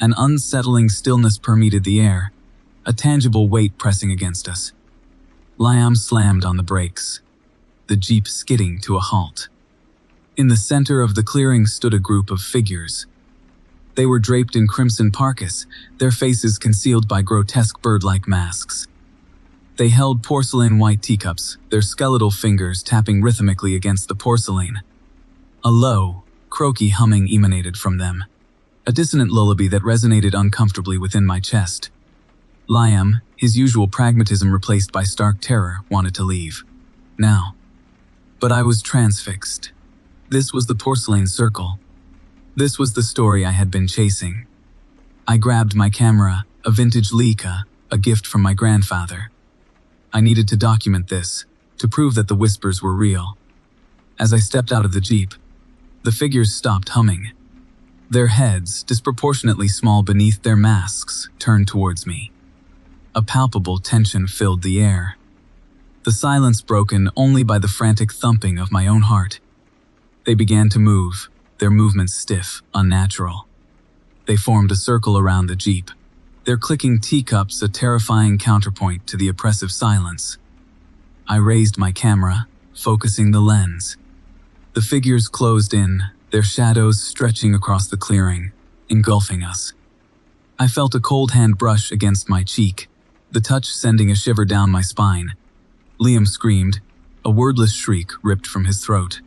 An unsettling stillness permeated the air, a tangible weight pressing against us. Liam slammed on the brakes, the Jeep skidding to a halt. In the center of the clearing stood a group of figures. They were draped in crimson parkas, their faces concealed by grotesque bird-like masks. They held porcelain white teacups, their skeletal fingers tapping rhythmically against the porcelain. A low, croaky humming emanated from them, a dissonant lullaby that resonated uncomfortably within my chest. Liam, his usual pragmatism replaced by stark terror, wanted to leave. Now. But I was transfixed. This was the Porcelain Circle. This was the story I had been chasing. I grabbed my camera, a vintage Leica, a gift from my grandfather. I needed to document this, to prove that the whispers were real. As I stepped out of the Jeep, the figures stopped humming. Their heads, disproportionately small beneath their masks, turned towards me. A palpable tension filled the air. The silence broken only by the frantic thumping of my own heart. They began to move, their movements stiff, unnatural. They formed a circle around the Jeep, their clicking teacups a terrifying counterpoint to the oppressive silence. I raised my camera, focusing the lens. The figures closed in, their shadows stretching across the clearing, engulfing us. I felt a cold hand brush against my cheek, the touch sending a shiver down my spine. Liam screamed, a wordless shriek ripped from his throat.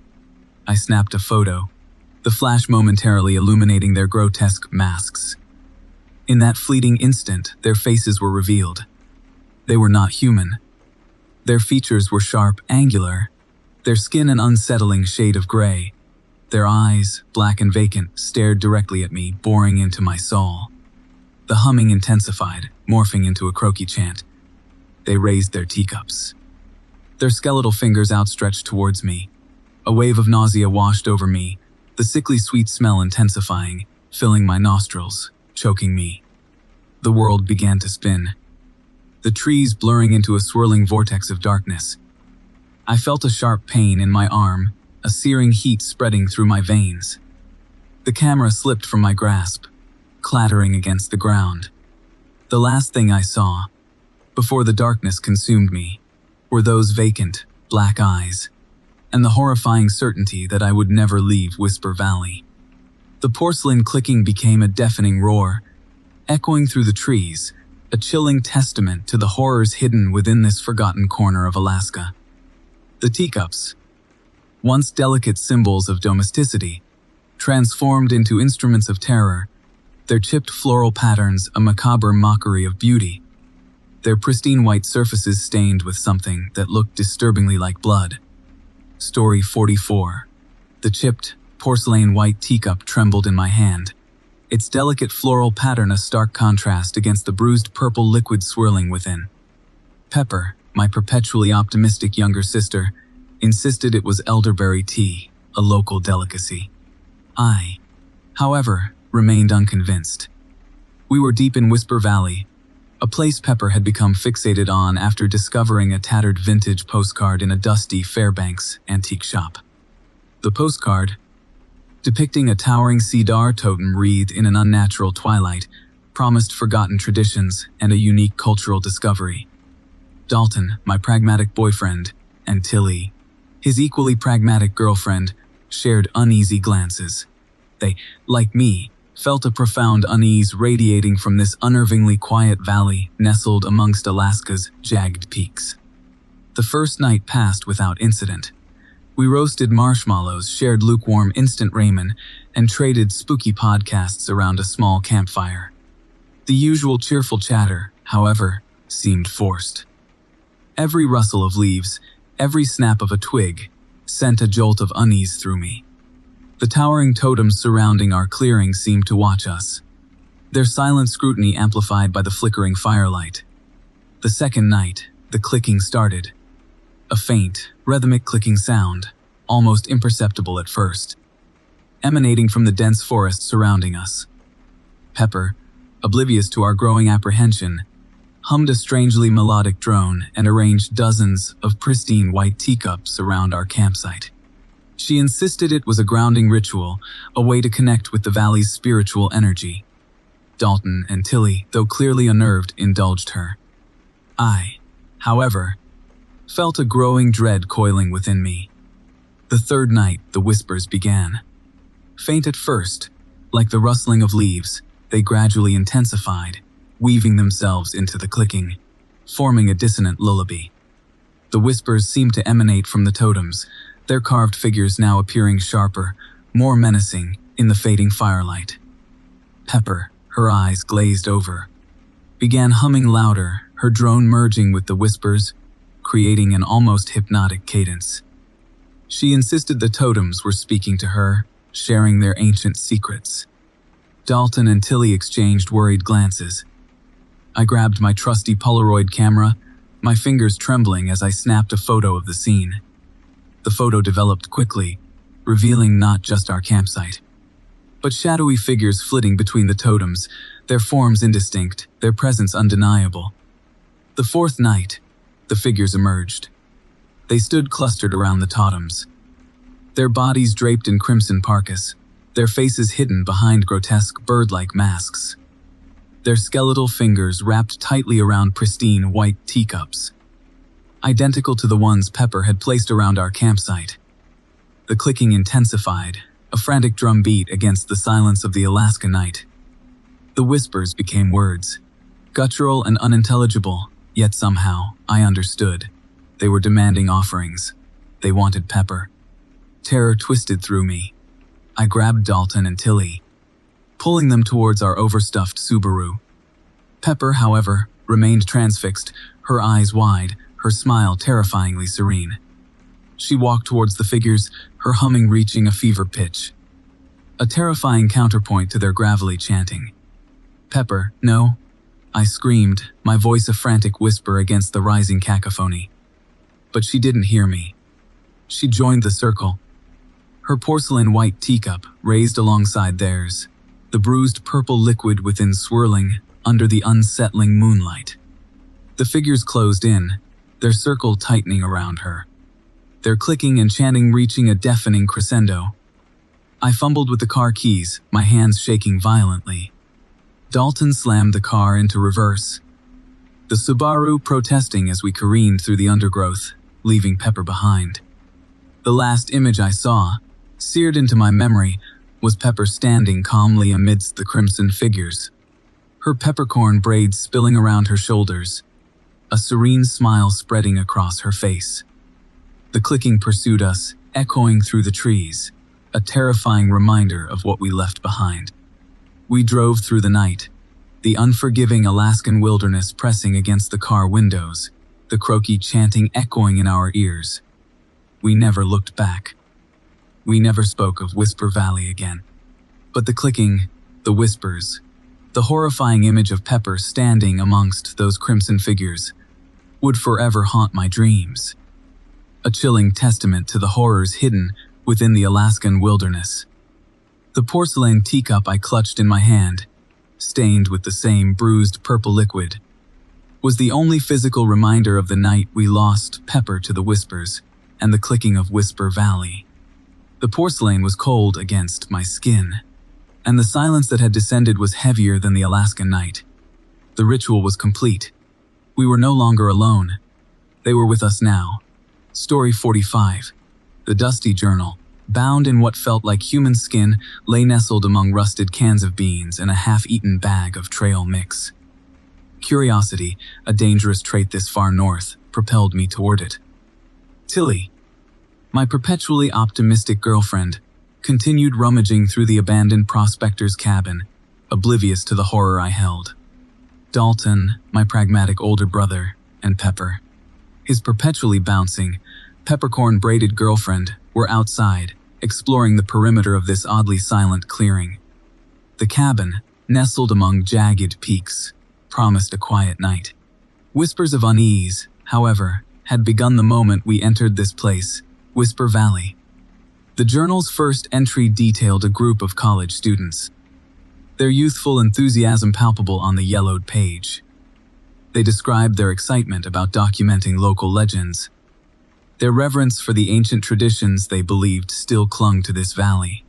I snapped a photo, the flash momentarily illuminating their grotesque masks. In that fleeting instant, their faces were revealed. They were not human. Their features were sharp, angular, Their skin an unsettling shade of gray. Their eyes, black and vacant, stared directly at me, boring into my soul. The humming intensified, morphing into a croaky chant. They raised their teacups. Their skeletal fingers outstretched towards me. A wave of nausea washed over me, the sickly sweet smell intensifying, filling my nostrils, choking me. The world began to spin, the trees blurring into a swirling vortex of darkness. I felt a sharp pain in my arm, a searing heat spreading through my veins. The camera slipped from my grasp, clattering against the ground. The last thing I saw, before the darkness consumed me, were those vacant, black eyes, and the horrifying certainty that I would never leave Whisper Valley. The porcelain clicking became a deafening roar, echoing through the trees, a chilling testament to the horrors hidden within this forgotten corner of Alaska. The teacups, once delicate symbols of domesticity, transformed into instruments of terror, their chipped floral patterns a macabre mockery of beauty, their pristine white surfaces stained with something that looked disturbingly like blood. Story 44. The chipped, porcelain white teacup trembled in my hand, its delicate floral pattern a stark contrast against the bruised purple liquid swirling within. Pepper, my perpetually optimistic younger sister, insisted it was elderberry tea, a local delicacy. I, however, remained unconvinced. We were deep in Whisper Valley, a place Pepper had become fixated on after discovering a tattered vintage postcard in a dusty Fairbanks antique shop. The postcard, depicting a towering cedar totem wreathed in an unnatural twilight, promised forgotten traditions and a unique cultural discovery. Dalton, my pragmatic boyfriend, and Tilly, his equally pragmatic girlfriend, shared uneasy glances. They, like me, felt a profound unease radiating from this unnervingly quiet valley nestled amongst Alaska's jagged peaks. The first night passed without incident. We roasted marshmallows, shared lukewarm instant ramen, and traded spooky podcasts around a small campfire. The usual cheerful chatter, however, seemed forced. Every rustle of leaves, every snap of a twig, sent a jolt of unease through me. The towering totems surrounding our clearing seemed to watch us, their silent scrutiny amplified by the flickering firelight. The second night, the clicking started. A faint, rhythmic clicking sound, almost imperceptible at first, emanating from the dense forest surrounding us. Pepper, oblivious to our growing apprehension, hummed a strangely melodic drone and arranged dozens of pristine white teacups around our campsite. She insisted it was a grounding ritual, a way to connect with the valley's spiritual energy. Dalton and Tilly, though clearly unnerved, indulged her. I, however, felt a growing dread coiling within me. The third night, the whispers began. Faint at first, like the rustling of leaves, they gradually intensified, weaving themselves into the clicking, forming a dissonant lullaby. The whispers seemed to emanate from the totems, their carved figures now appearing sharper, more menacing, in the fading firelight. Pepper, her eyes glazed over, began humming louder, her drone merging with the whispers, creating an almost hypnotic cadence. She insisted the totems were speaking to her, sharing their ancient secrets. Dalton and Tilly exchanged worried glances. I grabbed my trusty Polaroid camera, my fingers trembling as I snapped a photo of the scene. The photo developed quickly, revealing not just our campsite, but shadowy figures flitting between the totems, their forms indistinct, their presence undeniable. The fourth night, the figures emerged. They stood clustered around the totems, their bodies draped in crimson parkas, their faces hidden behind grotesque bird-like masks, their skeletal fingers wrapped tightly around pristine white teacups, identical to the ones Pepper had placed around our campsite. The clicking intensified, a frantic drum beat against the silence of the Alaska night. The whispers became words, guttural and unintelligible, yet somehow, I understood. They were demanding offerings. They wanted Pepper. Terror twisted through me. I grabbed Dalton and Tilly, pulling them towards our overstuffed Subaru. Pepper, however, remained transfixed, her eyes wide, her smile terrifyingly serene. She walked towards the figures, her humming reaching a fever pitch, a terrifying counterpoint to their gravelly chanting. "Pepper, no," I screamed, my voice a frantic whisper against the rising cacophony. But she didn't hear me. She joined the circle, her porcelain white teacup raised alongside theirs, the bruised purple liquid within swirling under the unsettling moonlight. The figures closed in, their circle tightening around her, their clicking and chanting reaching a deafening crescendo. I fumbled with the car keys, my hands shaking violently. Dalton slammed the car into reverse, the Subaru protesting as we careened through the undergrowth, leaving Pepper behind. The last image I saw, seared into my memory, was Pepper standing calmly amidst the crimson figures, her peppercorn braids spilling around her shoulders, a serene smile spreading across her face. The clicking pursued us, echoing through the trees, a terrifying reminder of what we left behind. We drove through the night, the unforgiving Alaskan wilderness pressing against the car windows, the croaky chanting echoing in our ears. We never looked back. We never spoke of Whisper Valley again. But the clicking, the whispers, the horrifying image of Pepper standing amongst those crimson figures would forever haunt my dreams. A chilling testament to the horrors hidden within the Alaskan wilderness. The porcelain teacup I clutched in my hand, stained with the same bruised purple liquid, was the only physical reminder of the night we lost Pepper to the whispers and the clicking of Whisper Valley. The porcelain was cold against my skin, and the silence that had descended was heavier than the Alaskan night. The ritual was complete. We were no longer alone. They were with us now. Story 45. The dusty journal, bound in what felt like human skin, lay nestled among rusted cans of beans and a half-eaten bag of trail mix. Curiosity, a dangerous trait this far north, propelled me toward it. Tilly, my perpetually optimistic girlfriend, continued rummaging through the abandoned prospector's cabin, oblivious to the horror I held. Dalton, my pragmatic older brother, and Pepper, his perpetually bouncing, peppercorn-braided girlfriend, were outside, exploring the perimeter of this oddly silent clearing. The cabin, nestled among jagged peaks, promised a quiet night. Whispers of unease, however, had begun the moment we entered this place, Whisper Valley. The journal's first entry detailed a group of college students, their youthful enthusiasm palpable on the yellowed page. They described their excitement about documenting local legends, their reverence for the ancient traditions they believed still clung to this valley.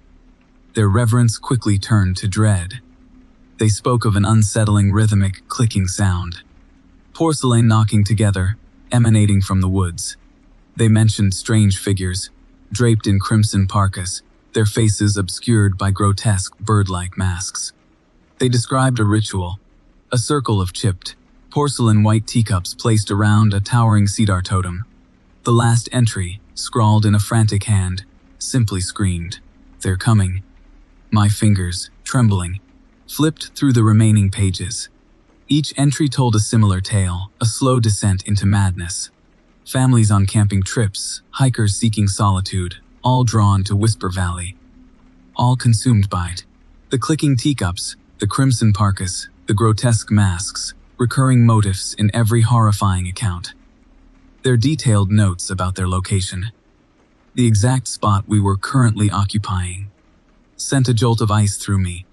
Their reverence quickly turned to dread. They spoke of an unsettling rhythmic clicking sound, porcelain knocking together, emanating from the woods. They mentioned strange figures, draped in crimson parkas, their faces obscured by grotesque bird-like masks. They described a ritual, a circle of chipped, porcelain white teacups placed around a towering cedar totem. The last entry, scrawled in a frantic hand, simply screamed, "They're coming." My fingers, trembling, flipped through the remaining pages. Each entry told a similar tale, a slow descent into madness. Families on camping trips, hikers seeking solitude, all drawn to Whisper Valley. All consumed by it. The clicking teacups, the crimson parkas, the grotesque masks, recurring motifs in every horrifying account. Their detailed notes about their location, the exact spot we were currently occupying, sent a jolt of ice through me.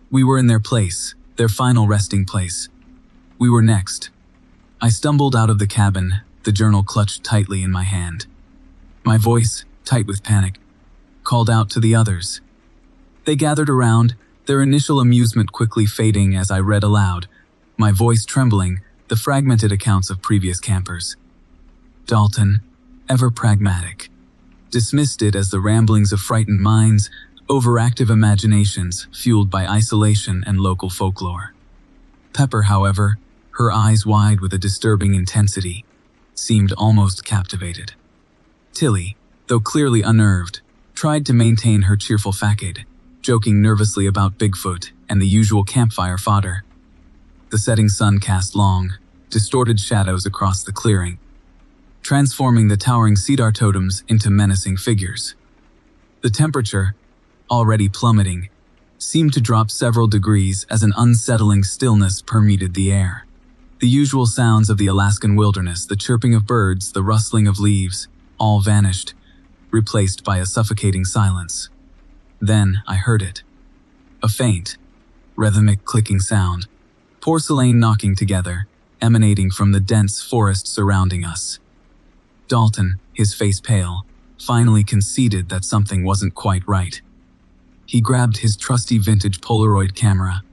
We were in their place, their final resting place. We were next. I stumbled out of the cabin, the journal clutched tightly in my hand. My voice, tight with panic, called out to the others. They gathered around, their initial amusement quickly fading as I read aloud, my voice trembling, the fragmented accounts of previous campers. Dalton, ever pragmatic, dismissed it as the ramblings of frightened minds, overactive imaginations fueled by isolation and local folklore. Pepper, however, her eyes wide with a disturbing intensity, seemed almost captivated. Tilly, though clearly unnerved, tried to maintain her cheerful facade, joking nervously about Bigfoot and the usual campfire fodder. The setting sun cast long, distorted shadows across the clearing. transforming the towering cedar totems into menacing figures. The temperature, already plummeting, seemed to drop several degrees as an unsettling stillness permeated the air. The usual sounds of the Alaskan wilderness, the chirping of birds, the rustling of leaves, all vanished, replaced by a suffocating silence. Then I heard it. A faint, rhythmic clicking sound, porcelain knocking together, emanating from the dense forest surrounding us. Dalton, his face pale, finally conceded that something wasn't quite right. He grabbed his trusty vintage Polaroid camera,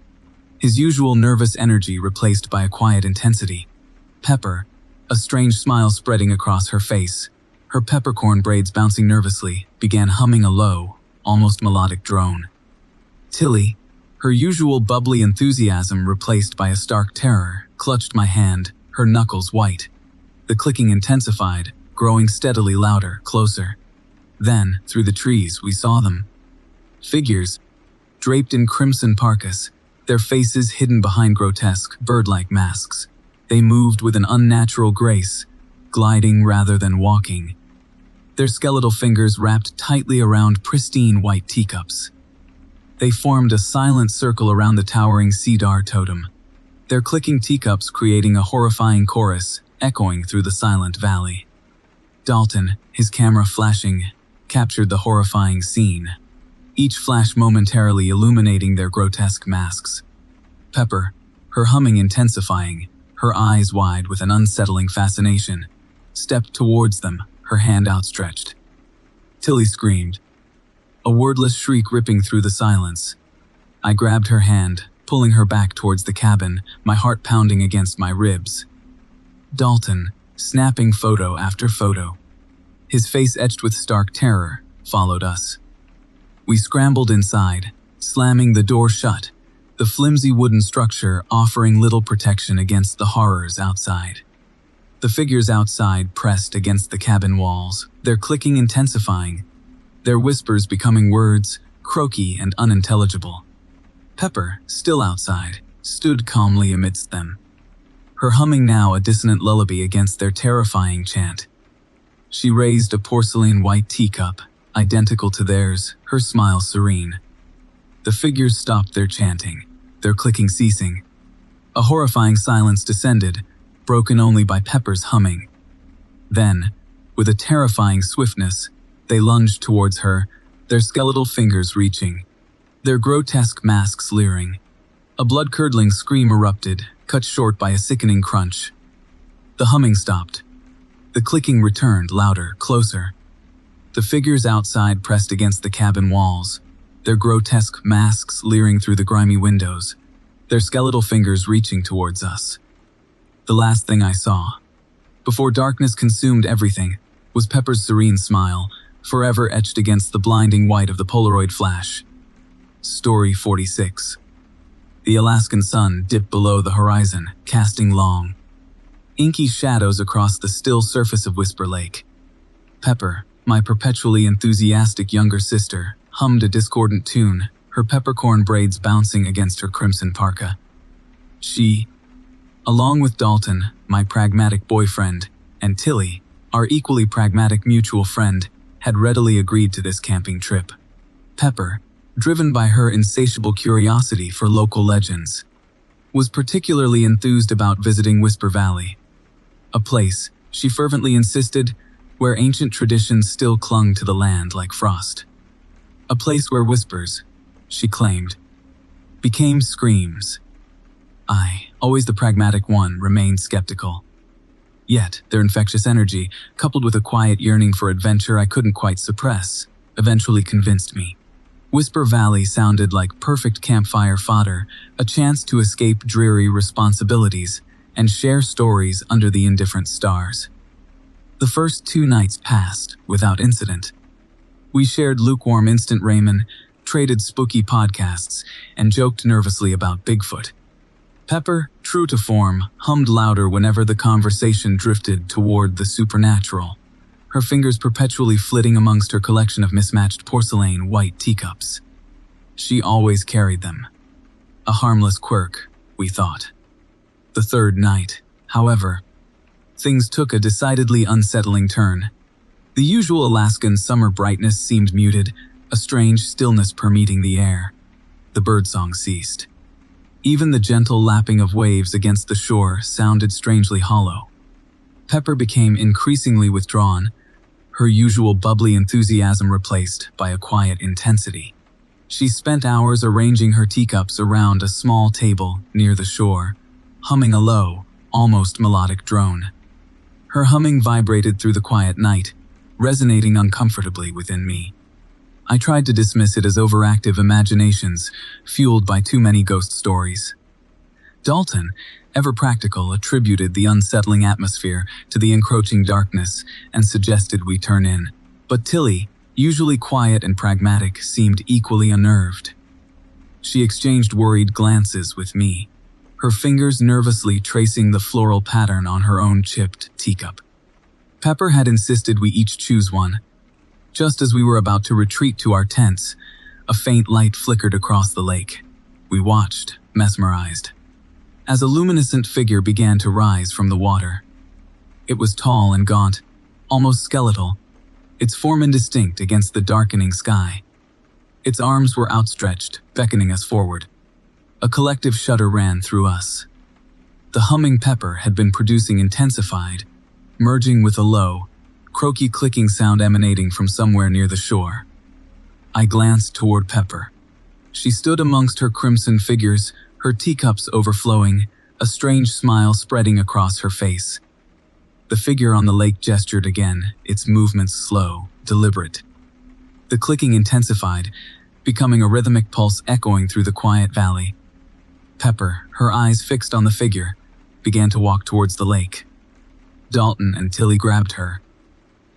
his usual nervous energy replaced by a quiet intensity. Pepper, a strange smile spreading across her face, her peppercorn braids bouncing nervously, began humming a low, almost melodic drone. Tilly, her usual bubbly enthusiasm replaced by a stark terror, clutched my hand, her knuckles white. The clicking intensified, growing steadily louder, closer. Then, through the trees, we saw them. Figures, draped in crimson parkas, their faces hidden behind grotesque, bird-like masks. They moved with an unnatural grace, gliding rather than walking. Their skeletal fingers wrapped tightly around pristine white teacups. They formed a silent circle around the towering cedar totem, their clicking teacups creating a horrifying chorus echoing through the silent valley. Dalton, his camera flashing, captured the horrifying scene, each flash momentarily illuminating their grotesque masks. Pepper, her humming intensifying, her eyes wide with an unsettling fascination, stepped towards them, her hand outstretched. Tilly screamed, a wordless shriek ripping through the silence. I grabbed her hand, pulling her back towards the cabin, my heart pounding against my ribs. Dalton, snapping photo after photo, his face etched with stark terror, followed us. We scrambled inside, slamming the door shut, the flimsy wooden structure offering little protection against the horrors outside. The figures outside pressed against the cabin walls, their clicking intensifying, their whispers becoming words, croaky and unintelligible. Pepper, still outside, stood calmly amidst them, her humming now a dissonant lullaby against their terrifying chant. She raised a porcelain white teacup, identical to theirs, her smile serene. The figures stopped their chanting, their clicking ceasing. A horrifying silence descended, broken only by Pepper's humming. Then, with a terrifying swiftness, they lunged towards her, their skeletal fingers reaching, their grotesque masks leering. A blood-curdling scream erupted, cut short by a sickening crunch. The humming stopped. The clicking returned, louder, closer. The figures outside pressed against the cabin walls, their grotesque masks leering through the grimy windows, their skeletal fingers reaching towards us. The last thing I saw, before darkness consumed everything, was Pepper's serene smile, forever etched against the blinding white of the Polaroid flash. Story 46. The Alaskan sun dipped below the horizon, casting long, inky shadows across the still surface of Whisper Lake. Pepper, my perpetually enthusiastic younger sister, hummed a discordant tune, her peppercorn braids bouncing against her crimson parka. She, along with Dalton, my pragmatic boyfriend, and Tilly, our equally pragmatic mutual friend, had readily agreed to this camping trip. Pepper, driven by her insatiable curiosity for local legends, was particularly enthused about visiting Whisper Valley, a place, she fervently insisted, where ancient traditions still clung to the land like frost. A place where whispers, she claimed, became screams. I, always the pragmatic one, remained skeptical. Yet, their infectious energy, coupled with a quiet yearning for adventure I couldn't quite suppress, eventually convinced me. Whisper Valley sounded like perfect campfire fodder, a chance to escape dreary responsibilities and share stories under the indifferent stars. The first 2 nights passed without incident. We shared lukewarm instant ramen, traded spooky podcasts, and joked nervously about Bigfoot. Pepper, true to form, hummed louder whenever the conversation drifted toward the supernatural, her fingers perpetually flitting amongst her collection of mismatched porcelain white teacups. She always carried them. A harmless quirk, we thought. The third night, however, things took a decidedly unsettling turn. The usual Alaskan summer brightness seemed muted, a strange stillness permeating the air. The birdsong ceased. Even the gentle lapping of waves against the shore sounded strangely hollow. Pepper became increasingly withdrawn, her usual bubbly enthusiasm replaced by a quiet intensity. She spent hours arranging her teacups around a small table near the shore, humming a low, almost melodic drone. Her humming vibrated through the quiet night, resonating uncomfortably within me. I tried to dismiss it as overactive imaginations, fueled by too many ghost stories. Dalton, ever practical, attributed the unsettling atmosphere to the encroaching darkness and suggested we turn in. But Tilly, usually quiet and pragmatic, seemed equally unnerved. She exchanged worried glances with me, her fingers nervously tracing the floral pattern on her own chipped teacup. Pepper had insisted we each choose one. Just as we were about to retreat to our tents, a faint light flickered across the lake. We watched, mesmerized, as a luminescent figure began to rise from the water. It was tall and gaunt, almost skeletal, its form indistinct against the darkening sky. Its arms were outstretched, beckoning us forward. A collective shudder ran through us. The humming Pepper had been producing intensified, merging with a low, croaky clicking sound emanating from somewhere near the shore. I glanced toward Pepper. She stood amongst her crimson figures, her teacups overflowing, a strange smile spreading across her face. The figure on the lake gestured again, its movements slow, deliberate. The clicking intensified, becoming a rhythmic pulse echoing through the quiet valley. Pepper, her eyes fixed on the figure, began to walk towards the lake. Dalton and Tilly grabbed her,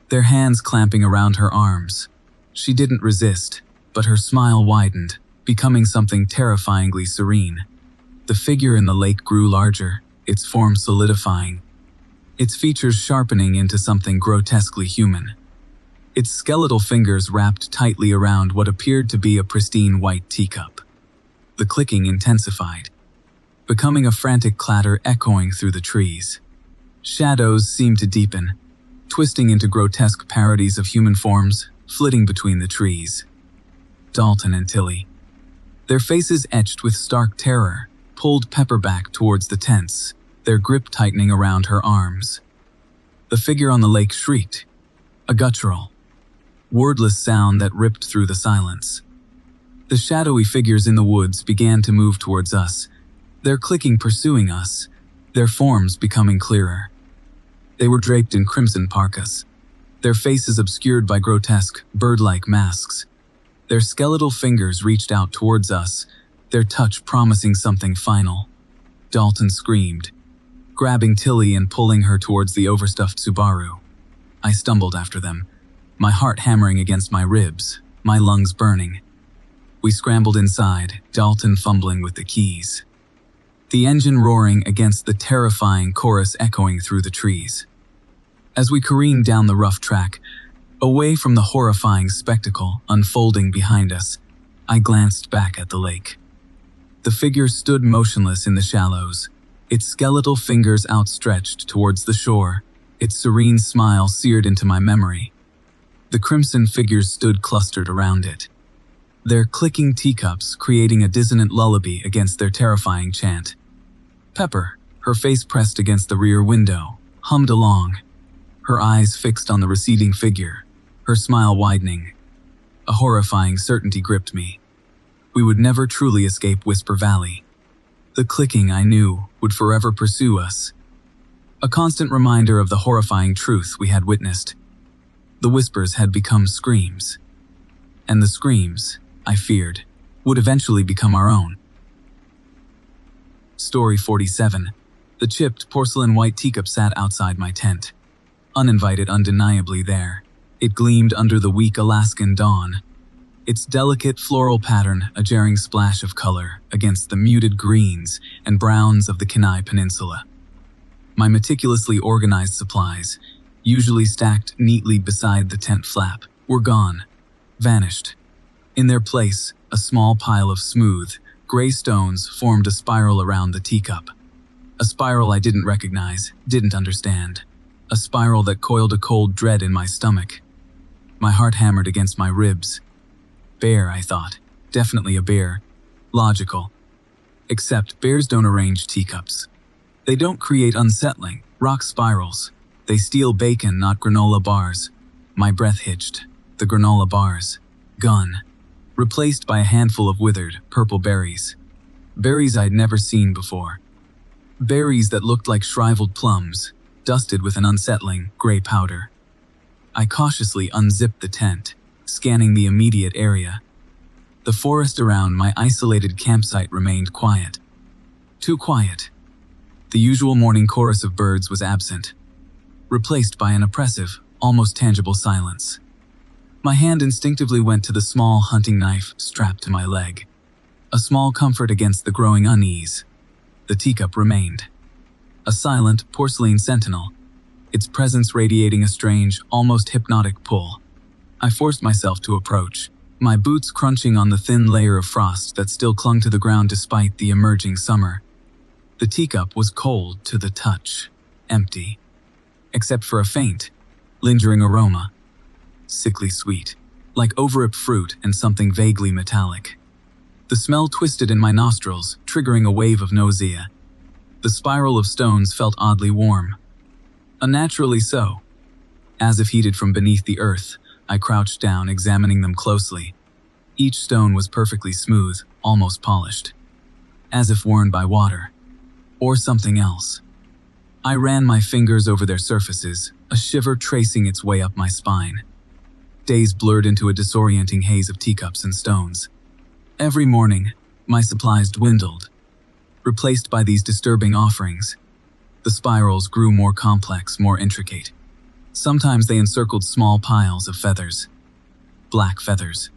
their hands clamping around her arms. She didn't resist, but her smile widened, becoming something terrifyingly serene. The figure in the lake grew larger, its form solidifying, its features sharpening into something grotesquely human. Its skeletal fingers wrapped tightly around what appeared to be a pristine white teacup. The clicking intensified, becoming a frantic clatter echoing through the trees. Shadows seemed to deepen, twisting into grotesque parodies of human forms, flitting between the trees. Dalton and Tilly, their faces etched with stark terror, pulled Pepper back towards the tents, their grip tightening around her arms. The figure on the lake shrieked, a guttural, wordless sound that ripped through the silence. The shadowy figures in the woods began to move towards us, their clicking pursuing us, their forms becoming clearer. They were draped in crimson parkas, their faces obscured by grotesque, bird-like masks. Their skeletal fingers reached out towards us, their touch promising something final. Dalton screamed, grabbing Tilly and pulling her towards the overstuffed Subaru. I stumbled after them, my heart hammering against my ribs, my lungs burning. We scrambled inside, Dalton fumbling with the keys, the engine roaring against the terrifying chorus echoing through the trees. As we careened down the rough track, away from the horrifying spectacle unfolding behind us, I glanced back at the lake. The figure stood motionless in the shallows, its skeletal fingers outstretched towards the shore, its serene smile seared into my memory. The crimson figures stood clustered around it, their clicking teacups creating a dissonant lullaby against their terrifying chant. Pepper, her face pressed against the rear window, hummed along, her eyes fixed on the receding figure, her smile widening. A horrifying certainty gripped me. We would never truly escape Whisper Valley. The clicking, I knew, would forever pursue us. A constant reminder of the horrifying truth we had witnessed. The whispers had become screams. And the screams, I feared, would eventually become our own. Story 47. The chipped porcelain white teacup sat outside my tent. Uninvited, undeniably there. It gleamed under the weak Alaskan dawn, its delicate floral pattern a jarring splash of color against the muted greens and browns of the Kenai Peninsula. My meticulously organized supplies, usually stacked neatly beside the tent flap, were gone, vanished. In their place, a small pile of smooth, gray stones formed a spiral around the teacup. A spiral I didn't recognize, didn't understand. a spiral that coiled a cold dread in my stomach. My heart hammered against my ribs. Bear, I thought. Definitely a bear. Logical. Except bears don't arrange teacups. They don't create unsettling, rock spirals. They steal bacon, not granola bars. My breath hitched. The granola bars. Gone. Replaced by a handful of withered, purple berries. Berries I'd never seen before. Berries that looked like shriveled plums, dusted with an unsettling, gray powder. I cautiously unzipped the tent, scanning the immediate area. The forest around my isolated campsite remained quiet. Too quiet. The usual morning chorus of birds was absent, replaced by an oppressive, almost tangible silence. My hand instinctively went to the small hunting knife strapped to my leg. A small comfort against the growing unease. The teacup remained. A silent, porcelain sentinel, its presence radiating a strange, almost hypnotic pull. I forced myself to approach, my boots crunching on the thin layer of frost that still clung to the ground despite the emerging summer. The teacup was cold to the touch, empty, except for a faint, lingering aroma. Sickly sweet, like overripe fruit and something vaguely metallic. The smell twisted in my nostrils, triggering a wave of nausea. The spiral of stones felt oddly warm. Unnaturally so. As if heated from beneath the earth, I crouched down, examining them closely. Each stone was perfectly smooth, almost polished. As if worn by water. Or something else. I ran my fingers over their surfaces, a shiver tracing its way up my spine. Days blurred into a disorienting haze of teacups and stones. Every morning, my supplies dwindled, replaced by these disturbing offerings. The spirals grew more complex, more intricate. Sometimes they encircled small piles of feathers. Black feathers.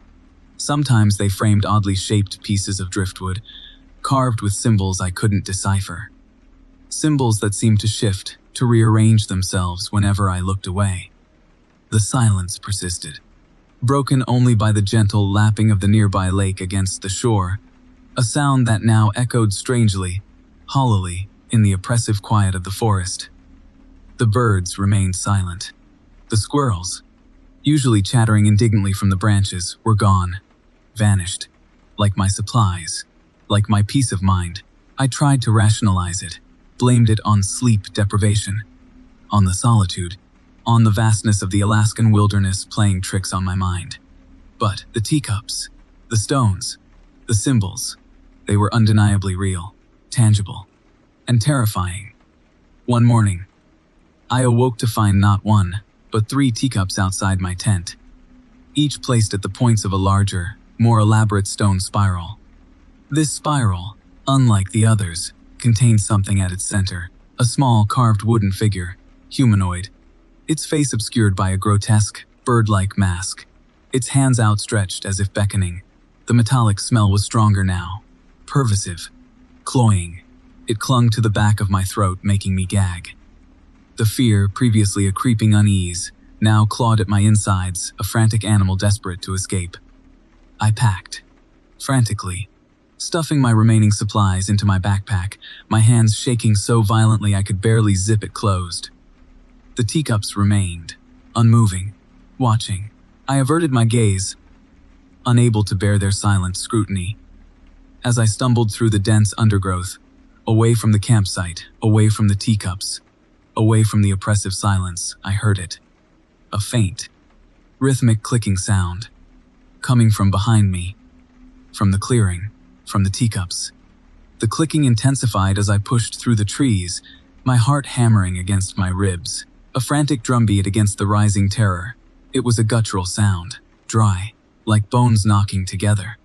Sometimes they framed oddly shaped pieces of driftwood, carved with symbols I couldn't decipher. Symbols that seemed to shift, to rearrange themselves whenever I looked away. The silence persisted, broken only by the gentle lapping of the nearby lake against the shore, a sound that now echoed strangely, hollowly, in the oppressive quiet of the forest. The birds remained silent. The squirrels, usually chattering indignantly from the branches, were gone, vanished, like my supplies, like my peace of mind. I tried to rationalize it, blamed it on sleep deprivation, on the solitude, on the vastness of the Alaskan wilderness playing tricks on my mind. But the teacups, the stones, the symbols, they were undeniably real, tangible, and terrifying. One morning, I awoke to find not one, but 3 teacups outside my tent, each placed at the points of a larger, more elaborate stone spiral. This spiral, unlike the others, contained something at its center, a small carved wooden figure, humanoid, its face obscured by a grotesque, bird-like mask, its hands outstretched as if beckoning. The metallic smell was stronger now, pervasive, cloying. It clung to the back of my throat, making me gag. The fear, previously a creeping unease, now clawed at my insides, a frantic animal desperate to escape. I packed, frantically, stuffing my remaining supplies into my backpack, my hands shaking so violently I could barely zip it closed. The teacups remained, unmoving, watching. I averted my gaze, unable to bear their silent scrutiny. As I stumbled through the dense undergrowth, away from the campsite, away from the teacups, away from the oppressive silence, I heard it. A faint, rhythmic clicking sound, coming from behind me, from the clearing, from the teacups. The clicking intensified as I pushed through the trees, my heart hammering against my ribs, a frantic drumbeat against the rising terror. It was a guttural sound, dry, like bones knocking together,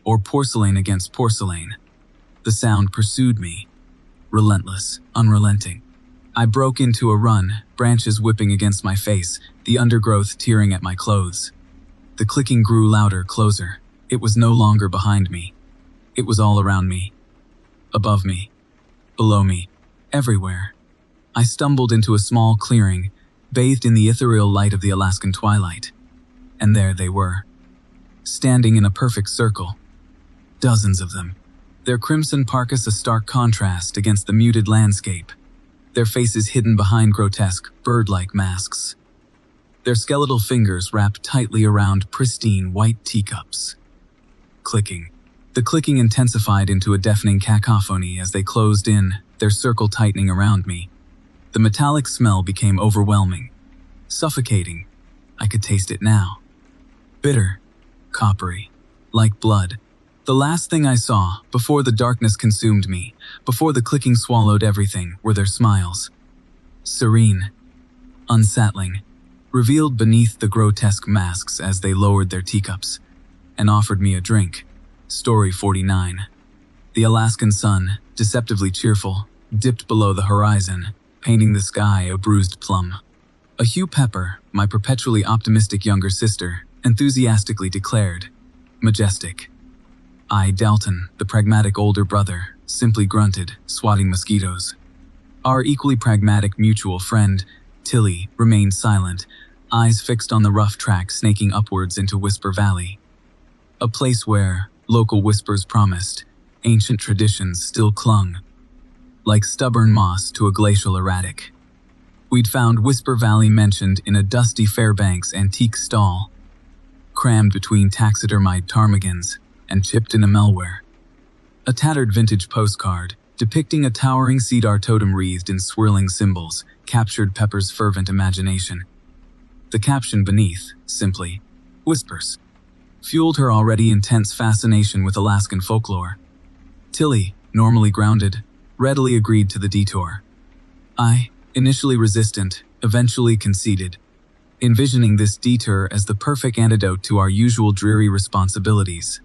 or porcelain against porcelain. The sound pursued me, relentless, unrelenting. I broke into a run, branches whipping against my face, the undergrowth tearing at my clothes. The clicking grew louder, closer. It was no longer behind me. It was all around me. Above me. Below me. Everywhere. I stumbled into a small clearing, bathed in the ethereal light of the Alaskan twilight. And there they were, standing in a perfect circle. Dozens of them. Their crimson parkas a stark contrast against the muted landscape. their faces hidden behind grotesque, bird-like masks. Their skeletal fingers wrapped tightly around pristine white teacups. Clicking. The clicking intensified into a deafening cacophony as they closed in, their circle tightening around me. The metallic smell became overwhelming, suffocating. I could taste it now. Bitter, coppery, like blood. The last thing I saw, before the darkness consumed me, before the clicking swallowed everything, were their smiles. Serene, unsettling, revealed beneath the grotesque masks as they lowered their teacups and offered me a drink. Story 49. The Alaskan sun, deceptively cheerful, dipped below the horizon, painting the sky a bruised plum. A Hugh Pepper, my perpetually optimistic younger sister, enthusiastically declared, "Majestic." I, Dalton, the pragmatic older brother, simply grunted, swatting mosquitoes. Our equally pragmatic mutual friend, Tilly, remained silent, eyes fixed on the rough track snaking upwards into Whisper Valley. A place where, local whispers promised, ancient traditions still clung, like stubborn moss to a glacial erratic. We'd found Whisper Valley mentioned in a dusty Fairbanks antique stall, crammed between taxidermized ptarmigans and chipped in emelware. A tattered vintage postcard, depicting a towering cedar totem wreathed in swirling symbols, captured Pepper's fervent imagination. The caption beneath, simply, "Whispers," fueled her already intense fascination with Alaskan folklore. Tilly, normally grounded, readily agreed to the detour. I, initially resistant, eventually conceded, envisioning this detour as the perfect antidote to our usual dreary responsibilities.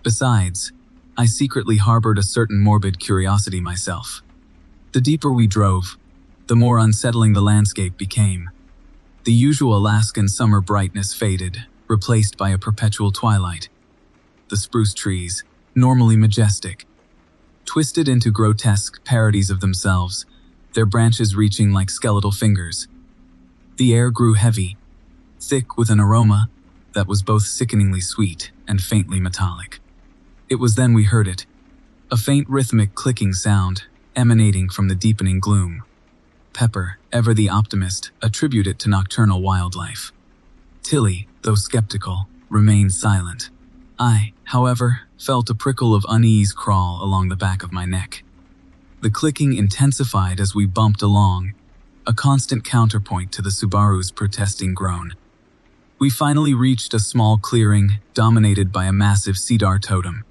Besides, I secretly harbored a certain morbid curiosity myself. The deeper we drove, the more unsettling the landscape became. The usual Alaskan summer brightness faded, replaced by a perpetual twilight. The spruce trees, normally majestic, twisted into grotesque parodies of themselves, their branches reaching like skeletal fingers. The air grew heavy, thick with an aroma that was both sickeningly sweet and faintly metallic. It was then we heard it, a faint rhythmic clicking sound emanating from the deepening gloom. Pepper, ever the optimist, attributed it to nocturnal wildlife. Tilly, though skeptical, remained silent. I, however, felt a prickle of unease crawl along the back of my neck. The clicking intensified as we bumped along, a constant counterpoint to the Subaru's protesting groan. We finally reached a small clearing dominated by a massive cedar totem.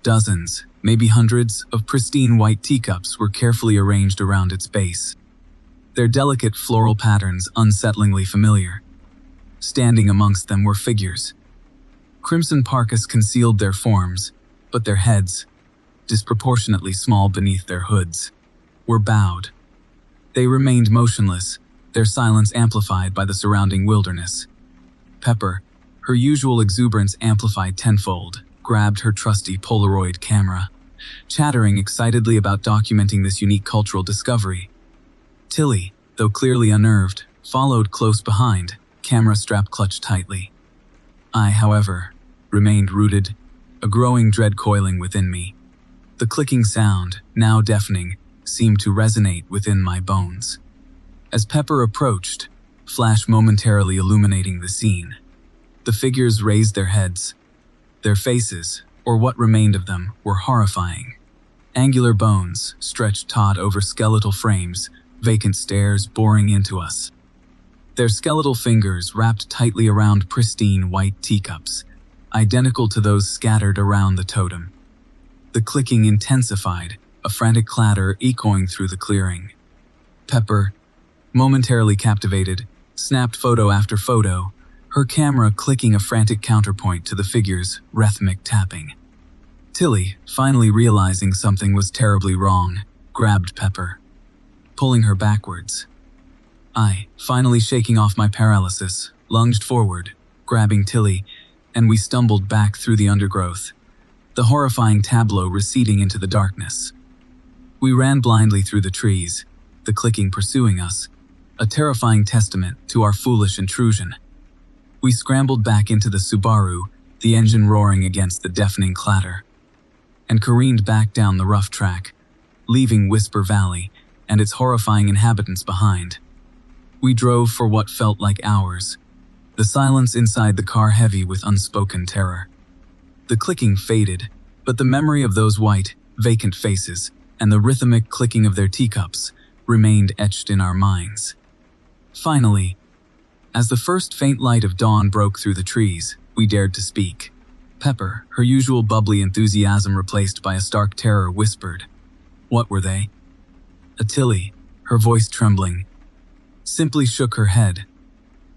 Dozens, maybe hundreds, of pristine white teacups were carefully arranged around its base, their delicate floral patterns unsettlingly familiar. Standing amongst them were figures. Crimson parkas concealed their forms, but their heads, disproportionately small beneath their hoods, were bowed. They remained motionless, their silence amplified by the surrounding wilderness. Pepper, her usual exuberance amplified tenfold, grabbed her trusty Polaroid camera, chattering excitedly about documenting this unique cultural discovery. Tilly, though clearly unnerved, followed close behind, camera strap clutched tightly. I, however, remained rooted, a growing dread coiling within me. The clicking sound, now deafening, seemed to resonate within my bones. As Pepper approached, flash momentarily illuminating the scene, the figures raised their heads. Their faces, or what remained of them, were horrifying. Angular bones stretched taut over skeletal frames, vacant stares boring into us. Their skeletal fingers wrapped tightly around pristine white teacups, identical to those scattered around the totem. The clicking intensified, a frantic clatter echoing through the clearing. Pepper, momentarily captivated, snapped photo after photo, her camera clicking a frantic counterpoint to the figure's rhythmic tapping. Tilly, finally realizing something was terribly wrong, grabbed Pepper, pulling her backwards. I, finally shaking off my paralysis, lunged forward, grabbing Tilly, and we stumbled back through the undergrowth, the horrifying tableau receding into the darkness. We ran blindly through the trees, the clicking pursuing us, a terrifying testament to our foolish intrusion. We scrambled back into the Subaru, the engine roaring against the deafening clatter, and careened back down the rough track, leaving Whisper Valley, and its horrifying inhabitants behind. We drove for what felt like hours, the silence inside the car heavy with unspoken terror. The clicking faded, but the memory of those white, vacant faces and the rhythmic clicking of their teacups remained etched in our minds. Finally, as the first faint light of dawn broke through the trees, we dared to speak. Pepper, her usual bubbly enthusiasm replaced by a stark terror, whispered, "What were they?" Tilly, her voice trembling, simply shook her head.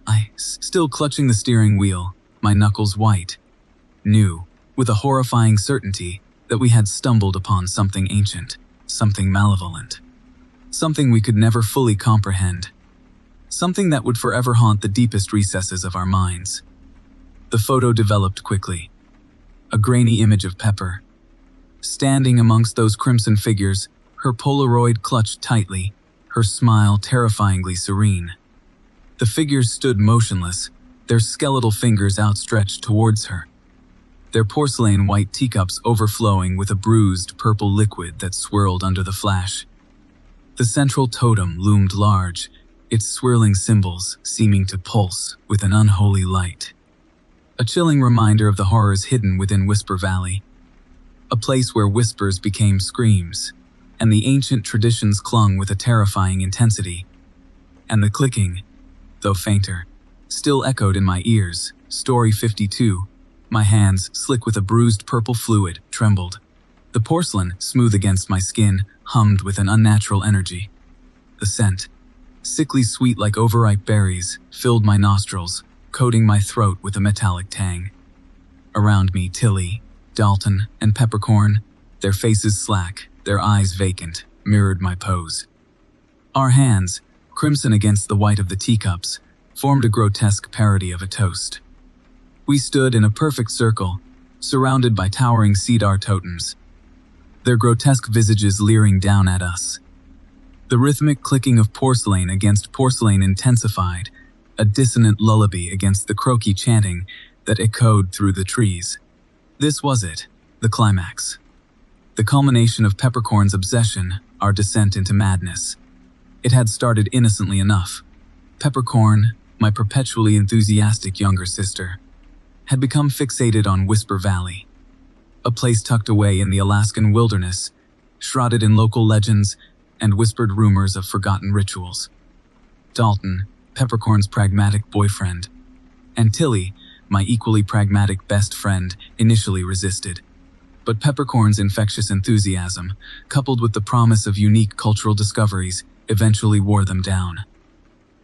I, still clutching the steering wheel, my knuckles white, knew, with a horrifying certainty, that we had stumbled upon something ancient, something malevolent, something we could never fully comprehend, something that would forever haunt the deepest recesses of our minds. The photo developed quickly. A grainy image of Pepper, standing amongst those crimson figures, her Polaroid clutched tightly, her smile terrifyingly serene. The figures stood motionless, their skeletal fingers outstretched towards her, their porcelain white teacups overflowing with a bruised purple liquid that swirled under the flash. The central totem loomed large, its swirling symbols seeming to pulse with an unholy light. A chilling reminder of the horrors hidden within Whisper Valley, a place where whispers became screams, and the ancient traditions clung with a terrifying intensity. And the clicking, though fainter, still echoed in my ears. Story 52. My hands, slick with a bruised purple fluid, trembled. The porcelain, smooth against my skin, hummed with an unnatural energy. The scent, sickly sweet like overripe berries, filled my nostrils, coating my throat with a metallic tang. Around me, Tilly, Dalton, and Peppercorn, their faces slack, their eyes vacant, mirrored my pose. Our hands, crimson against the white of the teacups, formed a grotesque parody of a toast. We stood in a perfect circle, surrounded by towering cedar totems, their grotesque visages leering down at us. The rhythmic clicking of porcelain against porcelain intensified, a dissonant lullaby against the croaky chanting that echoed through the trees. This was it, the climax. The culmination of Peppercorn's obsession, our descent into madness. It had started innocently enough. Peppercorn, my perpetually enthusiastic younger sister, had become fixated on Whisper Valley, a place tucked away in the Alaskan wilderness, shrouded in local legends and whispered rumors of forgotten rituals. Dalton, Peppercorn's pragmatic boyfriend, and Tilly, my equally pragmatic best friend, initially resisted. But Peppercorn's infectious enthusiasm, coupled with the promise of unique cultural discoveries, eventually wore them down.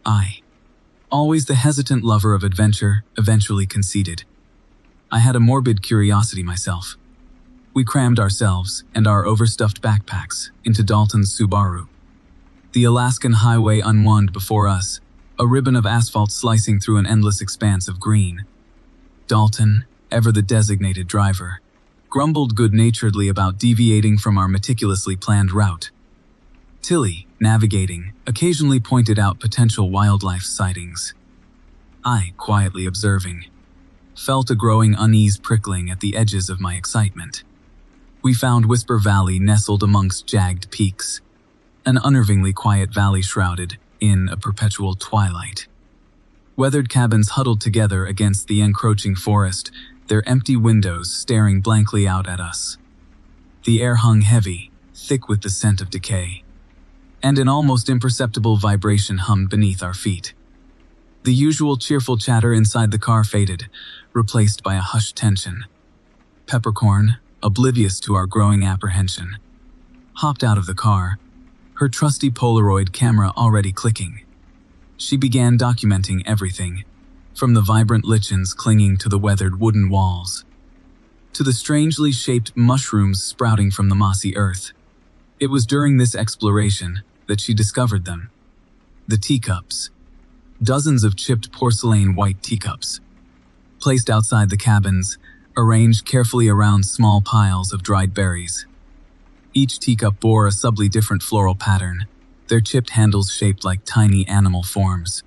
I, always the hesitant lover of adventure, eventually conceded. I had a morbid curiosity myself. We crammed ourselves and our overstuffed backpacks into Dalton's Subaru. The Alaskan highway unwound before us, a ribbon of asphalt slicing through an endless expanse of green. Dalton, ever the designated driver, grumbled good-naturedly about deviating from our meticulously planned route. Tilly, navigating, occasionally pointed out potential wildlife sightings. I, quietly observing, felt a growing unease prickling at the edges of my excitement. We found Whisper Valley nestled amongst jagged peaks, an unnervingly quiet valley shrouded in a perpetual twilight. Weathered cabins huddled together against the encroaching forest, their empty windows staring blankly out at us. The air hung heavy, thick with the scent of decay, and an almost imperceptible vibration hummed beneath our feet. The usual cheerful chatter inside the car faded, replaced by a hushed tension. Peppercorn, oblivious to our growing apprehension, hopped out of the car, her trusty Polaroid camera already clicking. She began documenting everything, from the vibrant lichens clinging to the weathered wooden walls, to the strangely shaped mushrooms sprouting from the mossy earth. It was during this exploration that she discovered them. The teacups. Dozens of chipped porcelain white teacups, placed outside the cabins, arranged carefully around small piles of dried berries. Each teacup bore a subtly different floral pattern, their chipped handles shaped like tiny animal forms.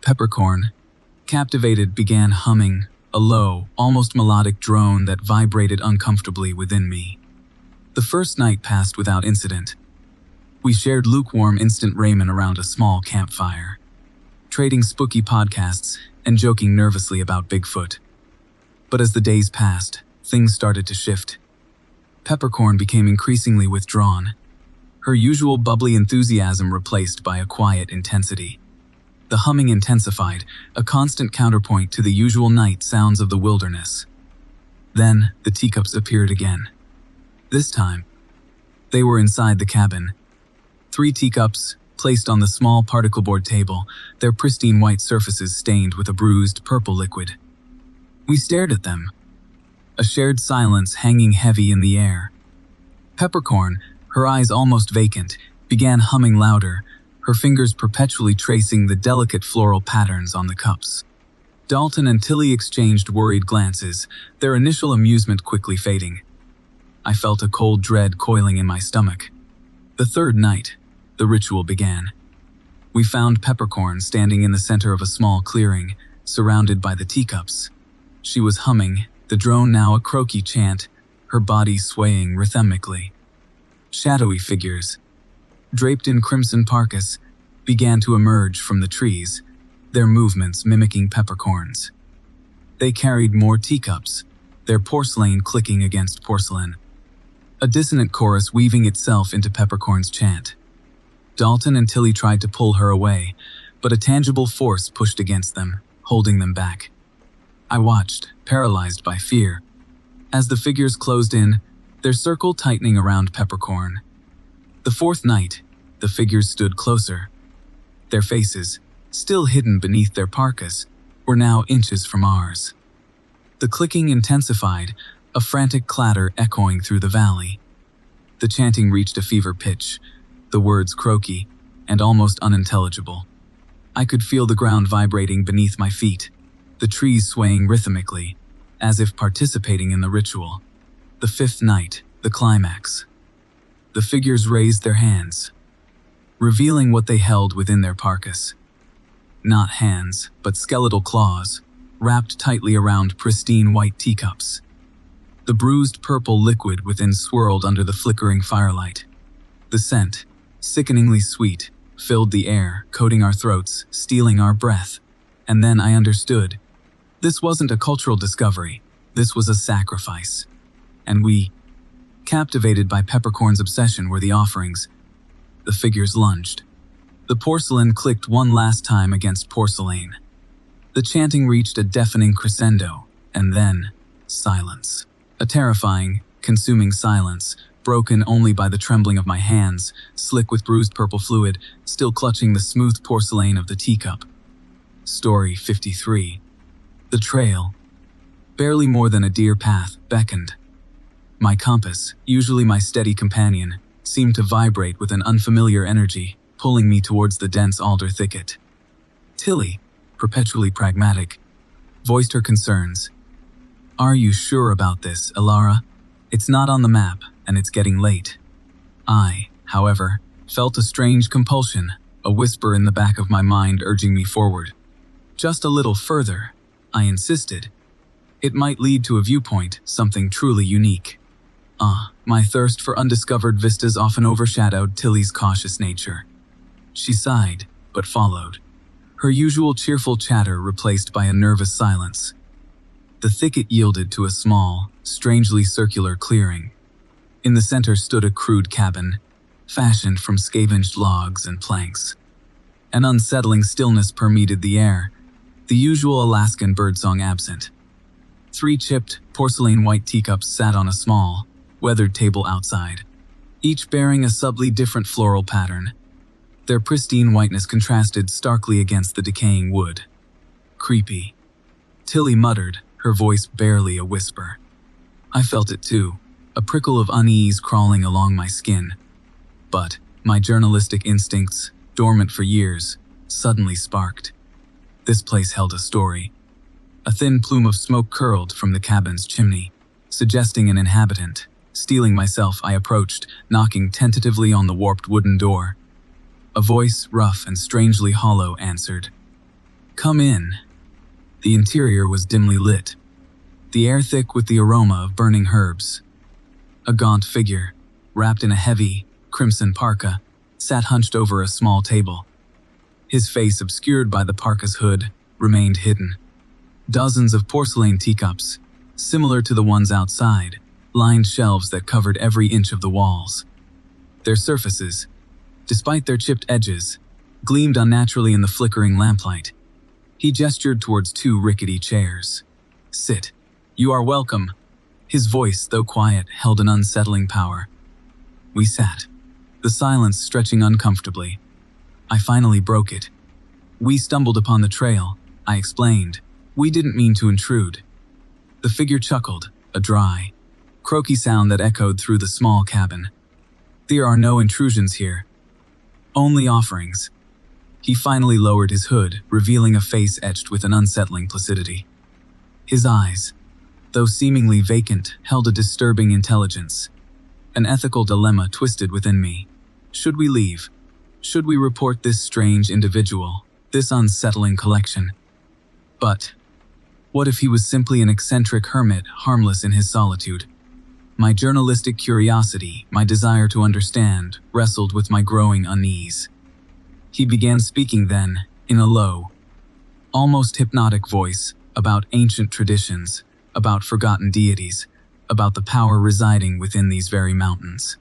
Peppercorn, captivated, began humming, a low, almost melodic drone that vibrated uncomfortably within me. The first night passed without incident. We shared lukewarm instant ramen around a small campfire, trading spooky podcasts and joking nervously about Bigfoot. But as the days passed, things started to shift. Peppercorn became increasingly withdrawn, her usual bubbly enthusiasm replaced by a quiet intensity. The humming intensified, a constant counterpoint to the usual night sounds of the wilderness. Then, the teacups appeared again. This time, they were inside the cabin. 3 teacups, placed on the small particle board table, their pristine white surfaces stained with a bruised purple liquid. We stared at them, a shared silence hanging heavy in the air. Peppercorn, her eyes almost vacant, began humming louder, her fingers perpetually tracing the delicate floral patterns on the cups. Dalton and Tilly exchanged worried glances, their initial amusement quickly fading. I felt a cold dread coiling in my stomach. The third night, the ritual began. We found Peppercorn standing in the center of a small clearing, surrounded by the teacups. She was humming, the drone now a croaky chant, her body swaying rhythmically. Shadowy figures, draped in crimson parkas, began to emerge from the trees, their movements mimicking Peppercorn's. They carried more teacups, their porcelain clicking against porcelain, a dissonant chorus weaving itself into Peppercorn's chant. Dalton and Tilly tried to pull her away, but a tangible force pushed against them, holding them back. I watched, paralyzed by fear. As the figures closed in, their circle tightening around Peppercorn. The fourth night, the figures stood closer. Their faces, still hidden beneath their parkas, were now inches from ours. The clicking intensified, a frantic clatter echoing through the valley. The chanting reached a fever pitch, the words croaky and almost unintelligible. I could feel the ground vibrating beneath my feet, the trees swaying rhythmically, as if participating in the ritual. The fifth night, the climax. The figures raised their hands, revealing what they held within their parkas. Not hands, but skeletal claws, wrapped tightly around pristine white teacups. The bruised purple liquid within swirled under the flickering firelight. The scent, sickeningly sweet, filled the air, coating our throats, stealing our breath. And then I understood. This wasn't a cultural discovery. This was a sacrifice. And we, captivated by Peppercorn's obsession, were the offerings. The figures lunged. The porcelain clicked one last time against porcelain. The chanting reached a deafening crescendo, and then silence. A terrifying, consuming silence, broken only by the trembling of my hands, slick with bruised purple fluid, still clutching the smooth porcelain of the teacup. Story 53. The trail, barely more than a deer path, beckoned. My compass, usually my steady companion, seemed to vibrate with an unfamiliar energy, pulling me towards the dense alder thicket. Tilly, perpetually pragmatic, voiced her concerns. "Are you sure about this, Elara? It's not on the map, and it's getting late." I, however, felt a strange compulsion, a whisper in the back of my mind urging me forward. "Just a little further," I insisted. "It might lead to a viewpoint, something truly unique." My thirst for undiscovered vistas often overshadowed Tilly's cautious nature. She sighed, but followed, her usual cheerful chatter replaced by a nervous silence. The thicket yielded to a small, strangely circular clearing. In the center stood a crude cabin, fashioned from scavenged logs and planks. An unsettling stillness permeated the air, the usual Alaskan birdsong absent. 3 chipped, porcelain white teacups sat on a small, weathered table outside, each bearing a subtly different floral pattern. Their pristine whiteness contrasted starkly against the decaying wood. "Creepy," Tilly muttered, her voice barely a whisper. I felt it too, a prickle of unease crawling along my skin. But my journalistic instincts, dormant for years, suddenly sparked. This place held a story. A thin plume of smoke curled from the cabin's chimney, suggesting an inhabitant. Steeling myself, I approached, knocking tentatively on the warped wooden door. A voice, rough and strangely hollow, answered. "Come in." The interior was dimly lit, the air thick with the aroma of burning herbs. A gaunt figure, wrapped in a heavy, crimson parka, sat hunched over a small table. His face, obscured by the parka's hood, remained hidden. Dozens of porcelain teacups, similar to the ones outside, lined shelves that covered every inch of the walls. Their surfaces, despite their chipped edges, gleamed unnaturally in the flickering lamplight. He gestured towards 2 rickety chairs. "Sit. You are welcome." His voice, though quiet, held an unsettling power. We sat, the silence stretching uncomfortably. I finally broke it. "We stumbled upon the trail," I explained. "We didn't mean to intrude." The figure chuckled, a dry, croaky sound that echoed through the small cabin. "There are no intrusions here. Only offerings." He finally lowered his hood, revealing a face etched with an unsettling placidity. His eyes, though seemingly vacant, held a disturbing intelligence. An ethical dilemma twisted within me. Should we leave? Should we report this strange individual, this unsettling collection? But what if he was simply an eccentric hermit, harmless in his solitude? My journalistic curiosity, my desire to understand, wrestled with my growing unease. He began speaking then, in a low, almost hypnotic voice, about ancient traditions, about forgotten deities, about the power residing within these very mountains.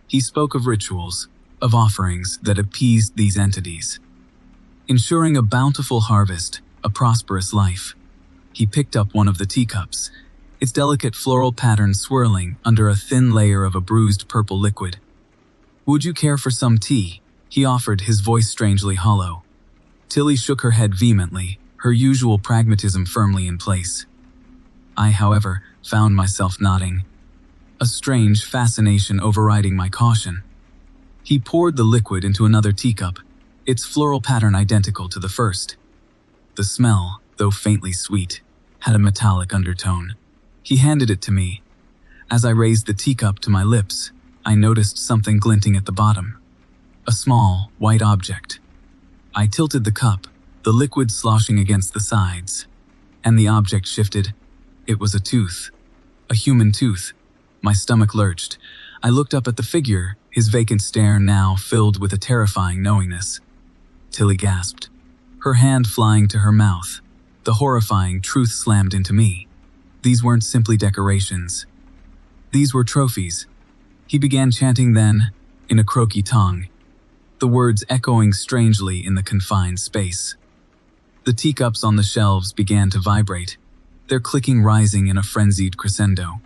He spoke of rituals, of offerings that appeased these entities, ensuring a bountiful harvest, a prosperous life. He picked up one of the teacups, its delicate floral pattern swirling under a thin layer of a bruised purple liquid. "Would you care for some tea?" he offered, his voice strangely hollow. Tilly shook her head vehemently, her usual pragmatism firmly in place. I, however, found myself nodding, a strange fascination overriding my caution. He poured the liquid into another teacup, its floral pattern identical to the first. The smell, though faintly sweet, had a metallic undertone. He handed it to me. As I raised the teacup to my lips, I noticed something glinting at the bottom. A small, white object. I tilted the cup, the liquid sloshing against the sides, and the object shifted. It was a tooth. A human tooth. My stomach lurched. I looked up at the figure, his vacant stare now filled with a terrifying knowingness. Tilly gasped, her hand flying to her mouth. The horrifying truth slammed into me. These weren't simply decorations. These were trophies. He began chanting then, in a croaky tongue, the words echoing strangely in the confined space. The teacups on the shelves began to vibrate, their clicking rising in a frenzied crescendo.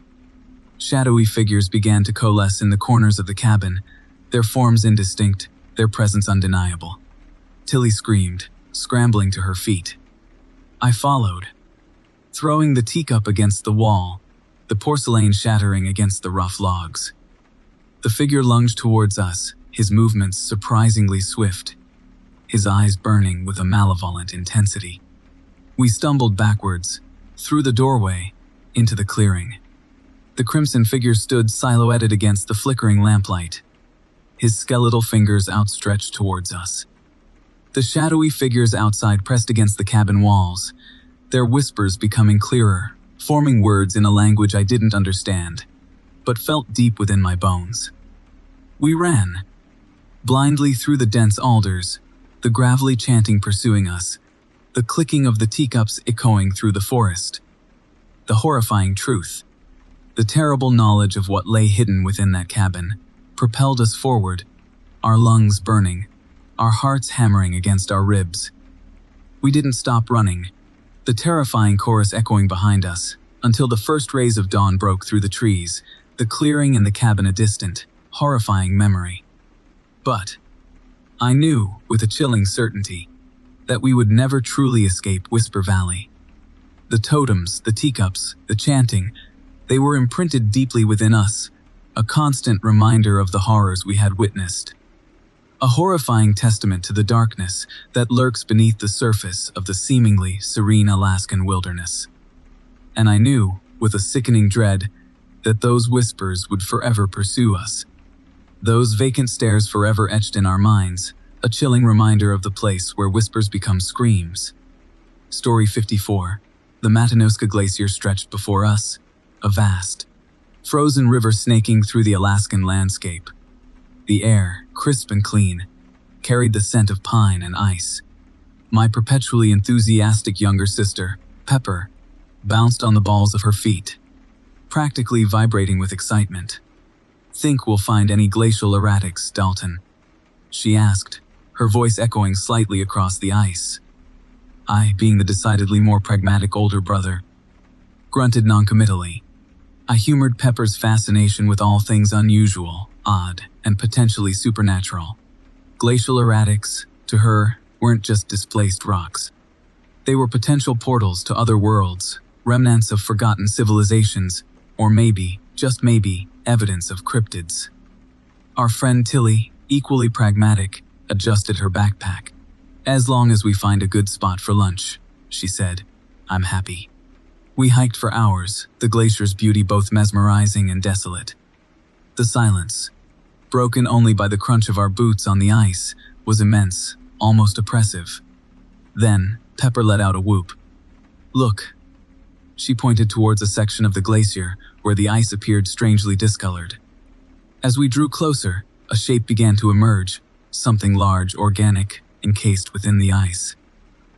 Shadowy figures began to coalesce in the corners of the cabin, their forms indistinct, their presence undeniable. Tilly screamed, scrambling to her feet. I followed, throwing the teacup against the wall, the porcelain shattering against the rough logs. The figure lunged towards us, his movements surprisingly swift, his eyes burning with a malevolent intensity. We stumbled backwards, through the doorway, into the clearing. The crimson figure stood silhouetted against the flickering lamplight, his skeletal fingers outstretched towards us. The shadowy figures outside pressed against the cabin walls, their whispers becoming clearer, forming words in a language I didn't understand, but felt deep within my bones. We ran, blindly through the dense alders, the gravelly chanting pursuing us, the clicking of the teacups echoing through the forest. The horrifying truth, the terrible knowledge of what lay hidden within that cabin, propelled us forward, our lungs burning, our hearts hammering against our ribs. We didn't stop running, the terrifying chorus echoing behind us, until the first rays of dawn broke through the trees, the clearing and the cabin a distant, horrifying memory. But I knew, with a chilling certainty, that we would never truly escape Whisper Valley. The totems, the teacups, the chanting, they were imprinted deeply within us, a constant reminder of the horrors we had witnessed. A horrifying testament to the darkness that lurks beneath the surface of the seemingly serene Alaskan wilderness. And I knew, with a sickening dread, that those whispers would forever pursue us. Those vacant stares forever etched in our minds, a chilling reminder of the place where whispers become screams. Story 54. The Matanuska Glacier stretched before us, a vast, frozen river snaking through the Alaskan landscape. The air, crisp and clean, carried the scent of pine and ice. My perpetually enthusiastic younger sister, Pepper, bounced on the balls of her feet, practically vibrating with excitement. "Think we'll find any glacial erratics, Dalton?" she asked, her voice echoing slightly across the ice. I, being the decidedly more pragmatic older brother, grunted noncommittally. I humored Pepper's fascination with all things unusual, odd, and potentially supernatural. Glacial erratics, to her, weren't just displaced rocks. They were potential portals to other worlds, remnants of forgotten civilizations, or maybe, just maybe, evidence of cryptids. Our friend Tilly, equally pragmatic, adjusted her backpack. "As long as we find a good spot for lunch," she said, "I'm happy." We hiked for hours, the glacier's beauty both mesmerizing and desolate. The silence, broken only by the crunch of our boots on the ice, was immense, almost oppressive. Then, Pepper let out a whoop. "Look." She pointed towards a section of the glacier where the ice appeared strangely discolored. As we drew closer, a shape began to emerge, something large, organic, encased within the ice.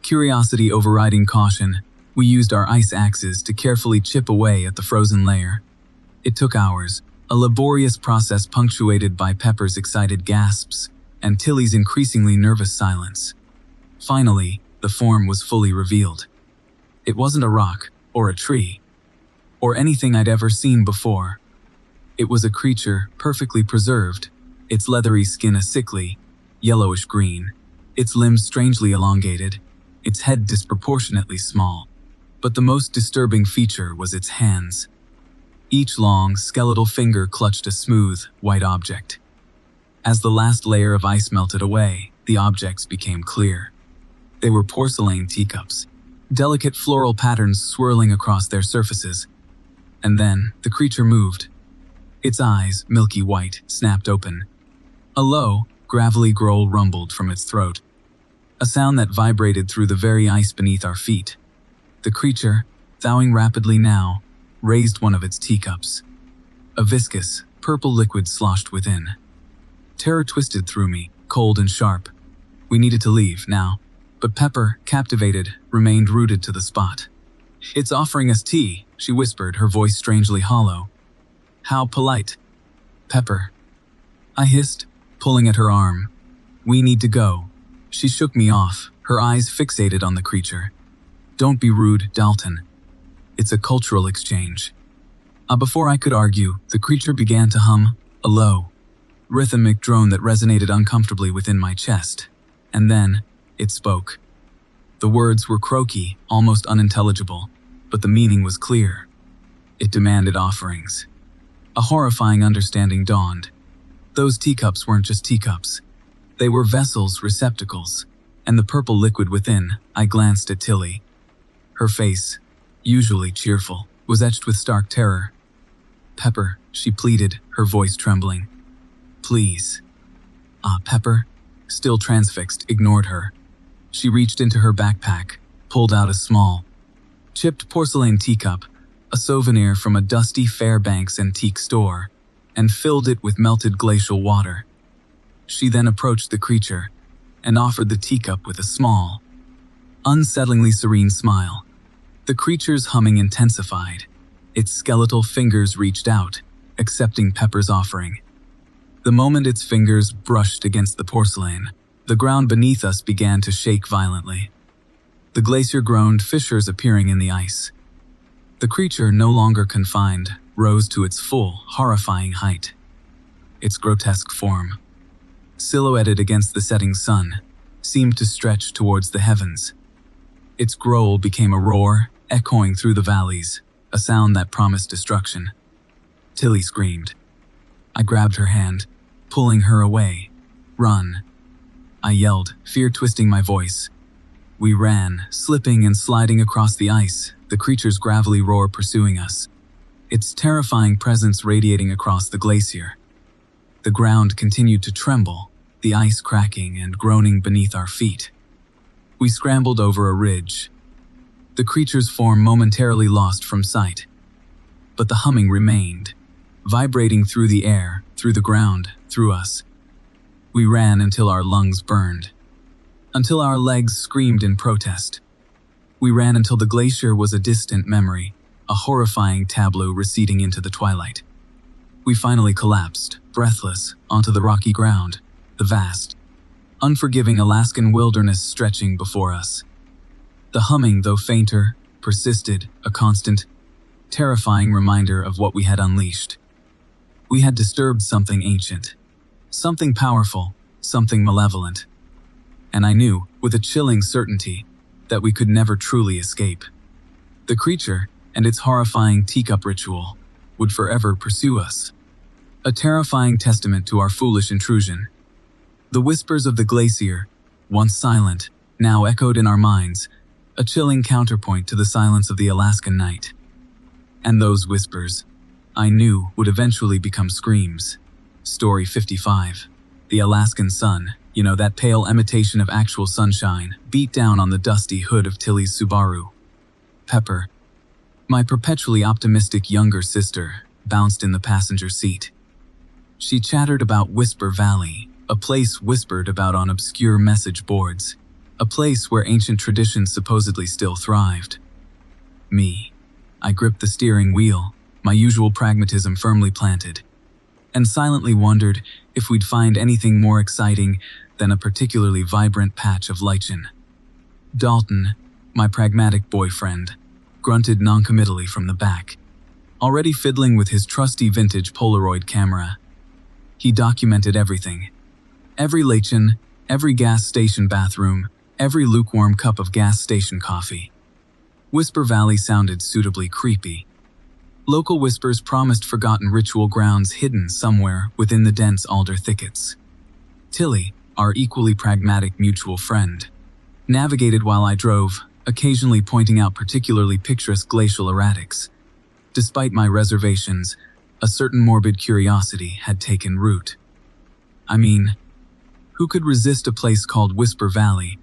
Curiosity overriding caution, we used our ice axes to carefully chip away at the frozen layer. It took hours, a laborious process punctuated by Pepper's excited gasps and Tilly's increasingly nervous silence. Finally, the form was fully revealed. It wasn't a rock, or a tree, or anything I'd ever seen before. It was a creature perfectly preserved, its leathery skin a sickly, yellowish green, its limbs strangely elongated, its head disproportionately small. But the most disturbing feature was its hands. Each long, skeletal finger clutched a smooth, white object. As the last layer of ice melted away, the objects became clear. They were porcelain teacups, delicate floral patterns swirling across their surfaces. And then, the creature moved. Its eyes, milky white, snapped open. A low, gravelly growl rumbled from its throat, a sound that vibrated through the very ice beneath our feet. The creature, thawing rapidly now, raised one of its teacups. A viscous, purple liquid sloshed within. Terror twisted through me, cold and sharp. We needed to leave now, but Pepper, captivated, remained rooted to the spot. "It's offering us tea," she whispered, her voice strangely hollow. "How polite." "Pepper," I hissed, pulling at her arm. "We need to go." She shook me off, her eyes fixated on the creature. "Don't be rude, Dalton. It's a cultural exchange." Before I could argue, the creature began to hum, a low, rhythmic drone that resonated uncomfortably within my chest. And then, it spoke. The words were croaky, almost unintelligible, but the meaning was clear. It demanded offerings. A horrifying understanding dawned. Those teacups weren't just teacups. They were vessels, receptacles, and the purple liquid within. I glanced at Tilly. Her face, usually cheerful, was etched with stark terror. "Pepper," she pleaded, her voice trembling. "Please." Pepper, still transfixed, ignored her. She reached into her backpack, pulled out a small, chipped porcelain teacup, a souvenir from a dusty Fairbanks antique store, and filled it with melted glacial water. She then approached the creature and offered the teacup with a small, unsettlingly serene smile. The creature's humming intensified. Its skeletal fingers reached out, accepting Pepper's offering. The moment its fingers brushed against the porcelain, the ground beneath us began to shake violently. The glacier groaned, fissures appearing in the ice. The creature, no longer confined, rose to its full, horrifying height. Its grotesque form, silhouetted against the setting sun, seemed to stretch towards the heavens. Its growl became a roar, echoing through the valleys, a sound that promised destruction. Tilly screamed. I grabbed her hand, pulling her away. "Run!" I yelled, fear twisting my voice. We ran, slipping and sliding across the ice, the creature's gravelly roar pursuing us, its terrifying presence radiating across the glacier. The ground continued to tremble, the ice cracking and groaning beneath our feet. We scrambled over a ridge. The creature's form momentarily lost from sight. But the humming remained, vibrating through the air, through the ground, through us. We ran until our lungs burned, until our legs screamed in protest. We ran until the glacier was a distant memory, a horrifying tableau receding into the twilight. We finally collapsed, breathless, onto the rocky ground, the vast, unforgiving Alaskan wilderness stretching before us. The humming, though fainter, persisted, a constant, terrifying reminder of what we had unleashed. We had disturbed something ancient, something powerful, something malevolent. And I knew, with a chilling certainty, that we could never truly escape. The creature, and its horrifying teacup ritual, would forever pursue us. A terrifying testament to our foolish intrusion. The whispers of the glacier, once silent, now echoed in our minds, a chilling counterpoint to the silence of the Alaskan night. And those whispers, I knew, would eventually become screams. Story 55. The Alaskan sun, that pale imitation of actual sunshine, beat down on the dusty hood of Tilly's Subaru. Pepper, my perpetually optimistic younger sister, bounced in the passenger seat. She chattered about Whisper Valley, a place whispered about on obscure message boards, a place where ancient traditions supposedly still thrived. Me, I gripped the steering wheel, my usual pragmatism firmly planted, and silently wondered if we'd find anything more exciting than a particularly vibrant patch of lichen. Dalton, my pragmatic boyfriend, grunted noncommittally from the back, already fiddling with his trusty vintage Polaroid camera. He documented everything. Every lichen, every gas station bathroom, every lukewarm cup of gas station coffee. Whisper Valley sounded suitably creepy. Local whispers promised forgotten ritual grounds hidden somewhere within the dense alder thickets. Tilly, our equally pragmatic mutual friend, navigated while I drove, occasionally pointing out particularly picturesque glacial erratics. Despite my reservations, a certain morbid curiosity had taken root. I mean, who could resist a place called Whisper Valley?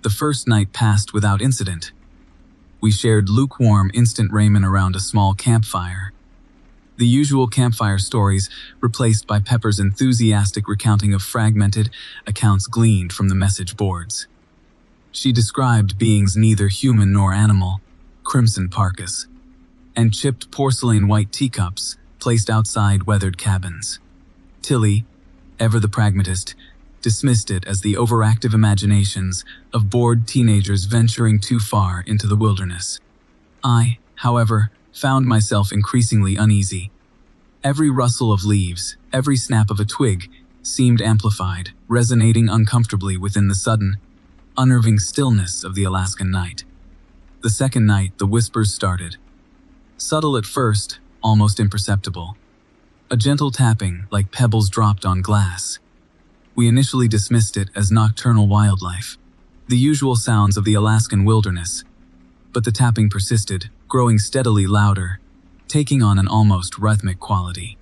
The first night passed without incident. We shared lukewarm instant ramen around a small campfire. The usual campfire stories replaced by Pepper's enthusiastic recounting of fragmented accounts gleaned from the message boards. She described beings neither human nor animal, crimson parkas, and chipped porcelain white teacups placed outside weathered cabins. Tilly, ever the pragmatist, dismissed it as the overactive imaginations of bored teenagers venturing too far into the wilderness. I, however, found myself increasingly uneasy. Every rustle of leaves, every snap of a twig, seemed amplified, resonating uncomfortably within the sudden, unnerving stillness of the Alaskan night. The second night, the whispers started. Subtle at first, almost imperceptible. A gentle tapping, like pebbles dropped on glass. We initially dismissed it as nocturnal wildlife, the usual sounds of the Alaskan wilderness, but the tapping persisted, growing steadily louder, taking on an almost rhythmic quality.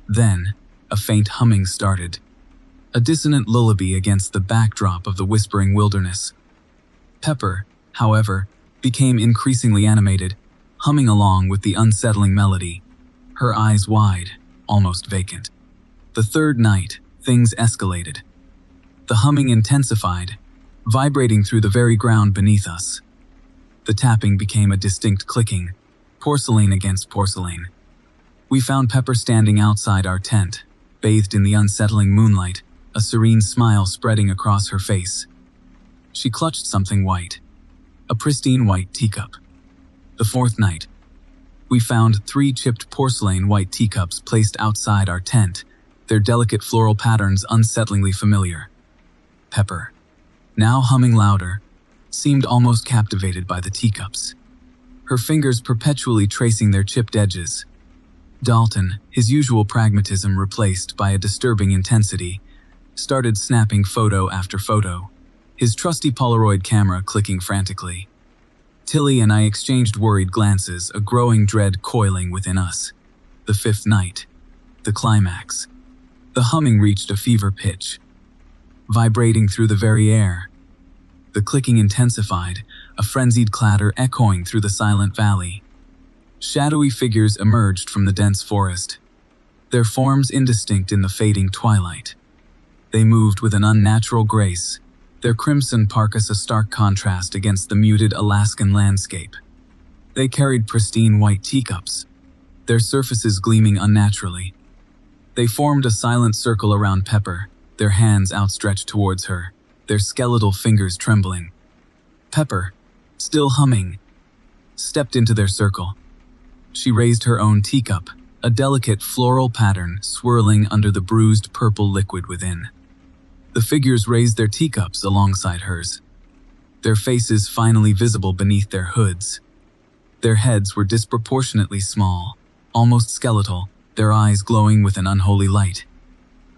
Then, a faint humming started, a dissonant lullaby against the backdrop of the whispering wilderness. Pepper, however, became increasingly animated, humming along with the unsettling melody, her eyes wide, almost vacant. The third night, things escalated. The humming intensified, vibrating through the very ground beneath us. The tapping became a distinct clicking, porcelain against porcelain. We found Pepper standing outside our tent, bathed in the unsettling moonlight, a serene smile spreading across her face. She clutched something white, a pristine white teacup. The fourth night, we found 3 chipped porcelain white teacups placed outside our tent, their delicate floral patterns unsettlingly familiar. Pepper, now humming louder, seemed almost captivated by the teacups, her fingers perpetually tracing their chipped edges. Dalton, his usual pragmatism replaced by a disturbing intensity, started snapping photo after photo, his trusty Polaroid camera clicking frantically. Tilly and I exchanged worried glances, a growing dread coiling within us. The fifth night, the climax. The humming reached a fever pitch, vibrating through the very air. The clicking intensified, a frenzied clatter echoing through the silent valley. Shadowy figures emerged from the dense forest, their forms indistinct in the fading twilight. They moved with an unnatural grace, their crimson parkas a stark contrast against the muted Alaskan landscape. They carried pristine white teacups, their surfaces gleaming unnaturally. They formed a silent circle around Pepper, their hands outstretched towards her, their skeletal fingers trembling. Pepper, still humming, stepped into their circle. She raised her own teacup, a delicate floral pattern swirling under the bruised purple liquid within. The figures raised their teacups alongside hers, their faces finally visible beneath their hoods. Their heads were disproportionately small, almost skeletal, their eyes glowing with an unholy light.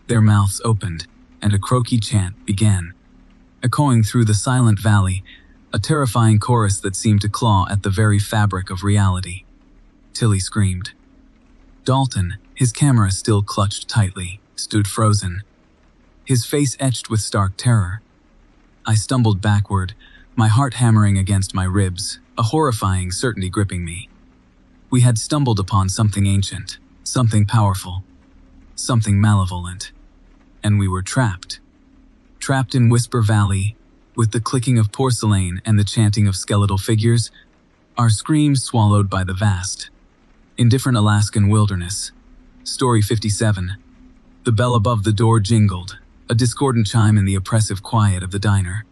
Their mouths opened, and a croaky chant began, echoing through the silent valley, a terrifying chorus that seemed to claw at the very fabric of reality. Tilly screamed. Dalton, his camera still clutched tightly, stood frozen, his face etched with stark terror. I stumbled backward, my heart hammering against my ribs, a horrifying certainty gripping me. We had stumbled upon something ancient, something powerful, something malevolent, and we were trapped. Trapped in Whisper Valley, with the clicking of porcelain and the chanting of skeletal figures, our screams swallowed by the vast, indifferent Alaskan wilderness. Story 57. The bell above the door jingled, a discordant chime in the oppressive quiet of the diner.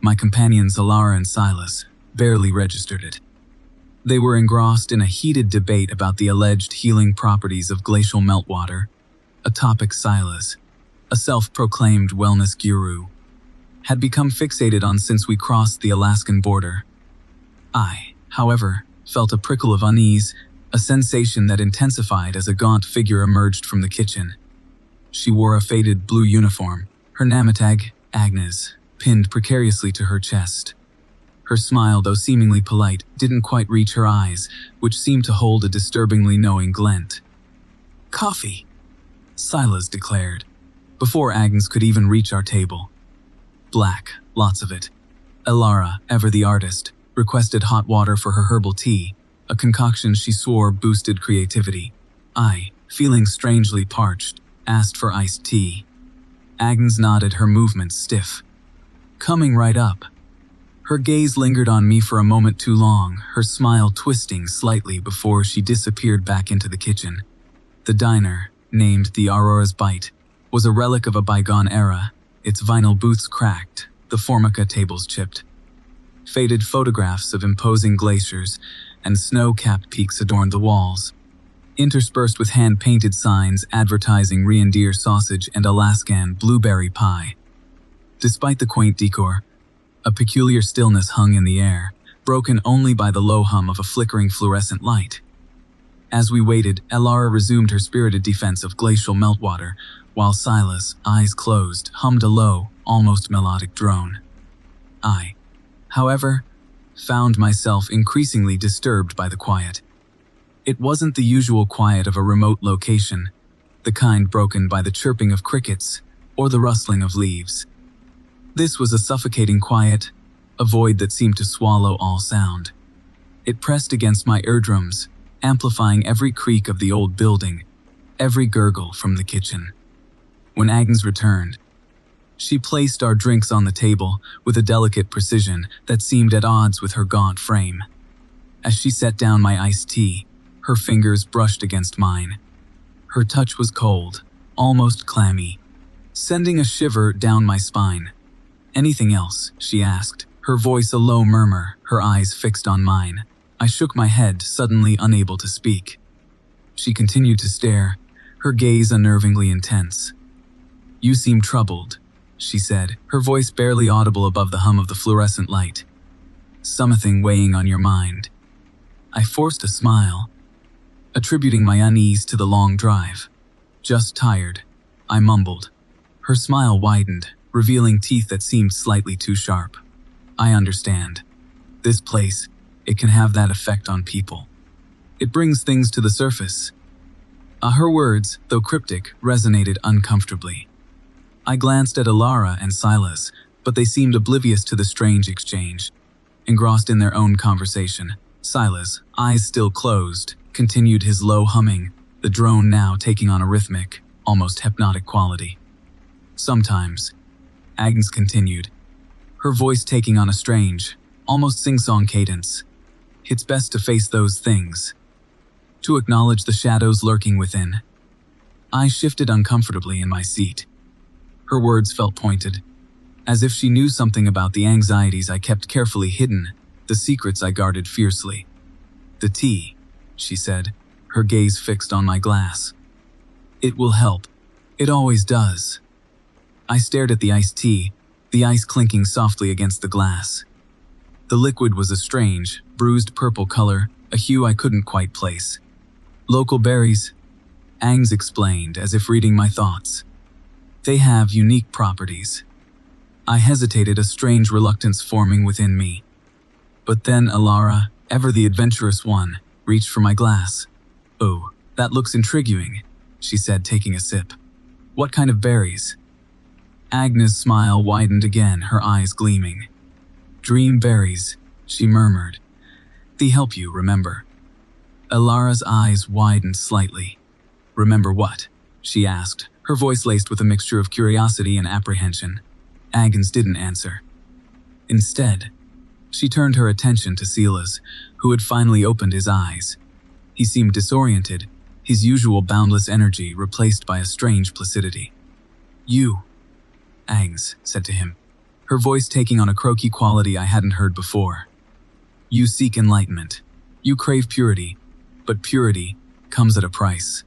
My companions Alara and Silas barely registered it. They were engrossed in a heated debate about the alleged healing properties of glacial meltwater, a topic Silas, a self-proclaimed wellness guru, had become fixated on since we crossed the Alaskan border. I, however, felt a prickle of unease, a sensation that intensified as a gaunt figure emerged from the kitchen. She wore a faded blue uniform, her nametag, Agnes, pinned precariously to her chest. Her smile, though seemingly polite, didn't quite reach her eyes, which seemed to hold a disturbingly knowing glint. "Coffee," Silas declared, before Agnes could even reach our table. "Black, lots of it." Alara, ever the artist, requested hot water for her herbal tea, a concoction she swore boosted creativity. I, feeling strangely parched, asked for iced tea. Agnes nodded, her movements stiff. "Coming right up." Her gaze lingered on me for a moment too long, her smile twisting slightly before she disappeared back into the kitchen. The diner, named the Aurora's Bite, was a relic of a bygone era, its vinyl booths cracked, the formica tables chipped. Faded photographs of imposing glaciers and snow-capped peaks adorned the walls, interspersed with hand-painted signs advertising reindeer sausage and Alaskan blueberry pie. Despite the quaint decor, a peculiar stillness hung in the air, broken only by the low hum of a flickering fluorescent light. As we waited, Alara resumed her spirited defense of glacial meltwater, while Silas, eyes closed, hummed a low, almost melodic drone. I, however, found myself increasingly disturbed by the quiet. It wasn't the usual quiet of a remote location, the kind broken by the chirping of crickets or the rustling of leaves. This was a suffocating quiet, a void that seemed to swallow all sound. It pressed against my eardrums, amplifying every creak of the old building, every gurgle from the kitchen. When Agnes returned, she placed our drinks on the table with a delicate precision that seemed at odds with her gaunt frame. As she set down my iced tea, her fingers brushed against mine. Her touch was cold, almost clammy, sending a shiver down my spine. "Anything else?" she asked, her voice a low murmur, her eyes fixed on mine. I shook my head, suddenly unable to speak. She continued to stare, her gaze unnervingly intense. "You seem troubled," she said, her voice barely audible above the hum of the fluorescent light. "Something weighing on your mind." I forced a smile, attributing my unease to the long drive. "Just tired," I mumbled. Her smile widened, revealing teeth that seemed slightly too sharp. "I understand. This place, it can have that effect on people. It brings things to the surface." Her words, though cryptic, resonated uncomfortably. I glanced at Alara and Silas, but they seemed oblivious to the strange exchange. Engrossed in their own conversation, Silas, eyes still closed, continued his low humming, the drone now taking on a rhythmic, almost hypnotic quality. Sometimes, Agnes continued, her voice taking on a strange, almost sing-song cadence. It's best to face those things. To acknowledge the shadows lurking within. I shifted uncomfortably in my seat. Her words felt pointed, as if she knew something about the anxieties I kept carefully hidden, the secrets I guarded fiercely. The tea, she said, her gaze fixed on my glass. It will help. It always does. I stared at the iced tea, the ice clinking softly against the glass. The liquid was a strange, bruised purple color, a hue I couldn't quite place. Local berries, Agnes explained, as if reading my thoughts. They have unique properties. I hesitated, a strange reluctance forming within me. But then Alara, ever the adventurous one, reached for my glass. Oh, that looks intriguing, she said, taking a sip. What kind of berries? Agnes' smile widened again, her eyes gleaming. Dream berries, she murmured. They help you remember. Alara's eyes widened slightly. Remember what? She asked, her voice laced with a mixture of curiosity and apprehension. Agnes didn't answer. Instead, she turned her attention to Silas, who had finally opened his eyes. He seemed disoriented, his usual boundless energy replaced by a strange placidity. You, Agnes said to him, her voice taking on a croaky quality I hadn't heard before. You seek enlightenment. You crave purity, but purity comes at a price.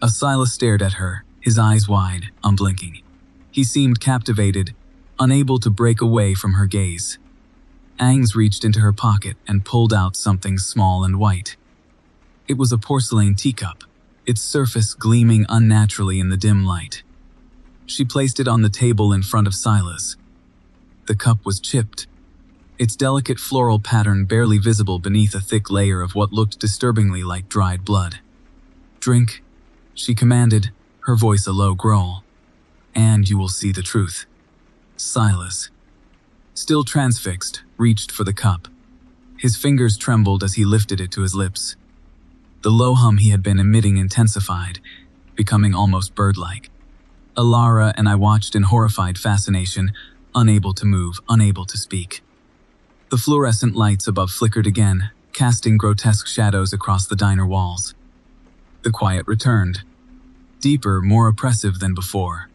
Silas stared at her, his eyes wide, unblinking. He seemed captivated, unable to break away from her gaze. Agnes reached into her pocket and pulled out something small and white. It was a porcelain teacup, its surface gleaming unnaturally in the dim light. She placed it on the table in front of Silas. The cup was chipped, its delicate floral pattern barely visible beneath a thick layer of what looked disturbingly like dried blood. Drink, she commanded, her voice a low growl. And you will see the truth. Silas, still transfixed, reached for the cup. His fingers trembled as he lifted it to his lips. The low hum he had been emitting intensified, becoming almost bird-like. Alara and I watched in horrified fascination, unable to move, unable to speak. The fluorescent lights above flickered again, casting grotesque shadows across the diner walls. The quiet returned, deeper, more oppressive than before.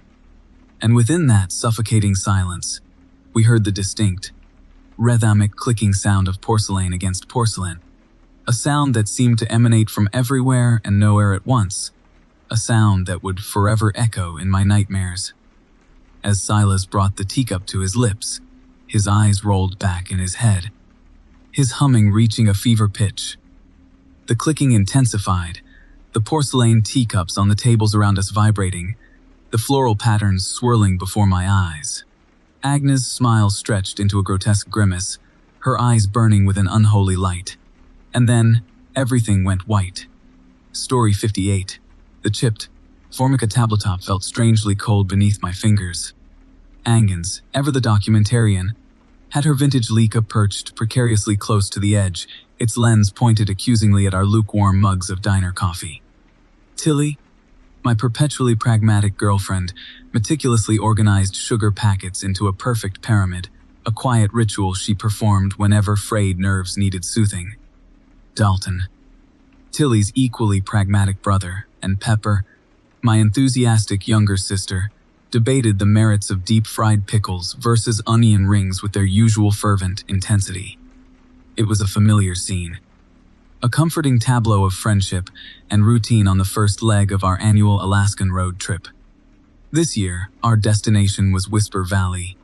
And within that suffocating silence, we heard the distinct, rhythmic clicking sound of porcelain against porcelain. A sound that seemed to emanate from everywhere and nowhere at once. A sound that would forever echo in my nightmares. As Silas brought the teacup to his lips, his eyes rolled back in his head, his humming reaching a fever pitch. The clicking intensified, the porcelain teacups on the tables around us vibrating, the floral patterns swirling before my eyes. Agnes' smile stretched into a grotesque grimace, her eyes burning with an unholy light. And then, everything went white. Story 58. The chipped, formica tabletop felt strangely cold beneath my fingers. Agnes, ever the documentarian, had her vintage Leica perched precariously close to the edge, its lens pointed accusingly at our lukewarm mugs of diner coffee. Tilly, my perpetually pragmatic girlfriend, meticulously organized sugar packets into a perfect pyramid, a quiet ritual she performed whenever frayed nerves needed soothing. Dalton, Tilly's equally pragmatic brother, and Pepper, my enthusiastic younger sister, debated the merits of deep-fried pickles versus onion rings with their usual fervent intensity. It was a familiar scene. A comforting tableau of friendship and routine on the first leg of our annual Alaskan road trip. This year, our destination was Whisper Valley,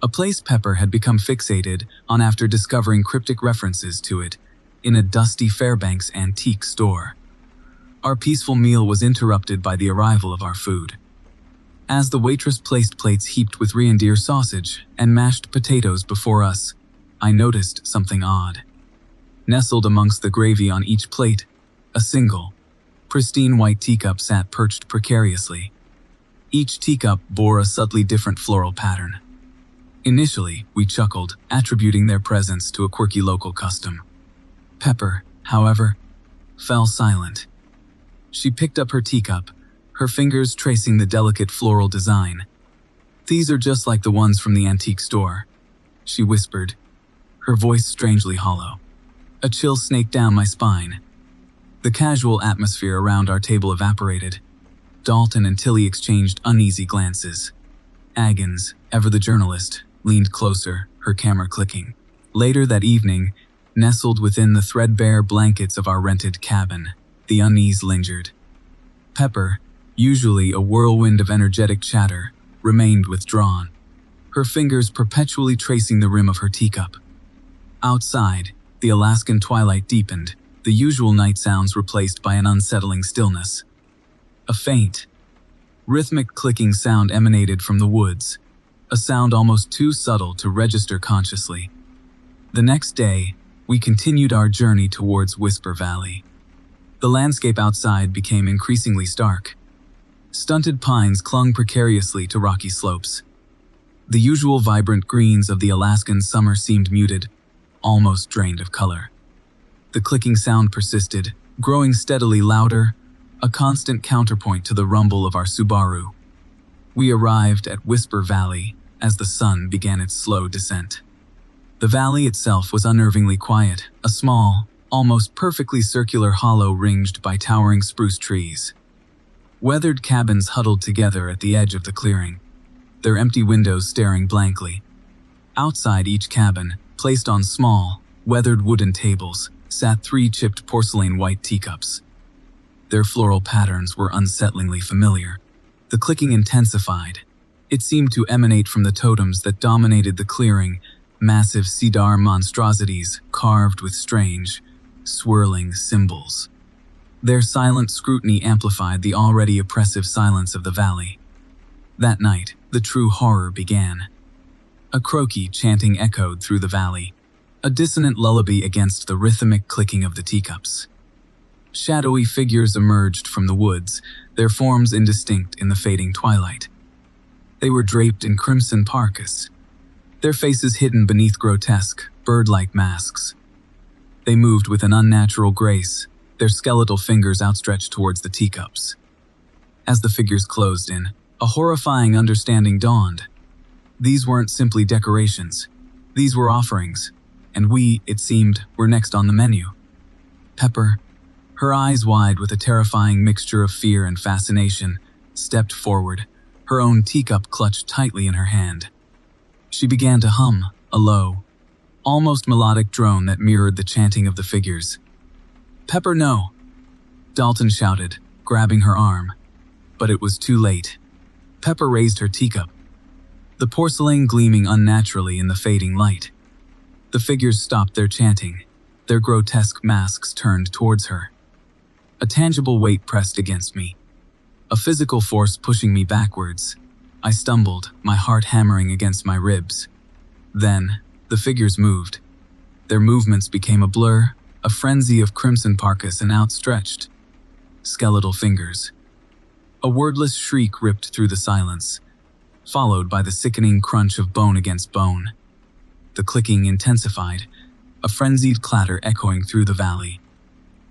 a place Pepper had become fixated on after discovering cryptic references to it in a dusty Fairbanks antique store. Our peaceful meal was interrupted by the arrival of our food. As the waitress placed plates heaped with reindeer sausage and mashed potatoes before us, I noticed something odd. Nestled amongst the gravy on each plate, a single, pristine white teacup sat perched precariously. Each teacup bore a subtly different floral pattern. Initially, we chuckled, attributing their presence to a quirky local custom. Pepper, however, fell silent. She picked up her teacup, her fingers tracing the delicate floral design. "These are just like the ones from the antique store," she whispered, her voice strangely hollow. A chill snaked down my spine. The casual atmosphere around our table evaporated. Dalton and Tilly exchanged uneasy glances. Agnes, ever the journalist, leaned closer, her camera clicking. Later that evening, nestled within the threadbare blankets of our rented cabin, the unease lingered. Pepper, usually a whirlwind of energetic chatter, remained withdrawn, her fingers perpetually tracing the rim of her teacup. Outside, the Alaskan twilight deepened, the usual night sounds replaced by an unsettling stillness. A faint, rhythmic clicking sound emanated from the woods, a sound almost too subtle to register consciously. The next day, we continued our journey towards Whisper Valley. The landscape outside became increasingly stark. Stunted pines clung precariously to rocky slopes. The usual vibrant greens of the Alaskan summer seemed muted, almost drained of color. The clicking sound persisted, growing steadily louder, a constant counterpoint to the rumble of our Subaru. We arrived at Whisper Valley as the sun began its slow descent. The valley itself was unnervingly quiet, a small, almost perfectly circular hollow ringed by towering spruce trees. Weathered cabins huddled together at the edge of the clearing, their empty windows staring blankly. Outside each cabin, placed on small, weathered wooden tables, sat 3 chipped porcelain white teacups. Their floral patterns were unsettlingly familiar. The clicking intensified. It seemed to emanate from the totems that dominated the clearing, massive cedar monstrosities carved with strange, swirling symbols. Their silent scrutiny amplified the already oppressive silence of the valley. That night, the true horror began. A croaky chanting echoed through the valley, a dissonant lullaby against the rhythmic clicking of the teacups. Shadowy figures emerged from the woods, their forms indistinct in the fading twilight. They were draped in crimson parkas, their faces hidden beneath grotesque, bird-like masks. They moved with an unnatural grace, their skeletal fingers outstretched towards the teacups. As the figures closed in, a horrifying understanding dawned. These weren't simply decorations. These were offerings, and we, it seemed, were next on the menu. Pepper, her eyes wide with a terrifying mixture of fear and fascination, stepped forward, her own teacup clutched tightly in her hand. She began to hum, a low, almost melodic drone that mirrored the chanting of the figures. "Pepper, no!" Dalton shouted, grabbing her arm. But it was too late. Pepper raised her teacup, the porcelain gleaming unnaturally in the fading light. The figures stopped their chanting, their grotesque masks turned towards her. A tangible weight pressed against me, a physical force pushing me backwards. I stumbled, my heart hammering against my ribs. Then, the figures moved. Their movements became a blur, a frenzy of crimson parkas and outstretched, skeletal fingers. A wordless shriek ripped through the silence, followed by the sickening crunch of bone against bone. The clicking intensified, a frenzied clatter echoing through the valley.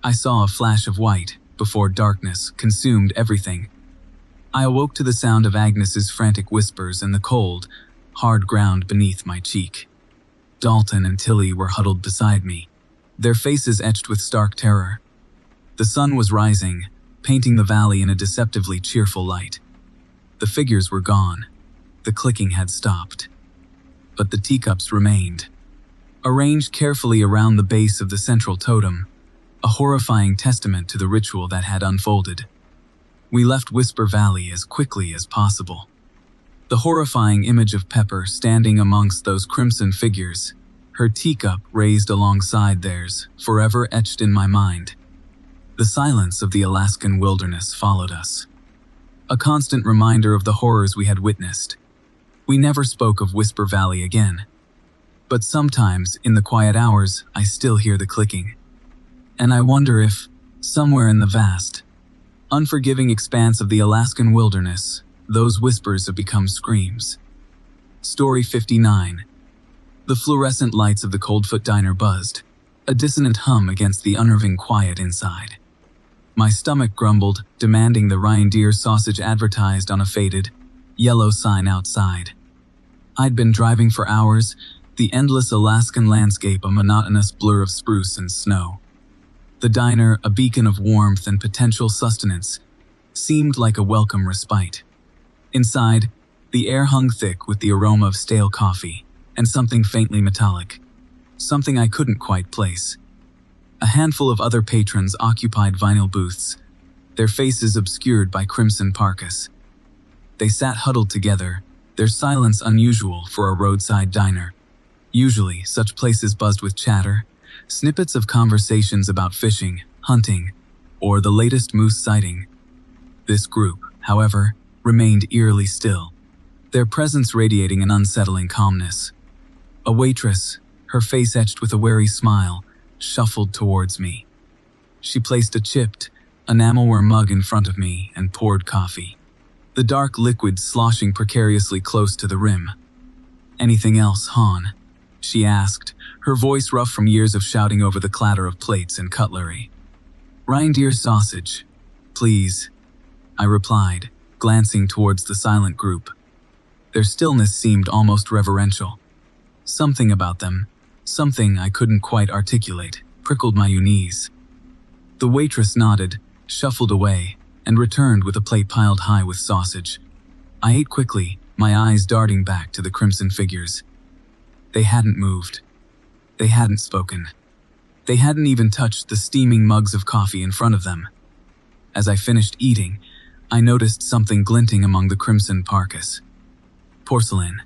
I saw a flash of white before darkness consumed everything. I awoke to the sound of Agnes's frantic whispers and the cold, hard ground beneath my cheek. Dalton and Tilly were huddled beside me, their faces etched with stark terror. The sun was rising, painting the valley in a deceptively cheerful light. The figures were gone. The clicking had stopped. But the teacups remained, arranged carefully around the base of the central totem, a horrifying testament to the ritual that had unfolded. We left Whisper Valley as quickly as possible. The horrifying image of Pepper standing amongst those crimson figures, her teacup raised alongside theirs, forever etched in my mind. The silence of the Alaskan wilderness followed us, a constant reminder of the horrors we had witnessed. We never spoke of Whisper Valley again. But sometimes, in the quiet hours, I still hear the clicking. And I wonder if, somewhere in the vast, unforgiving expanse of the Alaskan wilderness, those whispers have become screams. Story 59. The fluorescent lights of the Coldfoot Diner buzzed, a dissonant hum against the unnerving quiet inside. My stomach grumbled, demanding the reindeer sausage advertised on a faded, yellow sign outside. I'd been driving for hours, the endless Alaskan landscape a monotonous blur of spruce and snow. The diner, a beacon of warmth and potential sustenance, seemed like a welcome respite. Inside, the air hung thick with the aroma of stale coffee and something faintly metallic, something I couldn't quite place. A handful of other patrons occupied vinyl booths, their faces obscured by crimson parkas. They sat huddled together, their silence unusual for a roadside diner. Usually, such places buzzed with chatter, snippets of conversations about fishing, hunting, or the latest moose sighting. This group, however, remained eerily still, their presence radiating an unsettling calmness. A waitress, her face etched with a wary smile, shuffled towards me. She placed a chipped, enamelware mug in front of me and poured coffee, the dark liquid sloshing precariously close to the rim. "Anything else, Han?" she asked, her voice rough from years of shouting over the clatter of plates and cutlery. "Reindeer sausage, please," I replied, glancing towards the silent group. Their stillness seemed almost reverential. Something about them, something I couldn't quite articulate, prickled my unease. The waitress nodded, shuffled away, and returned with a plate piled high with sausage. I ate quickly, my eyes darting back to the crimson figures. They hadn't moved. They hadn't spoken. They hadn't even touched the steaming mugs of coffee in front of them. As I finished eating, I noticed something glinting among the crimson parkas. Porcelain.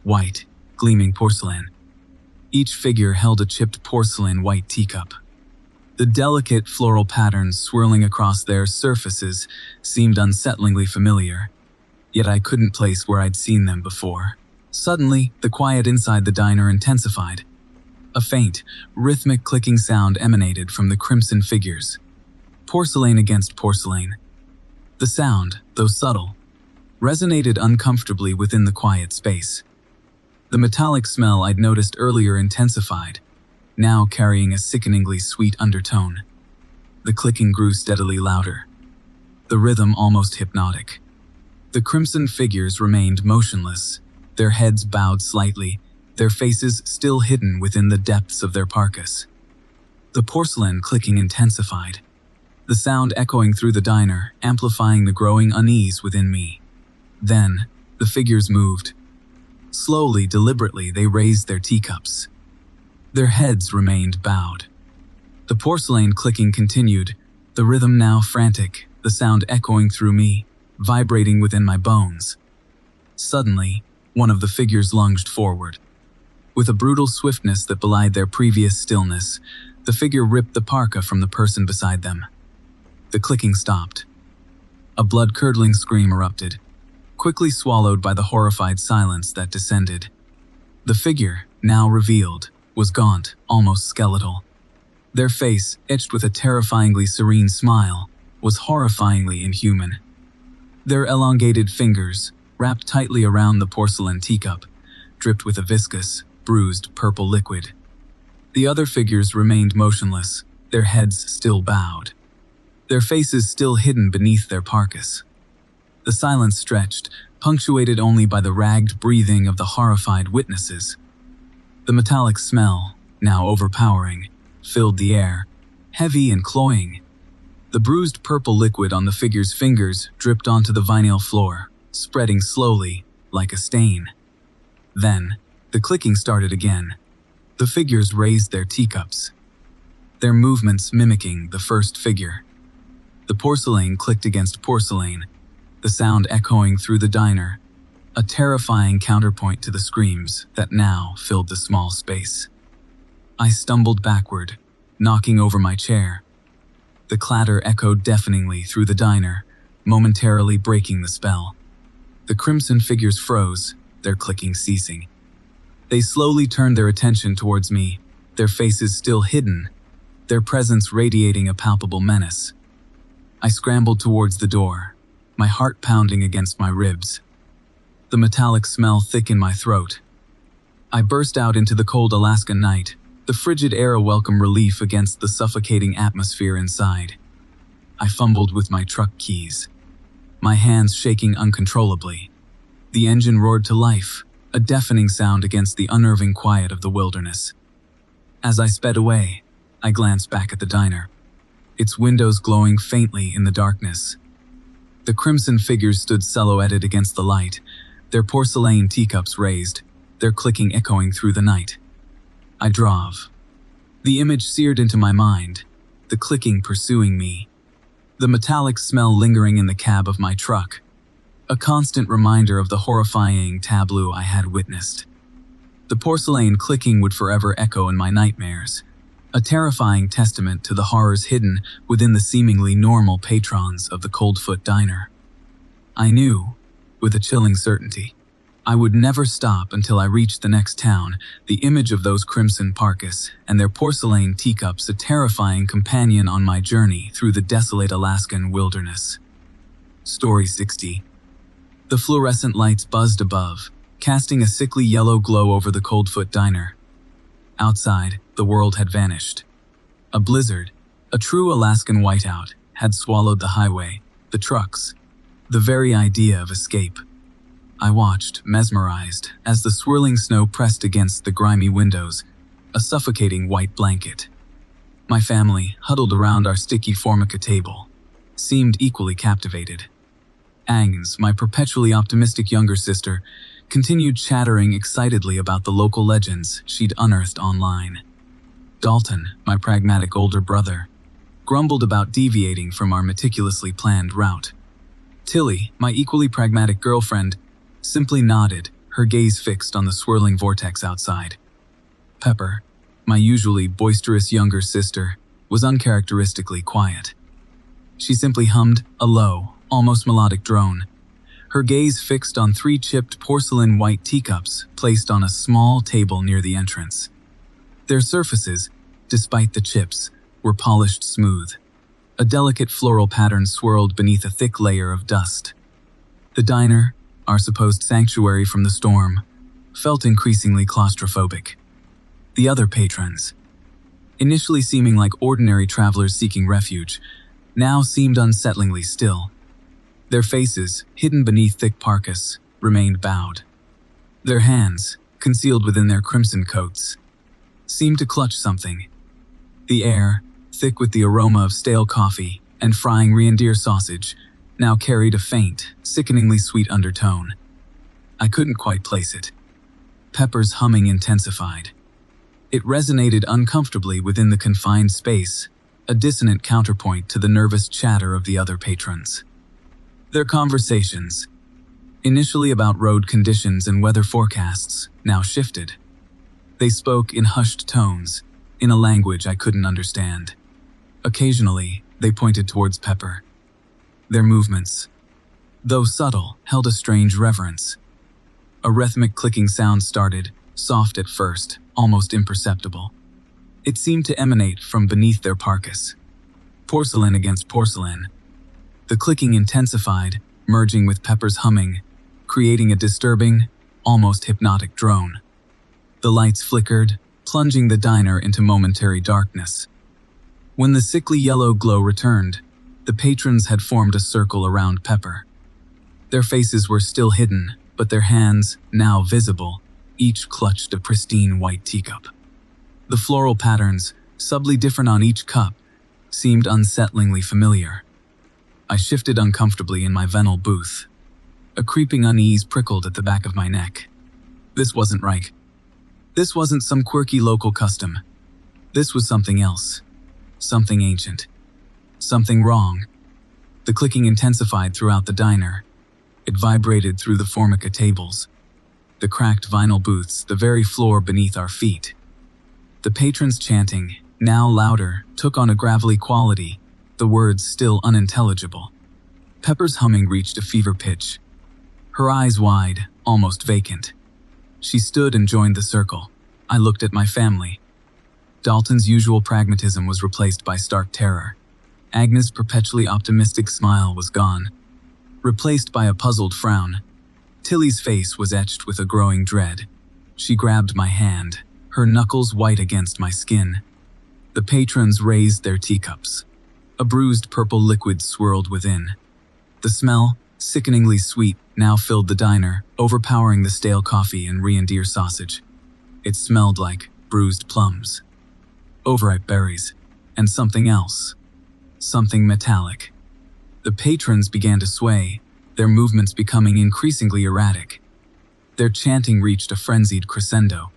White, gleaming porcelain. Each figure held a chipped porcelain white teacup. The delicate floral patterns swirling across their surfaces seemed unsettlingly familiar, yet I couldn't place where I'd seen them before. Suddenly, the quiet inside the diner intensified. A faint, rhythmic clicking sound emanated from the crimson figures. Porcelain against porcelain. The sound, though subtle, resonated uncomfortably within the quiet space. The metallic smell I'd noticed earlier intensified, now carrying a sickeningly sweet undertone. The clicking grew steadily louder, the rhythm almost hypnotic. The crimson figures remained motionless, their heads bowed slightly, their faces still hidden within the depths of their parkas. The porcelain clicking intensified, the sound echoing through the diner, amplifying the growing unease within me. Then, the figures moved. Slowly, deliberately, they raised their teacups. Their heads remained bowed. The porcelain clicking continued, the rhythm now frantic, the sound echoing through me, vibrating within my bones. Suddenly, one of the figures lunged forward. With a brutal swiftness that belied their previous stillness, the figure ripped the parka from the person beside them. The clicking stopped. A blood-curdling scream erupted, quickly swallowed by the horrified silence that descended. The figure, now revealed, was gaunt, almost skeletal. Their face, etched with a terrifyingly serene smile, was horrifyingly inhuman. Their elongated fingers, wrapped tightly around the porcelain teacup, dripped with a viscous, bruised purple liquid. The other figures remained motionless, their heads still bowed, their faces still hidden beneath their parkas. The silence stretched, punctuated only by the ragged breathing of the horrified witnesses. The metallic smell, now overpowering, filled the air, heavy and cloying. The bruised purple liquid on the figure's fingers dripped onto the vinyl floor, spreading slowly, like a stain. Then, the clicking started again. The figures raised their teacups, their movements mimicking the first figure. The porcelain clicked against porcelain, the sound echoing through the diner, a terrifying counterpoint to the screams that now filled the small space. I stumbled backward, knocking over my chair. The clatter echoed deafeningly through the diner, momentarily breaking the spell. The crimson figures froze, their clicking ceasing. They slowly turned their attention towards me, their faces still hidden, their presence radiating a palpable menace. I scrambled towards the door, my heart pounding against my ribs. The metallic smell thick in my throat. I burst out into the cold Alaskan night, the frigid air a welcome relief against the suffocating atmosphere inside. I fumbled with my truck keys, my hands shaking uncontrollably. The engine roared to life, a deafening sound against the unnerving quiet of the wilderness. As I sped away, I glanced back at the diner, its windows glowing faintly in the darkness. The crimson figures stood silhouetted against the light, their porcelain teacups raised, their clicking echoing through the night. I drove. The image seared into my mind, the clicking pursuing me, the metallic smell lingering in the cab of my truck, a constant reminder of the horrifying tableau I had witnessed. The porcelain clicking would forever echo in my nightmares, a terrifying testament to the horrors hidden within the seemingly normal patrons of the Coldfoot Diner. I knew, with a chilling certainty, I would never stop until I reached the next town, the image of those crimson parkas and their porcelain teacups a terrifying companion on my journey through the desolate Alaskan wilderness. Story 60. The fluorescent lights buzzed above, casting a sickly yellow glow over the Coldfoot Diner. Outside, the world had vanished. A blizzard, a true Alaskan whiteout, had swallowed the highway, the trucks, the very idea of escape. I watched, mesmerized, as the swirling snow pressed against the grimy windows, a suffocating white blanket. My family, huddled around our sticky formica table, seemed equally captivated. Agnes, my perpetually optimistic younger sister, continued chattering excitedly about the local legends she'd unearthed online. Dalton, my pragmatic older brother, grumbled about deviating from our meticulously planned route. Tilly, my equally pragmatic girlfriend, simply nodded, her gaze fixed on the swirling vortex outside. Pepper, my usually boisterous younger sister, was uncharacteristically quiet. She simply hummed a low, almost melodic drone, her gaze fixed on 3 chipped porcelain white teacups placed on a small table near the entrance. Their surfaces, despite the chips, were polished smooth. A delicate floral pattern swirled beneath a thick layer of dust. The diner, our supposed sanctuary from the storm, felt increasingly claustrophobic. The other patrons, initially seeming like ordinary travelers seeking refuge, now seemed unsettlingly still. Their faces, hidden beneath thick parkas, remained bowed. Their hands, concealed within their crimson coats, seemed to clutch something. The air, thick with the aroma of stale coffee and frying reindeer sausage, now carried a faint, sickeningly sweet undertone. I couldn't quite place it. Pepper's humming intensified. It resonated uncomfortably within the confined space, a dissonant counterpoint to the nervous chatter of the other patrons. Their conversations, initially about road conditions and weather forecasts, now shifted. They spoke in hushed tones, in a language I couldn't understand. Occasionally, they pointed towards Pepper. Their movements, though subtle, held a strange reverence. A rhythmic clicking sound started, soft at first, almost imperceptible. It seemed to emanate from beneath their parkas. Porcelain against porcelain. The clicking intensified, merging with Pepper's humming, creating a disturbing, almost hypnotic drone. The lights flickered, plunging the diner into momentary darkness. When the sickly yellow glow returned, the patrons had formed a circle around Pepper. Their faces were still hidden, but their hands, now visible, each clutched a pristine white teacup. The floral patterns, subtly different on each cup, seemed unsettlingly familiar. I shifted uncomfortably in my Venel booth. A creeping unease prickled at the back of my neck. This wasn't right. This wasn't some quirky local custom. This was something else. Something ancient. Something wrong. The clicking intensified throughout the diner. It vibrated through the formica tables, the cracked vinyl booths, the very floor beneath our feet. The patrons chanting, now louder, took on a gravelly quality, the words still unintelligible. Pepper's humming reached a fever pitch. Her eyes wide, almost vacant. She stood and joined the circle. I looked at my family. Dalton's usual pragmatism was replaced by stark terror. Agnes' perpetually optimistic smile was gone, replaced by a puzzled frown. Tilly's face was etched with a growing dread. She grabbed my hand, her knuckles white against my skin. The patrons raised their teacups. A bruised purple liquid swirled within. The smell, sickeningly sweet, now filled the diner, overpowering the stale coffee and reindeer sausage. It smelled like bruised plums, overripe berries, and something else. Something metallic. The patrons began to sway, their movements becoming increasingly erratic. Their chanting reached a frenzied crescendo,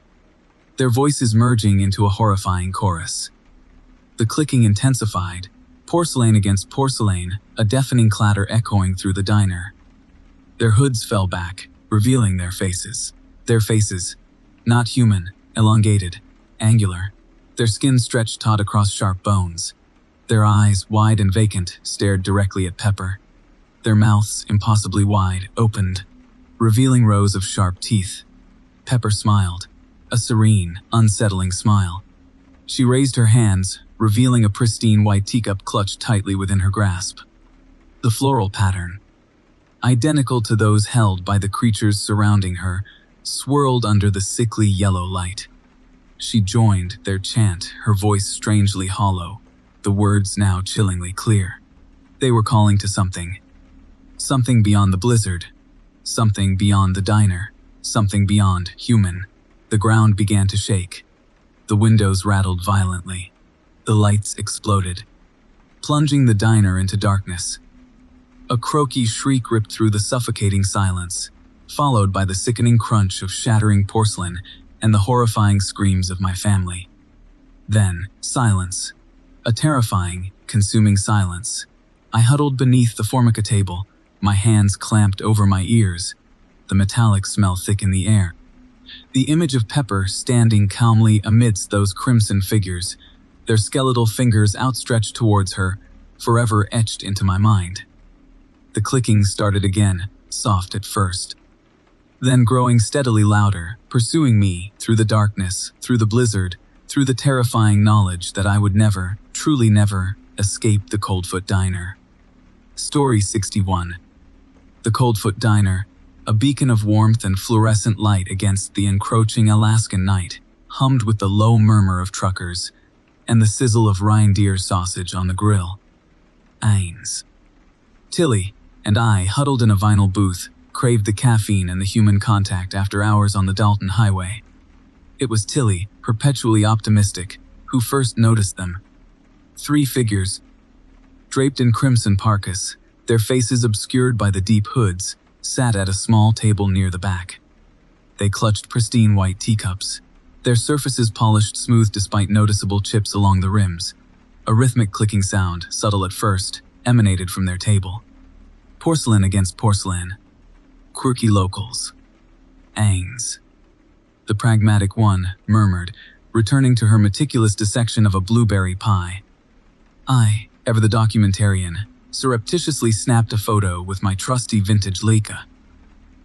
their voices merging into a horrifying chorus. The clicking intensified, porcelain against porcelain, a deafening clatter echoing through the diner. Their hoods fell back, revealing their faces. Their faces, not human, elongated, angular. Their skin stretched taut across sharp bones. Their eyes, wide and vacant, stared directly at Pepper. Their mouths, impossibly wide, opened, revealing rows of sharp teeth. Pepper smiled, a serene, unsettling smile. She raised her hands, revealing a pristine white teacup clutched tightly within her grasp. The floral pattern, identical to those held by the creatures surrounding her, swirled under the sickly yellow light. She joined their chant, her voice strangely hollow, the words now chillingly clear. They were calling to something. Something beyond the blizzard. Something beyond the diner. Something beyond human. The ground began to shake. The windows rattled violently. The lights exploded, plunging the diner into darkness. A croaky shriek ripped through the suffocating silence, followed by the sickening crunch of shattering porcelain and the horrifying screams of my family. Then, silence. A terrifying, consuming silence. I huddled beneath the formica table, my hands clamped over my ears, the metallic smell thick in the air. The image of Pepper standing calmly amidst those crimson figures, their skeletal fingers outstretched towards her, forever etched into my mind. The clicking started again, soft at first, then growing steadily louder, pursuing me through the darkness, through the blizzard, through the terrifying knowledge that I would never, truly never, escape the Coldfoot Diner. Story 61. The Coldfoot Diner, a beacon of warmth and fluorescent light against the encroaching Alaskan night, hummed with the low murmur of truckers and the sizzle of reindeer sausage on the grill. Ains. Tilly and I, huddled in a vinyl booth, craved the caffeine and the human contact after hours on the Dalton Highway. It was Tilly, perpetually optimistic, who first noticed them. 3 figures, draped in crimson parkas, their faces obscured by the deep hoods, sat at a small table near the back. They clutched pristine white teacups, their surfaces polished smooth despite noticeable chips along the rims. A rhythmic clicking sound, subtle at first, emanated from their table. Porcelain against porcelain. Quirky locals. Ains. The pragmatic one murmured, returning to her meticulous dissection of a blueberry pie. I, ever the documentarian, surreptitiously snapped a photo with my trusty vintage Leica.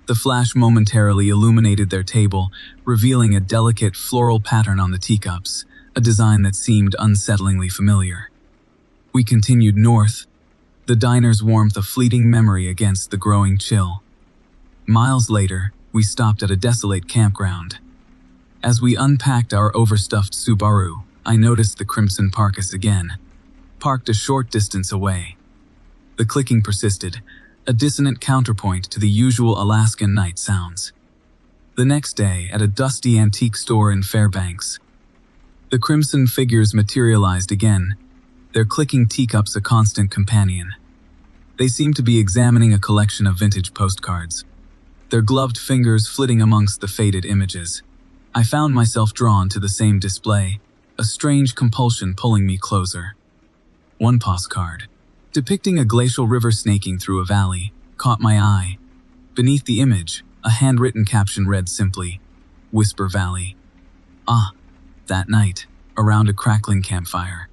The flash momentarily illuminated their table, revealing a delicate floral pattern on the teacups, a design that seemed unsettlingly familiar. We continued north, the diner's warmth a fleeting memory against the growing chill. Miles later, we stopped at a desolate campground. As we unpacked our overstuffed Subaru, I noticed the crimson parkas again, parked a short distance away. The clicking persisted, a dissonant counterpoint to the usual Alaskan night sounds. The next day, at a dusty antique store in Fairbanks, the crimson figures materialized again, their clicking teacups a constant companion. They seemed to be examining a collection of vintage postcards, their gloved fingers flitting amongst the faded images. I found myself drawn to the same display, a strange compulsion pulling me closer. One postcard, depicting a glacial river snaking through a valley, caught my eye. Beneath the image, a handwritten caption read simply, "Whisper Valley." Ah, that night, around a crackling campfire,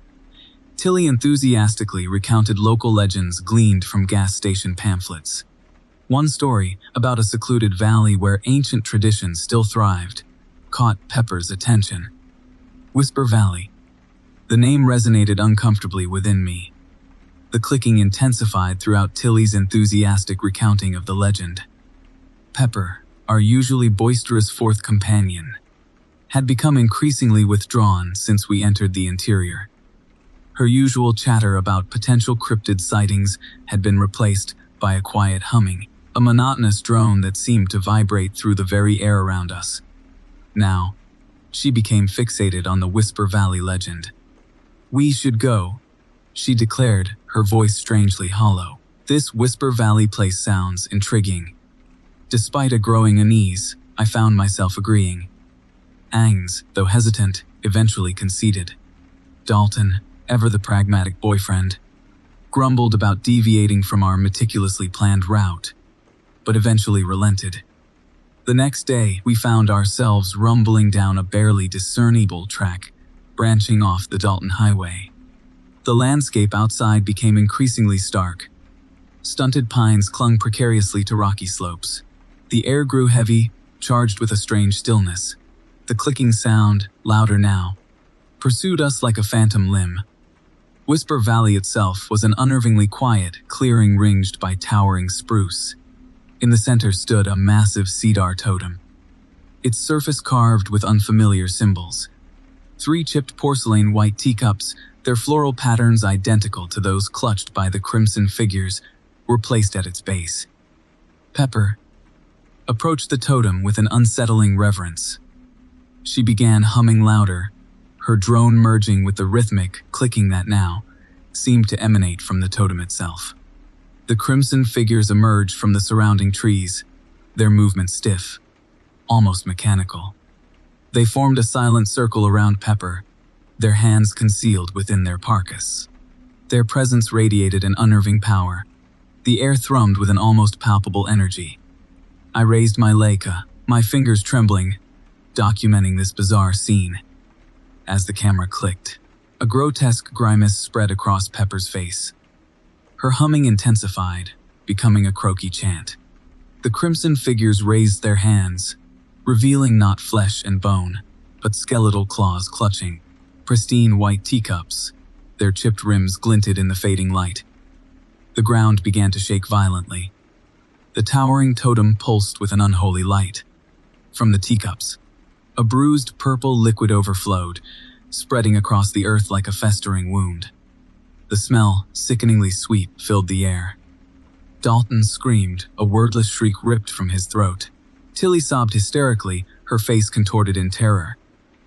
Tilly enthusiastically recounted local legends gleaned from gas station pamphlets. One story, about a secluded valley where ancient traditions still thrived, caught Pepper's attention. Whisper Valley. The name resonated uncomfortably within me. The clicking intensified throughout Tilly's enthusiastic recounting of the legend. Pepper, our usually boisterous fourth companion, had become increasingly withdrawn since we entered the interior. Her usual chatter about potential cryptid sightings had been replaced by a quiet humming, a monotonous drone that seemed to vibrate through the very air around us. Now, she became fixated on the Whisper Valley legend. "We should go," she declared, her voice strangely hollow. "This Whisper Valley place sounds intriguing." Despite a growing unease, I found myself agreeing. Aang, though hesitant, eventually conceded. Dalton, ever the pragmatic boyfriend, grumbled about deviating from our meticulously planned route, but eventually relented. The next day, we found ourselves rumbling down a barely discernible track, branching off the Dalton Highway. The landscape outside became increasingly stark. Stunted pines clung precariously to rocky slopes. The air grew heavy, charged with a strange stillness. The clicking sound, louder now, pursued us like a phantom limb. Whisper Valley itself was an unnervingly quiet clearing ringed by towering spruce. In the center stood a massive cedar totem, its surface carved with unfamiliar symbols. 3 chipped porcelain white teacups, their floral patterns identical to those clutched by the crimson figures, were placed at its base. Pepper approached the totem with an unsettling reverence. She began humming louder, her drone merging with the rhythmic clicking that now seemed to emanate from the totem itself. The crimson figures emerged from the surrounding trees, their movements stiff, almost mechanical. They formed a silent circle around Pepper, their hands concealed within their parkas. Their presence radiated an unnerving power. The air thrummed with an almost palpable energy. I raised my Leica, my fingers trembling, documenting this bizarre scene. As the camera clicked, a grotesque grimace spread across Pepper's face. Her humming intensified, becoming a croaky chant. The crimson figures raised their hands, revealing not flesh and bone, but skeletal claws clutching pristine white teacups. Their chipped rims glinted in the fading light. The ground began to shake violently. The towering totem pulsed with an unholy light. From the teacups, a bruised purple liquid overflowed, spreading across the earth like a festering wound. The smell, sickeningly sweet, filled the air. Dalton screamed, a wordless shriek ripped from his throat. Tilly sobbed hysterically, her face contorted in terror.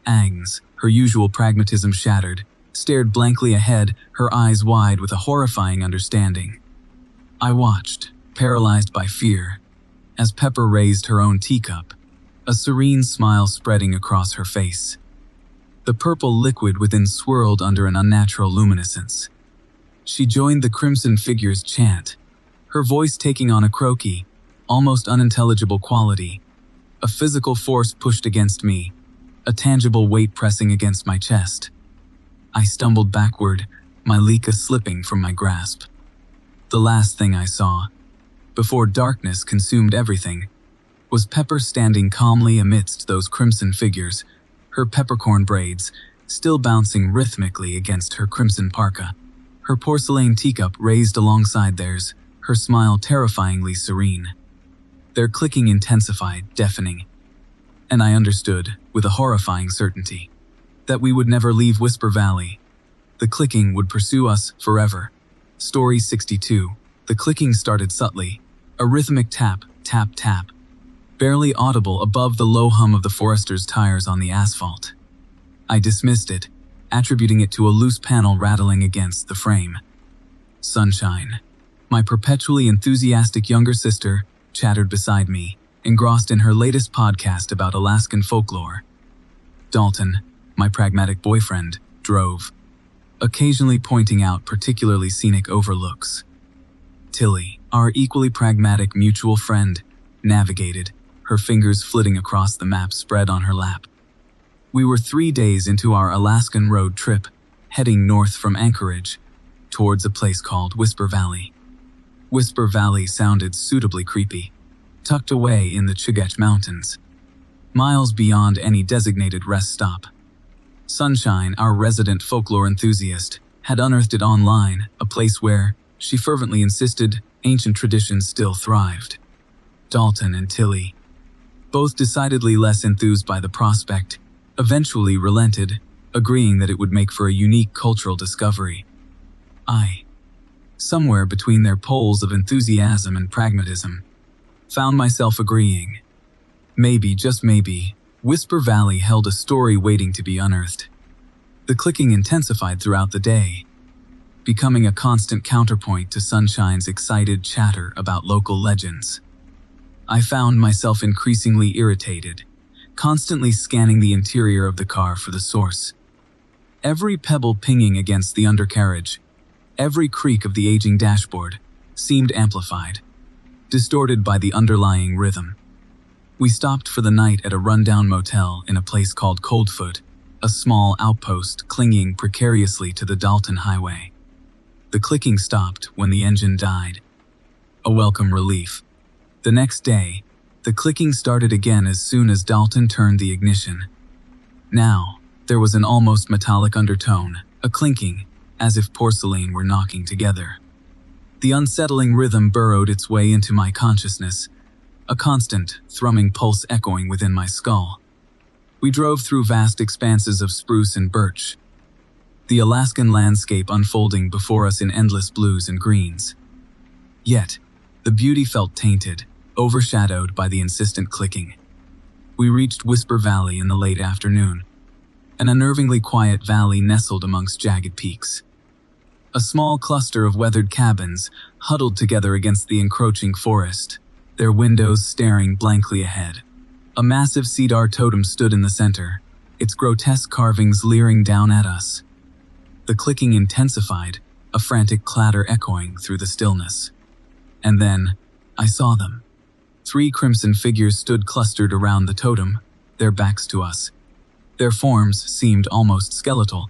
Aang, her usual pragmatism shattered, stared blankly ahead, her eyes wide with a horrifying understanding. I watched, paralyzed by fear, as Pepper raised her own teacup, a serene smile spreading across her face. The purple liquid within swirled under an unnatural luminescence. She joined the crimson figure's chant, her voice taking on a croaky, almost unintelligible quality. A physical force pushed against me, a tangible weight pressing against my chest. I stumbled backward, my Leica slipping from my grasp. The last thing I saw, before darkness consumed everything, was Pepper standing calmly amidst those crimson figures, her peppercorn braids still bouncing rhythmically against her crimson parka, her porcelain teacup raised alongside theirs, her smile terrifyingly serene. Their clicking intensified, deafening, and I understood, with a horrifying certainty, that we would never leave Whisper Valley. The clicking would pursue us forever. Story 62. The clicking started subtly, a rhythmic tap, tap, tap, barely audible above the low hum of the Forester's tires on the asphalt. I dismissed it, attributing it to a loose panel rattling against the frame. Sunshine, my perpetually enthusiastic younger sister, chattered beside me, engrossed in her latest podcast about Alaskan folklore. Dalton, my pragmatic boyfriend, drove, occasionally pointing out particularly scenic overlooks. Tilly, our equally pragmatic mutual friend, navigated, her fingers flitting across the map spread on her lap. We were 3 days into our Alaskan road trip, heading north from Anchorage, towards a place called Whisper Valley. Whisper Valley sounded suitably creepy, tucked away in the Chugach Mountains, miles beyond any designated rest stop. Sunshine, our resident folklore enthusiast, had unearthed it online, a place where, she fervently insisted, ancient traditions still thrived. Dalton and Tilly, both decidedly less enthused by the prospect, eventually relented, agreeing that it would make for a unique cultural discovery. Somewhere between their poles of enthusiasm and pragmatism, found myself agreeing. Maybe, just maybe, Whisper Valley held a story waiting to be unearthed. The clicking intensified throughout the day, becoming a constant counterpoint to Sunshine's excited chatter about local legends. I found myself increasingly irritated, constantly scanning the interior of the car for the source. Every pebble pinging against the undercarriage, every creak of the aging dashboard, seemed amplified, distorted by the underlying rhythm. We stopped for the night at a rundown motel in a place called Coldfoot, a small outpost clinging precariously to the Dalton Highway. The clicking stopped when the engine died. A welcome relief. The next day, the clicking started again as soon as Dalton turned the ignition. Now, there was an almost metallic undertone, a clinking, as if porcelain were knocking together. The unsettling rhythm burrowed its way into my consciousness, a constant, thrumming pulse echoing within my skull. We drove through vast expanses of spruce and birch, the Alaskan landscape unfolding before us in endless blues and greens. Yet, the beauty felt tainted, overshadowed by the insistent clicking. We reached Whisper Valley in the late afternoon, an unnervingly quiet valley nestled amongst jagged peaks. A small cluster of weathered cabins huddled together against the encroaching forest, their windows staring blankly ahead. A massive cedar totem stood in the center, its grotesque carvings leering down at us. The clicking intensified, a frantic clatter echoing through the stillness. And then, I saw them. 3 crimson figures stood clustered around the totem, their backs to us. Their forms seemed almost skeletal,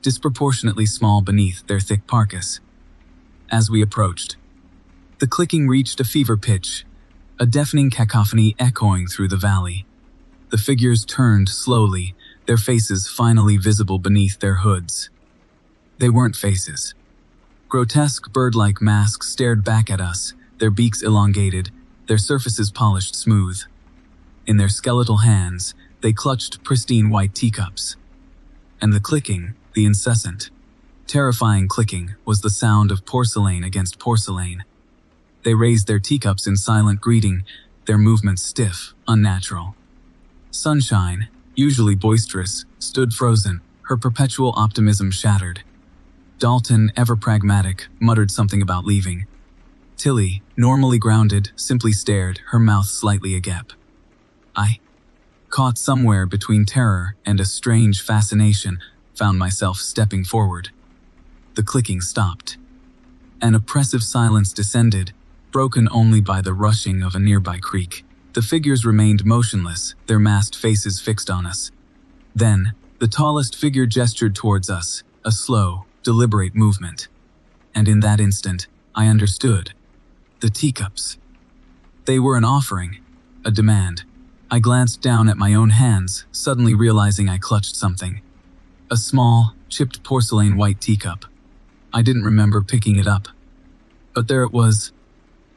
disproportionately small beneath their thick parkas. As we approached, the clicking reached a fever pitch, a deafening cacophony echoing through the valley. The figures turned slowly, their faces finally visible beneath their hoods. They weren't faces. Grotesque bird-like masks stared back at us, their beaks elongated, their surfaces polished smooth. In their skeletal hands, they clutched pristine white teacups. And the clicking, the incessant, terrifying clicking, was the sound of porcelain against porcelain. They raised their teacups in silent greeting, their movements stiff, unnatural. Sunshine, usually boisterous, stood frozen, her perpetual optimism shattered. Dalton, ever pragmatic, muttered something about leaving. Tilly, normally grounded, simply stared, her mouth slightly agape. I, caught somewhere between terror and a strange fascination, found myself stepping forward. The clicking stopped. An oppressive silence descended, broken only by the rushing of a nearby creek. The figures remained motionless, their masked faces fixed on us. Then, the tallest figure gestured towards us, a slow, deliberate movement. And in that instant, I understood. The teacups. They were an offering, a demand. I glanced down at my own hands, suddenly realizing I clutched something. A small, chipped porcelain white teacup. I didn't remember picking it up. But there it was,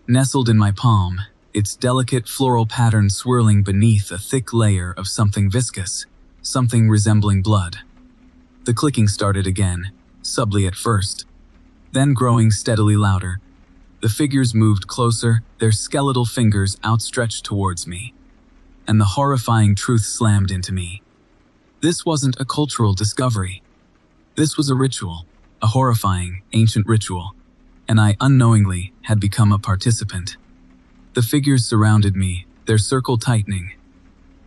nestled in my palm, its delicate floral pattern swirling beneath a thick layer of something viscous, something resembling blood. The clicking started again, subtly at first, then growing steadily louder. The figures moved closer, their skeletal fingers outstretched towards me. And the horrifying truth slammed into me. This wasn't a cultural discovery. This was a ritual, a horrifying, ancient ritual, and I unknowingly had become a participant. The figures surrounded me, their circle tightening.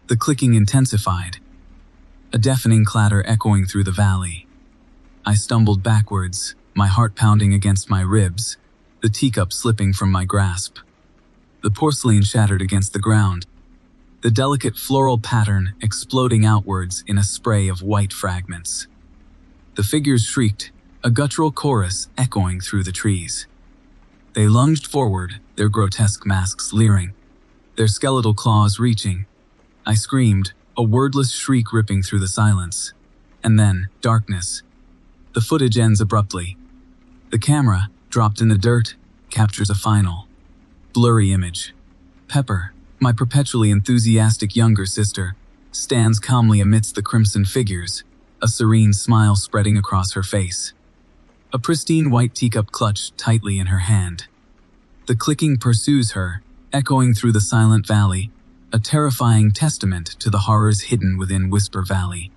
The clicking intensified, a deafening clatter echoing through the valley. I stumbled backwards, my heart pounding against my ribs, the teacup slipping from my grasp. The porcelain shattered against the ground, the delicate floral pattern exploding outwards in a spray of white fragments. The figures shrieked, a guttural chorus echoing through the trees. They lunged forward, their grotesque masks leering, their skeletal claws reaching. I screamed, a wordless shriek ripping through the silence. And then, darkness. The footage ends abruptly. The camera, dropped in the dirt, captures a final, blurry image. Pepper, my perpetually enthusiastic younger sister, stands calmly amidst the crimson figures, a serene smile spreading across her face. A pristine white teacup clutched tightly in her hand. The clicking pursues her, echoing through the silent valley, a terrifying testament to the horrors hidden within Whisper Valley.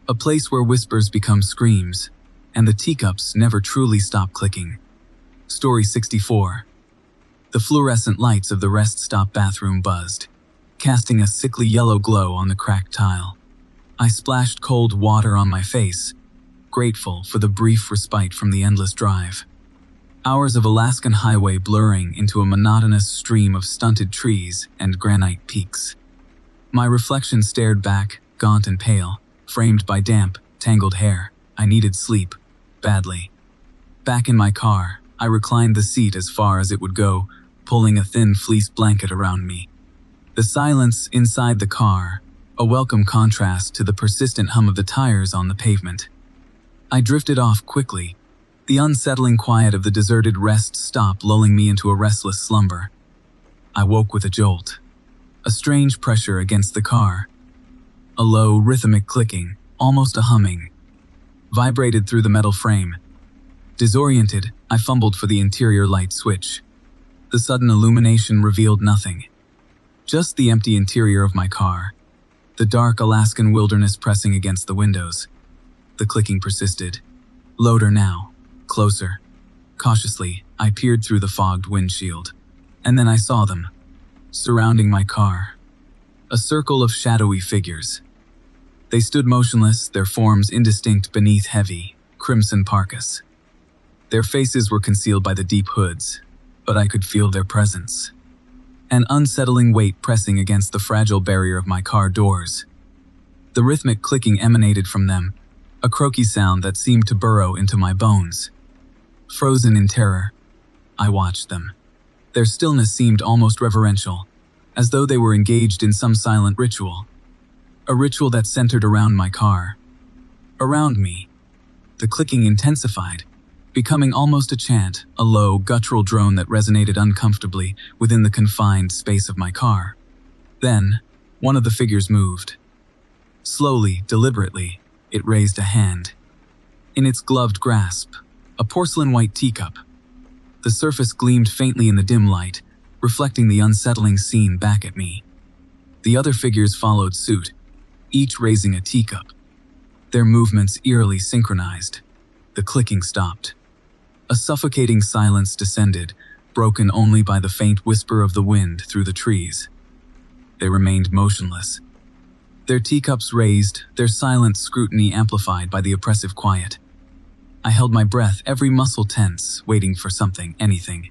A place where whispers become screams, and the teacups never truly stop clicking. Story 64. The fluorescent lights of the rest stop bathroom buzzed, casting a sickly yellow glow on the cracked tile. I splashed cold water on my face, grateful for the brief respite from the endless drive. Hours of Alaskan highway blurring into a monotonous stream of stunted trees and granite peaks. My reflection stared back, gaunt and pale, framed by damp, tangled hair. I needed sleep, badly. Back in my car, I reclined the seat as far as it would go, pulling a thin fleece blanket around me. The silence inside the car, a welcome contrast to the persistent hum of the tires on the pavement. I drifted off quickly, the unsettling quiet of the deserted rest stop lulling me into a restless slumber. I woke with a jolt, a strange pressure against the car. A low, rhythmic clicking, almost a humming, vibrated through the metal frame. Disoriented, I fumbled for the interior light switch. The sudden illumination revealed nothing. Just the empty interior of my car, the dark Alaskan wilderness pressing against the windows. The clicking persisted. Louder now. Closer. Cautiously, I peered through the fogged windshield. And then I saw them, surrounding my car. A circle of shadowy figures. They stood motionless, their forms indistinct beneath heavy, crimson parkas. Their faces were concealed by the deep hoods, but I could feel their presence. An unsettling weight pressing against the fragile barrier of my car doors. The rhythmic clicking emanated from them, a croaky sound that seemed to burrow into my bones. Frozen in terror, I watched them. Their stillness seemed almost reverential, as though they were engaged in some silent ritual. A ritual that centered around my car. Around me. The clicking intensified, becoming almost a chant, a low, guttural drone that resonated uncomfortably within the confined space of my car. Then, one of the figures moved. Slowly, deliberately, it raised a hand. In its gloved grasp, a porcelain white teacup. The surface gleamed faintly in the dim light, reflecting the unsettling scene back at me. The other figures followed suit, each raising a teacup. Their movements eerily synchronized. The clicking stopped. A suffocating silence descended, broken only by the faint whisper of the wind through the trees. They remained motionless. Their teacups raised, their silent scrutiny amplified by the oppressive quiet. I held my breath, every muscle tense, waiting for something, anything.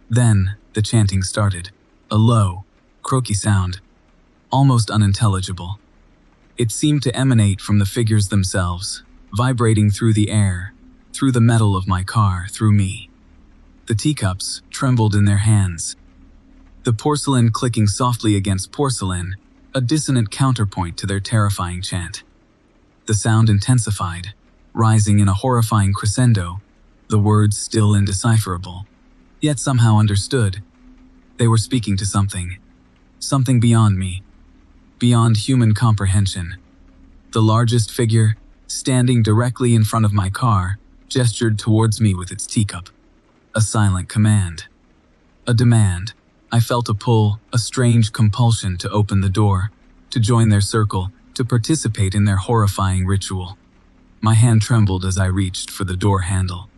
Then, the chanting started. A low, croaky sound, almost unintelligible. It seemed to emanate from the figures themselves, vibrating through the air, through the metal of my car, through me. The teacups trembled in their hands. The porcelain clicking softly against porcelain, a dissonant counterpoint to their terrifying chant. The sound intensified, rising in a horrifying crescendo, the words still indecipherable, yet somehow understood. They were speaking to something beyond me, beyond human comprehension. The largest figure, standing directly in front of my car, gestured towards me with its teacup. A silent command. A demand. I felt a pull, a strange compulsion to open the door, to join their circle, to participate in their horrifying ritual. My hand trembled as I reached for the door handle.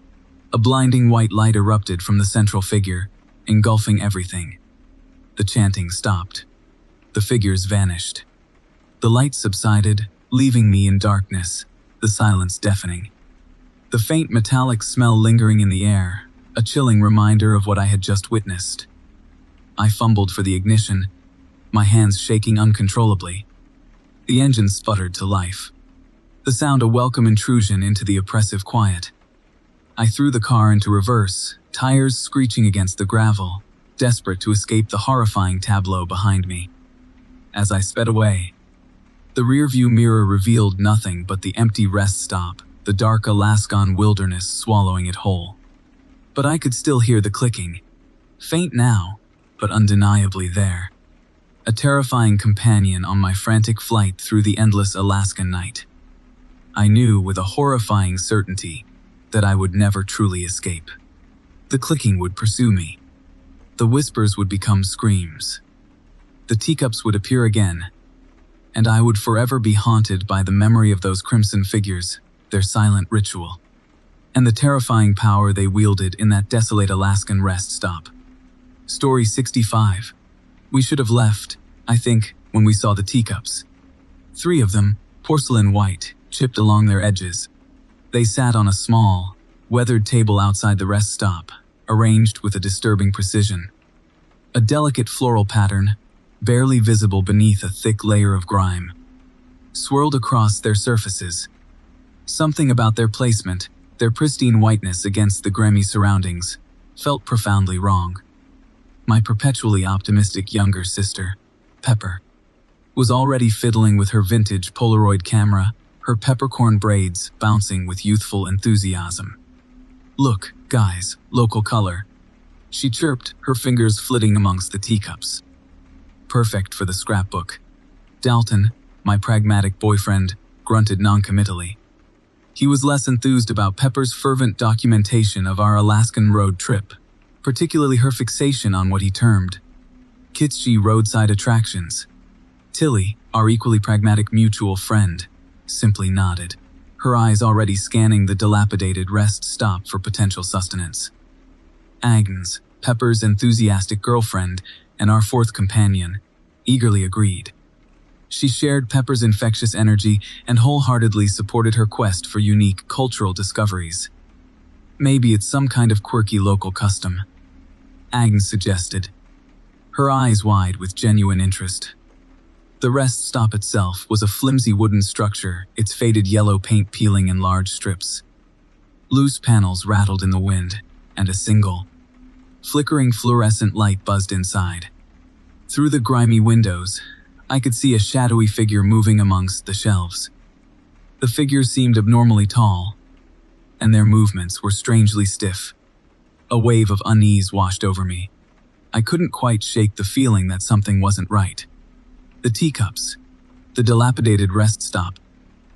A blinding white light erupted from the central figure, engulfing everything. The chanting stopped. The figures vanished. The light subsided, leaving me in darkness, the silence deafening. The faint metallic smell lingering in the air, a chilling reminder of what I had just witnessed. I fumbled for the ignition, my hands shaking uncontrollably. The engine sputtered to life. The sound a welcome intrusion into the oppressive quiet. I threw the car into reverse, tires screeching against the gravel, desperate to escape the horrifying tableau behind me. As I sped away, the rearview mirror revealed nothing but the empty rest stop, the dark Alaskan wilderness swallowing it whole. But I could still hear the clicking, faint now, but undeniably there. A terrifying companion on my frantic flight through the endless Alaskan night. I knew with a horrifying certainty that I would never truly escape. The clicking would pursue me. The whispers would become screams. The teacups would appear again, and I would forever be haunted by the memory of those crimson figures, their silent ritual, and the terrifying power they wielded in that desolate Alaskan rest stop. Story 65. We should have left, I think, when we saw the teacups. 3 of them, porcelain white, chipped along their edges. They sat on a small, weathered table outside the rest stop, arranged with a disturbing precision. A delicate floral pattern, barely visible beneath a thick layer of grime, swirled across their surfaces. Something about their placement, their pristine whiteness against the grimy surroundings, felt profoundly wrong. My perpetually optimistic younger sister, Pepper, was already fiddling with her vintage Polaroid camera, her peppercorn braids bouncing with youthful enthusiasm. "Look, guys, local color," she chirped, her fingers flitting amongst the teacups. "Perfect for the scrapbook." Dalton, my pragmatic boyfriend, grunted noncommittally. He was less enthused about Pepper's fervent documentation of our Alaskan road trip, particularly her fixation on what he termed kitschy roadside attractions. Tilly, our equally pragmatic mutual friend, simply nodded, her eyes already scanning the dilapidated rest stop for potential sustenance. Agnes, Pepper's enthusiastic girlfriend and our 4th companion, eagerly agreed. She shared Pepper's infectious energy and wholeheartedly supported her quest for unique cultural discoveries. "Maybe it's some kind of quirky local custom," Agnes suggested, her eyes wide with genuine interest. The rest stop itself was a flimsy wooden structure, its faded yellow paint peeling in large strips. Loose panels rattled in the wind, and a single, flickering fluorescent light buzzed inside. Through the grimy windows, I could see a shadowy figure moving amongst the shelves. The figure seemed abnormally tall, and their movements were strangely stiff. A wave of unease washed over me. I couldn't quite shake the feeling that something wasn't right. The teacups, the dilapidated rest stop,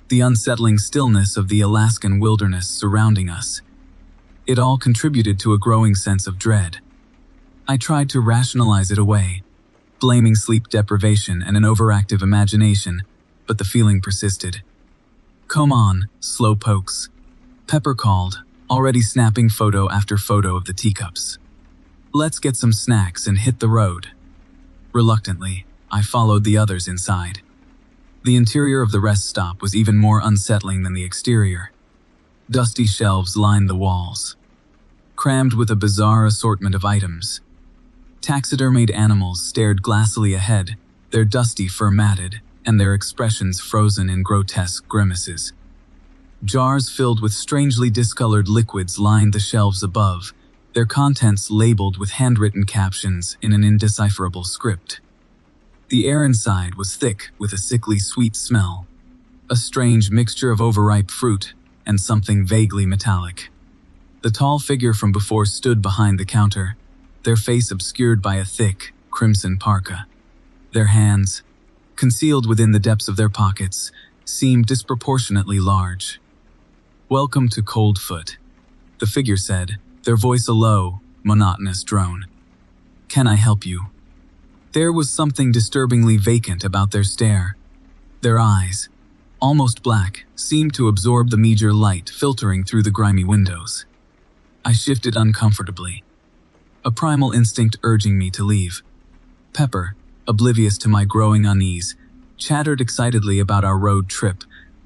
the unsettling stillness of the Alaskan wilderness surrounding us. It all contributed to a growing sense of dread. I tried to rationalize it away, blaming sleep deprivation and an overactive imagination, but the feeling persisted. "Come on, slow pokes," Pepper called, already snapping photo after photo of the teacups. "Let's get some snacks and hit the road." Reluctantly, I followed the others inside. The interior of the rest stop was even more unsettling than the exterior. Dusty shelves lined the walls, crammed with a bizarre assortment of items. Taxidermied animals stared glassily ahead, their dusty fur matted, and their expressions frozen in grotesque grimaces. Jars filled with strangely discolored liquids lined the shelves above, their contents labeled with handwritten captions in an indecipherable script. The air inside was thick with a sickly sweet smell, a strange mixture of overripe fruit and something vaguely metallic. The tall figure from before stood behind the counter, their face obscured by a thick, crimson parka. Their hands, concealed within the depths of their pockets, seemed disproportionately large. "Welcome to Coldfoot," the figure said, their voice a low, monotonous drone. "Can I help you?" There was something disturbingly vacant about their stare. Their eyes, almost black, seemed to absorb the meager light filtering through the grimy windows. I shifted uncomfortably, a primal instinct urging me to leave. Pepper, oblivious to my growing unease, chattered excitedly about our road trip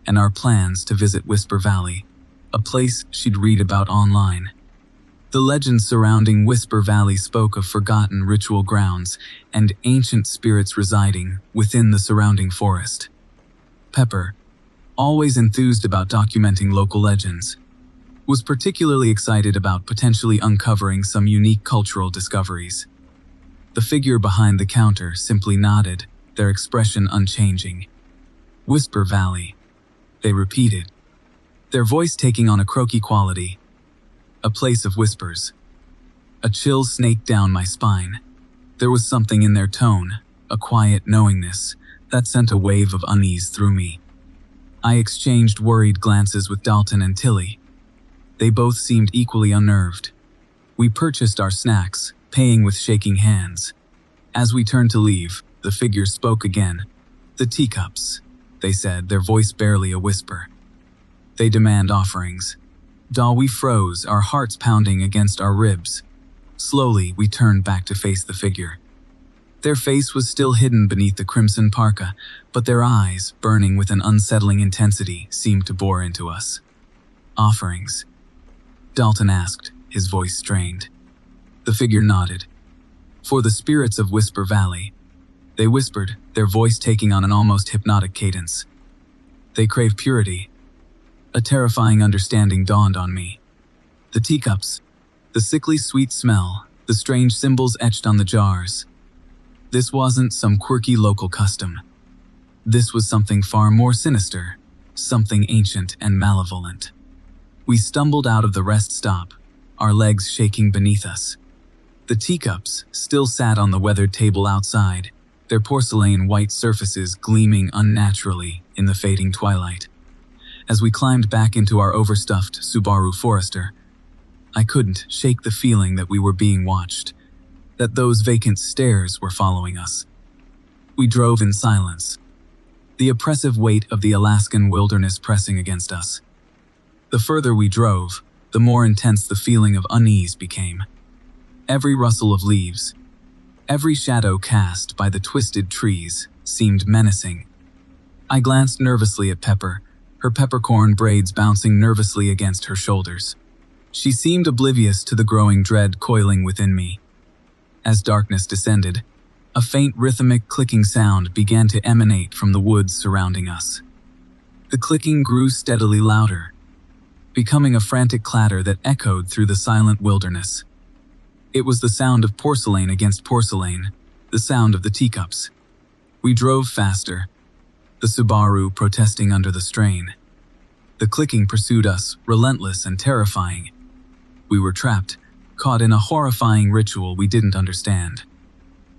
and our plans to visit Whisper Valley, a place she'd read about online. The legends surrounding Whisper Valley spoke of forgotten ritual grounds and ancient spirits residing within the surrounding forest. Pepper, always enthused about documenting local legends, was particularly excited about potentially uncovering some unique cultural discoveries. The figure behind the counter simply nodded, their expression unchanging. "Whisper Valley," they repeated, their voice taking on a croaky quality. "A place of whispers." A chill snaked down my spine. There was something in their tone, a quiet knowingness, that sent a wave of unease through me. I exchanged worried glances with Dalton and Tilly. They both seemed equally unnerved. We purchased our snacks, paying with shaking hands. As we turned to leave, the figures spoke again. "The teacups," they said, their voice barely a whisper. "They demand offerings." We froze, our hearts pounding against our ribs. Slowly, we turned back to face the figure. Their face was still hidden beneath the crimson parka, but their eyes, burning with an unsettling intensity, seemed to bore into us. "Offerings?" Dalton asked, his voice strained. The figure nodded. "For the spirits of Whisper Valley," they whispered, their voice taking on an almost hypnotic cadence. "They crave purity." A terrifying understanding dawned on me. The teacups, the sickly sweet smell, the strange symbols etched on the jars. This wasn't some quirky local custom. This was something far more sinister, something ancient and malevolent. We stumbled out of the rest stop, our legs shaking beneath us. The teacups still sat on the weathered table outside, their porcelain white surfaces gleaming unnaturally in the fading twilight. As we climbed back into our overstuffed Subaru Forester, I couldn't shake the feeling that we were being watched, that those vacant stares were following us. We drove in silence, the oppressive weight of the Alaskan wilderness pressing against us. The further we drove, the more intense the feeling of unease became. Every rustle of leaves, every shadow cast by the twisted trees, seemed menacing. I glanced nervously at Pepper, her peppercorn braids bouncing nervously against her shoulders. She seemed oblivious to the growing dread coiling within me. As darkness descended, a faint rhythmic clicking sound began to emanate from the woods surrounding us. The clicking grew steadily louder, becoming a frantic clatter that echoed through the silent wilderness. It was the sound of porcelain against porcelain, the sound of the teacups. We drove faster, the Subaru protesting under the strain. The clicking pursued us, relentless and terrifying. We were trapped, caught in a horrifying ritual we didn't understand.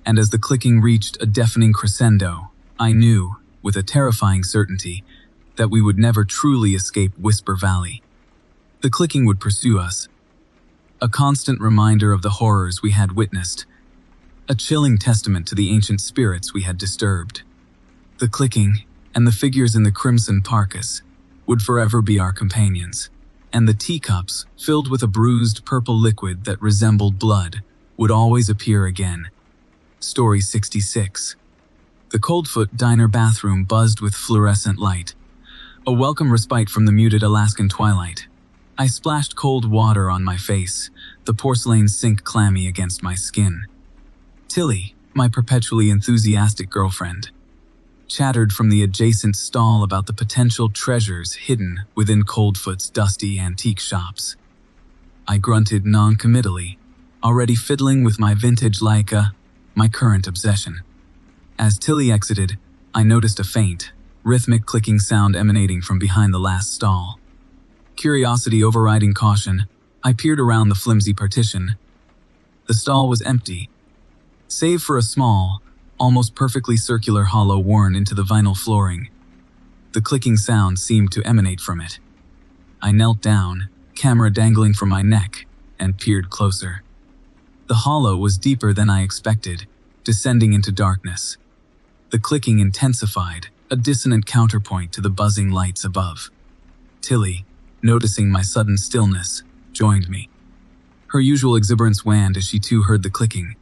And as the clicking reached a deafening crescendo, I knew, with a terrifying certainty, that we would never truly escape Whisper Valley. The clicking would pursue us, a constant reminder of the horrors we had witnessed, a chilling testament to the ancient spirits we had disturbed. The clicking, and the figures in the crimson parkas, would forever be our companions, and the teacups, filled with a bruised purple liquid that resembled blood, would always appear again. Story 66. The Coldfoot Diner bathroom buzzed with fluorescent light, a welcome respite from the muted Alaskan twilight. I splashed cold water on my face, the porcelain sink clammy against my skin. Tilly, my perpetually enthusiastic girlfriend, chattered from the adjacent stall about the potential treasures hidden within Coldfoot's dusty antique shops. I grunted non-committally, already fiddling with my vintage Leica, my current obsession. As Tilly exited, I noticed a faint, rhythmic clicking sound emanating from behind the last stall. Curiosity overriding caution, I peered around the flimsy partition. The stall was empty, save for a small, almost perfectly circular hollow worn into the vinyl flooring. The clicking sound seemed to emanate from it. I knelt down, camera dangling from my neck, and peered closer. The hollow was deeper than I expected, descending into darkness. The clicking intensified, a dissonant counterpoint to the buzzing lights above. Tilly, noticing my sudden stillness, joined me. Her usual exuberance waned as she too heard the clicking.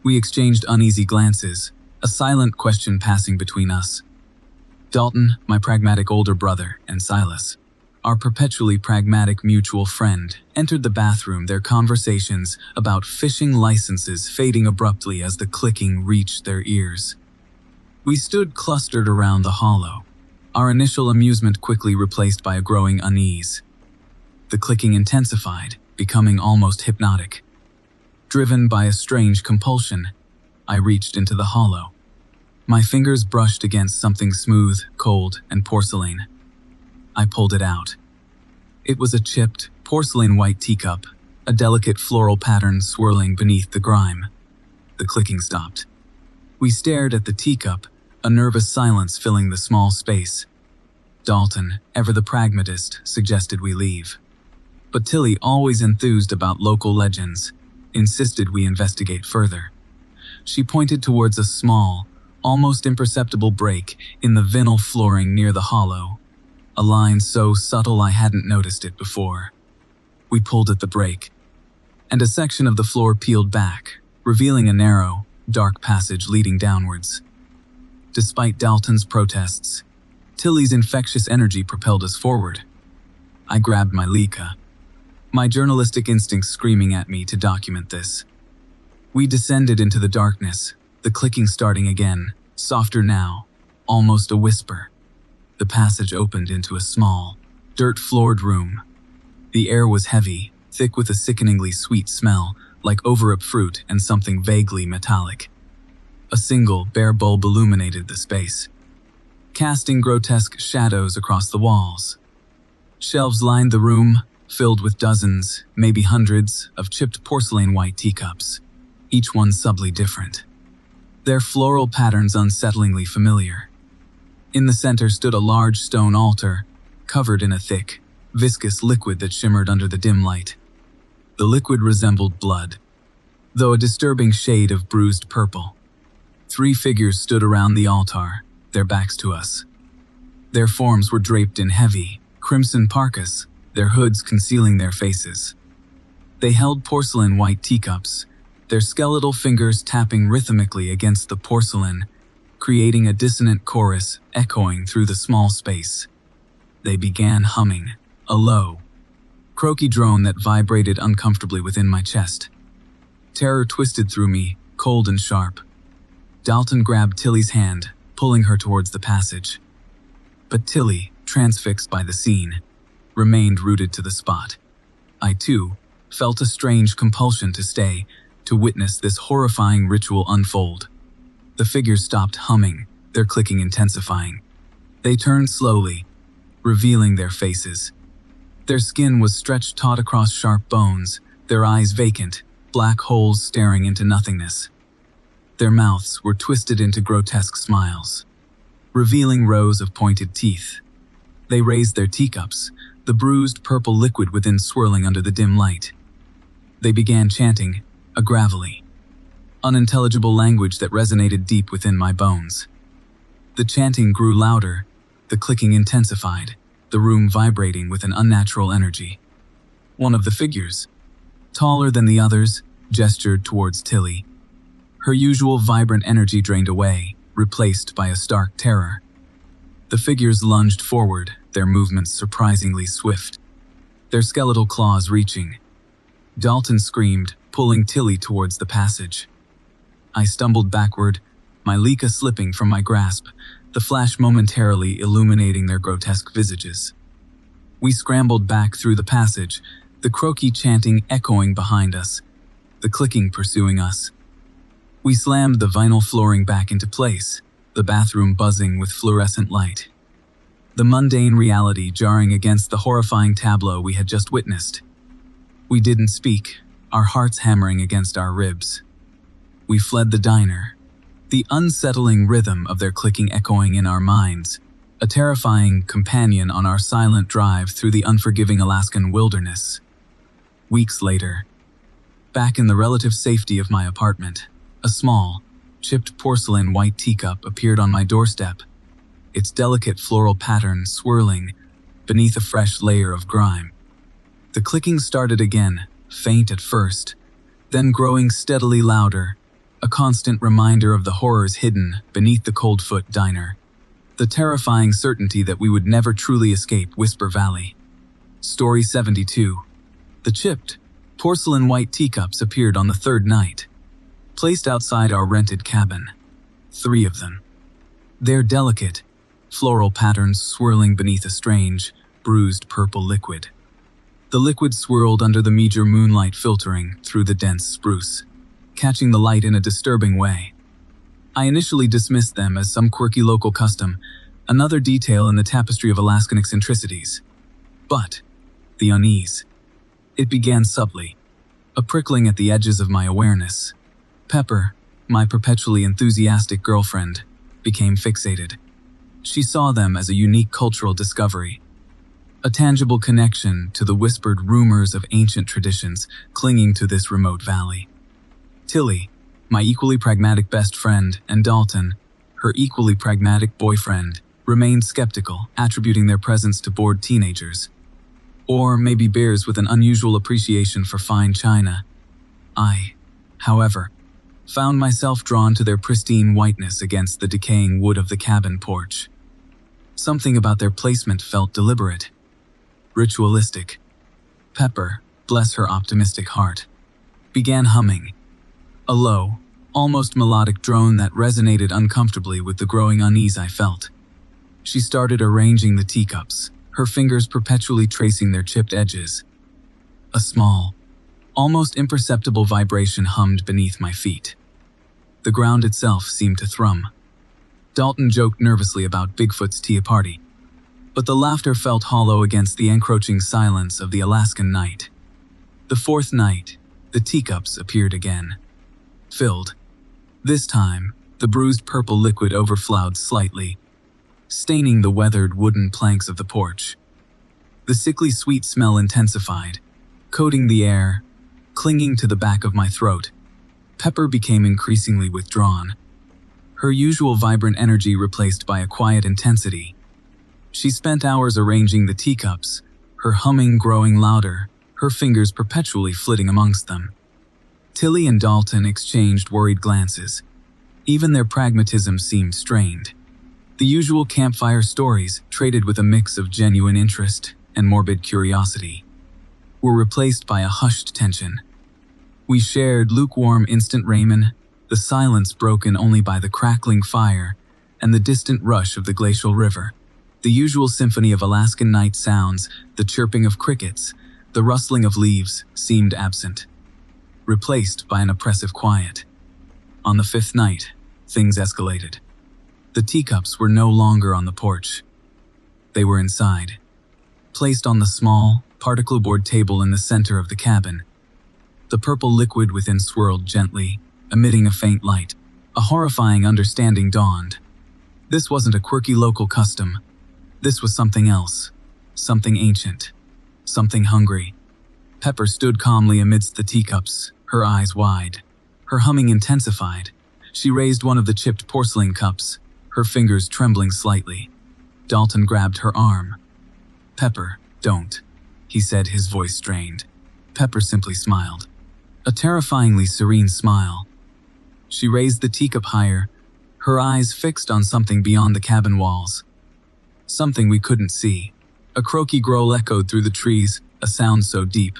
We exchanged uneasy glances, a silent question passing between us. Dalton, my pragmatic older brother, and Silas, our perpetually pragmatic mutual friend, entered the bathroom, their conversations about fishing licenses fading abruptly as the clicking reached their ears. We stood clustered around the hollow, our initial amusement quickly replaced by a growing unease. The clicking intensified, becoming almost hypnotic. Driven by a strange compulsion, I reached into the hollow. My fingers brushed against something smooth, cold, and porcelain. I pulled it out. It was a chipped, porcelain white teacup, a delicate floral pattern swirling beneath the grime. The clicking stopped. We stared at the teacup, a nervous silence filling the small space. Dalton, ever the pragmatist, suggested we leave. But Tilly, always enthused about local legends, insisted we investigate further. She pointed towards a small, almost imperceptible break in the vinyl flooring near the hollow, a line so subtle I hadn't noticed it before. We pulled at the break, and a section of the floor peeled back, revealing a narrow, dark passage leading downwards. Despite Dalton's protests, Tilly's infectious energy propelled us forward. I grabbed my Leica, my journalistic instincts screaming at me to document this. We descended into the darkness, the clicking starting again, softer now, almost a whisper. The passage opened into a small, dirt-floored room. The air was heavy, thick with a sickeningly sweet smell, like overripe fruit and something vaguely metallic. A single, bare bulb illuminated the space, casting grotesque shadows across the walls. Shelves lined the room, filled with dozens, maybe hundreds, of chipped porcelain white teacups, each one subtly different. Their floral patterns unsettlingly familiar. In the center stood a large stone altar, covered in a thick, viscous liquid that shimmered under the dim light. The liquid resembled blood, though a disturbing shade of bruised purple. 3 figures stood around the altar, their backs to us. Their forms were draped in heavy, crimson parkas, their hoods concealing their faces. They held porcelain white teacups, their skeletal fingers tapping rhythmically against the porcelain, creating a dissonant chorus echoing through the small space. They began humming, a low, croaky drone that vibrated uncomfortably within my chest. Terror twisted through me, cold and sharp. Dalton grabbed Tilly's hand, pulling her towards the passage. But Tilly, transfixed by the scene, remained rooted to the spot. I, too, felt a strange compulsion to stay, to witness this horrifying ritual unfold. The figures stopped humming, their clicking intensifying. They turned slowly, revealing their faces. Their skin was stretched taut across sharp bones, their eyes vacant, black holes staring into nothingness. Their mouths were twisted into grotesque smiles, revealing rows of pointed teeth. They raised their teacups, the bruised purple liquid within swirling under the dim light. They began chanting, a gravelly, unintelligible language that resonated deep within my bones. The chanting grew louder, the clicking intensified, the room vibrating with an unnatural energy. One of the figures, taller than the others, gestured towards Tilly. Her usual vibrant energy drained away, replaced by a stark terror. The figures lunged forward, their movements surprisingly swift, their skeletal claws reaching. Dalton screamed, pulling Tilly towards the passage. I stumbled backward, my Leica slipping from my grasp, the flash momentarily illuminating their grotesque visages. We scrambled back through the passage, the croaky chanting echoing behind us, the clicking pursuing us. We slammed the vinyl flooring back into place, the bathroom buzzing with fluorescent light. The mundane reality jarring against the horrifying tableau we had just witnessed. We didn't speak, our hearts hammering against our ribs. We fled the diner, the unsettling rhythm of their clicking echoing in our minds, a terrifying companion on our silent drive through the unforgiving Alaskan wilderness. Weeks later, back in the relative safety of my apartment, a small, chipped porcelain white teacup appeared on my doorstep, its delicate floral pattern swirling beneath a fresh layer of grime. The clicking started again, faint at first, then growing steadily louder, a constant reminder of the horrors hidden beneath the Coldfoot Diner, the terrifying certainty that we would never truly escape Whisper Valley. Story 72. The chipped, porcelain white teacups appeared on the 3rd night, placed outside our rented cabin. 3 of them. Their delicate, floral patterns swirling beneath a strange, bruised purple liquid. The liquid swirled under the meager moonlight filtering through the dense spruce, catching the light in a disturbing way. I initially dismissed them as some quirky local custom, another detail in the tapestry of Alaskan eccentricities. But the unease. It began subtly, a prickling at the edges of my awareness. Pepper, my perpetually enthusiastic girlfriend, became fixated. She saw them as a unique cultural discovery, a tangible connection to the whispered rumors of ancient traditions clinging to this remote valley. Tilly, my equally pragmatic best friend, and Dalton, her equally pragmatic boyfriend, remained skeptical, attributing their presence to bored teenagers. Or maybe bears with an unusual appreciation for fine china. I, however, found myself drawn to their pristine whiteness against the decaying wood of the cabin porch. Something about their placement felt deliberate, ritualistic. Pepper, bless her optimistic heart, began humming, a low, almost melodic drone that resonated uncomfortably with the growing unease I felt. She started arranging the teacups, her fingers perpetually tracing their chipped edges. A small, almost imperceptible vibration hummed beneath my feet. The ground itself seemed to thrum. Dalton joked nervously about Bigfoot's tea party, but the laughter felt hollow against the encroaching silence of the Alaskan night. The fourth night, the teacups appeared again. Filled. This time, the bruised purple liquid overflowed slightly, staining the weathered wooden planks of the porch. The sickly sweet smell intensified, coating the air, clinging to the back of my throat. Pepper became increasingly withdrawn, her usual vibrant energy replaced by a quiet intensity. She spent hours arranging the teacups, her humming growing louder, her fingers perpetually flitting amongst them. Tilly and Dalton exchanged worried glances. Even their pragmatism seemed strained. The usual campfire stories, traded with a mix of genuine interest and morbid curiosity, were replaced by a hushed tension. We shared lukewarm instant ramen, the silence broken only by the crackling fire and the distant rush of the glacial river. The usual symphony of Alaskan night sounds, the chirping of crickets, the rustling of leaves, seemed absent, replaced by an oppressive quiet. On the fifth night, things escalated. The teacups were no longer on the porch. They were inside, placed on the small, particle-board table in the center of the cabin. The purple liquid within swirled gently, emitting a faint light. A horrifying understanding dawned. This wasn't a quirky local custom. This was something else, something ancient, something hungry. Pepper stood calmly amidst the teacups, her eyes wide. Her humming intensified. She raised one of the chipped porcelain cups, her fingers trembling slightly. Dalton grabbed her arm. "Pepper, don't," he said, his voice strained. Pepper simply smiled. A terrifyingly serene smile. She raised the teacup higher, her eyes fixed on something beyond the cabin walls. Something we couldn't see. A croaky growl echoed through the trees, a sound so deep,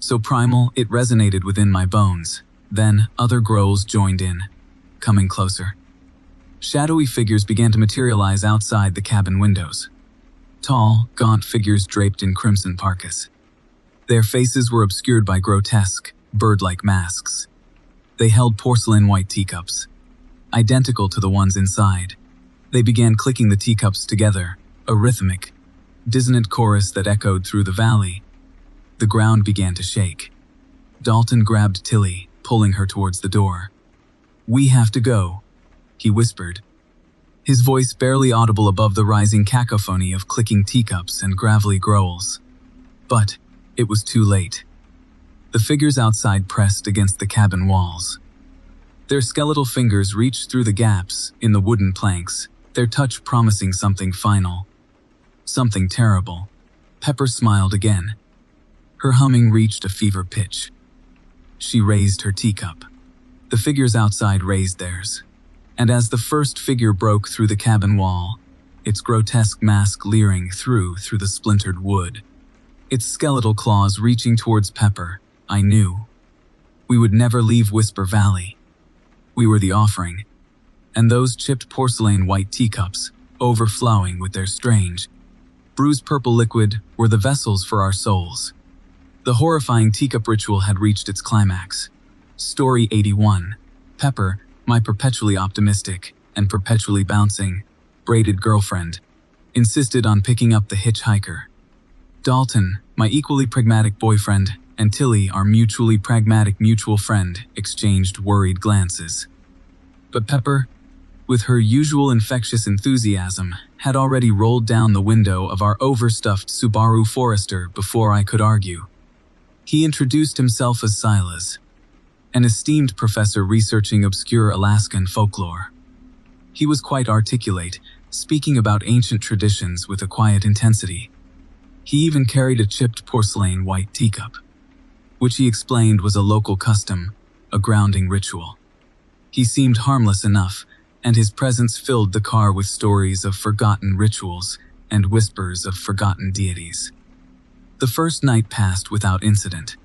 so primal it resonated within my bones. Then other growls joined in, coming closer. Shadowy figures began to materialize outside the cabin windows. Tall, gaunt figures draped in crimson parkas. Their faces were obscured by grotesque, bird-like masks. They held porcelain-white teacups, identical to the ones inside. They began clicking the teacups together, a rhythmic, dissonant chorus that echoed through the valley. The ground began to shake. Dalton grabbed Tilly, pulling her towards the door. "We have to go," he whispered, his voice barely audible above the rising cacophony of clicking teacups and gravelly growls. But it was too late. The figures outside pressed against the cabin walls. Their skeletal fingers reached through the gaps in the wooden planks, their touch promising something final. Something terrible. Pepper smiled again. Her humming reached a fever pitch. She raised her teacup. The figures outside raised theirs. And as the first figure broke through the cabin wall, its grotesque mask leering through the splintered wood, its skeletal claws reaching towards Pepper, I knew. We would never leave Whisper Valley. We were the offering, and those chipped porcelain white teacups, overflowing with their strange, bruised purple liquid, were the vessels for our souls. The horrifying teacup ritual had reached its climax. Story 81. Pepper, my perpetually optimistic and perpetually bouncing, braided girlfriend, insisted on picking up the hitchhiker. Dalton, my equally pragmatic boyfriend, and Tilly, our mutually pragmatic mutual friend, exchanged worried glances. But Pepper, with her usual infectious enthusiasm, had already rolled down the window of our overstuffed Subaru Forester before I could argue. He introduced himself as Silas, an esteemed professor researching obscure Alaskan folklore. He was quite articulate, speaking about ancient traditions with a quiet intensity. He even carried a chipped porcelain white teacup, which he explained was a local custom, a grounding ritual. He seemed harmless enough, and his presence filled the car with stories of forgotten rituals and whispers of forgotten deities. The first night passed without incident.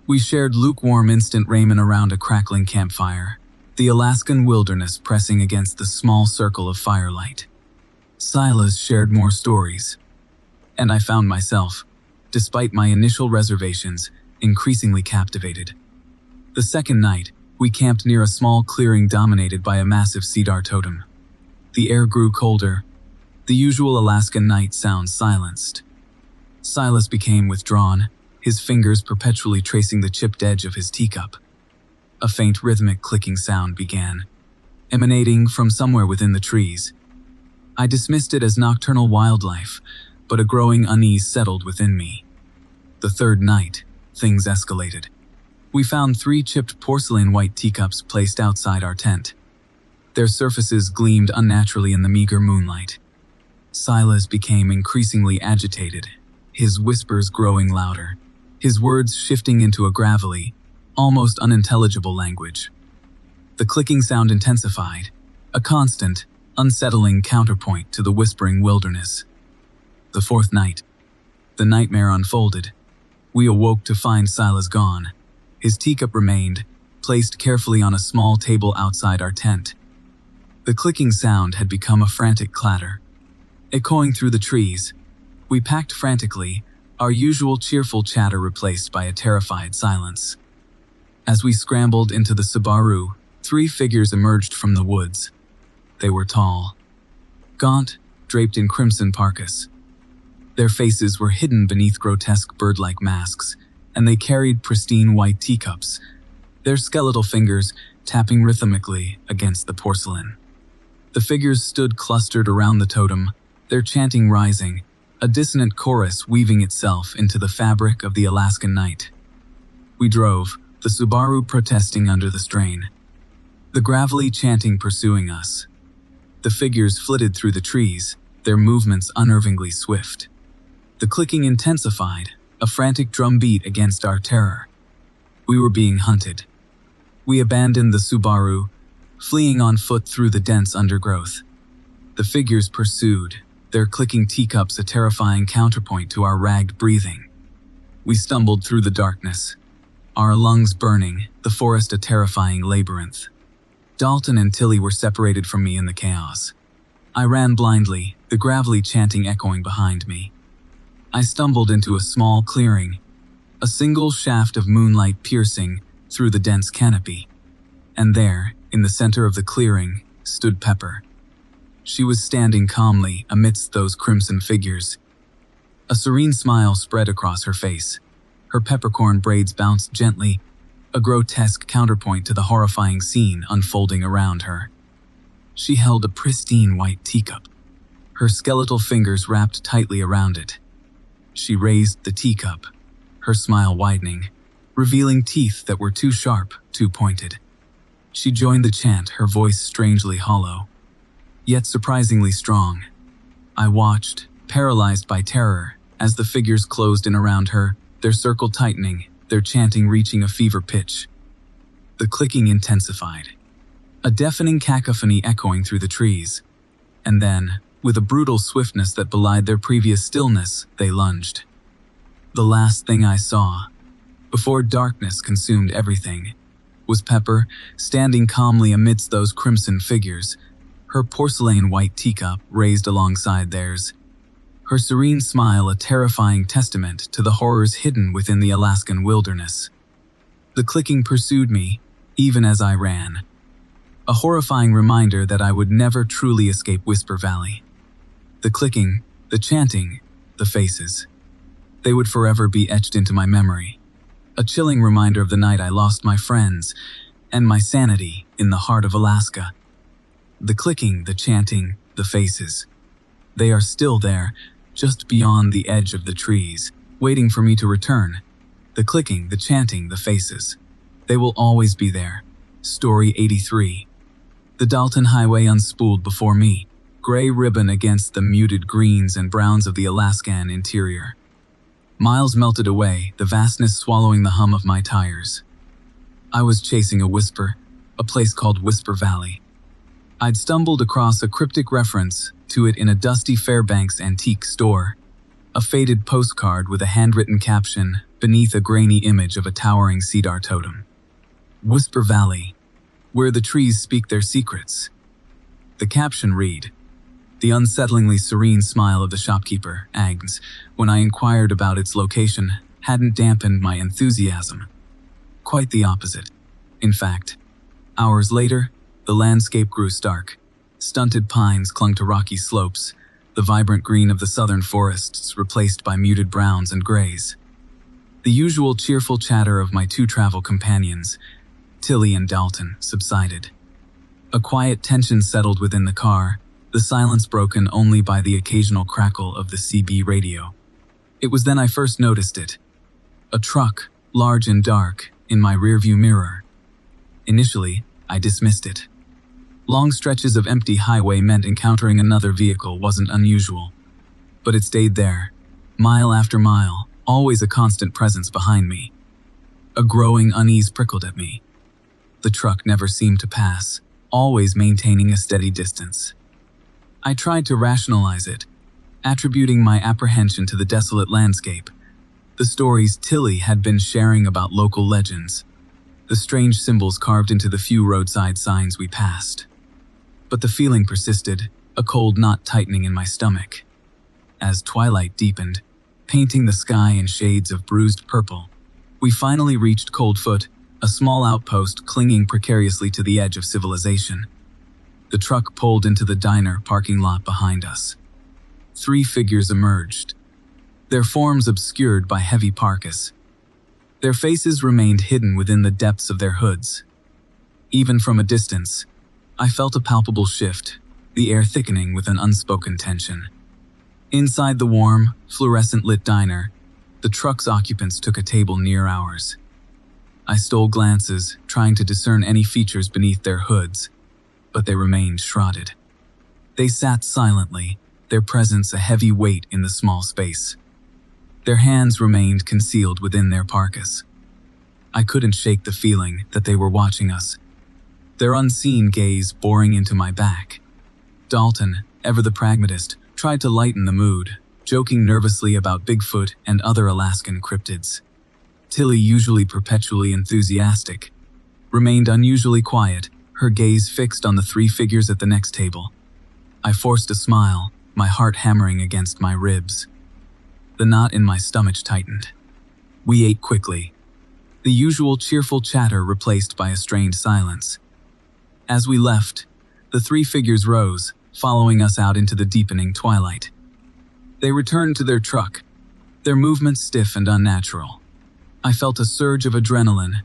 We shared lukewarm instant ramen around a crackling campfire, the Alaskan wilderness pressing against the small circle of firelight. Silas shared more stories, and I found myself, despite my initial reservations, increasingly captivated. The second night, we camped near a small clearing dominated by a massive cedar totem. The air grew colder. The usual Alaskan night sounds silenced. Silas became withdrawn, his fingers perpetually tracing the chipped edge of his teacup. A faint rhythmic clicking sound began, emanating from somewhere within the trees. I dismissed it as nocturnal wildlife, but a growing unease settled within me. The third night, things escalated. We found 3 chipped porcelain white teacups placed outside our tent. Their surfaces gleamed unnaturally in the meager moonlight. Silas became increasingly agitated, his whispers growing louder, his words shifting into a gravelly, almost unintelligible language. The clicking sound intensified, a constant, unsettling counterpoint to the whispering wilderness. The fourth night, the nightmare unfolded. We awoke to find Silas gone. His teacup remained, placed carefully on a small table outside our tent. The clicking sound had become a frantic clatter, echoing through the trees. We packed frantically, our usual cheerful chatter replaced by a terrified silence. As we scrambled into the Subaru, 3 figures emerged from the woods. They were tall, gaunt, draped in crimson parkas. Their faces were hidden beneath grotesque bird-like masks, and they carried pristine white teacups, their skeletal fingers tapping rhythmically against the porcelain. The figures stood clustered around the totem, their chanting rising, a dissonant chorus weaving itself into the fabric of the Alaskan night. We drove, the Subaru protesting under the strain, the gravelly chanting pursuing us. The figures flitted through the trees, their movements unnervingly swift. The clicking intensified, a frantic drumbeat against our terror. We were being hunted. We abandoned the Subaru, fleeing on foot through the dense undergrowth. The figures pursued, their clicking teacups a terrifying counterpoint to our ragged breathing. We stumbled through the darkness, our lungs burning, the forest a terrifying labyrinth. Dalton and Tilly were separated from me in the chaos. I ran blindly, the gravelly chanting echoing behind me. I stumbled into a small clearing, a single shaft of moonlight piercing through the dense canopy. And there, in the center of the clearing, stood Pepper. She was standing calmly amidst those crimson figures. A serene smile spread across her face. Her peppercorn braids bounced gently, a grotesque counterpoint to the horrifying scene unfolding around her. She held a pristine white teacup, her skeletal fingers wrapped tightly around it. She raised the teacup, her smile widening, revealing teeth that were too sharp, too pointed. She joined the chant, her voice strangely hollow, yet surprisingly strong. I watched, paralyzed by terror, as the figures closed in around her, their circle tightening, their chanting reaching a fever pitch. The clicking intensified, a deafening cacophony echoing through the trees. And then, with a brutal swiftness that belied their previous stillness, they lunged. The last thing I saw, before darkness consumed everything, was Pepper, standing calmly amidst those crimson figures, her porcelain white teacup raised alongside theirs, her serene smile a terrifying testament to the horrors hidden within the Alaskan wilderness. The clicking pursued me, even as I ran, a horrifying reminder that I would never truly escape Whisper Valley. The clicking, the chanting, the faces. They would forever be etched into my memory, a chilling reminder of the night I lost my friends and my sanity in the heart of Alaska. The clicking, the chanting, the faces. They are still there, just beyond the edge of the trees, waiting for me to return. The clicking, the chanting, the faces. They will always be there. Story 83. The Dalton Highway unspooled before me, gray ribbon against the muted greens and browns of the Alaskan interior. Miles melted away, the vastness swallowing the hum of my tires. I was chasing a whisper, a place called Whisper Valley. I'd stumbled across a cryptic reference to it in a dusty Fairbanks antique store, a faded postcard with a handwritten caption beneath a grainy image of a towering cedar totem. Whisper Valley, where the trees speak their secrets. The caption read, "The unsettlingly serene smile of the shopkeeper, Agnes, when I inquired about its location, hadn't dampened my enthusiasm. Quite the opposite. In fact, hours later, the landscape grew stark. Stunted pines clung to rocky slopes, the vibrant green of the southern forests replaced by muted browns and grays. The usual cheerful chatter of my two travel companions, Tilly and Dalton, subsided. A quiet tension settled within the car, the silence broken only by the occasional crackle of the CB radio. It was then I first noticed it. A truck, large and dark, in my rearview mirror. Initially, I dismissed it. Long stretches of empty highway meant encountering another vehicle wasn't unusual. But it stayed there, mile after mile, always a constant presence behind me. A growing unease prickled at me. The truck never seemed to pass, always maintaining a steady distance. I tried to rationalize it, attributing my apprehension to the desolate landscape, the stories Tilly had been sharing about local legends, the strange symbols carved into the few roadside signs we passed. But the feeling persisted, a cold knot tightening in my stomach. As twilight deepened, painting the sky in shades of bruised purple, we finally reached Coldfoot, a small outpost clinging precariously to the edge of civilization. The truck pulled into the diner parking lot behind us. 3 figures emerged, their forms obscured by heavy parkas. Their faces remained hidden within the depths of their hoods. Even from a distance, I felt a palpable shift, the air thickening with an unspoken tension. Inside the warm, fluorescent-lit diner, the truck's occupants took a table near ours. I stole glances, trying to discern any features beneath their hoods, but they remained shrouded. They sat silently, their presence a heavy weight in the small space. Their hands remained concealed within their parkas. I couldn't shake the feeling that they were watching us, their unseen gaze boring into my back. Dalton, ever the pragmatist, tried to lighten the mood, joking nervously about Bigfoot and other Alaskan cryptids. Tilly, usually perpetually enthusiastic, remained unusually quiet, her gaze fixed on the 3 figures at the next table. I forced a smile, my heart hammering against my ribs. The knot in my stomach tightened. We ate quickly, the usual cheerful chatter replaced by a strained silence. As we left, the 3 figures rose, following us out into the deepening twilight. They returned to their truck, their movements stiff and unnatural. I felt a surge of adrenaline,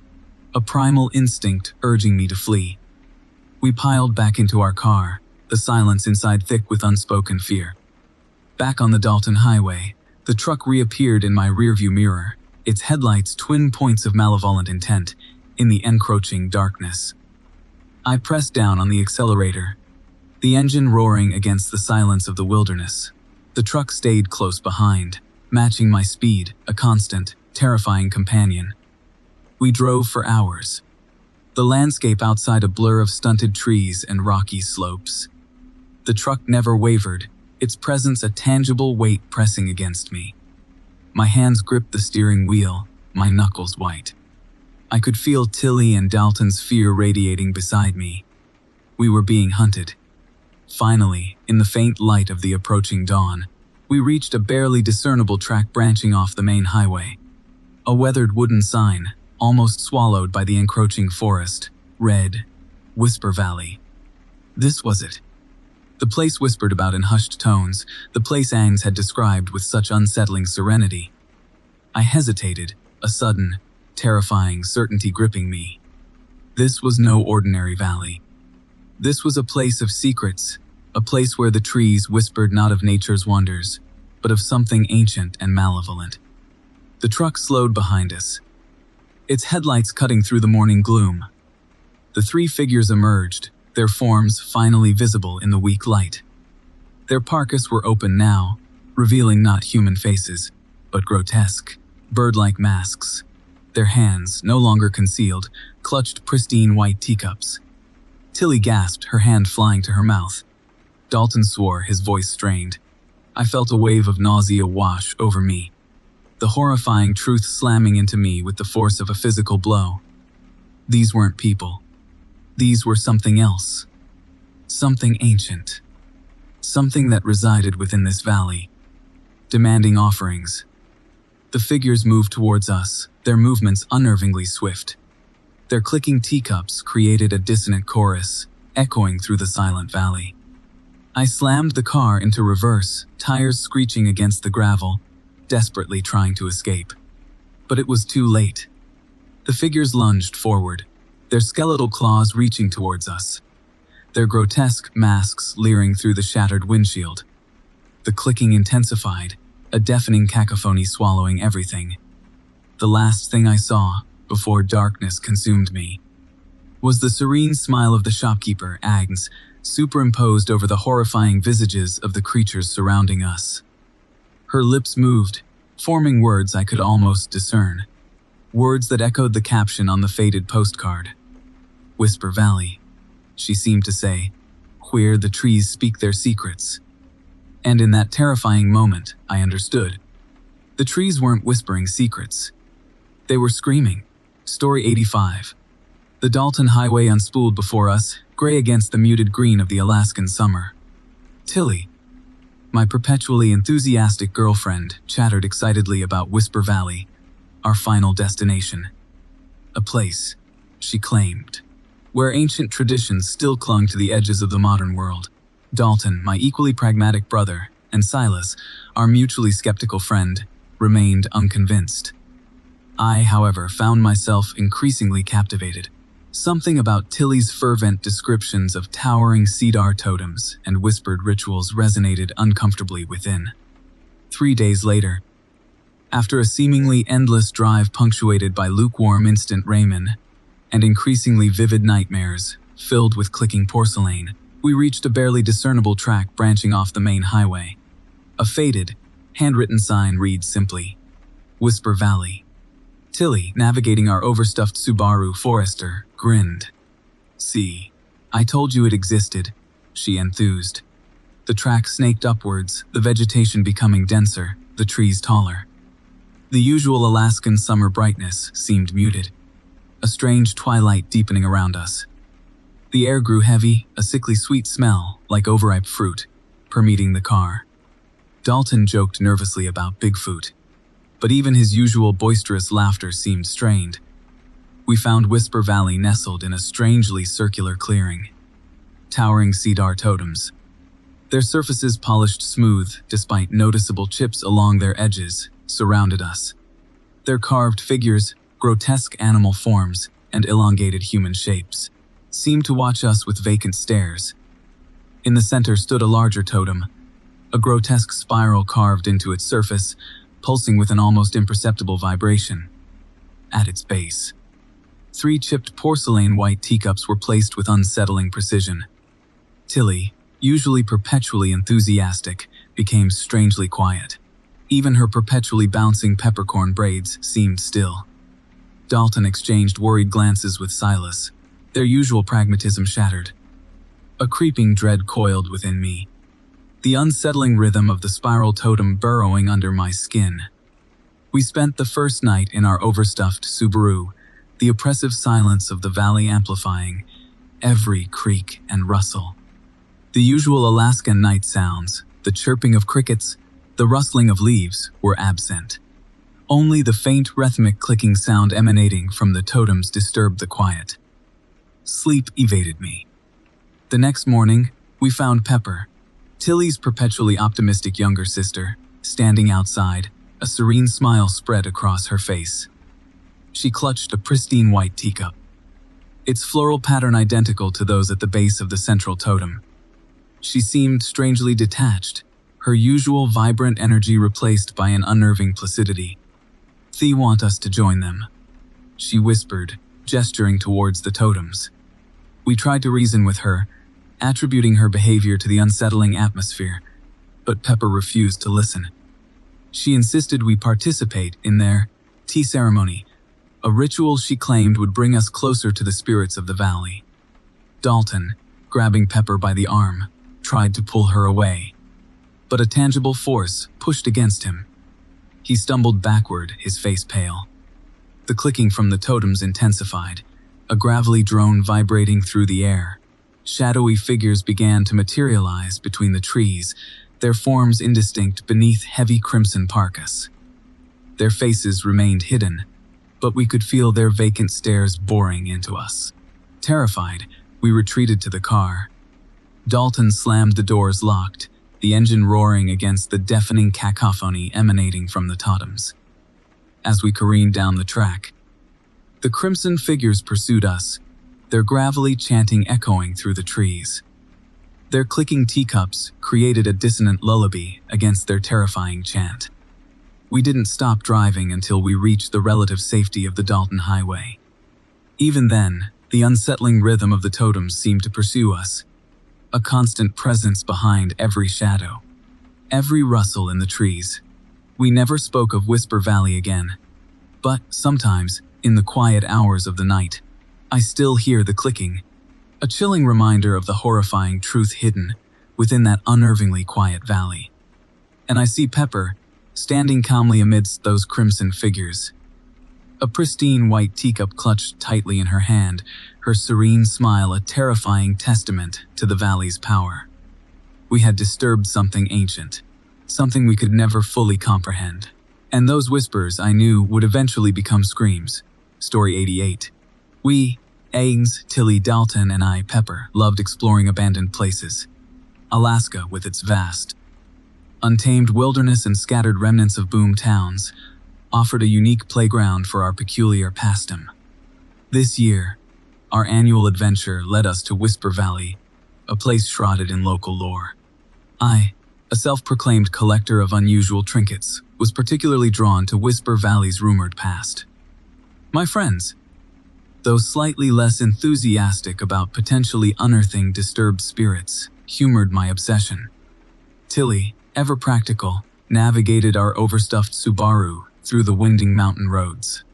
a primal instinct urging me to flee. We piled back into our car, the silence inside thick with unspoken fear. Back on the Dalton Highway, the truck reappeared in my rearview mirror, its headlights twin points of malevolent intent in the encroaching darkness. I pressed down on the accelerator, the engine roaring against the silence of the wilderness. The truck stayed close behind, matching my speed, a constant, terrifying companion. We drove for hours, the landscape outside a blur of stunted trees and rocky slopes. The truck never wavered, its presence a tangible weight pressing against me. My hands gripped the steering wheel, my knuckles white. I could feel Tilly and Dalton's fear radiating beside me. We were being hunted. Finally, in the faint light of the approaching dawn, we reached a barely discernible track branching off the main highway. A weathered wooden sign, almost swallowed by the encroaching forest, read, "Whisper Valley." This was it. The place whispered about in hushed tones, the place Angs had described with such unsettling serenity. I hesitated, a sudden, terrifying certainty gripping me. This was no ordinary valley. This was a place of secrets, a place where the trees whispered not of nature's wonders, but of something ancient and malevolent. The truck slowed behind us, its headlights cutting through the morning gloom. The three figures emerged, their forms finally visible in the weak light. Their parkas were open now, revealing not human faces, but grotesque, bird-like masks. Their hands, no longer concealed, clutched pristine white teacups. Tilly gasped, her hand flying to her mouth. Dalton swore, his voice strained. I felt a wave of nausea wash over me, the horrifying truth slamming into me with the force of a physical blow. These weren't people. These were something else. Something ancient. Something that resided within this valley, demanding offerings. The figures moved towards us, their movements unnervingly swift. Their clicking teacups created a dissonant chorus, echoing through the silent valley. I slammed the car into reverse, tires screeching against the gravel, desperately trying to escape. But it was too late. The figures lunged forward, their skeletal claws reaching towards us, their grotesque masks leering through the shattered windshield. The clicking intensified, a deafening cacophony swallowing everything. The last thing I saw, before darkness consumed me, was the serene smile of the shopkeeper, Agnes, superimposed over the horrifying visages of the creatures surrounding us. Her lips moved, forming words I could almost discern. Words that echoed the caption on the faded postcard. Whisper Valley, she seemed to say, where the trees speak their secrets. And in that terrifying moment, I understood. The trees weren't whispering secrets. They were screaming. Story 85. The Dalton Highway unspooled before us, gray against the muted green of the Alaskan summer. Tilly, my perpetually enthusiastic girlfriend, chattered excitedly about Whisper Valley, our final destination. A place, she claimed, where ancient traditions still clung to the edges of the modern world. Dalton, my equally pragmatic brother, and Silas, our mutually skeptical friend, remained unconvinced. I, however, found myself increasingly captivated. Something about Tilly's fervent descriptions of towering cedar totems and whispered rituals resonated uncomfortably within. 3 days later, after a seemingly endless drive punctuated by lukewarm instant ramen and increasingly vivid nightmares filled with clicking porcelain, we reached a barely discernible track branching off the main highway. A faded, handwritten sign reads simply, Whisper Valley. Tilly, navigating our overstuffed Subaru Forester, grinned. See, I told you it existed, she enthused. The track snaked upwards, the vegetation becoming denser, the trees taller. The usual Alaskan summer brightness seemed muted, a strange twilight deepening around us. The air grew heavy, a sickly sweet smell, like overripe fruit, permeating the car. Dalton joked nervously about Bigfoot, but even his usual boisterous laughter seemed strained. We found Whisper Valley nestled in a strangely circular clearing. Towering cedar totems, their surfaces polished smooth despite noticeable chips along their edges, surrounded us. Their carved figures, grotesque animal forms, and elongated human shapes seemed to watch us with vacant stares. In the center stood a larger totem, a grotesque spiral carved into its surface, pulsing with an almost imperceptible vibration. At its base, 3 chipped porcelain white teacups were placed with unsettling precision. Tilly, usually perpetually enthusiastic, became strangely quiet. Even her perpetually bouncing peppercorn braids seemed still. Dalton exchanged worried glances with Silas, their usual pragmatism shattered. A creeping dread coiled within me, the unsettling rhythm of the spiral totem burrowing under my skin. We spent the first night in our overstuffed Subaru, the oppressive silence of the valley amplifying every creak and rustle. The usual Alaskan night sounds, the chirping of crickets, the rustling of leaves, were absent. Only the faint rhythmic clicking sound emanating from the totems disturbed the quiet. Sleep evaded me. The next morning, we found Pepper, Tilly's perpetually optimistic younger sister, standing outside, a serene smile spread across her face. She clutched a pristine white teacup. its floral pattern identical to those at the base of the central totem. She seemed strangely detached, her usual vibrant energy replaced by an unnerving placidity. "They want us to join them," she whispered, gesturing towards the totems. We tried to reason with her, attributing her behavior to the unsettling atmosphere, but Pepper refused to listen. She insisted we participate in their tea ceremony, a ritual she claimed would bring us closer to the spirits of the valley. Dalton, grabbing Pepper by the arm, tried to pull her away, but a tangible force pushed against him. He stumbled backward, his face pale. The clicking from the totems intensified, a gravelly drone vibrating through the air. Shadowy figures began to materialize between the trees, their forms indistinct beneath heavy crimson parkas. Their faces remained hidden, but we could feel their vacant stares boring into us. Terrified, we retreated to the car. Dalton slammed the doors locked, the engine roaring against the deafening cacophony emanating from the totems. As we careened down the track, the crimson figures pursued us, their gravelly chanting echoing through the trees. Their clicking teacups created a dissonant lullaby against their terrifying chant. We didn't stop driving until we reached the relative safety of the Dalton Highway. Even then, the unsettling rhythm of the totems seemed to pursue us, a constant presence behind every shadow, every rustle in the trees. We never spoke of Whisper Valley again, but sometimes, in the quiet hours of the night, I still hear the clicking, a chilling reminder of the horrifying truth hidden within that unnervingly quiet valley. And I see Pepper, standing calmly amidst those crimson figures. A pristine white teacup clutched tightly in her hand, her serene smile a terrifying testament to the valley's power. We had disturbed something ancient, something we could never fully comprehend. And those whispers, I knew, would eventually become screams. Story 88. We, Ames, Tilly, Dalton, and I, Pepper, loved exploring abandoned places. Alaska, with its vast, untamed wilderness and scattered remnants of boom towns, offered a unique playground for our peculiar pastime. This year, our annual adventure led us to Whisper Valley, a place shrouded in local lore. I, a self-proclaimed collector of unusual trinkets, was particularly drawn to Whisper Valley's rumored past. My friends, though slightly less enthusiastic about potentially unearthing disturbed spirits, humored my obsession. Tilly, ever practical, navigated our overstuffed Subaru through the winding mountain roads.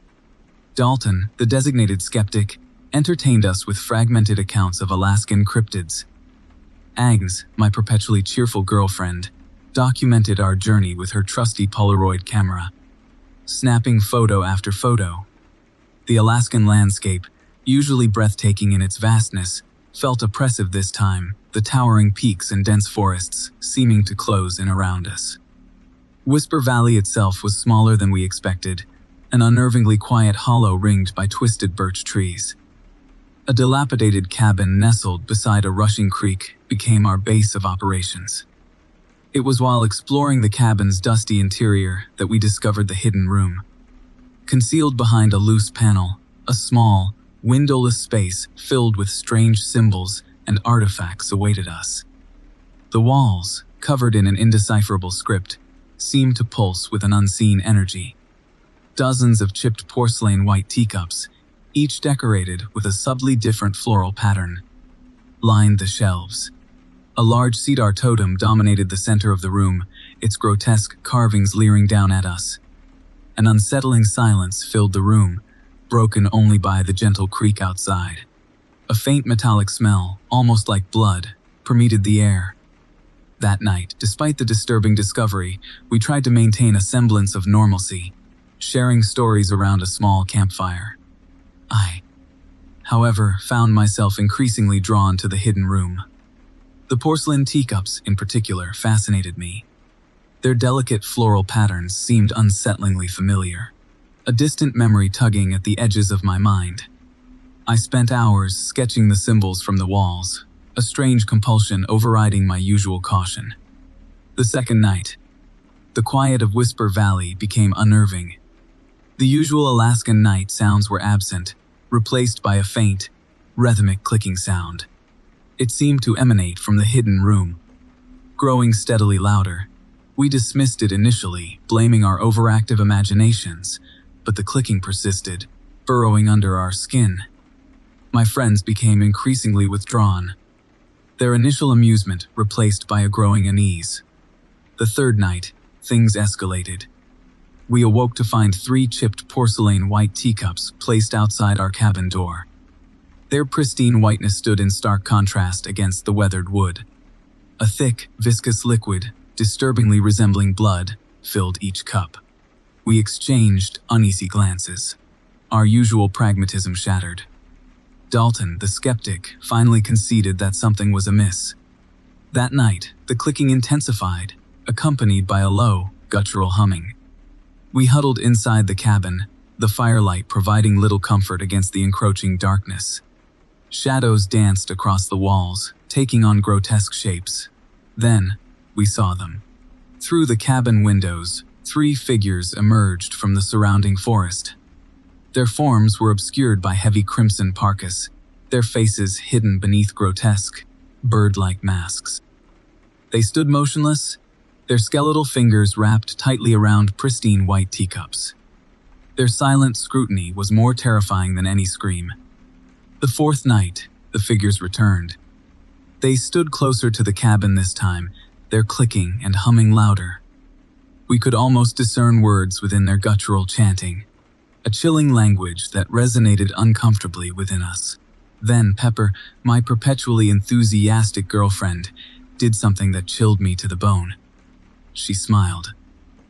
Dalton, the designated skeptic, entertained us with fragmented accounts of Alaskan cryptids. Agnes, my perpetually cheerful girlfriend, documented our journey with her trusty Polaroid camera, snapping photo after photo. The Alaskan landscape, usually breathtaking in its vastness, felt oppressive this time, the towering peaks and dense forests seeming to close in around us. Whisper Valley itself was smaller than we expected, an unnervingly quiet hollow ringed by twisted birch trees. A dilapidated cabin nestled beside a rushing creek became our base of operations. It was while exploring the cabin's dusty interior that we discovered the hidden room. Concealed behind a loose panel, a small, windowless space filled with strange symbols and artifacts awaited us. The walls, covered in an indecipherable script, seemed to pulse with an unseen energy. Dozens of chipped porcelain white teacups, each decorated with a subtly different floral pattern, lined the shelves. A large cedar totem dominated the center of the room, its grotesque carvings leering down at us. An unsettling silence filled the room, broken only by the gentle creak outside. A faint metallic smell, almost like blood, permeated the air. That night, despite the disturbing discovery, we tried to maintain a semblance of normalcy, sharing stories around a small campfire. I, however, found myself increasingly drawn to the hidden room. The porcelain teacups, in particular, fascinated me. Their delicate floral patterns seemed unsettlingly familiar, a distant memory tugging at the edges of my mind. I spent hours sketching the symbols from the walls, a strange compulsion overriding my usual caution. The second night, the quiet of Whisper Valley became unnerving. The usual Alaskan night sounds were absent, replaced by a faint, rhythmic clicking sound. It seemed to emanate from the hidden room, growing steadily louder. We dismissed it initially, blaming our overactive imaginations, but the clicking persisted, burrowing under our skin. My friends became increasingly withdrawn, their initial amusement replaced by a growing unease. The third night, things escalated. We awoke to find 3 chipped porcelain white teacups placed outside our cabin door. Their pristine whiteness stood in stark contrast against the weathered wood. A thick, viscous liquid, disturbingly resembling blood, filled each cup. We exchanged uneasy glances. Our usual pragmatism shattered. Dalton, the skeptic, finally conceded that something was amiss. That night, the clicking intensified, accompanied by a low, guttural humming. We huddled inside the cabin, the firelight providing little comfort against the encroaching darkness. Shadows danced across the walls, taking on grotesque shapes. Then, we saw them. Through the cabin windows, 3 figures emerged from the surrounding forest. Their forms were obscured by heavy crimson parkas, their faces hidden beneath grotesque, bird-like masks. They stood motionless, their skeletal fingers wrapped tightly around pristine white teacups. Their silent scrutiny was more terrifying than any scream. The 4th night, the figures returned. They stood closer to the cabin this time, their clicking and humming louder. We could almost discern words within their guttural chanting, a chilling language that resonated uncomfortably within us. Then Pepper, my perpetually enthusiastic girlfriend, did something that chilled me to the bone. She smiled.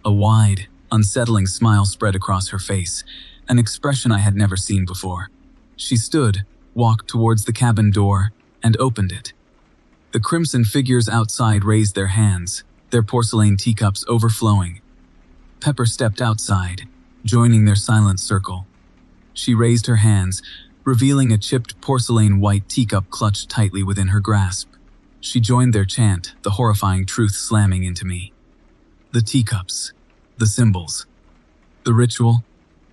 A wide, unsettling smile spread across her face, an expression I had never seen before. She stood, walked towards the cabin door, and opened it. The crimson figures outside raised their hands, their porcelain teacups overflowing. Pepper stepped outside, joining their silent circle. She raised her hands, revealing a chipped porcelain white teacup clutched tightly within her grasp. She joined their chant, the horrifying truth slamming into me. The teacups, the symbols, the ritual,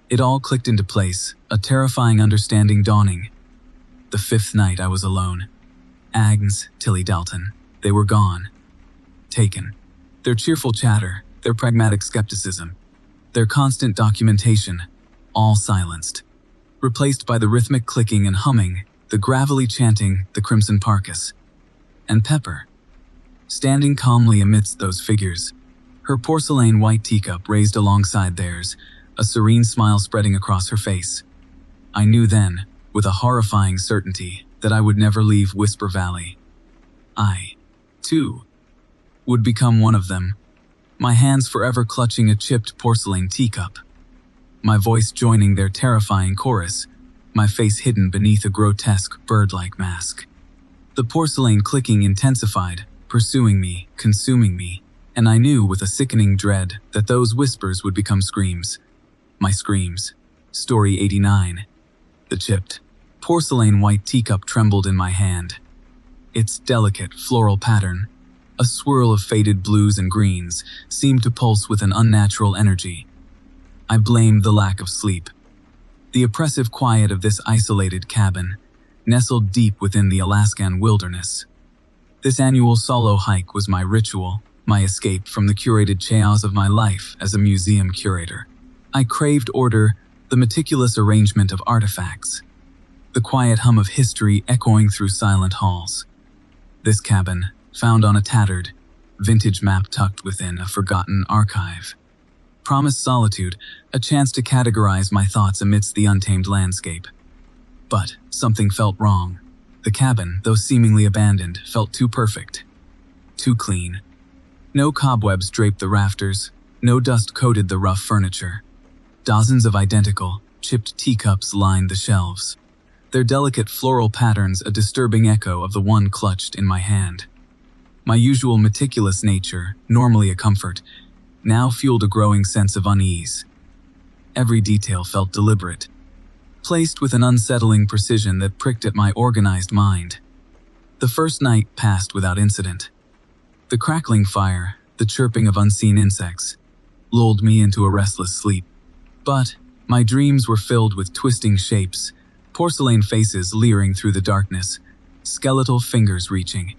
it all clicked into place, a terrifying understanding dawning. The 5th night I was alone. Agnes, Tilly, Dalton, they were gone. Taken. Their cheerful chatter, their pragmatic skepticism, their constant documentation, all silenced. Replaced by the rhythmic clicking and humming, the gravelly chanting, the crimson parkas. And Pepper, standing calmly amidst those figures, her porcelain white teacup raised alongside theirs, a serene smile spreading across her face. I knew then, with a horrifying certainty, that I would never leave Whisper Valley. I, too, would become one of them, my hands forever clutching a chipped porcelain teacup. My voice joining their terrifying chorus, my face hidden beneath a grotesque, bird-like mask. The porcelain clicking intensified, pursuing me, consuming me, and I knew with a sickening dread that those whispers would become screams. My screams. Story 89. The chipped, porcelain white teacup trembled in my hand. Its delicate, floral pattern, a swirl of faded blues and greens, seemed to pulse with an unnatural energy. I blamed the lack of sleep. The oppressive quiet of this isolated cabin, nestled deep within the Alaskan wilderness. This annual solo hike was my ritual, my escape from the curated chaos of my life as a museum curator. I craved order, the meticulous arrangement of artifacts, the quiet hum of history echoing through silent halls. This cabin, found on a tattered, vintage map tucked within a forgotten archive, promised solitude, a chance to categorize my thoughts amidst the untamed landscape. But something felt wrong. The cabin, though seemingly abandoned, felt too perfect, too clean. No cobwebs draped the rafters, no dust coated the rough furniture. Dozens of identical, chipped teacups lined the shelves, their delicate floral patterns a disturbing echo of the one clutched in my hand. My usual meticulous nature, normally a comfort, now fueled a growing sense of unease. Every detail felt deliberate, placed with an unsettling precision that pricked at my organized mind. The first night passed without incident. The crackling fire, the chirping of unseen insects, lulled me into a restless sleep. But my dreams were filled with twisting shapes, porcelain faces leering through the darkness, skeletal fingers reaching.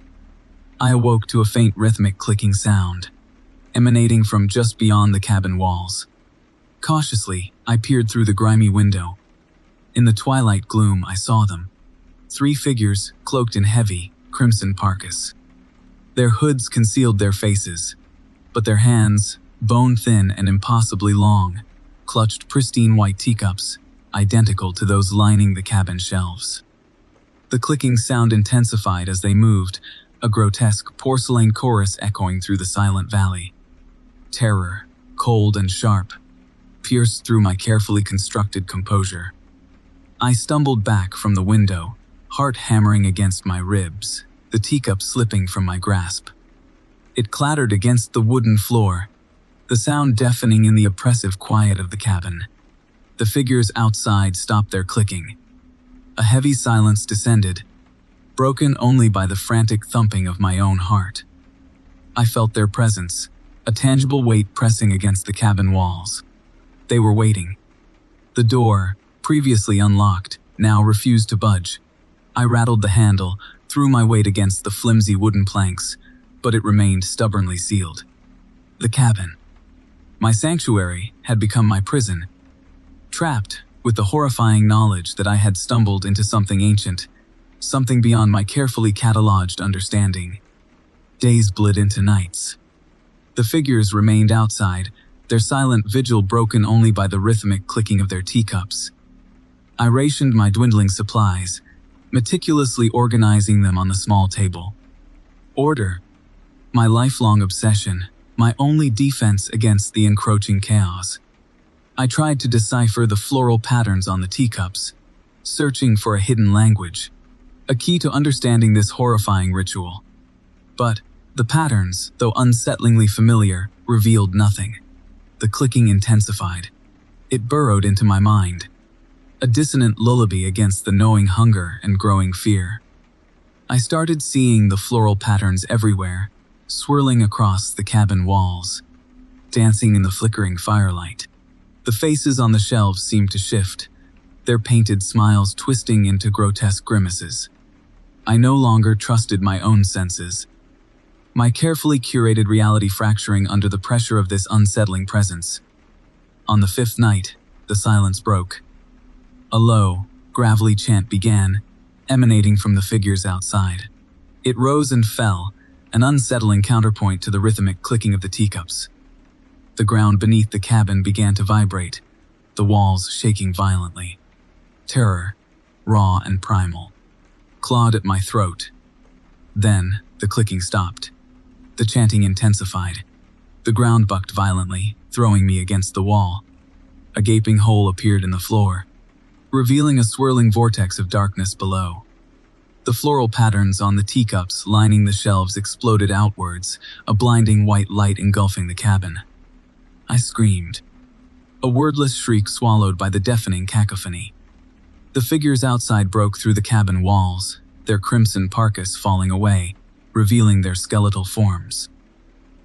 I awoke to a faint rhythmic clicking sound, emanating from just beyond the cabin walls. Cautiously, I peered through the grimy window. In the twilight gloom, I saw them. 3 figures, cloaked in heavy, crimson parkas. Their hoods concealed their faces, but their hands, bone-thin and impossibly long, clutched pristine white teacups, identical to those lining the cabin shelves. The clicking sound intensified as they moved, a grotesque porcelain chorus echoing through the silent valley. Terror, cold and sharp, pierced through my carefully constructed composure. I stumbled back from the window, heart hammering against my ribs, the teacup slipping from my grasp. It clattered against the wooden floor, the sound deafening in the oppressive quiet of the cabin. The figures outside stopped their clicking. A heavy silence descended, broken only by the frantic thumping of my own heart. I felt their presence, a tangible weight pressing against the cabin walls. They were waiting. The door, previously unlocked, now refused to budge. I rattled the handle, threw my weight against the flimsy wooden planks, but it remained stubbornly sealed. The cabin, my sanctuary, had become my prison. Trapped, with the horrifying knowledge that I had stumbled into something ancient, something beyond my carefully cataloged understanding. Days bled into nights. The figures remained outside, their silent vigil broken only by the rhythmic clicking of their teacups. I rationed my dwindling supplies, meticulously organizing them on the small table. Order, my lifelong obsession, my only defense against the encroaching chaos. I tried to decipher the floral patterns on the teacups, searching for a hidden language, a key to understanding this horrifying ritual. But the patterns, though unsettlingly familiar, revealed nothing. The clicking intensified. It burrowed into my mind, a dissonant lullaby against the gnawing hunger and growing fear. I started seeing the floral patterns everywhere, swirling across the cabin walls, dancing in the flickering firelight. The faces on the shelves seemed to shift, their painted smiles twisting into grotesque grimaces. I no longer trusted my own senses, my carefully curated reality fracturing under the pressure of this unsettling presence. On the 5th night, the silence broke. A low, gravelly chant began, emanating from the figures outside. It rose and fell, an unsettling counterpoint to the rhythmic clicking of the teacups. The ground beneath the cabin began to vibrate, the walls shaking violently. Terror, raw and primal, clawed at my throat. Then, the clicking stopped. The chanting intensified. The ground bucked violently, throwing me against the wall. A gaping hole appeared in the floor, revealing a swirling vortex of darkness below. The floral patterns on the teacups lining the shelves exploded outwards, a blinding white light engulfing the cabin. I screamed, a wordless shriek swallowed by the deafening cacophony. The figures outside broke through the cabin walls, their crimson parkas falling away, revealing their skeletal forms.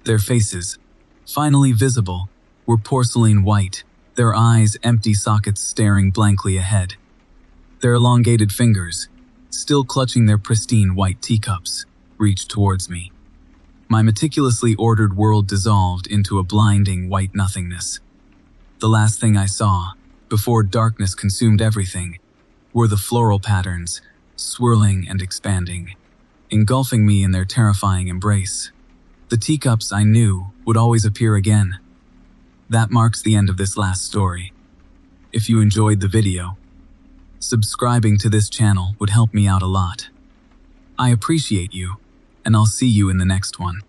Their faces, finally visible, were porcelain white, their eyes empty sockets staring blankly ahead. Their elongated fingers, still clutching their pristine white teacups, reached towards me. My meticulously ordered world dissolved into a blinding white nothingness. The last thing I saw, before darkness consumed everything, were the floral patterns, swirling and expanding, engulfing me in their terrifying embrace. The teacups I knew would always appear again. That marks the end of this last story. If you enjoyed the video, subscribing to this channel would help me out a lot. I appreciate you, and I'll see you in the next one.